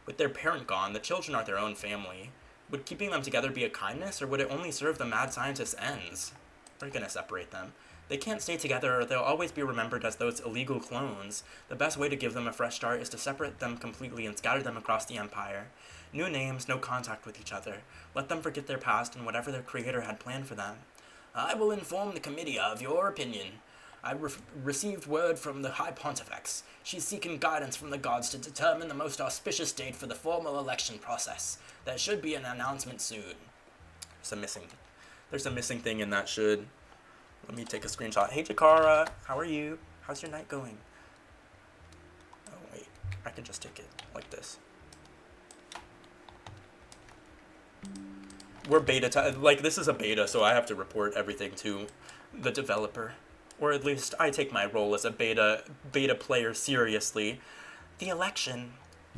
With their parent gone, the children are their own family. Would keeping them together be a kindness, or would it only serve the mad scientist's ends? We're gonna separate them. They can't stay together, or they'll always be remembered as those illegal clones. The best way to give them a fresh start is to separate them completely and scatter them across the Empire. New names, no contact with each other. Let them forget their past and whatever their creator had planned for them. I will inform the committee of your opinion. I received word from the High Pontifex. She's seeking guidance from the gods to determine the most auspicious date for the formal election process. There should be an announcement soon. There's a missing thing in that should. Let me take a screenshot. Hey Jakara, how are you? How's your night going? Oh wait, I can just take it like this. We're this is a beta, so I have to report everything to the developer. Or at least I take my role as a beta player seriously. The election,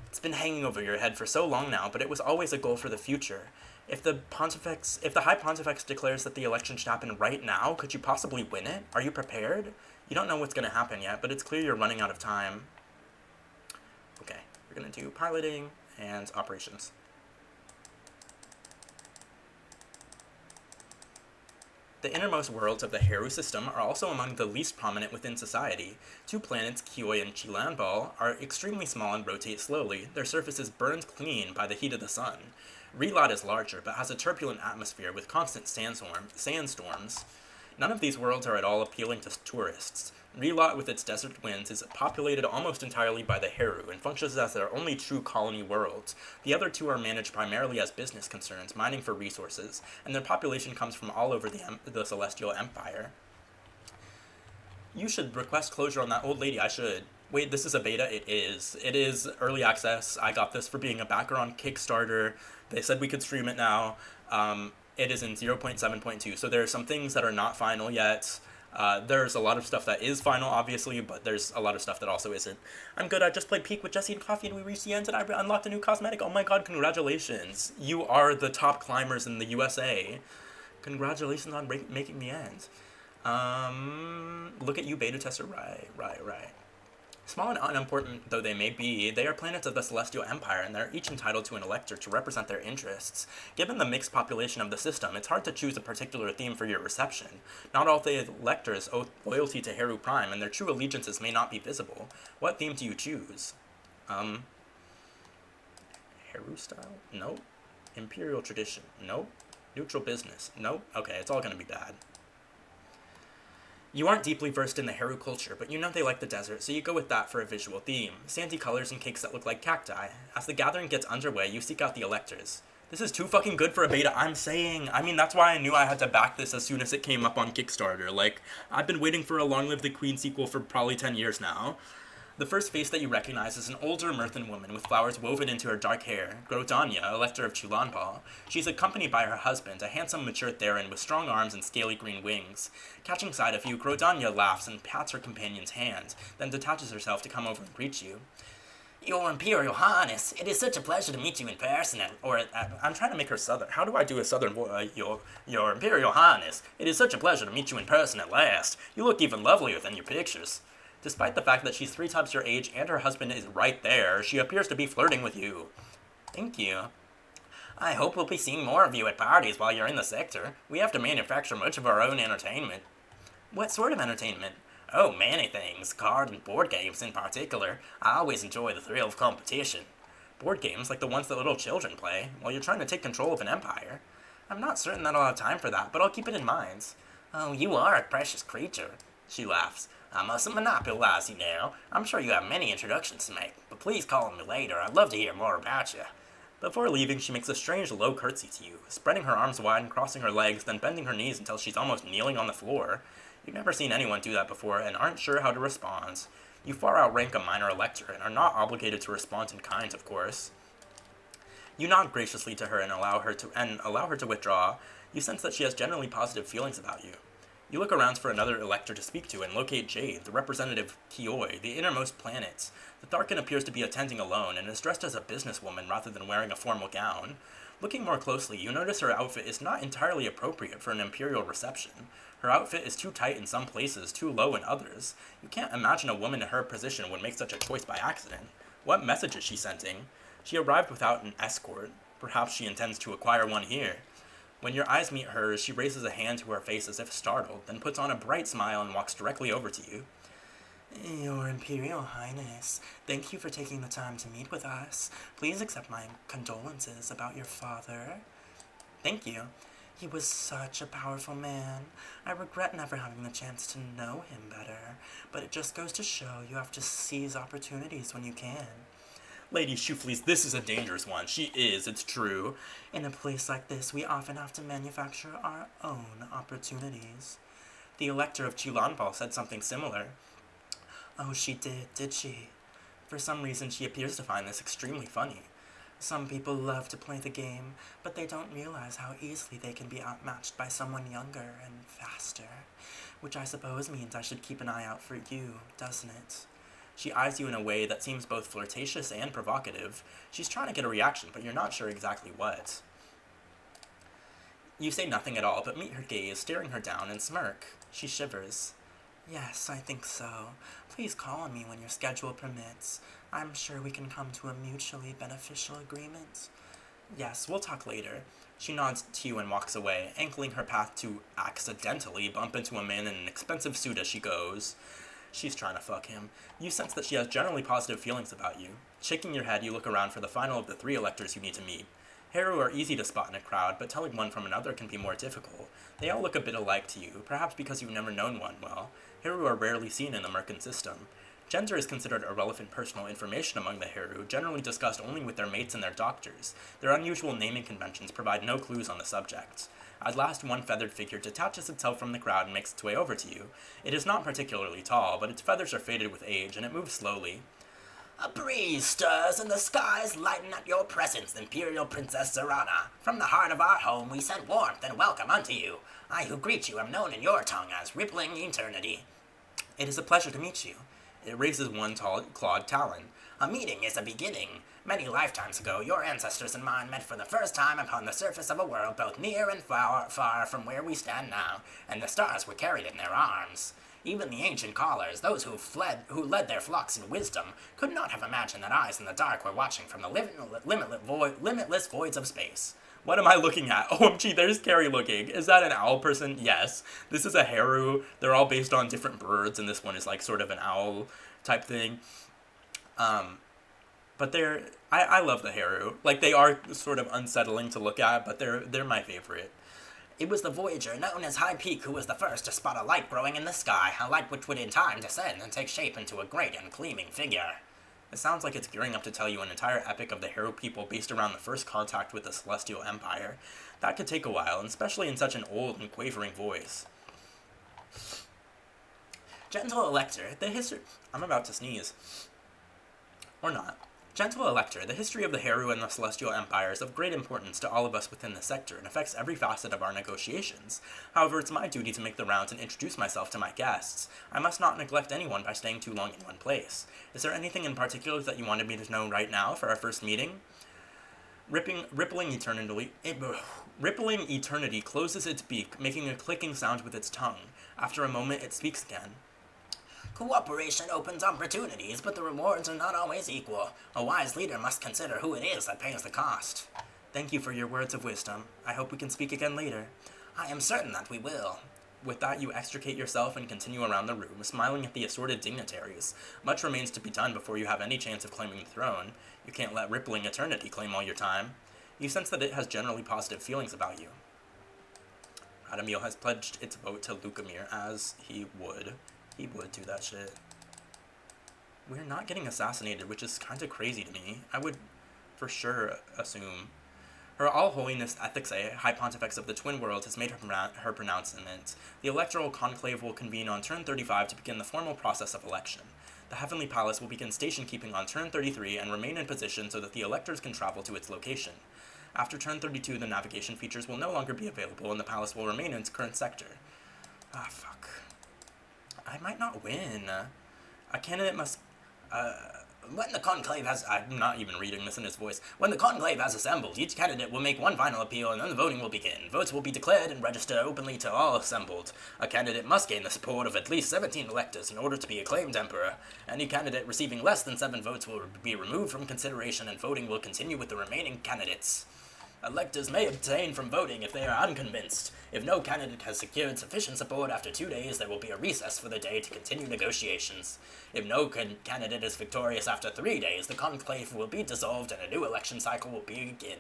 it's been hanging over your head for so long now, but it was always a goal for the future. If the High Pontifex declares that the election should happen right now, could you possibly win it? Are you prepared? You don't know what's going to happen yet, but it's clear you're running out of time. Okay, we're going to do piloting and operations. The innermost worlds of the Heru system are also among the least prominent within society. 2 planets, Kioi and Chilanbal, are extremely small and rotate slowly, their surfaces burned clean by the heat of the sun. Relot is larger, but has a turbulent atmosphere with constant sandstorms. None of these worlds are at all appealing to tourists. Relot, with its desert winds, is populated almost entirely by the Heru and functions as their only true colony worlds. The other 2 are managed primarily as business concerns, mining for resources, and their population comes from all over the Celestial Empire. You should request closure on that old lady. I should. Wait, this is a beta? It is. It is early access. I got this for being a backer on Kickstarter. They said we could stream it now. It is in 0.7.2, so there are some things that are not final yet. There's a lot of stuff that is final, obviously, but there's a lot of stuff that also isn't. I'm good. I just played Peak with Jesse and Coffee, and we reached the end, and I unlocked a new cosmetic. Oh my god, congratulations. You are the top climbers in the USA. Congratulations on making the end. Look at you, beta tester. Right. Small and unimportant though they may be, they are planets of the Celestial Empire, and they're each entitled to an elector to represent their interests. Given the mixed population of the system, it's hard to choose a particular theme for your reception. Not all the electors owe loyalty to Heru Prime, and their true allegiances may not be visible. What theme do you choose? Heru style? Nope. Imperial tradition? Nope. Neutral business? Nope. Okay, it's all gonna be bad. You aren't deeply versed in the Heru culture, but you know they like the desert, so you go with that for a visual theme. Sandy colors and cakes that look like cacti. As the gathering gets underway, you seek out the electors. This is too fucking good for a beta, I'm saying. I mean, that's why I knew I had to back this as soon as it came up on Kickstarter. Like, I've been waiting for a Long Live the Queen sequel for probably 10 years now. The first face that you recognize is an older Myrthan woman with flowers woven into her dark hair, Grodanya, Elector of Chulanbal. She's accompanied by her husband, a handsome, mature Theron with strong arms and scaly green wings. Catching sight of you, Grodanya laughs and pats her companion's hand, then detaches herself to come over and greet you. Your Imperial Highness, it is such a pleasure to meet you in person, I'm trying to make her southern. How do I do a southern voice? Your Imperial Highness, it is such a pleasure to meet you in person at last. You look even lovelier than your pictures. Despite the fact that she's 3 times your age and her husband is right there, she appears to be flirting with you. Thank you. I hope we'll be seeing more of you at parties while you're in the sector. We have to manufacture much of our own entertainment. What sort of entertainment? Oh, many things. Card and board games in particular. I always enjoy the thrill of competition. Board games like the ones that little children play, while you're trying to take control of an empire. I'm not certain that I'll have time for that, but I'll keep it in mind. Oh, you are a precious creature. She laughs. I mustn't monopolize you now. I'm sure you have many introductions to make, but please call on me later. I'd love to hear more about you. Before leaving, she makes a strange low curtsy to you, spreading her arms wide and crossing her legs, then bending her knees until she's almost kneeling on the floor. You've never seen anyone do that before and aren't sure how to respond. You far outrank a minor elector and are not obligated to respond in kind, of course. You nod graciously to her and allow her to withdraw. You sense that she has generally positive feelings about you. You look around for another elector to speak to and locate Jade, the representative Kioi, the innermost planet. The Tharkin appears to be attending alone and is dressed as a businesswoman rather than wearing a formal gown. Looking more closely, you notice her outfit is not entirely appropriate for an imperial reception. Her outfit is too tight in some places, too low in others. You can't imagine a woman in her position would make such a choice by accident. What message is she sending? She arrived without an escort. Perhaps she intends to acquire one here. When your eyes meet hers, she raises a hand to her face as if startled, then puts on a bright smile and walks directly over to you. Your Imperial Highness, thank you for taking the time to meet with us. Please accept my condolences about your father. Thank you. He was such a powerful man. I regret never having the chance to know him better, but it just goes to show you have to seize opportunities when you can. Lady Shoofleys, this is a dangerous one. She is, it's true. In a place like this, we often have to manufacture our own opportunities. The Elector of Chilanbal said something similar. Oh, she did she? For some reason, she appears to find this extremely funny. Some people love to play the game, but they don't realize how easily they can be outmatched by someone younger and faster. Which I suppose means I should keep an eye out for you, doesn't it? She eyes you in a way that seems both flirtatious and provocative. She's trying to get a reaction, but you're not sure exactly what. You say nothing at all, but meet her gaze, staring her down, and smirk. She shivers. Yes, I think so. Please call on me when your schedule permits. I'm sure we can come to a mutually beneficial agreement. Yes, we'll talk later. She nods to you and walks away, ankling her path to accidentally bump into a man in an expensive suit as she goes. She's trying to fuck him. You sense that she has generally positive feelings about you. Shaking your head, you look around for the final of the 3 electors you need to meet. Heru are easy to spot in a crowd, but telling one from another can be more difficult. They all look a bit alike to you, perhaps because you've never known one well. Heru are rarely seen in the Merkin system. Gender is considered irrelevant personal information among the Heru, generally discussed only with their mates and their doctors. Their unusual naming conventions provide no clues on the subject. At last, one feathered figure detaches itself from the crowd and makes its way over to you. It is not particularly tall, but its feathers are faded with age, and it moves slowly. A breeze stirs and the skies lighten at your presence, Imperial Princess Zorana. From the heart of our home we send warmth and welcome unto you. I who greet you am known in your tongue as Rippling Eternity. It is a pleasure to meet you. It raises one tall, clawed talon. A meeting is a beginning. Many lifetimes ago, your ancestors and mine met for the first time upon the surface of a world both near and far from where we stand now, and the stars were carried in their arms. Even the ancient callers, those who led their flocks in wisdom, could not have imagined that eyes in the dark were watching from the limitless voids of space. What am I looking at? OMG, there's Carrie looking. Is that an owl person? Yes. This is a Heru. They're all based on different birds, and this one is like sort of an owl type thing. But I love the Heru. Like, they are sort of unsettling to look at, but they're my favorite. It was the Voyager, known as High Peak, who was the first to spot a light growing in the sky, a light which would in time descend and take shape into a great and gleaming figure. It sounds like it's gearing up to tell you an entire epic of the Heru people based around the first contact with the Celestial Empire. That could take a while, and especially in such an old and quavering voice. Gentle Elector, the history... I'm about to sneeze. Or not. Gentle Elector, the history of the Heru and the Celestial Empire is of great importance to all of us within the sector and affects every facet of our negotiations. However, it's my duty to make the rounds and introduce myself to my guests. I must not neglect anyone by staying too long in one place. Is there anything in particular that you wanted me to know right now for our first meeting? Rippling Eternity closes its beak, making a clicking sound with its tongue. After a moment, it speaks again. Cooperation opens opportunities, but the rewards are not always equal. A wise leader must consider who it is that pays the cost. Thank you for your words of wisdom. I hope we can speak again later. I am certain that we will. With that, you extricate yourself and continue around the room, smiling at the assorted dignitaries. Much remains to be done before you have any chance of claiming the throne. You can't let Rippling Eternity claim all your time. You sense that it has generally positive feelings about you. Adamil has pledged its vote to Lukamir, as he would. He would do that shit. We're not getting assassinated, which is kind of crazy to me. I would for sure assume. Her All-Holiness Ethixe, High Pontifex of the Twin Worlds, has made her pronouncement. The electoral conclave will convene on turn 35 to begin the formal process of election. The Heavenly Palace will begin station-keeping on turn 33 and remain in position so that the electors can travel to its location. After turn 32, the navigation features will no longer be available and the palace will remain in its current sector. Ah, fuck. I might not win. A candidate must... When the conclave has... I'm not even reading this in his voice. When the conclave has assembled, each candidate will make one final appeal and then the voting will begin. Votes will be declared and registered openly to all assembled. A candidate must gain the support of at least 17 electors in order to be acclaimed emperor. Any candidate receiving less than 7 votes will be removed from consideration and voting will continue with the remaining candidates. Electors may abstain from voting if they are unconvinced. If no candidate has secured sufficient support after 2 days, there will be a recess for the day to continue negotiations. If no candidate is victorious after 3 days, the conclave will be dissolved and a new election cycle will begin.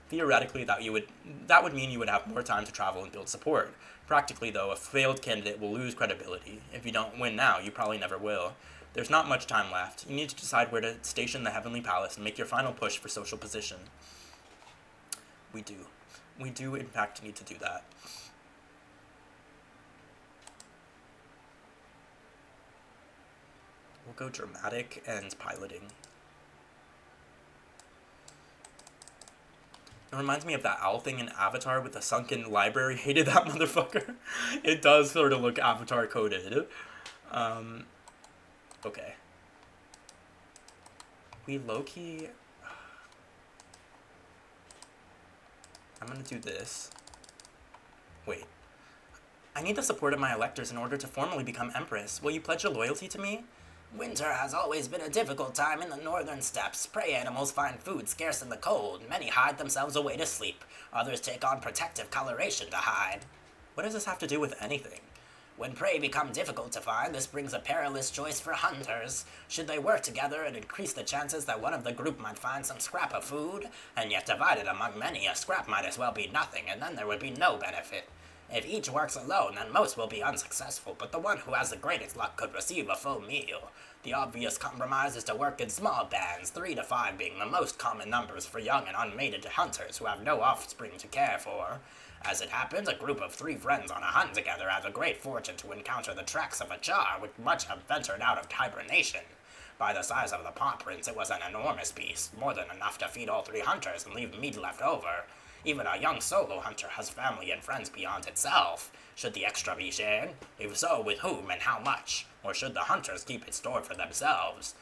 Theoretically, that would mean you would have more time to travel and build support. Practically, though, a failed candidate will lose credibility. If you don't win now, you probably never will. There's not much time left. You need to decide where to station the Heavenly Palace and make your final push for social position. We do. We do, in fact, need to do that. We'll go dramatic and piloting. It reminds me of that owl thing in Avatar with the sunken library. Hated that motherfucker. It does sort of look Avatar coded. Okay. We low-key... I'm gonna do this. Wait. I need the support of my electors in order to formally become Empress. Will you pledge your loyalty to me? Winter has always been a difficult time in the northern steppes. Prey animals find food scarce in the cold. Many hide themselves away to sleep. Others take on protective coloration to hide. What does this have to do with anything? When prey become difficult to find, this brings a perilous choice for hunters. Should they work together and increase the chances that one of the group might find some scrap of food? And yet divided among many, a scrap might as well be nothing, and then there would be no benefit. If each works alone, then most will be unsuccessful, but the one who has the greatest luck could receive a full meal. The obvious compromise is to work in small bands, 3 to 5 being the most common numbers for young and unmated hunters who have no offspring to care for. As it happens, a group of 3 friends on a hunt together has a great fortune to encounter the tracks of a jar which much have ventured out of hibernation. By the size of the paw prints, it was an enormous beast, more than enough to feed all 3 hunters and leave meat left over. Even a young solo hunter has family and friends beyond itself. Should the extra be shared? If so, with whom and how much? Or should the hunters keep it stored for themselves?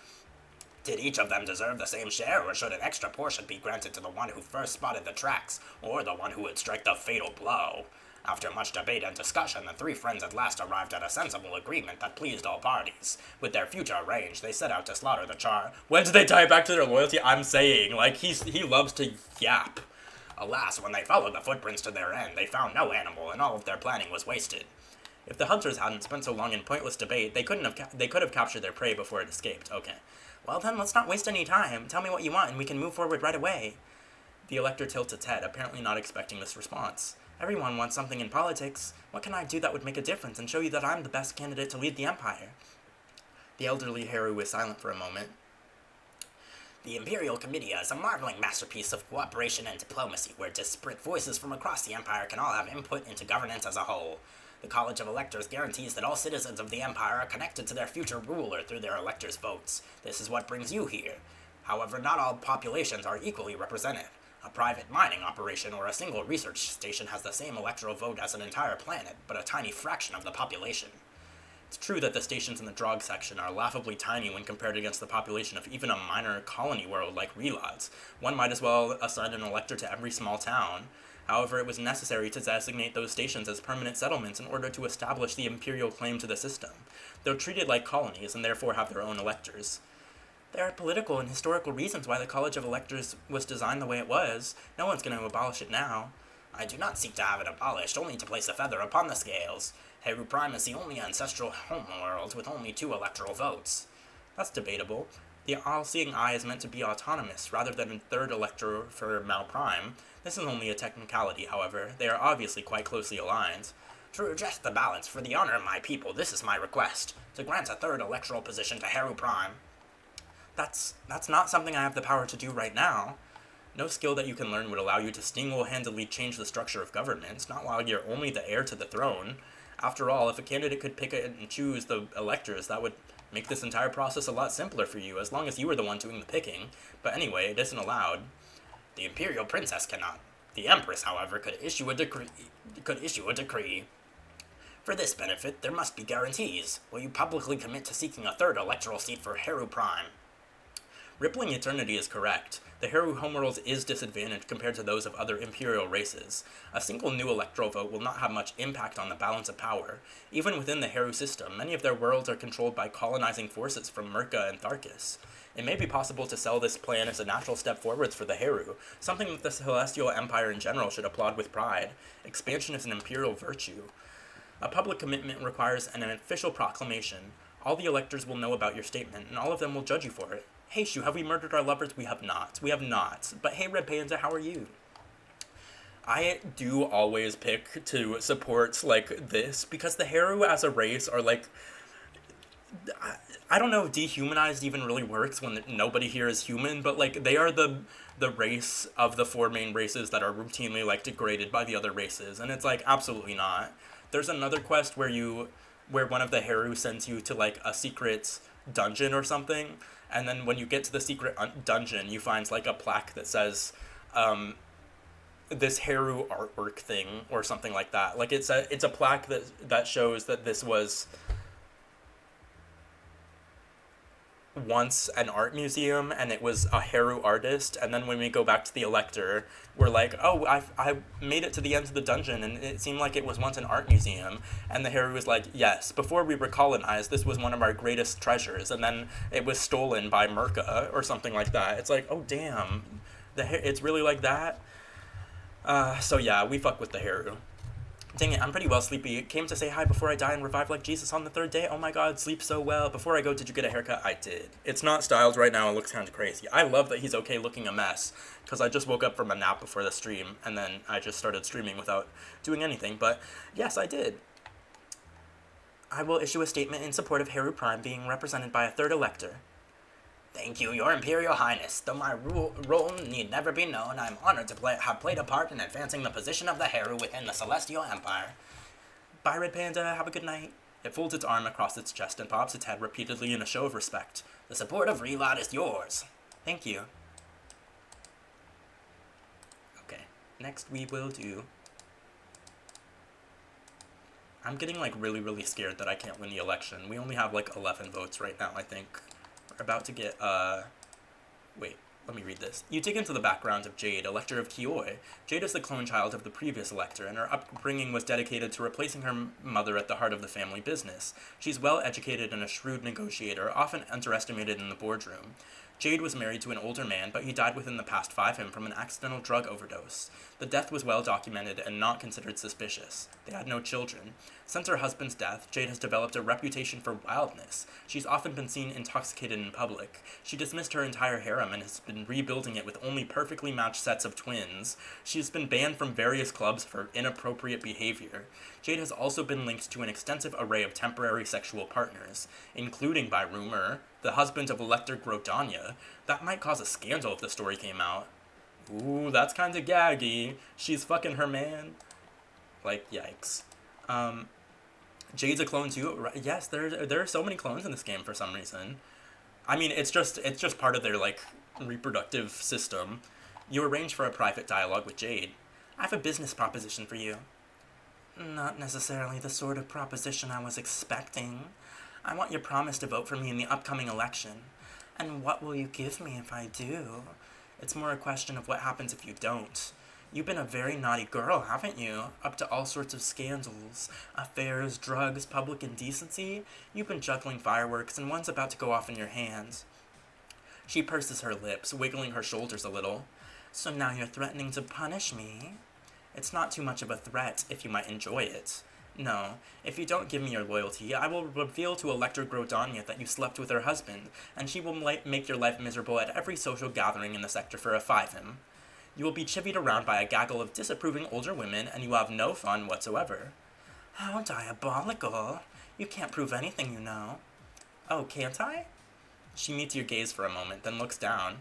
Did each of them deserve the same share, or should an extra portion be granted to the one who first spotted the tracks, or the one who would strike the fatal blow? After much debate and discussion, the 3 friends at last arrived at a sensible agreement that pleased all parties. With their future arranged, they set out to slaughter the char. When did they tie it back to their loyalty? I'm saying, like, he loves to yap. Alas, when they followed the footprints to their end, they found no animal, and all of their planning was wasted. If the hunters hadn't spent so long in pointless debate, they could have captured their prey before it escaped. Okay. Well then, let's not waste any time. Tell me what you want, and we can move forward right away. The elector tilted its head, apparently not expecting this response. Everyone wants something in politics. What can I do that would make a difference and show you that I'm the best candidate to lead the empire? The elderly Haru was silent for a moment. The Imperial Comitia is a marveling masterpiece of cooperation and diplomacy, where disparate voices from across the Empire can all have input into governance as a whole. The College of Electors guarantees that all citizens of the Empire are connected to their future ruler through their electors' votes. This is what brings you here. However, not all populations are equally represented. A private mining operation or a single research station has the same electoral vote as an entire planet, but a tiny fraction of the population. It's true that the stations in the Drog section are laughably tiny when compared against the population of even a minor colony world like Relods. One might as well assign an elector to every small town. However, it was necessary to designate those stations as permanent settlements in order to establish the imperial claim to the system. They're treated like colonies and therefore have their own electors. There are political and historical reasons why the College of Electors was designed the way it was. No one's going to abolish it now. I do not seek to have it abolished, only to place a feather upon the scales. Heru Prime is the only ancestral homeworld with only 2 electoral votes. That's debatable. The all-seeing eye is meant to be autonomous, rather than a 3rd elector for Mal Prime. This is only a technicality, however. They are obviously quite closely aligned. To adjust the balance for the honor of my people, this is my request. To grant a 3rd electoral position to Heru Prime. That's not something I have the power to do right now. No skill that you can learn would allow you to single-handedly change the structure of government, not while you're only the heir to the throne. After all, if a candidate could pick and choose the electors, that would make this entire process a lot simpler for you, as long as you were the one doing the picking. But anyway, it isn't allowed. The Imperial Princess cannot. The Empress, however, could issue a decree. For this benefit, there must be guarantees. Will you publicly commit to seeking a third electoral seat for Heru Prime? Rippling Eternity is correct. The Heru homeworld is disadvantaged compared to those of other Imperial races. A single new electoral vote will not have much impact on the balance of power. Even within the Heru system, many of their worlds are controlled by colonizing forces from Merca and Tharkis. It may be possible to sell this plan as a natural step forwards for the Heru, something that the Celestial Empire in general should applaud with pride. Expansion is an imperial virtue. A public commitment requires an official proclamation. All the electors will know about your statement, and all of them will judge you for it. Hey Shu, have we murdered our lovers? We have not. We have not. But hey Red Panda, how are you? I do always pick to support, like, this, because the Heru as a race are, like, I don't know if dehumanized even really works when nobody here is human, but, like, they are the race of the four main races that are routinely, like, degraded by the other races, and it's, like, absolutely not. There's another quest where one of the Heru sends you to, like, a secret dungeon or something, and then when you get to the secret dungeon, you find, like, a plaque that says, this Heru artwork thing, or something like that. Like, it's a plaque that shows that this was once an art museum, and it was a Heru artist, and then when we go back to the Elector, we're like, oh, I made it to the end of the dungeon, and it seemed like it was once an art museum, and the Heru was like, yes, before we were colonized, this was one of our greatest treasures, and then it was stolen by Merca, or something like that. It's like, oh, damn, it's really like that? So yeah, we fuck with the Heru. Dang it, I'm pretty well sleepy. Came to say hi before I die and revive like Jesus on the third day. Oh my god, sleep so well. Before I go, did you get a haircut? I did. It's not styled right now. It looks kind of crazy. I love that he's okay looking a mess, because I just woke up from a nap before the stream, and then I just started streaming without doing anything. But yes, I did. I will issue a statement in support of Heru Prime being represented by a third elector. Thank you, Your Imperial Highness. Though my role need never be known, I am honored to have played a part in advancing the position of the Heru within the Celestial Empire. Bye, Red Panda. Have a good night. It folds its arm across its chest and bobs its head repeatedly in a show of respect. The support of Relot is yours. Thank you. Okay, next we will do... I'm getting, like, really, really scared that I can't win the election. We only have, like, 11 votes right now, I think. We're about to get, wait, let me read this. You dig into the background of Jade, Elector of Kioi. Jade is the clone child of the previous Elector, and her upbringing was dedicated to replacing her mother at the heart of the family business. She's well-educated and a shrewd negotiator, often underestimated in the boardroom. Jade was married to an older man, but he died within the past 5 years from an accidental drug overdose. The death was well documented and not considered suspicious. They had no children. Since her husband's death, Jade has developed a reputation for wildness. She's often been seen intoxicated in public. She dismissed her entire harem and has been rebuilding it with only perfectly matched sets of twins. She has been banned from various clubs for inappropriate behavior. Jade has also been linked to an extensive array of temporary sexual partners, including, by rumor, the husband of Elector Grodania. That might cause a scandal if the story came out. Ooh, that's kinda gaggy. She's fucking her man. Like, yikes. Jade's a clone too. Yes, there are so many clones in this game for some reason. I mean, it's just part of their, like, reproductive system. You arrange for a private dialogue with Jade. I have a business proposition for you. Not necessarily the sort of proposition I was expecting. I want your promise to vote for me in the upcoming election. And what will you give me if I do? It's more a question of what happens if you don't. You've been a very naughty girl, haven't you? Up to all sorts of scandals, affairs, drugs, public indecency. You've been juggling fireworks, and one's about to go off in your hands. She purses her lips, wiggling her shoulders a little. So now you're threatening to punish me? It's not too much of a threat if you might enjoy it. No, if you don't give me your loyalty, I will reveal to Elector Grodania that you slept with her husband, and she will make your life miserable at every social gathering in the sector for a 5-him. You will be chivied around by a gaggle of disapproving older women, and you will have no fun whatsoever. How diabolical. You can't prove anything, you know. Oh, can't I? She meets your gaze for a moment, then looks down.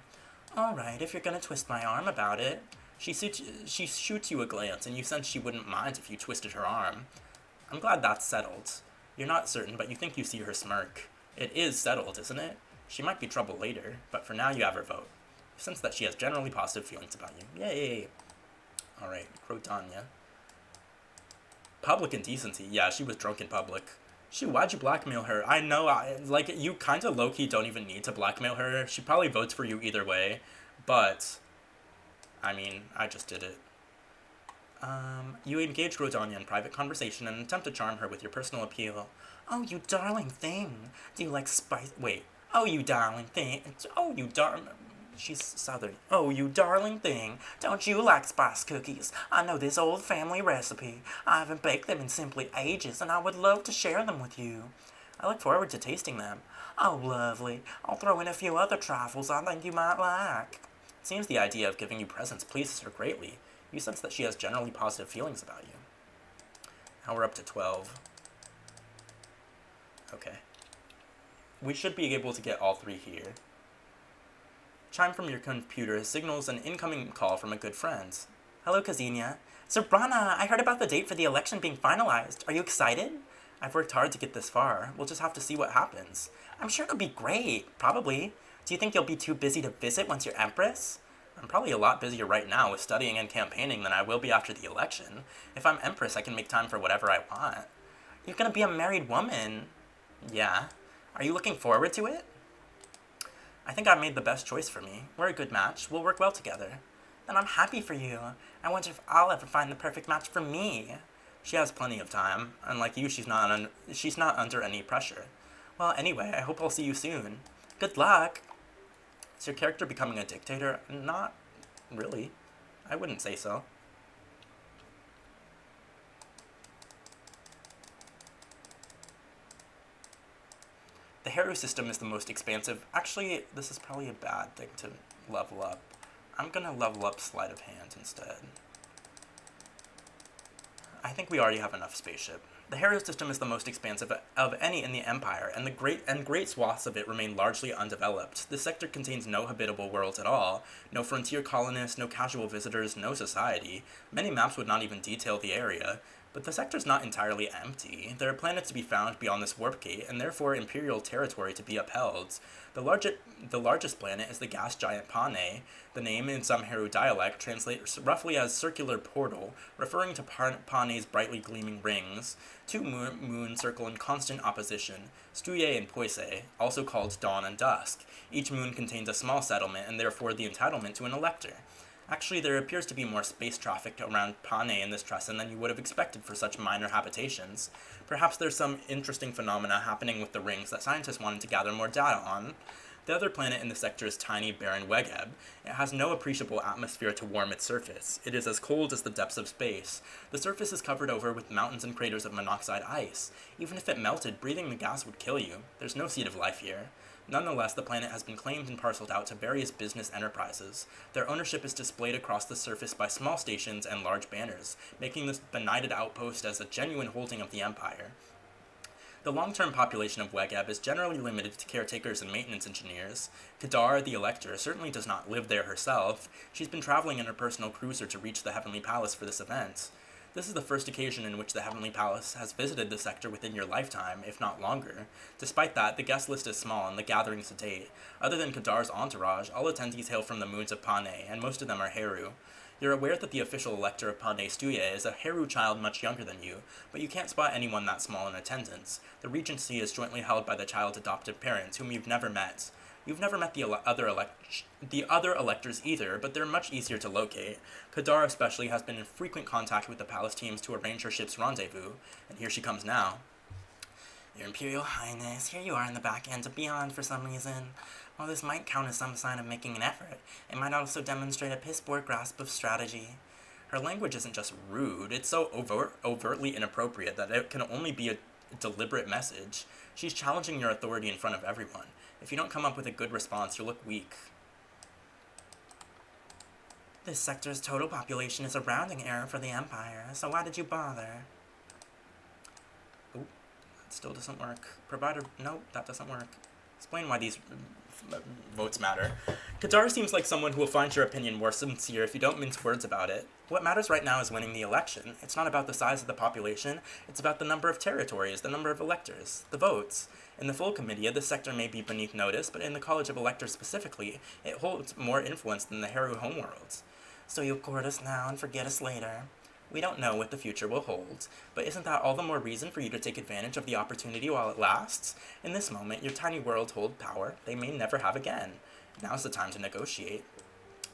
All right, if you're gonna twist my arm about it. She shoots you a glance, and you sense she wouldn't mind if you twisted her arm. I'm glad that's settled. You're not certain, but you think you see her smirk. It is settled, isn't it? She might be trouble later, but for now you have her vote. You sense that she has generally positive feelings about you. Yay! Alright, Crotania. Public indecency. Yeah, she was drunk in public. Shoot, why'd you blackmail her? I know, you kind of low-key don't even need to blackmail her. She probably votes for you either way. But, I mean, I just did it. You engage Grodania in private conversation and attempt to charm her with your personal appeal. Oh, you darling thing. Do you like spice? Wait. Oh, you darling thing. Oh, you darling. She's southern. Oh, you darling thing. Don't you like spice cookies? I know this old family recipe. I haven't baked them in simply ages, and I would love to share them with you. I look forward to tasting them. Oh, lovely. I'll throw in a few other trifles I think you might like. It seems the idea of giving you presents pleases her greatly. You sense that she has generally positive feelings about you. Now we're up to 12. Okay. We should be able to get all 3 here. Chime from your computer signals an incoming call from a good friend. Hello, Kazinia. Zorana, I heard about the date for the election being finalized. Are you excited? I've worked hard to get this far. We'll just have to see what happens. I'm sure it'll be great. Probably. Do you think you'll be too busy to visit once you're Empress? I'm probably a lot busier right now with studying and campaigning than I will be after the election. If I'm Empress, I can make time for whatever I want. You're gonna be a married woman. Yeah. Are you looking forward to it? I think I made the best choice for me. We're a good match. We'll work well together. Then I'm happy for you. I wonder if I'll ever find the perfect match for me. She has plenty of time. Unlike you, she's not under any pressure. Well, anyway, I hope I'll see you soon. Good luck. Is your character becoming a dictator? Not really. I wouldn't say so. The Haru system is the most expansive. Actually, this is probably a bad thing to level up. I'm gonna level up Sleight of Hand instead. I think we already have enough spaceship. The Haru system is the most expansive of any in the Empire, and great swaths of it remain largely undeveloped. This sector contains no habitable worlds at all, no frontier colonists, no casual visitors, no society. Many maps would not even detail the area. But the sector's not entirely empty. There are planets to be found beyond this warp gate, and therefore Imperial territory to be upheld. The largest planet is the gas giant Pane. The name, in some Haru dialect, translates roughly as circular portal, referring to Pane's brightly gleaming rings. 2 moons circle in constant opposition, Stuye and Poise, also called Dawn and Dusk. Each moon contains a small settlement, and therefore the entitlement to an elector. Actually, there appears to be more space traffic around Pane in this Tresson than you would have expected for such minor habitations. Perhaps there's some interesting phenomena happening with the rings that scientists wanted to gather more data on. The other planet in the sector is tiny, barren Wegeb. It has no appreciable atmosphere to warm its surface. It is as cold as the depths of space. The surface is covered over with mountains and craters of monoxide ice. Even if it melted, breathing the gas would kill you. There's no seed of life here. Nonetheless, the planet has been claimed and parceled out to various business enterprises. Their ownership is displayed across the surface by small stations and large banners, making this benighted outpost as a genuine holding of the Empire. The long-term population of Wegeb is generally limited to caretakers and maintenance engineers. Kadar, the Elector, certainly does not live there herself. She's been traveling in her personal cruiser to reach the Heavenly Palace for this event. This is the first occasion in which the Heavenly Palace has visited the sector within your lifetime, if not longer. Despite that, the guest list is small and the gathering sedate. Other than Kadar's entourage, all attendees hail from the moons of Pane, and most of them are Haru. You're aware that the official elector of Pane Stuye is a Haru child much younger than you, but you can't spot anyone that small in attendance. The regency is jointly held by the child's adoptive parents, whom you've never met. You've never met the other electors either, but they're much easier to locate. Kadar especially has been in frequent contact with the palace teams to arrange her ship's rendezvous, and here she comes now. Your Imperial Highness, here you are in the back end of Beyond for some reason. While this might count as some sign of making an effort, it might also demonstrate a piss-poor grasp of strategy. Her language isn't just rude, it's so overtly inappropriate that it can only be a deliberate message. She's challenging your authority in front of everyone. If you don't come up with a good response, you'll look weak. This sector's total population is a rounding error for the Empire, so why did you bother? Oop, that still doesn't work. Nope, that doesn't work. Explain why these votes matter. Kadar seems like someone who will find your opinion more sincere if you don't mince words about it. What matters right now is winning the election. It's not about the size of the population, it's about the number of territories, the number of electors, the votes. In the full Comitia, this sector may be beneath notice, but in the College of Electors specifically, it holds more influence than the Haru homeworlds. So you'll court us now and forget us later. We don't know what the future will hold, but isn't that all the more reason for you to take advantage of the opportunity while it lasts? In this moment, your tiny world holds power they may never have again. Now's the time to negotiate.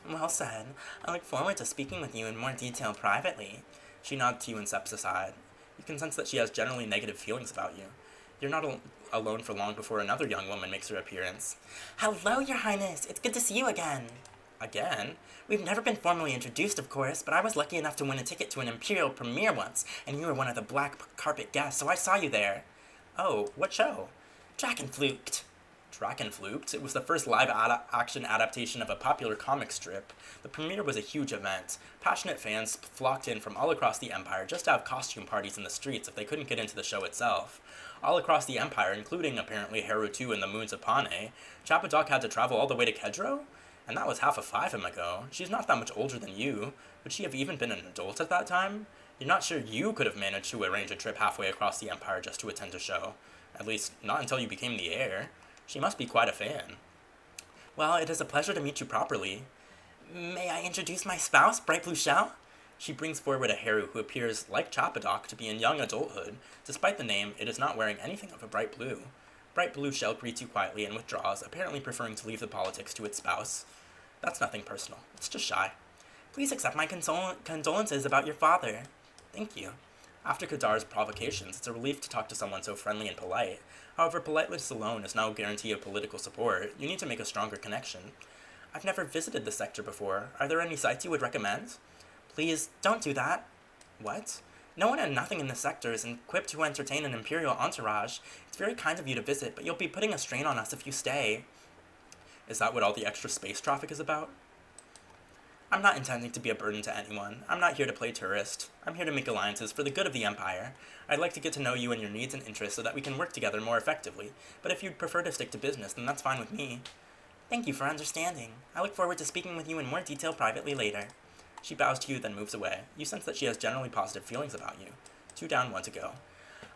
Well said. I look forward to speaking with you in more detail privately. She nods to you and steps aside. You can sense that she has generally negative feelings about you. You're not alone for long before another young woman makes her appearance. Hello, Your Highness. It's good to see you again. Again? We've never been formally introduced, of course, but I was lucky enough to win a ticket to an imperial premiere once, and you were one of the black carpet guests, so I saw you there. Oh, what show? Dragonfluked. Dragonfluked? It was the first live-action adaptation of a popular comic strip. The premiere was a huge event. Passionate fans flocked in from all across the Empire just to have costume parties in the streets if they couldn't get into the show itself. All across the Empire, including apparently Heru 2 and the Moons of Pane, Chapadoc had to travel all the way to Kedro? And that was half of 5 ago. She's not that much older than you. Would she have even been an adult at that time? You're not sure you could have managed to arrange a trip halfway across the Empire just to attend a show. At least, not until you became the heir. She must be quite a fan. Well, it is a pleasure to meet you properly. May I introduce my spouse, Bright Blue Shell? She brings forward a Heru who appears, like Chapadoc, to be in young adulthood. Despite the name, it is not wearing anything of a bright blue. Bright Blue Shell greets you quietly and withdraws, apparently preferring to leave the politics to its spouse. That's nothing personal. It's just shy. Please accept my condolences about your father. Thank you. After Kadar's provocations, it's a relief to talk to someone so friendly and polite. However, politeness alone is no guarantee of political support. You need to make a stronger connection. I've never visited the sector before. Are there any sites you would recommend? Please, don't do that. What? No one and nothing in the sector is equipped to entertain an imperial entourage. It's very kind of you to visit, but you'll be putting a strain on us if you stay. Is that what all the extra space traffic is about? I'm not intending to be a burden to anyone. I'm not here to play tourist. I'm here to make alliances for the good of the Empire. I'd like to get to know you and your needs and interests so that we can work together more effectively, but if you'd prefer to stick to business, then that's fine with me. Thank you for understanding. I look forward to speaking with you in more detail privately later. She bows to you, then moves away. You sense that she has generally positive feelings about you. 2 down, 1 to go.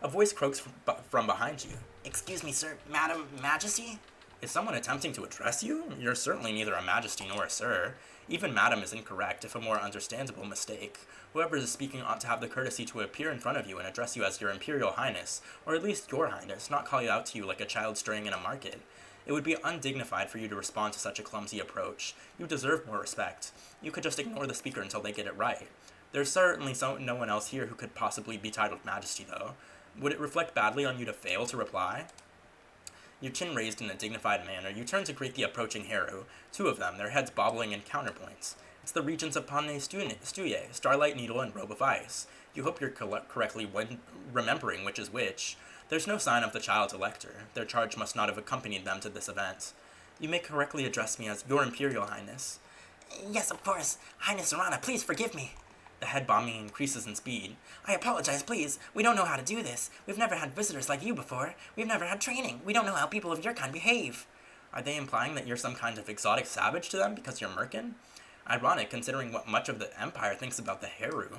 A voice croaks from behind you. Excuse me, sir. Madam Majesty? Is someone attempting to address you? You're certainly neither a majesty nor a sir. Even madam is incorrect, if a more understandable mistake. Whoever is speaking ought to have the courtesy to appear in front of you and address you as your imperial highness, or at least your highness, not call out to you like a child straying in a market. It would be undignified for you to respond to such a clumsy approach. You deserve more respect. You could just ignore the speaker until they get it right. There's certainly no one else here who could possibly be titled majesty, though. Would it reflect badly on you to fail to reply? Your chin raised in a dignified manner, you turn to greet the approaching Heru, 2 of them, their heads bobbling in counterpoints. It's the regents of Pane Stuye, Starlight Needle and Robe of Ice. You hope you're correctly remembering which is which. There's no sign of the child's elector. Their charge must not have accompanied them to this event. You may correctly address me as Your Imperial Highness. Yes, of course. Highness Zorana, please forgive me. The head bombing increases in speed. I apologize, please. We don't know how to do this. We've never had visitors like you before. We've never had training. We don't know how people of your kind behave. Are they implying that you're some kind of exotic savage to them because you're Merkin? Ironic, considering what much of the Empire thinks about the Heru.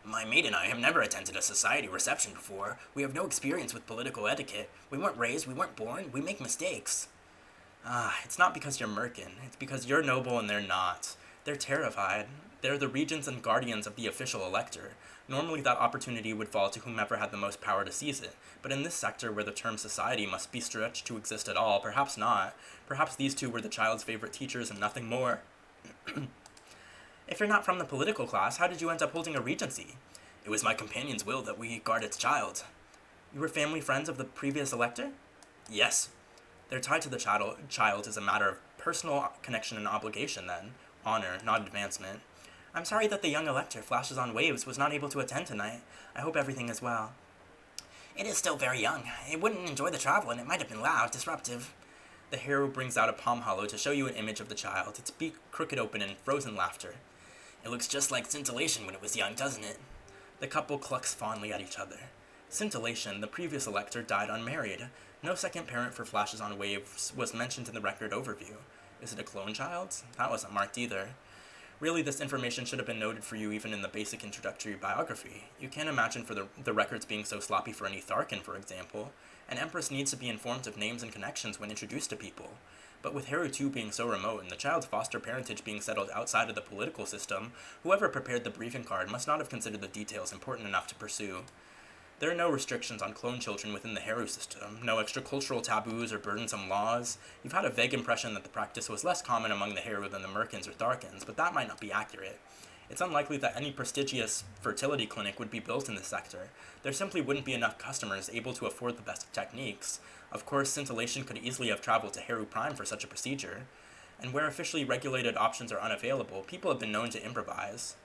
My maid and I have never attended a society reception before. We have no experience with political etiquette. We weren't raised, we weren't born, we make mistakes. It's not because you're Merkin. It's because you're noble and they're not. They're terrified. They're the regents and guardians of the official elector. Normally that opportunity would fall to whomever had the most power to seize it, but in this sector where the term society must be stretched to exist at all, perhaps not. Perhaps these 2 were the child's favorite teachers and nothing more. If you're not from the political class, how did you end up holding a regency? It was my companion's will that we guard its child. You were family friends of the previous elector? Yes. Their tie to the child is a matter of personal connection and obligation then. Honor, not advancement. I'm sorry that the young elector, Flashes on Waves, was not able to attend tonight. I hope everything is well. It is still very young. It wouldn't enjoy the travel, and it might have been loud, disruptive. The hero brings out a palm hollow to show you an image of the child, its beak crooked open in frozen laughter. It looks just like Scintillation when it was young, doesn't it? The couple clucks fondly at each other. Scintillation, the previous elector, died unmarried. No second parent for Flashes on Waves was mentioned in the record overview. Is it a clone child? That wasn't marked either. Really, this information should have been noted for you even in the basic introductory biography. You can't imagine for the records being so sloppy for any Tharkin, for example. An empress needs to be informed of names and connections when introduced to people. But with Heru 2 being so remote and the child's foster parentage being settled outside of the political system, whoever prepared the briefing card must not have considered the details important enough to pursue. There are no restrictions on clone children within the Heru system, no extra cultural taboos or burdensome laws. You've had a vague impression that the practice was less common among the Heru than the Merkins or Tharkins, but that might not be accurate. It's unlikely that any prestigious fertility clinic would be built in this sector. There simply wouldn't be enough customers able to afford the best techniques. Of course, scintillation could easily have traveled to Heru Prime for such a procedure. And where officially regulated options are unavailable, people have been known to improvise.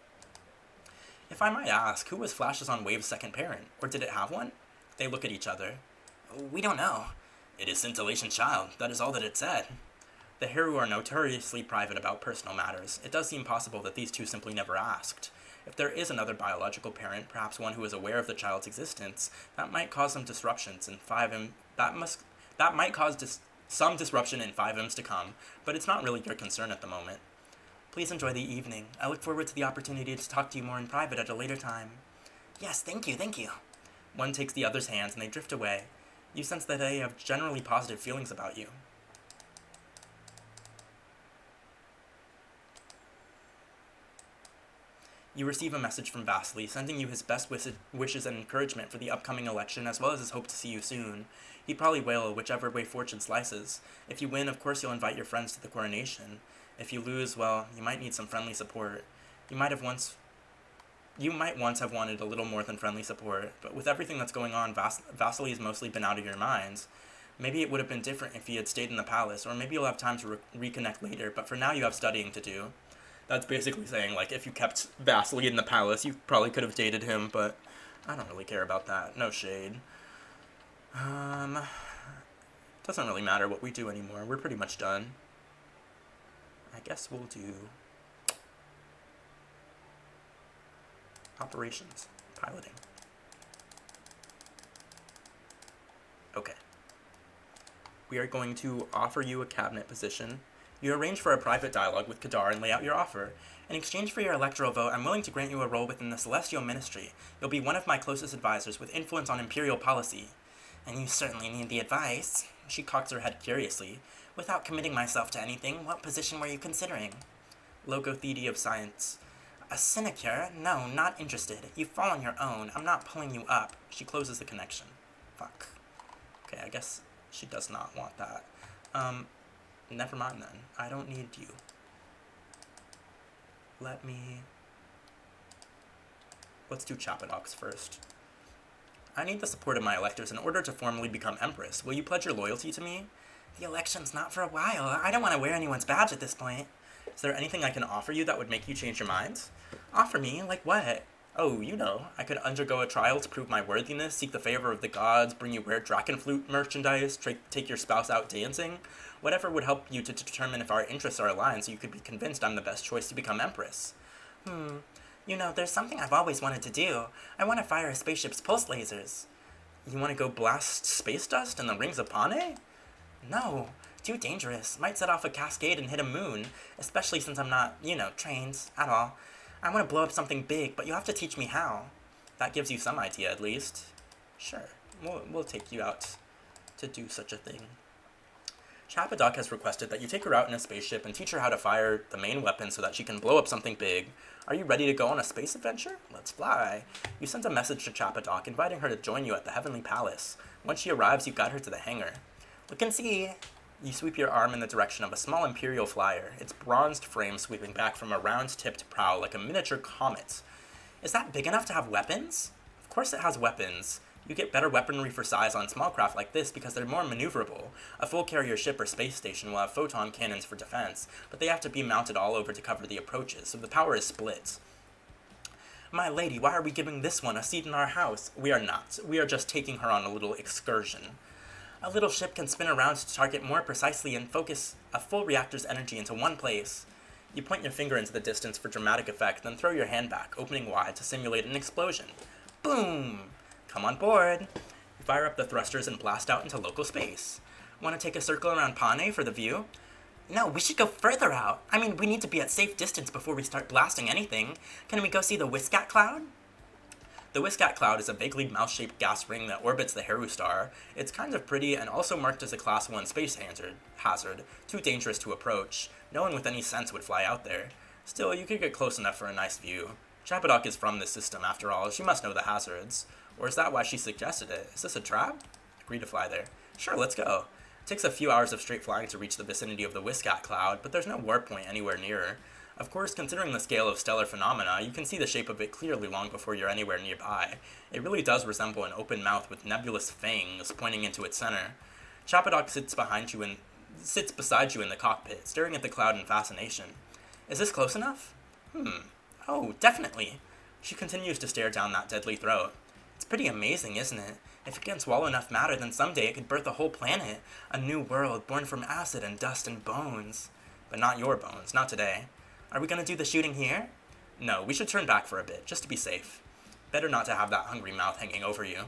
If I might ask, who was Flash's on Wave's second parent? Or did it have one? They look at each other. We don't know. It is Scintillation's child. That is all that it said. The Heru are notoriously private about personal matters. It does seem possible that these two simply never asked. If there is another biological parent, perhaps one who is aware of the child's existence, that might cause some disruptions in 5M. That might cause some disruption in 5Ms to come, but it's not really your concern at the moment. Please enjoy the evening. I look forward to the opportunity to talk to you more in private at a later time. Yes, thank you. One takes the other's hands and they drift away. You sense that they have generally positive feelings about you. You receive a message from Vasily, sending you his best wishes and encouragement for the upcoming election, as well as his hope to see you soon. He'd probably wail whichever way fortune slices. If you win, of course you'll invite your friends to the coronation. If you lose, well, you might need some friendly support. You might once have wanted a little more than friendly support, but with everything that's going on, Vasily's mostly been out of your minds. Maybe it would have been different if he had stayed in the palace, or maybe you'll have time to reconnect later, but for now you have studying to do. That's basically saying, like, if you kept Vasily in the palace, you probably could have dated him, but I don't really care about that. No shade. Doesn't really matter what we do anymore. We're pretty much done. I guess we'll do operations, piloting. Okay. We are going to offer you a cabinet position. You arrange for a private dialogue with Kadar and lay out your offer. In exchange for your electoral vote, I'm willing to grant you a role within the Celestial Ministry. You'll be one of my closest advisors with influence on Imperial policy. And you certainly need the advice. She cocks her head curiously. Without committing myself to anything, what position were you considering? Logothete of Science. A sinecure? No, not interested. You fall on your own. I'm not pulling you up. She closes the connection. Fuck. Okay, I guess she does not want that. Never mind then. I don't need you. Let's do Chapadox first. I need the support of my electors in order to formally become Empress. Will you pledge your loyalty to me? The election's not for a while. I don't want to wear anyone's badge at this point. Is there anything I can offer you that would make you change your minds? Offer me? Like what? Oh, you know, I could undergo a trial to prove my worthiness, seek the favor of the gods, bring you rare dragon flute merchandise, take your spouse out dancing. Whatever would help you to determine if our interests are aligned so you could be convinced I'm the best choice to become Empress. You know, there's something I've always wanted to do. I want to fire a spaceship's pulse lasers. You want to go blast space dust in the rings of Pane? No, too dangerous. Might set off a cascade and hit a moon, especially since I'm not, trained at all. I want to blow up something big, but you'll have to teach me how. That gives you some idea, at least. Sure, we'll take you out to do such a thing. Chapadoc has requested that you take her out in a spaceship and teach her how to fire the main weapon so that she can blow up something big. Are you ready to go on a space adventure? Let's fly. You send a message to Chapadoc inviting her to join you at the Heavenly Palace. Once she arrives, you guide her to the hangar. Look and see. You sweep your arm in the direction of a small Imperial flyer, its bronzed frame sweeping back from a round-tipped prow like a miniature comet. Is that big enough to have weapons? Of course it has weapons. You get better weaponry for size on small craft like this because they're more maneuverable. A full-carrier ship or space station will have photon cannons for defense, but they have to be mounted all over to cover the approaches, so the power is split. My lady, why are we giving this one a seat in our house? We are not. We are just taking her on a little excursion. A little ship can spin around to target more precisely and focus a full reactor's energy into one place. You point your finger into the distance for dramatic effect, then throw your hand back, opening wide to simulate an explosion. Boom! Come on board. You fire up the thrusters and blast out into local space. Want to take a circle around Pane for the view? No, we should go further out. I mean, we need to be at safe distance before we start blasting anything. Can we go see the Whiskat cloud? The Wiskat cloud is a vaguely mouse-shaped gas ring that orbits the Heru star. It's kind of pretty and also marked as a Class 1 space hazard, too dangerous to approach. No one with any sense would fly out there. Still, you could get close enough for a nice view. Chapadok is from this system, after all. She must know the hazards. Or is that why she suggested it? Is this a trap? Agree to fly there. Sure, let's go. It takes a few hours of straight flying to reach the vicinity of the Wiskat cloud, but there's no warp point anywhere nearer. Of course, considering the scale of stellar phenomena, you can see the shape of it clearly long before you're anywhere nearby. It really does resemble an open mouth with nebulous fangs pointing into its center. Chapadok sits beside you in the cockpit, staring at the cloud in fascination. Is this close enough? Oh, definitely. She continues to stare down that deadly throat. It's pretty amazing, isn't it? If it can swallow enough matter, then someday it could birth a whole planet. A new world born from acid and dust and bones. But not your bones, not today. Are we gonna do the shooting here? No, we should turn back for a bit, just to be safe. Better not to have that hungry mouth hanging over you.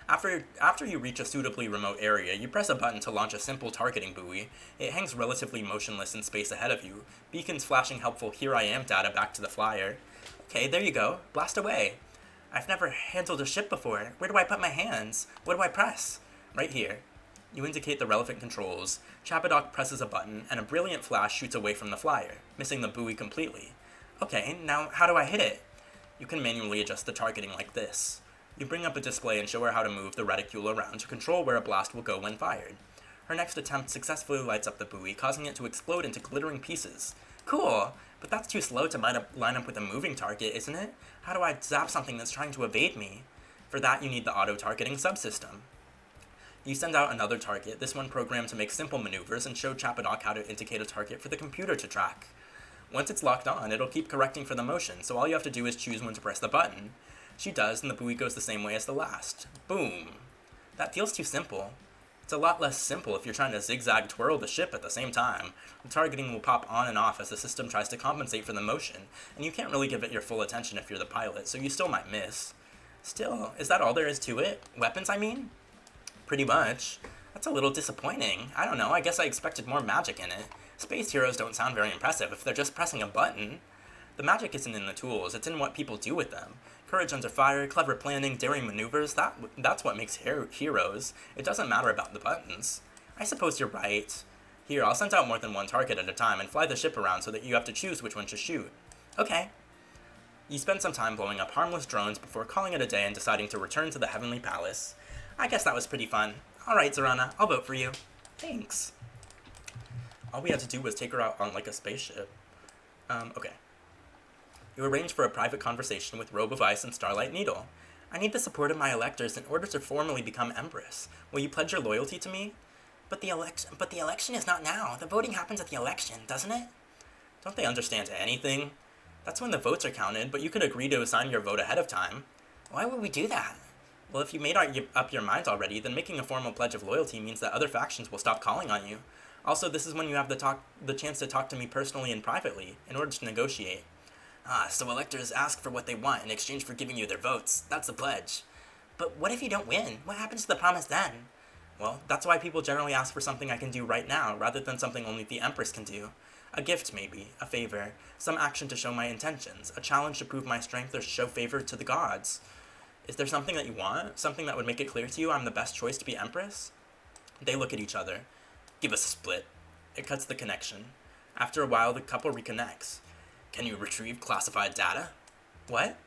After you reach a suitably remote area, you press a button to launch a simple targeting buoy. It hangs relatively motionless in space ahead of you, beacons flashing helpful "Here I am" data back to the flyer. Okay, there you go. Blast away. I've never handled a ship before. Where do I put my hands? What do I press? Right here. You indicate the relevant controls. Chapadok presses a button, and a brilliant flash shoots away from the flyer, missing the buoy completely. Okay, now how do I hit it? You can manually adjust the targeting like this. You bring up a display and show her how to move the reticule around to control where a blast will go when fired. Her next attempt successfully lights up the buoy, causing it to explode into glittering pieces. Cool, but that's too slow to line up with a moving target, isn't it? How do I zap something that's trying to evade me? For that, you need the auto-targeting subsystem. You send out another target, this one programmed to make simple maneuvers, and show Chapadok how to indicate a target for the computer to track. Once it's locked on, it'll keep correcting for the motion, so all you have to do is choose when to press the button. She does, and the buoy goes the same way as the last. Boom. That feels too simple. It's a lot less simple if you're trying to zigzag twirl the ship at the same time. The targeting will pop on and off as the system tries to compensate for the motion, and you can't really give it your full attention if you're the pilot, so you still might miss. Still, is that all there is to it? Weapons, I mean? Pretty much. That's a little disappointing. I don't know, I guess I expected more magic in it. Space heroes don't sound very impressive if they're just pressing a button. The magic isn't in the tools, it's in what people do with them. Courage under fire, clever planning, daring maneuvers, that's what makes heroes. It doesn't matter about the buttons. I suppose you're right. Here, I'll send out more than one target at a time and fly the ship around so that you have to choose which one to shoot. Okay. You spend some time blowing up harmless drones before calling it a day and deciding to return to the Heavenly Palace. I guess that was pretty fun. Alright, Zorana, I'll vote for you. Thanks. All we had to do was take her out on, like, a spaceship. Okay. You arrange for a private conversation with Robe of Ice and Starlight Needle. I need the support of my electors in order to formally become Empress. Will you pledge your loyalty to me? But the election is not now. The voting happens at the election, doesn't it? Don't they understand anything? That's when the votes are counted, but you could agree to assign your vote ahead of time. Why would we do that? Well, if you made up your minds already, then making a formal pledge of loyalty means that other factions will stop calling on you. Also, this is when you have the chance to talk to me personally and privately, in order to negotiate. So electors ask for what they want in exchange for giving you their votes. That's the pledge. But what if you don't win? What happens to the promise then? Well, that's why people generally ask for something I can do right now, rather than something only the Empress can do. A gift, maybe. A favor. Some action to show my intentions. A challenge to prove my strength or show favor to the gods. Is there something that you want? Something that would make it clear to you I'm the best choice to be Empress? They look at each other. Give us a split. It cuts the connection. After a while, the couple reconnects. Can you retrieve classified data? What?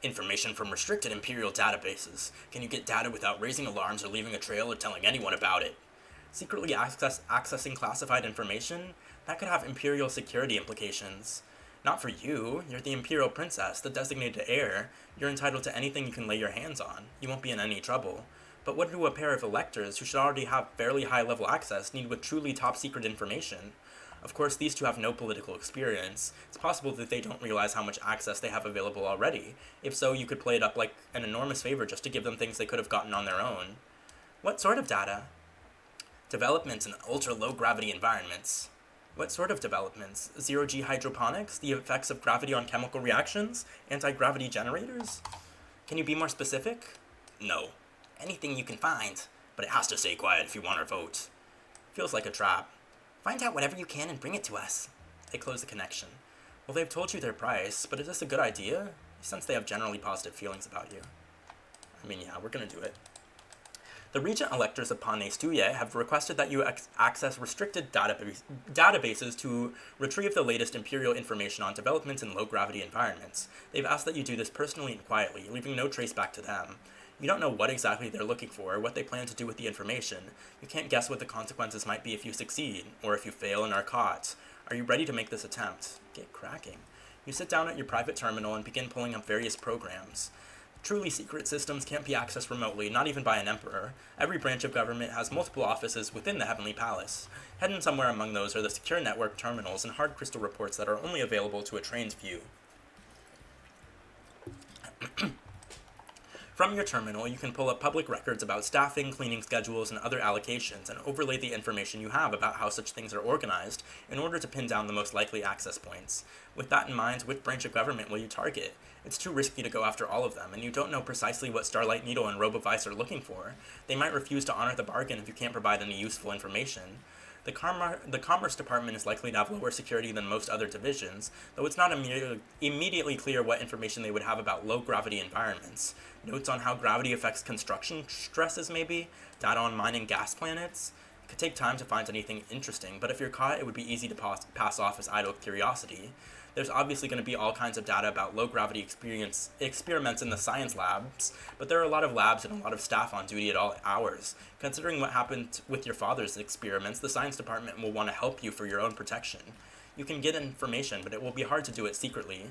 Information from restricted Imperial databases. Can you get data without raising alarms or leaving a trail or telling anyone about it? Secretly accessing classified information? That could have Imperial security implications. Not for you. You're the Imperial Princess, the designated heir. You're entitled to anything you can lay your hands on. You won't be in any trouble. But what do a pair of electors, who should already have fairly high-level access, need with truly top-secret information? Of course, these two have no political experience. It's possible that they don't realize how much access they have available already. If so, you could play it up like an enormous favor just to give them things they could have gotten on their own. What sort of data? Developments in ultra-low-gravity environments. What sort of developments? Zero-G hydroponics? The effects of gravity on chemical reactions? Anti-gravity generators? Can you be more specific? No. Anything you can find. But it has to stay quiet if you want our vote. Feels like a trap. Find out whatever you can and bring it to us. They close the connection. Well, they've told you their price, but is this a good idea? sense they have generally positive feelings about you. I mean, yeah, we're gonna do it. The regent electors of Panestuye have requested that you access restricted databases to retrieve the latest imperial information on developments in low-gravity environments. They've asked that you do this personally and quietly, leaving no trace back to them. You don't know what exactly they're looking for or what they plan to do with the information. You can't guess what the consequences might be if you succeed, or if you fail and are caught. Are you ready to make this attempt? Get cracking. You sit down at your private terminal and begin pulling up various programs. Truly secret systems can't be accessed remotely, not even by an emperor. Every branch of government has multiple offices within the Heavenly Palace. Hidden somewhere among those are the secure network terminals and hard crystal reports that are only available to a trained few. From your terminal, you can pull up public records about staffing, cleaning schedules, and other allocations, and overlay the information you have about how such things are organized in order to pin down the most likely access points. With that in mind, which branch of government will you target? It's too risky to go after all of them, and you don't know precisely what Starlight Needle and Robovice are looking for. They might refuse to honor the bargain if you can't provide any useful information. The Commerce Department is likely to have lower security than most other divisions, though it's not immediately clear what information they would have about low-gravity environments. Notes on how gravity affects construction stresses, maybe? Data on mining gas planets? It could take time to find anything interesting, but if you're caught, it would be easy to pass off as idle curiosity. There's obviously going to be all kinds of data about low-gravity experiments in the science labs, but there are a lot of labs and a lot of staff on duty at all hours. Considering what happened with your father's experiments, the science department will want to help you for your own protection. You can get information, but it will be hard to do it secretly.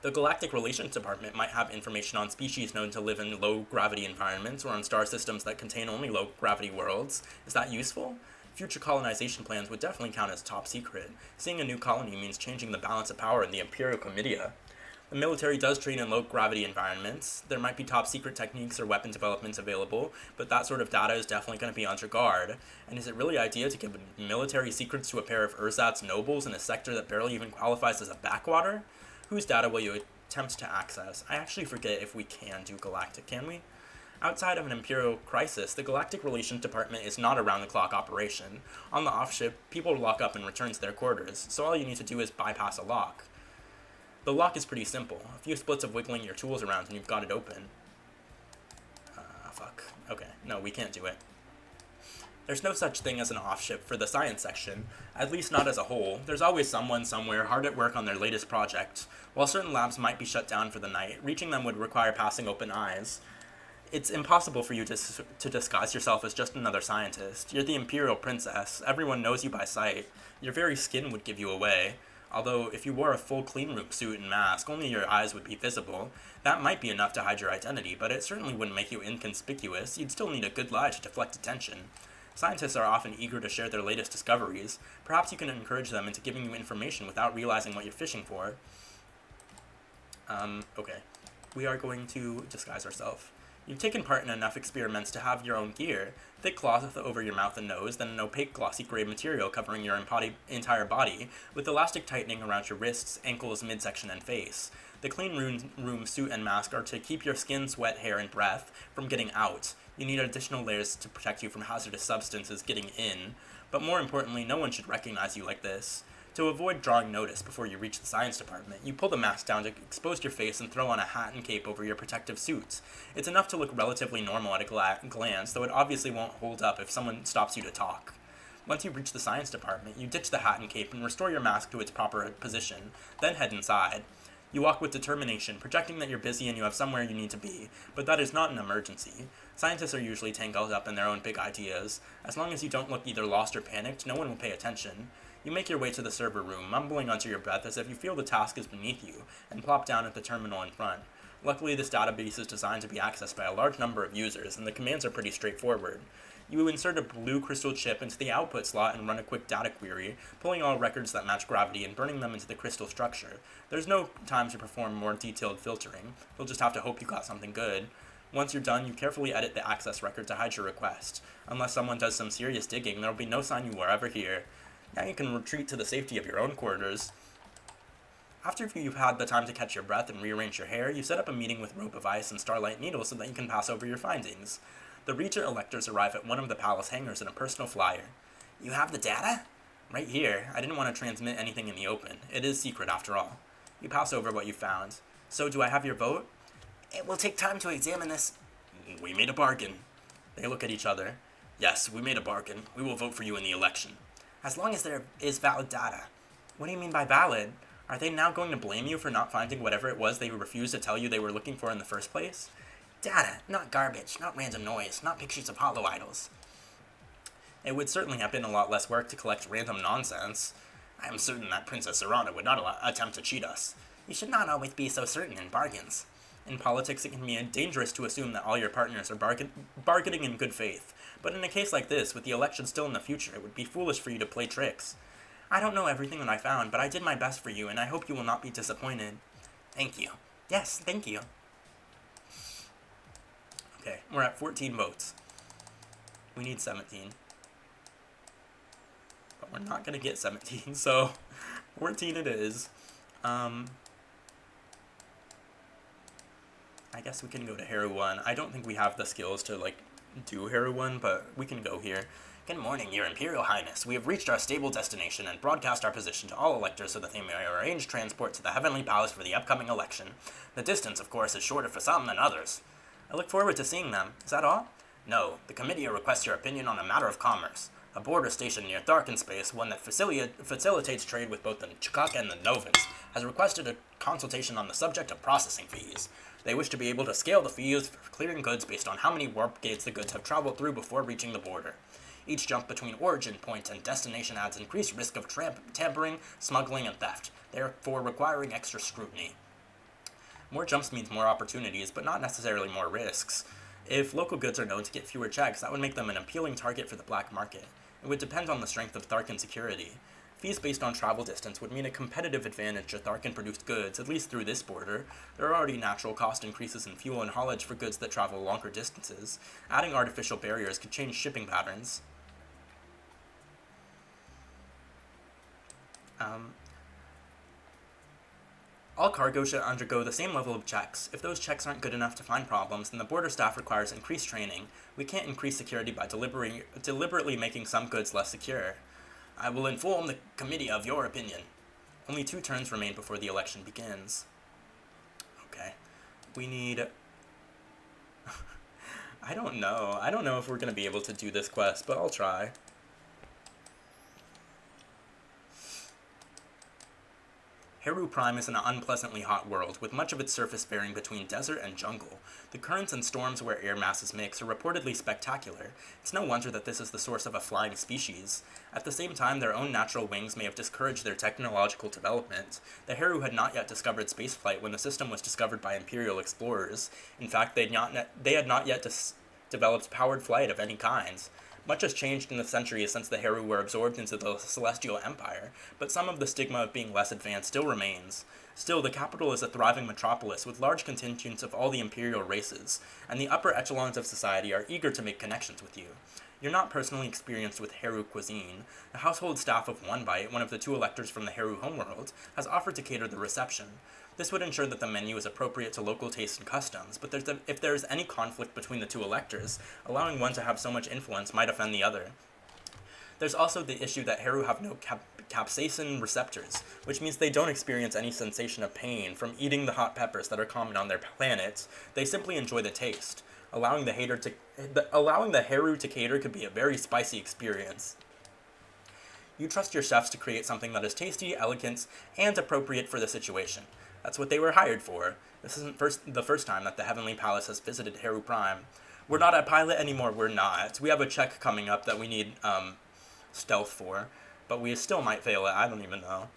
The Galactic Relations Department might have information on species known to live in low-gravity environments or on star systems that contain only low-gravity worlds. Is that useful? Future colonization plans would definitely count as top secret. Seeing a new colony means changing the balance of power in the Imperial Comitia. The military does train in low-gravity environments. There might be top-secret techniques or weapon developments available, but that sort of data is definitely going to be under guard. And is it really ideal to give military secrets to a pair of ersatz nobles in a sector that barely even qualifies as a backwater? Whose data will you attempt to access? I actually forget if we can do galactic, can we? Outside of an Imperial crisis, the Galactic Relations Department is not a round-the-clock operation. On the off-ship, people lock up and return to their quarters, so all you need to do is bypass a lock. The lock is pretty simple. A few splits of wiggling your tools around and you've got it open. Fuck. Okay, no, we can't do it. There's no such thing as an off-ship for the science section, at least not as a whole. There's always someone somewhere hard at work on their latest project. While certain labs might be shut down for the night, reaching them would require passing open eyes. It's impossible for you to disguise yourself as just another scientist. You're the Imperial Princess. Everyone knows you by sight. Your very skin would give you away. Although, if you wore a full cleanroom suit and mask, only your eyes would be visible. That might be enough to hide your identity, but it certainly wouldn't make you inconspicuous. You'd still need a good lie to deflect attention. Scientists are often eager to share their latest discoveries. Perhaps you can encourage them into giving you information without realizing what you're fishing for. Okay. We are going to disguise ourselves. You've taken part in enough experiments to have your own gear, thick cloth over your mouth and nose, then an opaque glossy gray material covering your entire body, with elastic tightening around your wrists, ankles, midsection, and face. The clean room suit and mask are to keep your skin, sweat, hair, and breath from getting out. You need additional layers to protect you from hazardous substances getting in, but more importantly, no one should recognize you like this. To avoid drawing notice before you reach the science department, you pull the mask down to expose your face and throw on a hat and cape over your protective suits. It's enough to look relatively normal at a glance, though it obviously won't hold up if someone stops you to talk. Once you reach the science department, you ditch the hat and cape and restore your mask to its proper position, then head inside. You walk with determination, projecting that you're busy and you have somewhere you need to be, but that is not an emergency. Scientists are usually tangled up in their own big ideas. As long as you don't look either lost or panicked, no one will pay attention. You make your way to the server room, mumbling under your breath as if you feel the task is beneath you, and plop down at the terminal in front. Luckily, this database is designed to be accessed by a large number of users, and the commands are pretty straightforward. You insert a blue crystal chip into the output slot and run a quick data query, pulling all records that match gravity and burning them into the crystal structure. There's no time to perform more detailed filtering. You'll just have to hope you got something good. Once you're done, you carefully edit the access record to hide your request. Unless someone does some serious digging, there'll be no sign you were ever here. Now you can retreat to the safety of your own quarters. After you've had the time to catch your breath and rearrange your hair, you set up a meeting with Robovice and Starlight Needle so that you can pass over your findings. The Regent electors arrive at one of the palace hangars in a personal flyer. You have the data? Right here. I didn't want to transmit anything in the open. It is secret after all. You pass over what you found. So do I have your vote? It will take time to examine this. We made a bargain. They look at each other. Yes, we made a bargain. We will vote for you in the election. As long as there is valid data. What do you mean by valid? Are they now going to blame you for not finding whatever it was they refused to tell you they were looking for in the first place? Data, not garbage, not random noise, not pictures of hollow idols. It would certainly have been a lot less work to collect random nonsense. I am certain that Princess Zorana would not attempt to cheat us. You should not always be so certain in bargains. In politics, it can be dangerous to assume that all your partners are bargaining in good faith. But in a case like this, with the election still in the future, it would be foolish for you to play tricks. I don't know everything that I found, but I did my best for you, and I hope you will not be disappointed. Thank you. Yes, thank you. Okay, we're at 14 votes. We need 17. But we're not going to get 17, so 14 it is. I guess we can go to Hero 1. I don't think we have the skills to, do Hero 1, but we can go here. Good morning, Your Imperial Highness. We have reached our stable destination and broadcast our position to all electors so that they may arrange transport to the Heavenly Palace for the upcoming election. The distance, of course, is shorter for some than others. I look forward to seeing them. Is that all? No. The committee requests your opinion on a matter of commerce. A border station near Tharkin Space, one that facilitates trade with both the Chukak and the Novans, has requested a consultation on the subject of processing fees. They wish to be able to scale the fees for clearing goods based on how many warp gates the goods have traveled through before reaching the border. Each jump between origin point and destination adds increased risk of tampering, smuggling, and theft, therefore requiring extra scrutiny. More jumps means more opportunities, but not necessarily more risks. If local goods are known to get fewer checks, that would make them an appealing target for the black market. It would depend on the strength of Tharkin security. Fees based on travel distance would mean a competitive advantage to Tharkin-produced goods, at least through this border. There are already natural cost increases in fuel and haulage for goods that travel longer distances. Adding artificial barriers could change shipping patterns. All cargo should undergo the same level of checks. If those checks aren't good enough to find problems, then the border staff requires increased training. We can't increase security by deliberately making some goods less secure. I will inform the committee of your opinion. Only 2 turns remain before the election begins. Okay. We need... I don't know. I don't know if we're going to be able to do this quest, but I'll try. Heru Prime is an unpleasantly hot world, with much of its surface varying between desert and jungle. The currents and storms where air masses mix are reportedly spectacular. It's no wonder that this is the source of a flying species. At the same time, their own natural wings may have discouraged their technological development. The Heru had not yet discovered spaceflight when the system was discovered by Imperial explorers. In fact, they had not yet developed powered flight of any kind. Much has changed in the centuries since the Heru were absorbed into the Celestial Empire, but some of the stigma of being less advanced still remains. Still, the capital is a thriving metropolis with large contingents of all the Imperial races, and the upper echelons of society are eager to make connections with you. You're not personally experienced with Heru cuisine. The household staff of One Bite, one of the 2 electors from the Heru homeworld, has offered to cater the reception. This would ensure that the menu is appropriate to local tastes and customs, but if there is any conflict between the 2 electors, allowing one to have so much influence might offend the other. There's also the issue that Heru have no capsaicin receptors, which means they don't experience any sensation of pain from eating the hot peppers that are common on their planet. They simply enjoy the taste. Allowing the Heru to cater could be a very spicy experience. You trust your chefs to create something that is tasty, elegant, and appropriate for the situation. That's what they were hired for. This isn't the first time that the Heavenly Palace has visited Heru Prime. We're not at pilot anymore, we're not. We have a check coming up that we need, stealth for, but we still might fail it, I don't even know.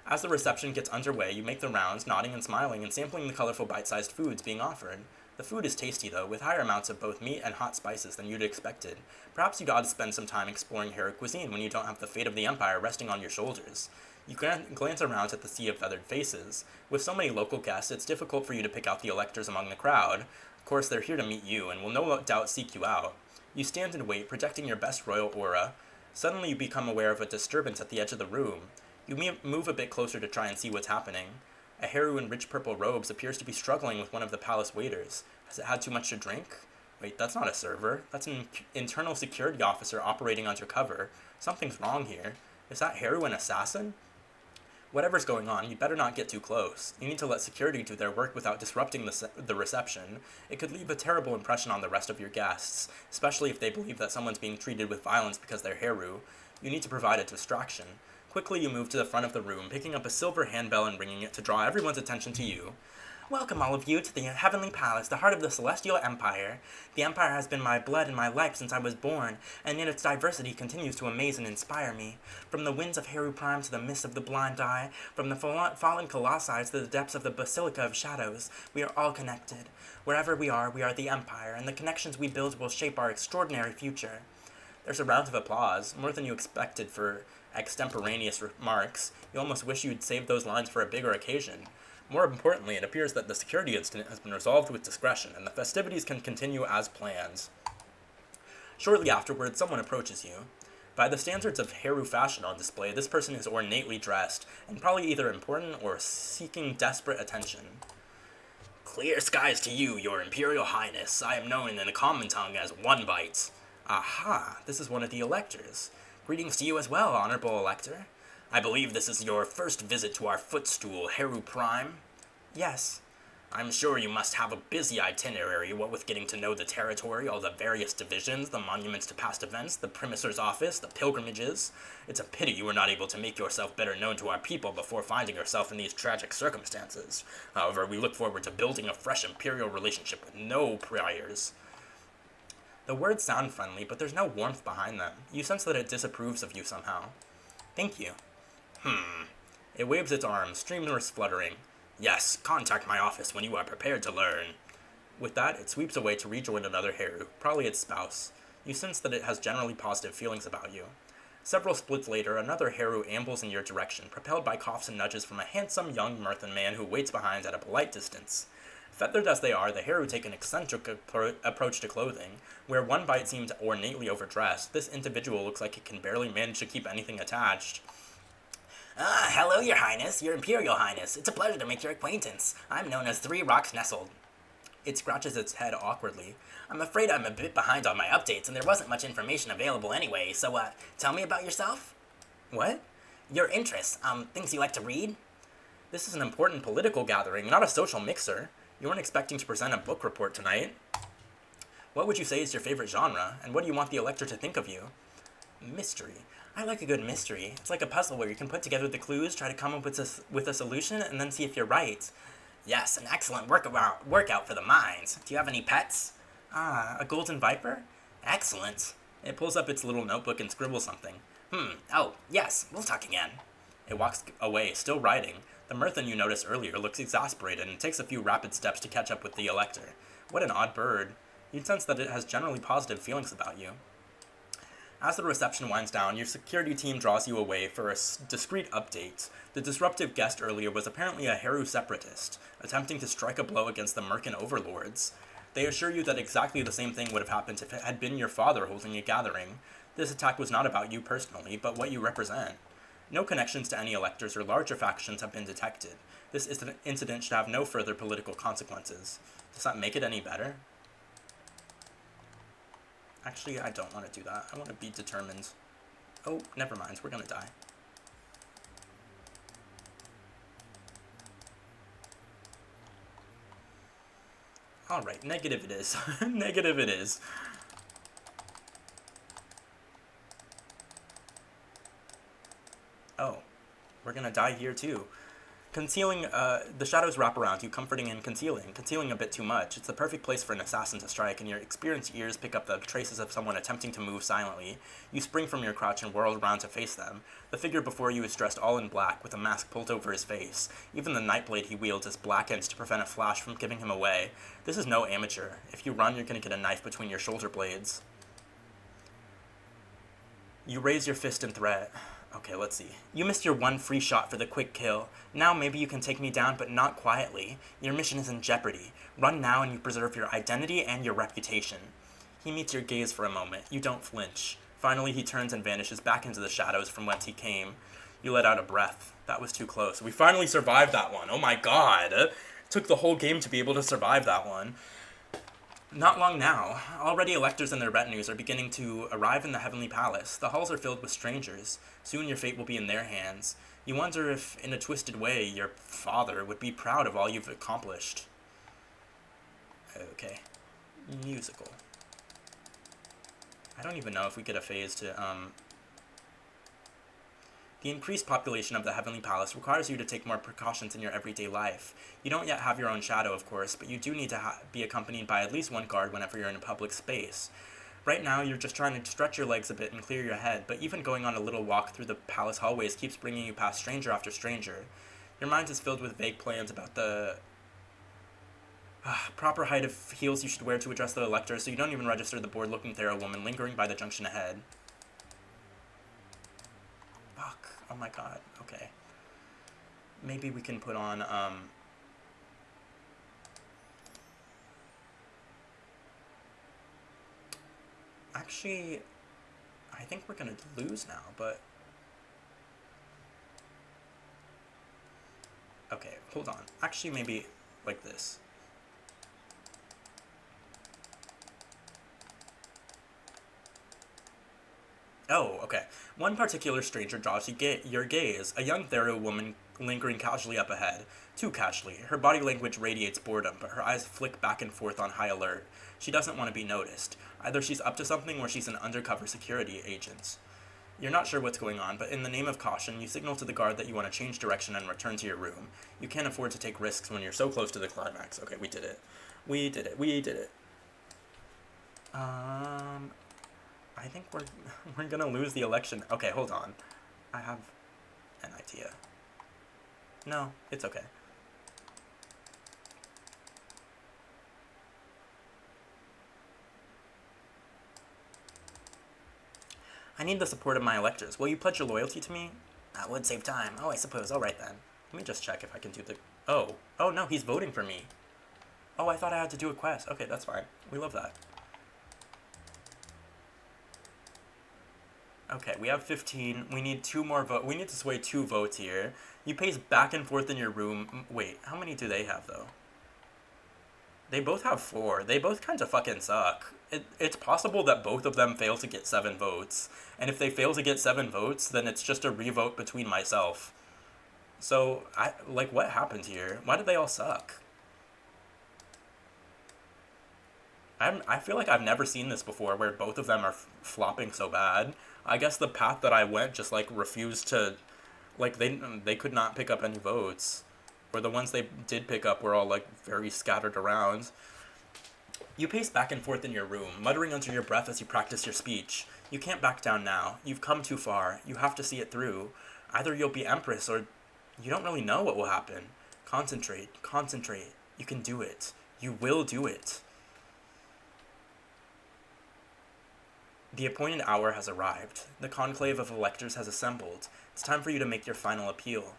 As the reception gets underway, you make the rounds, nodding and smiling and sampling the colorful bite-sized foods being offered. The food is tasty, though, with higher amounts of both meat and hot spices than you'd expected. Perhaps you'd ought to spend some time exploring Heru cuisine when you don't have the fate of the Empire resting on your shoulders. You glance around at the sea of feathered faces. With so many local guests, it's difficult for you to pick out the electors among the crowd. Of course, they're here to meet you, and will no doubt seek you out. You stand and wait, projecting your best royal aura. Suddenly you become aware of a disturbance at the edge of the room. You move a bit closer to try and see what's happening. A Heru in rich purple robes appears to be struggling with one of the palace waiters. Has it had too much to drink? Wait, that's not a server. That's an internal security officer operating undercover. Something's wrong here. Is that Heru an assassin? Whatever's going on, you better not get too close. You need to let security do their work without disrupting the reception. It could leave a terrible impression on the rest of your guests, especially if they believe that someone's being treated with violence because they're Heru. You need to provide a distraction. Quickly, you move to the front of the room, picking up a silver handbell and ringing it to draw everyone's attention to you. Welcome, all of you, to the Heavenly Palace, the heart of the Celestial Empire. The Empire has been my blood and my life since I was born, and yet its diversity continues to amaze and inspire me. From the winds of Heru Prime to the mist of the Blind Eye, from the fallen colossi to the depths of the Basilica of Shadows, we are all connected. Wherever we are the Empire, and the connections we build will shape our extraordinary future. There's a round of applause, more than you expected for extemporaneous remarks. You almost wish you'd saved those lines for a bigger occasion. More importantly, it appears that the security incident has been resolved with discretion, and the festivities can continue as planned. Shortly afterwards, someone approaches you. By the standards of Heru fashion on display, this person is ornately dressed, and probably either important or seeking desperate attention. Clear skies to you, your Imperial Highness. I am known in the common tongue as One Bite. Aha, this is one of the electors. Greetings to you as well, Honorable Elector. I believe this is your first visit to our footstool, Heru Prime? Yes. I'm sure you must have a busy itinerary, what with getting to know the territory, all the various divisions, the monuments to past events, the Primacer's office, the pilgrimages. It's a pity you were not able to make yourself better known to our people before finding yourself in these tragic circumstances. However, we look forward to building a fresh Imperial relationship with no priors. The words sound friendly, but there's no warmth behind them. You sense that it disapproves of you somehow. Thank you. It waves its arms, streamers fluttering. Yes, contact my office when you are prepared to learn. With that, it sweeps away to rejoin another Heru, probably its spouse. You sense that it has generally positive feelings about you. Several splits later, another Heru ambles in your direction, propelled by coughs and nudges from a handsome young Murthan man who waits behind at a polite distance. Feathered as they are, the Heru take an eccentric approach to clothing. Where One Bite seems ornately overdressed, this individual looks like it can barely manage to keep anything attached. Hello, Your Highness, Your Imperial Highness. It's a pleasure to make your acquaintance. I'm known as Three Rocks Nestled. It scratches its head awkwardly. I'm afraid I'm a bit behind on my updates, and there wasn't much information available anyway, so, tell me about yourself? What? Your interests, things you like to read? This is an important political gathering, not a social mixer. You weren't expecting to present a book report tonight. What would you say is your favorite genre, and what do you want the elector to think of you? Mystery. I like a good mystery. It's like a puzzle where you can put together the clues, try to come up with a solution, and then see if you're right. Yes, an excellent workout for the mind. Do you have any pets? A golden viper? Excellent. It pulls up its little notebook and scribbles something. Oh, yes, we'll talk again. It walks away, still writing. The Murthan you noticed earlier looks exasperated and takes a few rapid steps to catch up with the elector. What an odd bird. You'd sense that it has generally positive feelings about you. As the reception winds down, your security team draws you away for a discreet update. The disruptive guest earlier was apparently a Heru separatist, attempting to strike a blow against the Merkin overlords. They assure you that exactly the same thing would have happened if it had been your father holding a gathering. This attack was not about you personally, but what you represent. No connections to any electors or larger factions have been detected. This incident should have no further political consequences. Does that make it any better? Actually, I don't want to do that. I want to be determined. Oh, never mind. We're gonna die. Alright, negative it is. Negative it is. Oh, we're gonna die here too. Concealing, the shadows wrap around you, comforting and concealing a bit too much. It's the perfect place for an assassin to strike, and your experienced ears pick up the traces of someone attempting to move silently. You spring from your crouch and whirl around to face them. The figure before you is dressed all in black, with a mask pulled over his face. Even the nightblade he wields is blackened to prevent a flash from giving him away. This is no amateur. If you run, you're gonna get a knife between your shoulder blades. You raise your fist in threat. Okay, let's see. You missed your one free shot for the quick kill. Now maybe you can take me down, but not quietly. Your mission is in jeopardy. Run now and you preserve your identity and your reputation. He meets your gaze for a moment. You don't flinch. Finally, he turns and vanishes back into the shadows from whence he came. You let out a breath. That was too close. We finally survived that one. Oh my god. It took the whole game to be able to survive that one. Not long now. Already electors and their retinues are beginning to arrive in the heavenly palace. The halls are filled with strangers. Soon your fate will be in their hands. You wonder if, in a twisted way, your father would be proud of all you've accomplished. Okay. Musical. I don't even know if we get a phase to, The increased population of the Heavenly Palace requires you to take more precautions in your everyday life. You don't yet have your own shadow, of course, but you do need to be accompanied by at least one guard whenever you're in a public space. Right now, you're just trying to stretch your legs a bit and clear your head, but even going on a little walk through the palace hallways keeps bringing you past stranger after stranger. Your mind is filled with vague plans about the proper height of heels you should wear to address the elector, so you don't even register the bored-looking Thera woman lingering by the junction ahead. Fuck. Oh my god. Okay. Maybe we can put on, Actually, I think we're gonna lose now, but... Okay, hold on. Actually, maybe like this. Oh, okay. One particular stranger draws your gaze, a young Thero woman lingering casually up ahead. Too casually. Her body language radiates boredom, but her eyes flick back and forth on high alert. She doesn't want to be noticed. Either she's up to something or she's an undercover security agent. You're not sure what's going on, but in the name of caution, you signal to the guard that you want to change direction and return to your room. You can't afford to take risks when you're so close to the climax. Okay, we did it. We did it. We did it. I think we're gonna lose the election. Okay, hold on. I have an idea. No, it's okay. I need the support of my electors. Will you pledge your loyalty to me? That would save time. Oh, I suppose. Alright then. Let me just check if I can do the... Oh. Oh, no, he's voting for me. Oh, I thought I had to do a quest. Okay, that's fine. We love that. Okay, we have 15. We need 2 more votes. We need to sway 2 votes here. You pace back and forth in your room. Wait, how many do they have, though? They both have 4. They both kind of fucking suck. It's possible that both of them fail to get 7 votes. And if they fail to get 7 votes, then it's just a revote between myself. So, what happened here? Why did they all suck? I feel like I've never seen this before, where both of them are flopping so bad. I guess the path that I went just, refused to... they could not pick up any votes. Or the ones they did pick up were all, very scattered around. You pace back and forth in your room, muttering under your breath as you practice your speech. You can't back down now. You've come too far. You have to see it through. Either you'll be Empress, or you don't really know what will happen. Concentrate. Concentrate. You can do it. You will do it. The appointed hour has arrived. The conclave of electors has assembled. It's time for you to make your final appeal.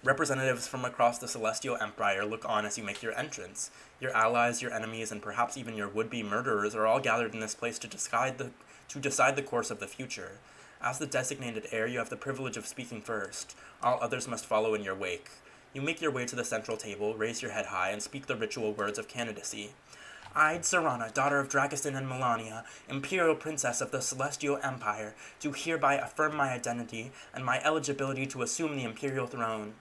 Representatives from across the Celestial Empire look on as you make your entrance. Your allies, your enemies, and perhaps even your would-be murderers are all gathered in this place to decide the course of the future. As the designated heir, you have the privilege of speaking first. All others must follow in your wake. You make your way to the central table, raise your head high, and speak the ritual words of candidacy. I, Zorana, daughter of Dragaston and Melania, Imperial Princess of the Celestial Empire, do hereby affirm my identity and my eligibility to assume the Imperial throne.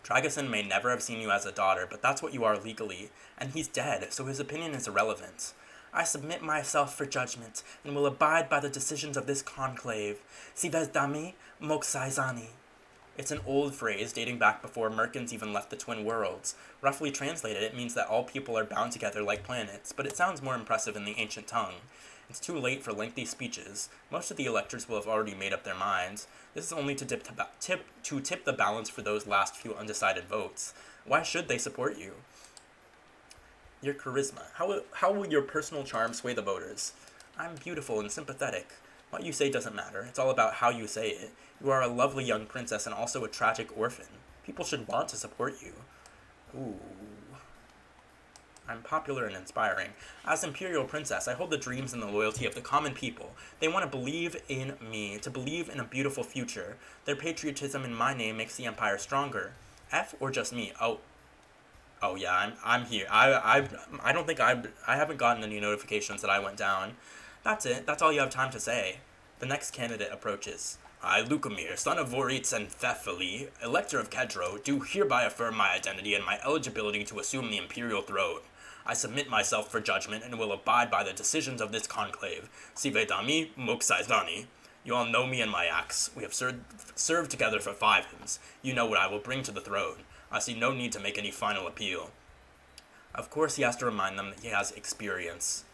Dragaston may never have seen you as a daughter, but that's what you are legally, and he's dead, so his opinion is irrelevant. I submit myself for judgment, and will abide by the decisions of this conclave. Si ves dami, moxaizani. It's an old phrase dating back before Merkins even left the Twin Worlds. Roughly translated, it means that all people are bound together like planets, but it sounds more impressive in the ancient tongue. It's too late for lengthy speeches. Most of the electors will have already made up their minds. This is only to tip the balance for those last few undecided votes. Why should they support you? Your charisma. How will your personal charm sway the voters? I'm beautiful and sympathetic. What you say doesn't matter. It's all about how you say it. You are a lovely young princess and also a tragic orphan. People should want to support you. Ooh. I'm popular and inspiring. As Imperial Princess, I hold the dreams and the loyalty of the common people. They want to believe in me, to believe in a beautiful future. Their patriotism in my name makes the Empire stronger. F or just me? Oh. Oh yeah, I'm here. I don't think I haven't gotten any notifications that I went down. That's it. That's all you have time to say. The next candidate approaches. I, Lucamir, son of Voritz and Thefili, Elector of Kedro, do hereby affirm my identity and my eligibility to assume the imperial throne. I submit myself for judgment and will abide by the decisions of this conclave. Sivedami Moksaizani. You all know me and my acts. We have served together for 5 hymns. You know what I will bring to the throne. I see no need to make any final appeal. Of course, he has to remind them that he has experience.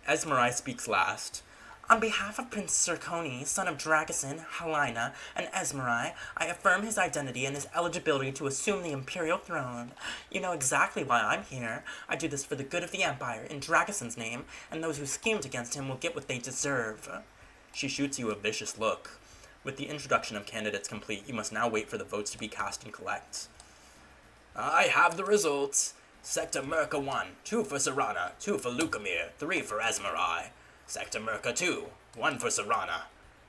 Esmerai speaks last. On behalf of Prince Zirconi, son of Dragosin, Helena, and Esmerai, I affirm his identity and his eligibility to assume the imperial throne. You know exactly why I'm here. I do this for the good of the Empire, in Dragosin's name, and those who schemed against him will get what they deserve. She shoots you a vicious look. With the introduction of candidates complete, you must now wait for the votes to be cast and collect. I have the results. Sector Merca 1, 2 for Zorana, 2 for Lucamir, 3 for Esmerai. Sector Merca 2, 1 for Zorana.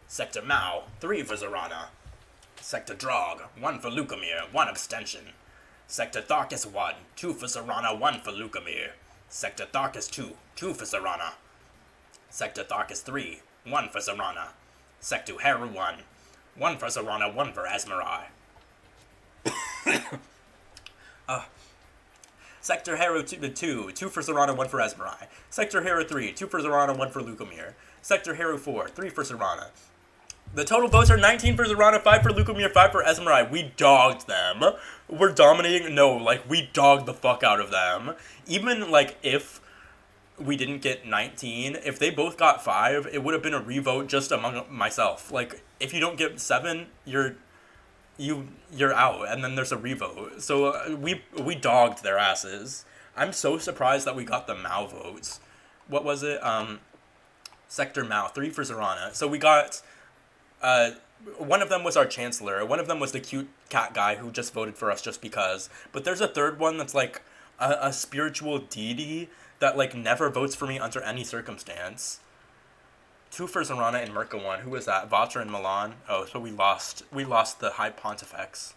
Sector Mao, 3 for Zorana. Sector Drog, 1 for Lucamir, 1 abstention. Sector Tharkis 1, 2 for Zorana, 1 for Lucamir. Sector Tharkis 2, 2 for Zorana. Sector Tharkis 3, 1 for Zorana. Sector Heru 1, 1 for Zorana, 1 for Esmerai. Sector Hero 2, 2 for Zorana, 1 for Esmerai. Sector Hero 3, 2 for Zorana, 1 for Lucamir. Sector Hero 4, 3 for Zorana. The total votes are 19 for Zorana, 5 for Lucamir, 5 for Esmerai. We dogged them. We're dominating. No, like, we dogged the fuck out of them. Even, like, if we didn't get 19, if they both got 5, it would have been a revote just among myself. Like, if you don't get 7, you're out, and then there's a revote. So we dogged their asses. I'm so surprised that we got the Mao votes. What was it? Sector Mao, 3 for Zorana. So we got, one of them was our chancellor. One of them was the cute cat guy who just voted for us just because. But there's a third one that's like a spiritual deity that like never votes for me under any circumstance. 2 for Zorana and Merca 1. Who was that? Vatra and Milan? Oh, so we lost the High Pontifex.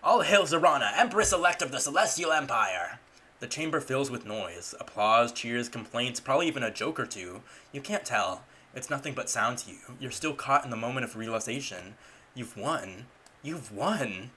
All hail Zorana, Empress-elect of the Celestial Empire! The chamber fills with noise. Applause, cheers, complaints, probably even a joke or two. You can't tell. It's nothing but sound to you. You're still caught in the moment of realization. You've won. You've won!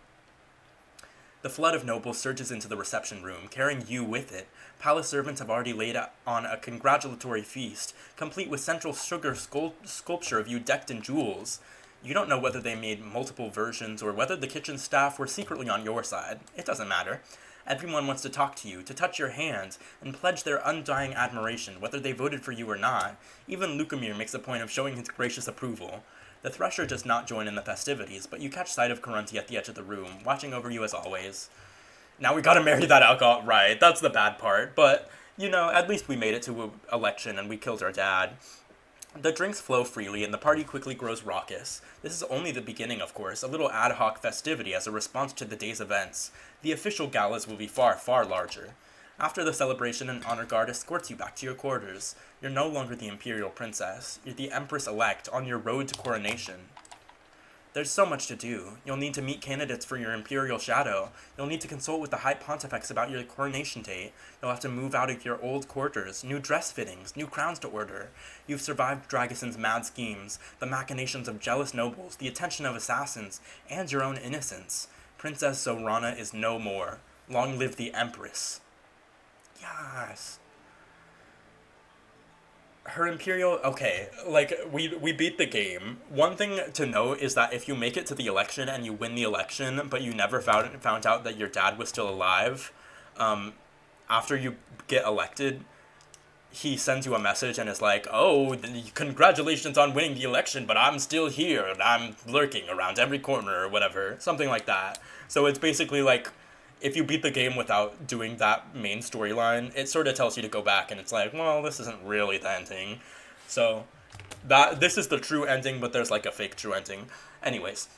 The flood of nobles surges into the reception room, carrying you with it. Palace servants have already laid on a congratulatory feast, complete with central sugar sculpture of you decked in jewels. You don't know whether they made multiple versions or whether the kitchen staff were secretly on your side. It doesn't matter. Everyone wants to talk to you, to touch your hand, and pledge their undying admiration, whether they voted for you or not. Even Lucamir makes a point of showing his gracious approval. The Thresher does not join in the festivities, but you catch sight of Karunti at the edge of the room, watching over you as always. Now we gotta marry that alcohol, right, that's the bad part, but, you know, at least we made it to an election and we killed our dad. The drinks flow freely and the party quickly grows raucous. This is only the beginning, of course, a little ad hoc festivity as a response to the day's events. The official galas will be far, far larger. After the celebration, an honor guard escorts you back to your quarters. You're no longer the imperial princess. You're the empress-elect on your road to coronation. There's so much to do. You'll need to meet candidates for your imperial shadow. You'll need to consult with the High Pontifex about your coronation date. You'll have to move out of your old quarters, new dress fittings, new crowns to order. You've survived Dragosin's mad schemes, the machinations of jealous nobles, the attention of assassins, and your own innocence. Princess Zorana is no more. Long live the Empress. Yes. Her imperial... Okay, like, we beat the game. One thing to note is that if you make it to the election and you win the election, but you never found out that your dad was still alive, after you get elected, he sends you a message and is like, oh, congratulations on winning the election, but I'm still here, and I'm lurking around every corner, or whatever. Something like that. So it's basically like, if you beat the game without doing that main storyline, it sort of tells you to go back, and it's like, well, this isn't really the ending. So, this is the true ending, but there's like a fake true ending. Anyways,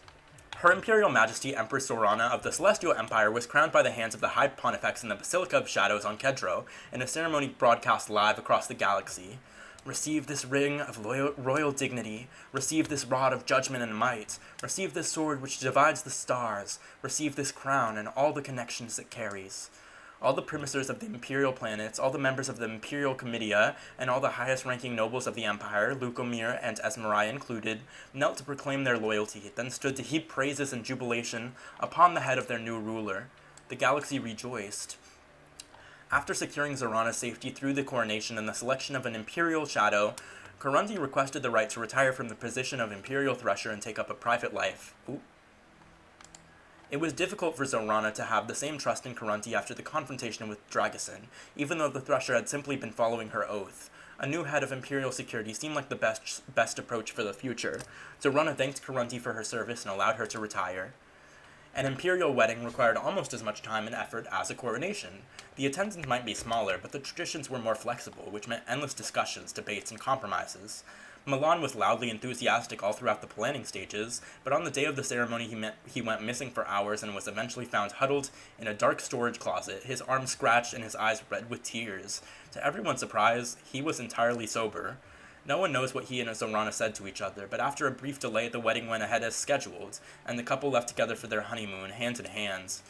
Her Imperial Majesty Empress Zorana of the Celestial Empire was crowned by the hands of the High Pontifex in the Basilica of Shadows on Kedro, in a ceremony broadcast live across the galaxy. Receive this ring of royal dignity. Receive this rod of judgment and might. Receive this sword which divides the stars. Receive this crown and all the connections it carries. All the primisters of the imperial planets, all the members of the imperial comitia, and all the highest-ranking nobles of the empire, Lucomir and Esmerai included, knelt to proclaim their loyalty, then stood to heap praises and jubilation upon the head of their new ruler. The galaxy rejoiced. After securing Zorana's safety through the coronation and the selection of an imperial shadow, Karundi requested the right to retire from the position of imperial thresher and take up a private life. It was difficult for Zorana to have the same trust in Karundi after the confrontation with Dragosin, even though the thresher had simply been following her oath. A new head of imperial security seemed like the best approach for the future. Zorana thanked Karundi for her service and allowed her to retire. An imperial wedding required almost as much time and effort as a coronation. The attendance might be smaller, but the traditions were more flexible, which meant endless discussions, debates, and compromises. Milan was loudly enthusiastic all throughout the planning stages, but on the day of the ceremony he went missing for hours and was eventually found huddled in a dark storage closet, his arms scratched and his eyes red with tears. To everyone's surprise, he was entirely sober. No one knows what he and Zorana said to each other, but after a brief delay, the wedding went ahead as scheduled, and the couple left together for their honeymoon, hand in hand.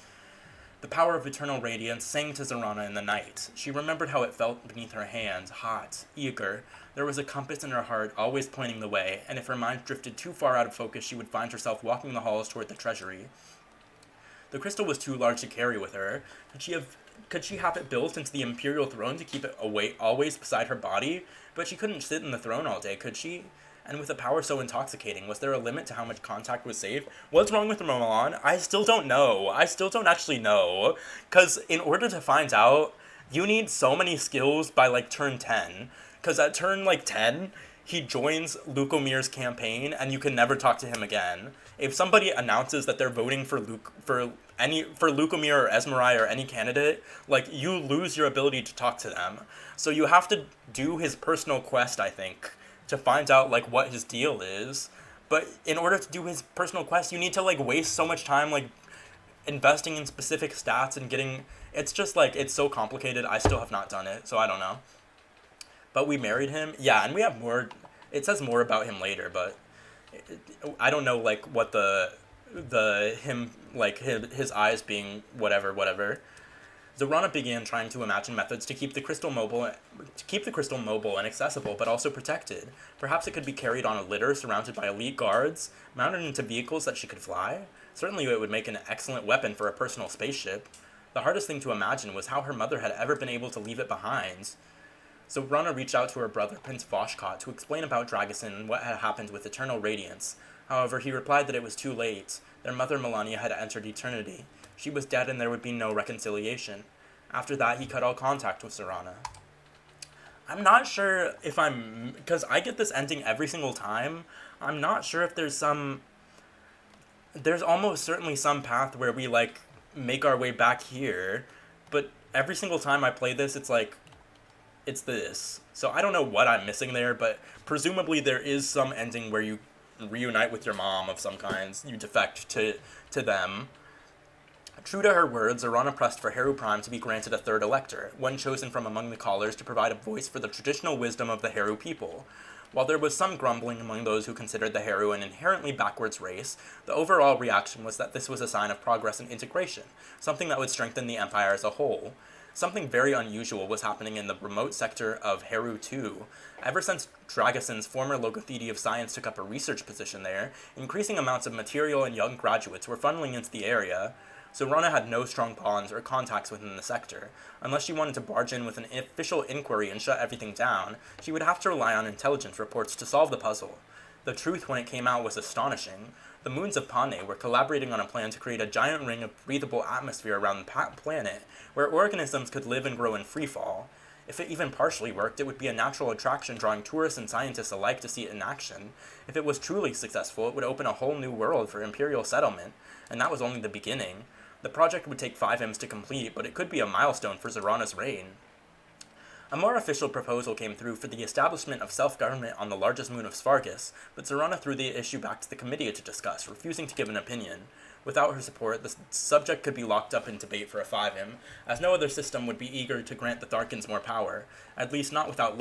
The power of eternal radiance sang to Zorana in the night. She remembered how it felt beneath her hand, hot, eager. There was a compass in her heart, always pointing the way, and if her mind drifted too far out of focus, she would find herself walking the halls toward the treasury. The crystal was too large to carry with her. Could she have it built into the imperial throne to keep it always beside her body? But she couldn't sit in the throne all day, could she? And with a power so intoxicating, was there a limit to how much contact was safe? What's wrong with Milan? I still don't know. I still don't actually know. Because in order to find out, you need so many skills by, turn 10. Because at turn, 10, he joins Lucomir's campaign, and you can never talk to him again. If somebody announces that they're voting for Lucomir or Esmerai or any candidate, you lose your ability to talk to them. So you have to do his personal quest, I think, to find out, what his deal is. But in order to do his personal quest, you need to, waste so much time, investing in specific stats and getting... It's just, it's so complicated. I still have not done it, so I don't know. But we married him. Yeah, and we have more... It says more about him later, but... I don't know, what his eyes being whatever. Zorana began trying to imagine methods to keep the crystal mobile and accessible, but also protected. Perhaps it could be carried on a litter surrounded by elite guards, mounted into vehicles that she could fly. Certainly it would make an excellent weapon for a personal spaceship. The hardest thing to imagine was how her mother had ever been able to leave it behind. Zorana reached out to her brother, Prince Voshkot, to explain about Dragosin and what had happened with Eternal Radiance. However, he replied that it was too late. Their mother, Melania, had entered eternity. She was dead and there would be no reconciliation. After that, he cut all contact with Zorana. I'm not sure if because I get this ending every single time. I'm not sure if there's almost certainly some path where we, make our way back here. But every single time I play this, it's this. So I don't know what I'm missing there, but presumably there is some ending where you reunite with your mom of some kinds. You defect to them. True to her words, Zorana pressed for Heru Prime to be granted a third elector, one chosen from among the callers to provide a voice for the traditional wisdom of the Heru people. While there was some grumbling among those who considered the Heru an inherently backwards race, the overall reaction was that this was a sign of progress and integration, something that would strengthen the Empire as a whole. Something very unusual was happening in the remote sector of Heru 2. Ever since Dragosin's former Logothete of Science took up a research position there, increasing amounts of material and young graduates were funneling into the area. Zorana had no strong bonds or contacts within the sector. Unless she wanted to barge in with an official inquiry and shut everything down, she would have to rely on intelligence reports to solve the puzzle. The truth when it came out was astonishing. The moons of Pane were collaborating on a plan to create a giant ring of breathable atmosphere around the planet, where organisms could live and grow in freefall. If it even partially worked, it would be a natural attraction drawing tourists and scientists alike to see it in action. If it was truly successful, it would open a whole new world for imperial settlement, and that was only the beginning. The project would take 5 M's to complete, but it could be a milestone for Zorana's reign. A more official proposal came through for the establishment of self-government on the largest moon of Svargus, but Zorana threw the issue back to the committee to discuss, refusing to give an opinion. Without her support, the subject could be locked up in debate for a 5 M, as no other system would be eager to grant the Tharkans more power, at least not without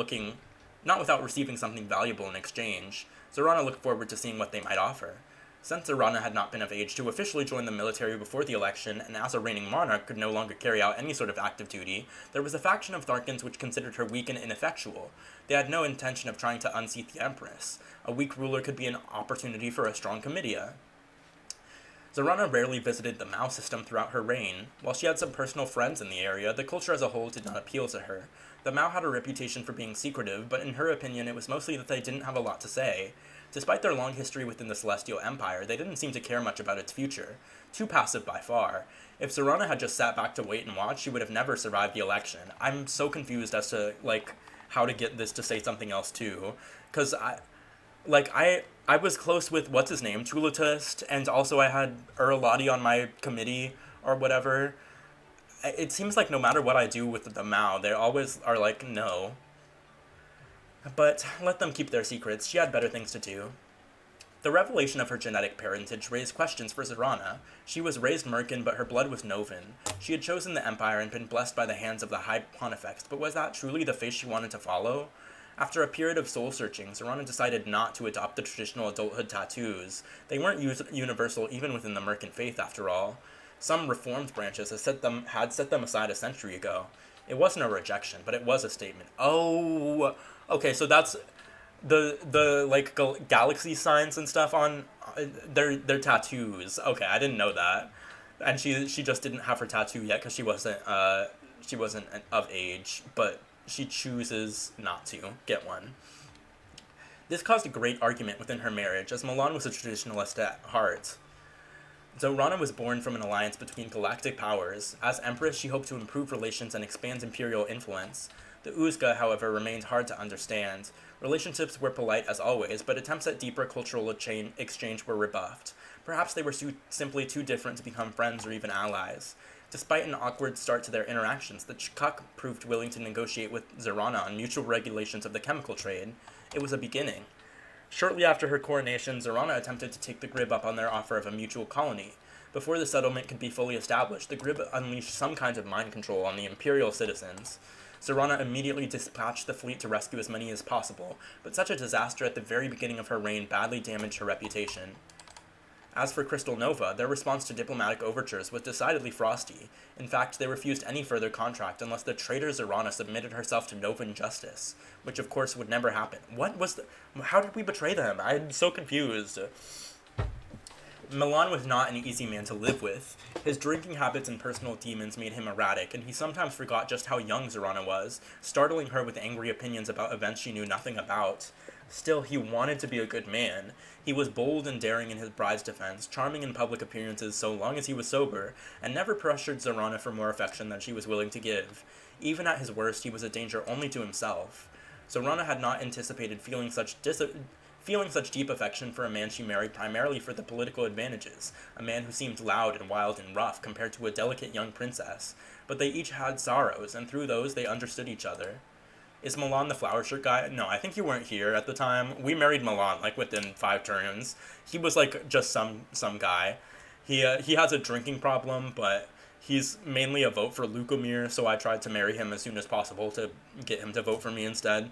receiving something valuable in exchange. Zorana looked forward to seeing what they might offer. Since Zorana had not been of age to officially join the military before the election, and as a reigning monarch could no longer carry out any sort of active duty, there was a faction of Tharkans which considered her weak and ineffectual. They had no intention of trying to unseat the Empress. A weak ruler could be an opportunity for a strong comitia. Zorana rarely visited the Mao system throughout her reign. While she had some personal friends in the area, the culture as a whole did not appeal to her. The Mao had a reputation for being secretive, but in her opinion it was mostly that they didn't have a lot to say. Despite their long history within the Celestial Empire, they didn't seem to care much about its future. Too passive by far. If Zorana had just sat back to wait and watch, she would have never survived the election. I'm so confused as to, how to get this to say something else too. Because I was close with, what's his name, Chulatust, and also I had Uralati on my committee, or whatever. It seems like no matter what I do with the Mao, they always are like, no. But let them keep their secrets, she had better things to do. The revelation of her genetic parentage raised questions for Zorana. She was raised Merkin, but her blood was Novan. She had chosen the Empire and been blessed by the hands of the High Pontifex, but was that truly the face she wanted to follow? After a period of soul-searching, Zorana decided not to adopt the traditional adulthood tattoos. They weren't universal even within the Merkin faith, after all. Some reformed branches had set them aside a century ago. It wasn't a rejection, but it was a statement. Oh, okay, so that's the galaxy signs and stuff on their tattoos. Okay, I didn't know that. And she just didn't have her tattoo yet because she wasn't of age, but she chooses not to get one. This caused a great argument within her marriage, as Milan was a traditionalist at heart. Zorana was born from an alliance between galactic powers. As Empress, she hoped to improve relations and expand imperial influence. The Uzga, however, remained hard to understand. Relationships were polite as always, but attempts at deeper cultural exchange were rebuffed. Perhaps they were simply too different to become friends or even allies. Despite an awkward start to their interactions, the Chikuk proved willing to negotiate with Zorana on mutual regulations of the chemical trade. It was a beginning. Shortly after her coronation, Zorana attempted to take the Grib up on their offer of a mutual colony. Before the settlement could be fully established, the Grib unleashed some kind of mind control on the imperial citizens. Zorana immediately dispatched the fleet to rescue as many as possible, but such a disaster at the very beginning of her reign badly damaged her reputation. As for Crystal Nova, their response to diplomatic overtures was decidedly frosty. In fact, they refused any further contract unless the traitor Zorana submitted herself to Novan justice, which of course would never happen. How did we betray them? I'm so confused. Milan was not an easy man to live with. His drinking habits and personal demons made him erratic, and he sometimes forgot just how young Zorana was, startling her with angry opinions about events she knew nothing about. Still, he wanted to be a good man. He was bold and daring in his bride's defense, charming in public appearances so long as he was sober, and never pressured Zorana for more affection than she was willing to give. Even at his worst, he was a danger only to himself. Zorana had not anticipated feeling such deep affection for a man she married primarily for the political advantages, a man who seemed loud and wild and rough compared to a delicate young princess. But they each had sorrows, and through those they understood each other. Is Milan the flower shirt guy? No, I think you weren't here at the time. We married Milan, within 5 turns. He was, just some guy. He has a drinking problem, but he's mainly a vote for Lukomir, so I tried to marry him as soon as possible to get him to vote for me instead.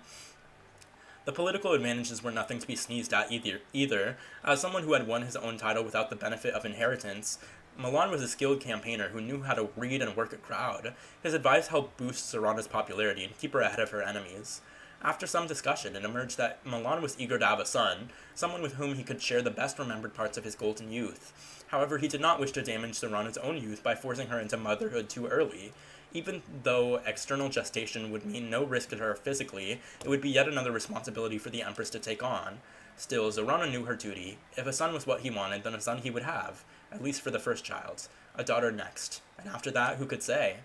The political advantages were nothing to be sneezed at either. As someone who had won his own title without the benefit of inheritance, Milan was a skilled campaigner who knew how to read and work a crowd. His advice helped boost Zorana's popularity and keep her ahead of her enemies. After some discussion, it emerged that Milan was eager to have a son, someone with whom he could share the best remembered parts of his golden youth. However, he did not wish to damage Zorana's own youth by forcing her into motherhood too early. Even though external gestation would mean no risk to her physically, it would be yet another responsibility for the Empress to take on. Still, Zorana knew her duty. If a son was what he wanted, then a son he would have, at least for the first child. A daughter next. And after that, who could say?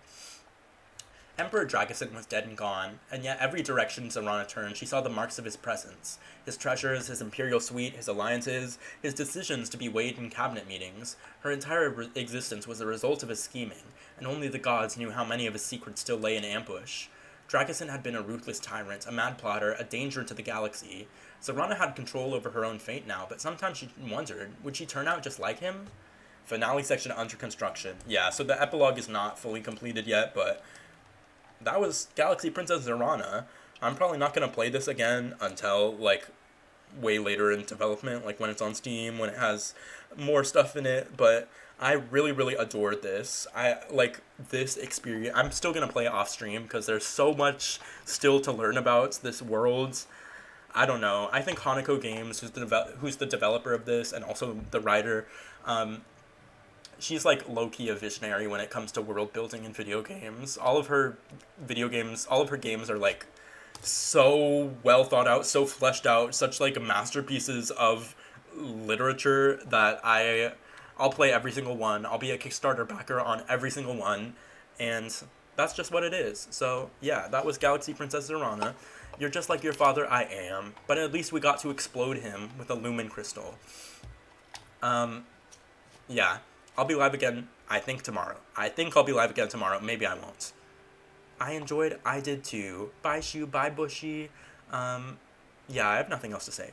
Emperor Dragosin was dead and gone, and yet every direction Zorana turned, she saw the marks of his presence. His treasures, his imperial suite, his alliances, his decisions to be weighed in cabinet meetings. Her entire existence was a result of his scheming, and only the gods knew how many of his secrets still lay in ambush. Dragosin had been a ruthless tyrant, a mad plotter, a danger to the galaxy. Zorana had control over her own fate now, but sometimes she wondered, would she turn out just like him? Finale section under construction. Yeah, so the epilogue is not fully completed yet, but that was Galaxy Princess Zorana. I'm probably not going to play this again until, way later in development, like when it's on Steam, when it has more stuff in it. But I really, really adored this. I like this experience. I'm still gonna play it off stream because there's so much still to learn about this world. I don't know. I think Hanako Games, who's the developer of this and also the writer, um, she's like low key a visionary when it comes to world building in video games. All of her games are like so well thought out, so fleshed out, such like masterpieces of literature that I'll play every single one. I'll be a Kickstarter backer on every single one, and that's just what it is. So yeah, that was Galaxy Princess Zorana. You're just like your father, I am, but at least we got to explode him with a Lumen crystal. Yeah, I'll be live again. I think tomorrow. I think I'll be live again tomorrow. Maybe I won't. I enjoyed. I did too. Bye, Shu. Bye, Bushy. Yeah, I have nothing else to say.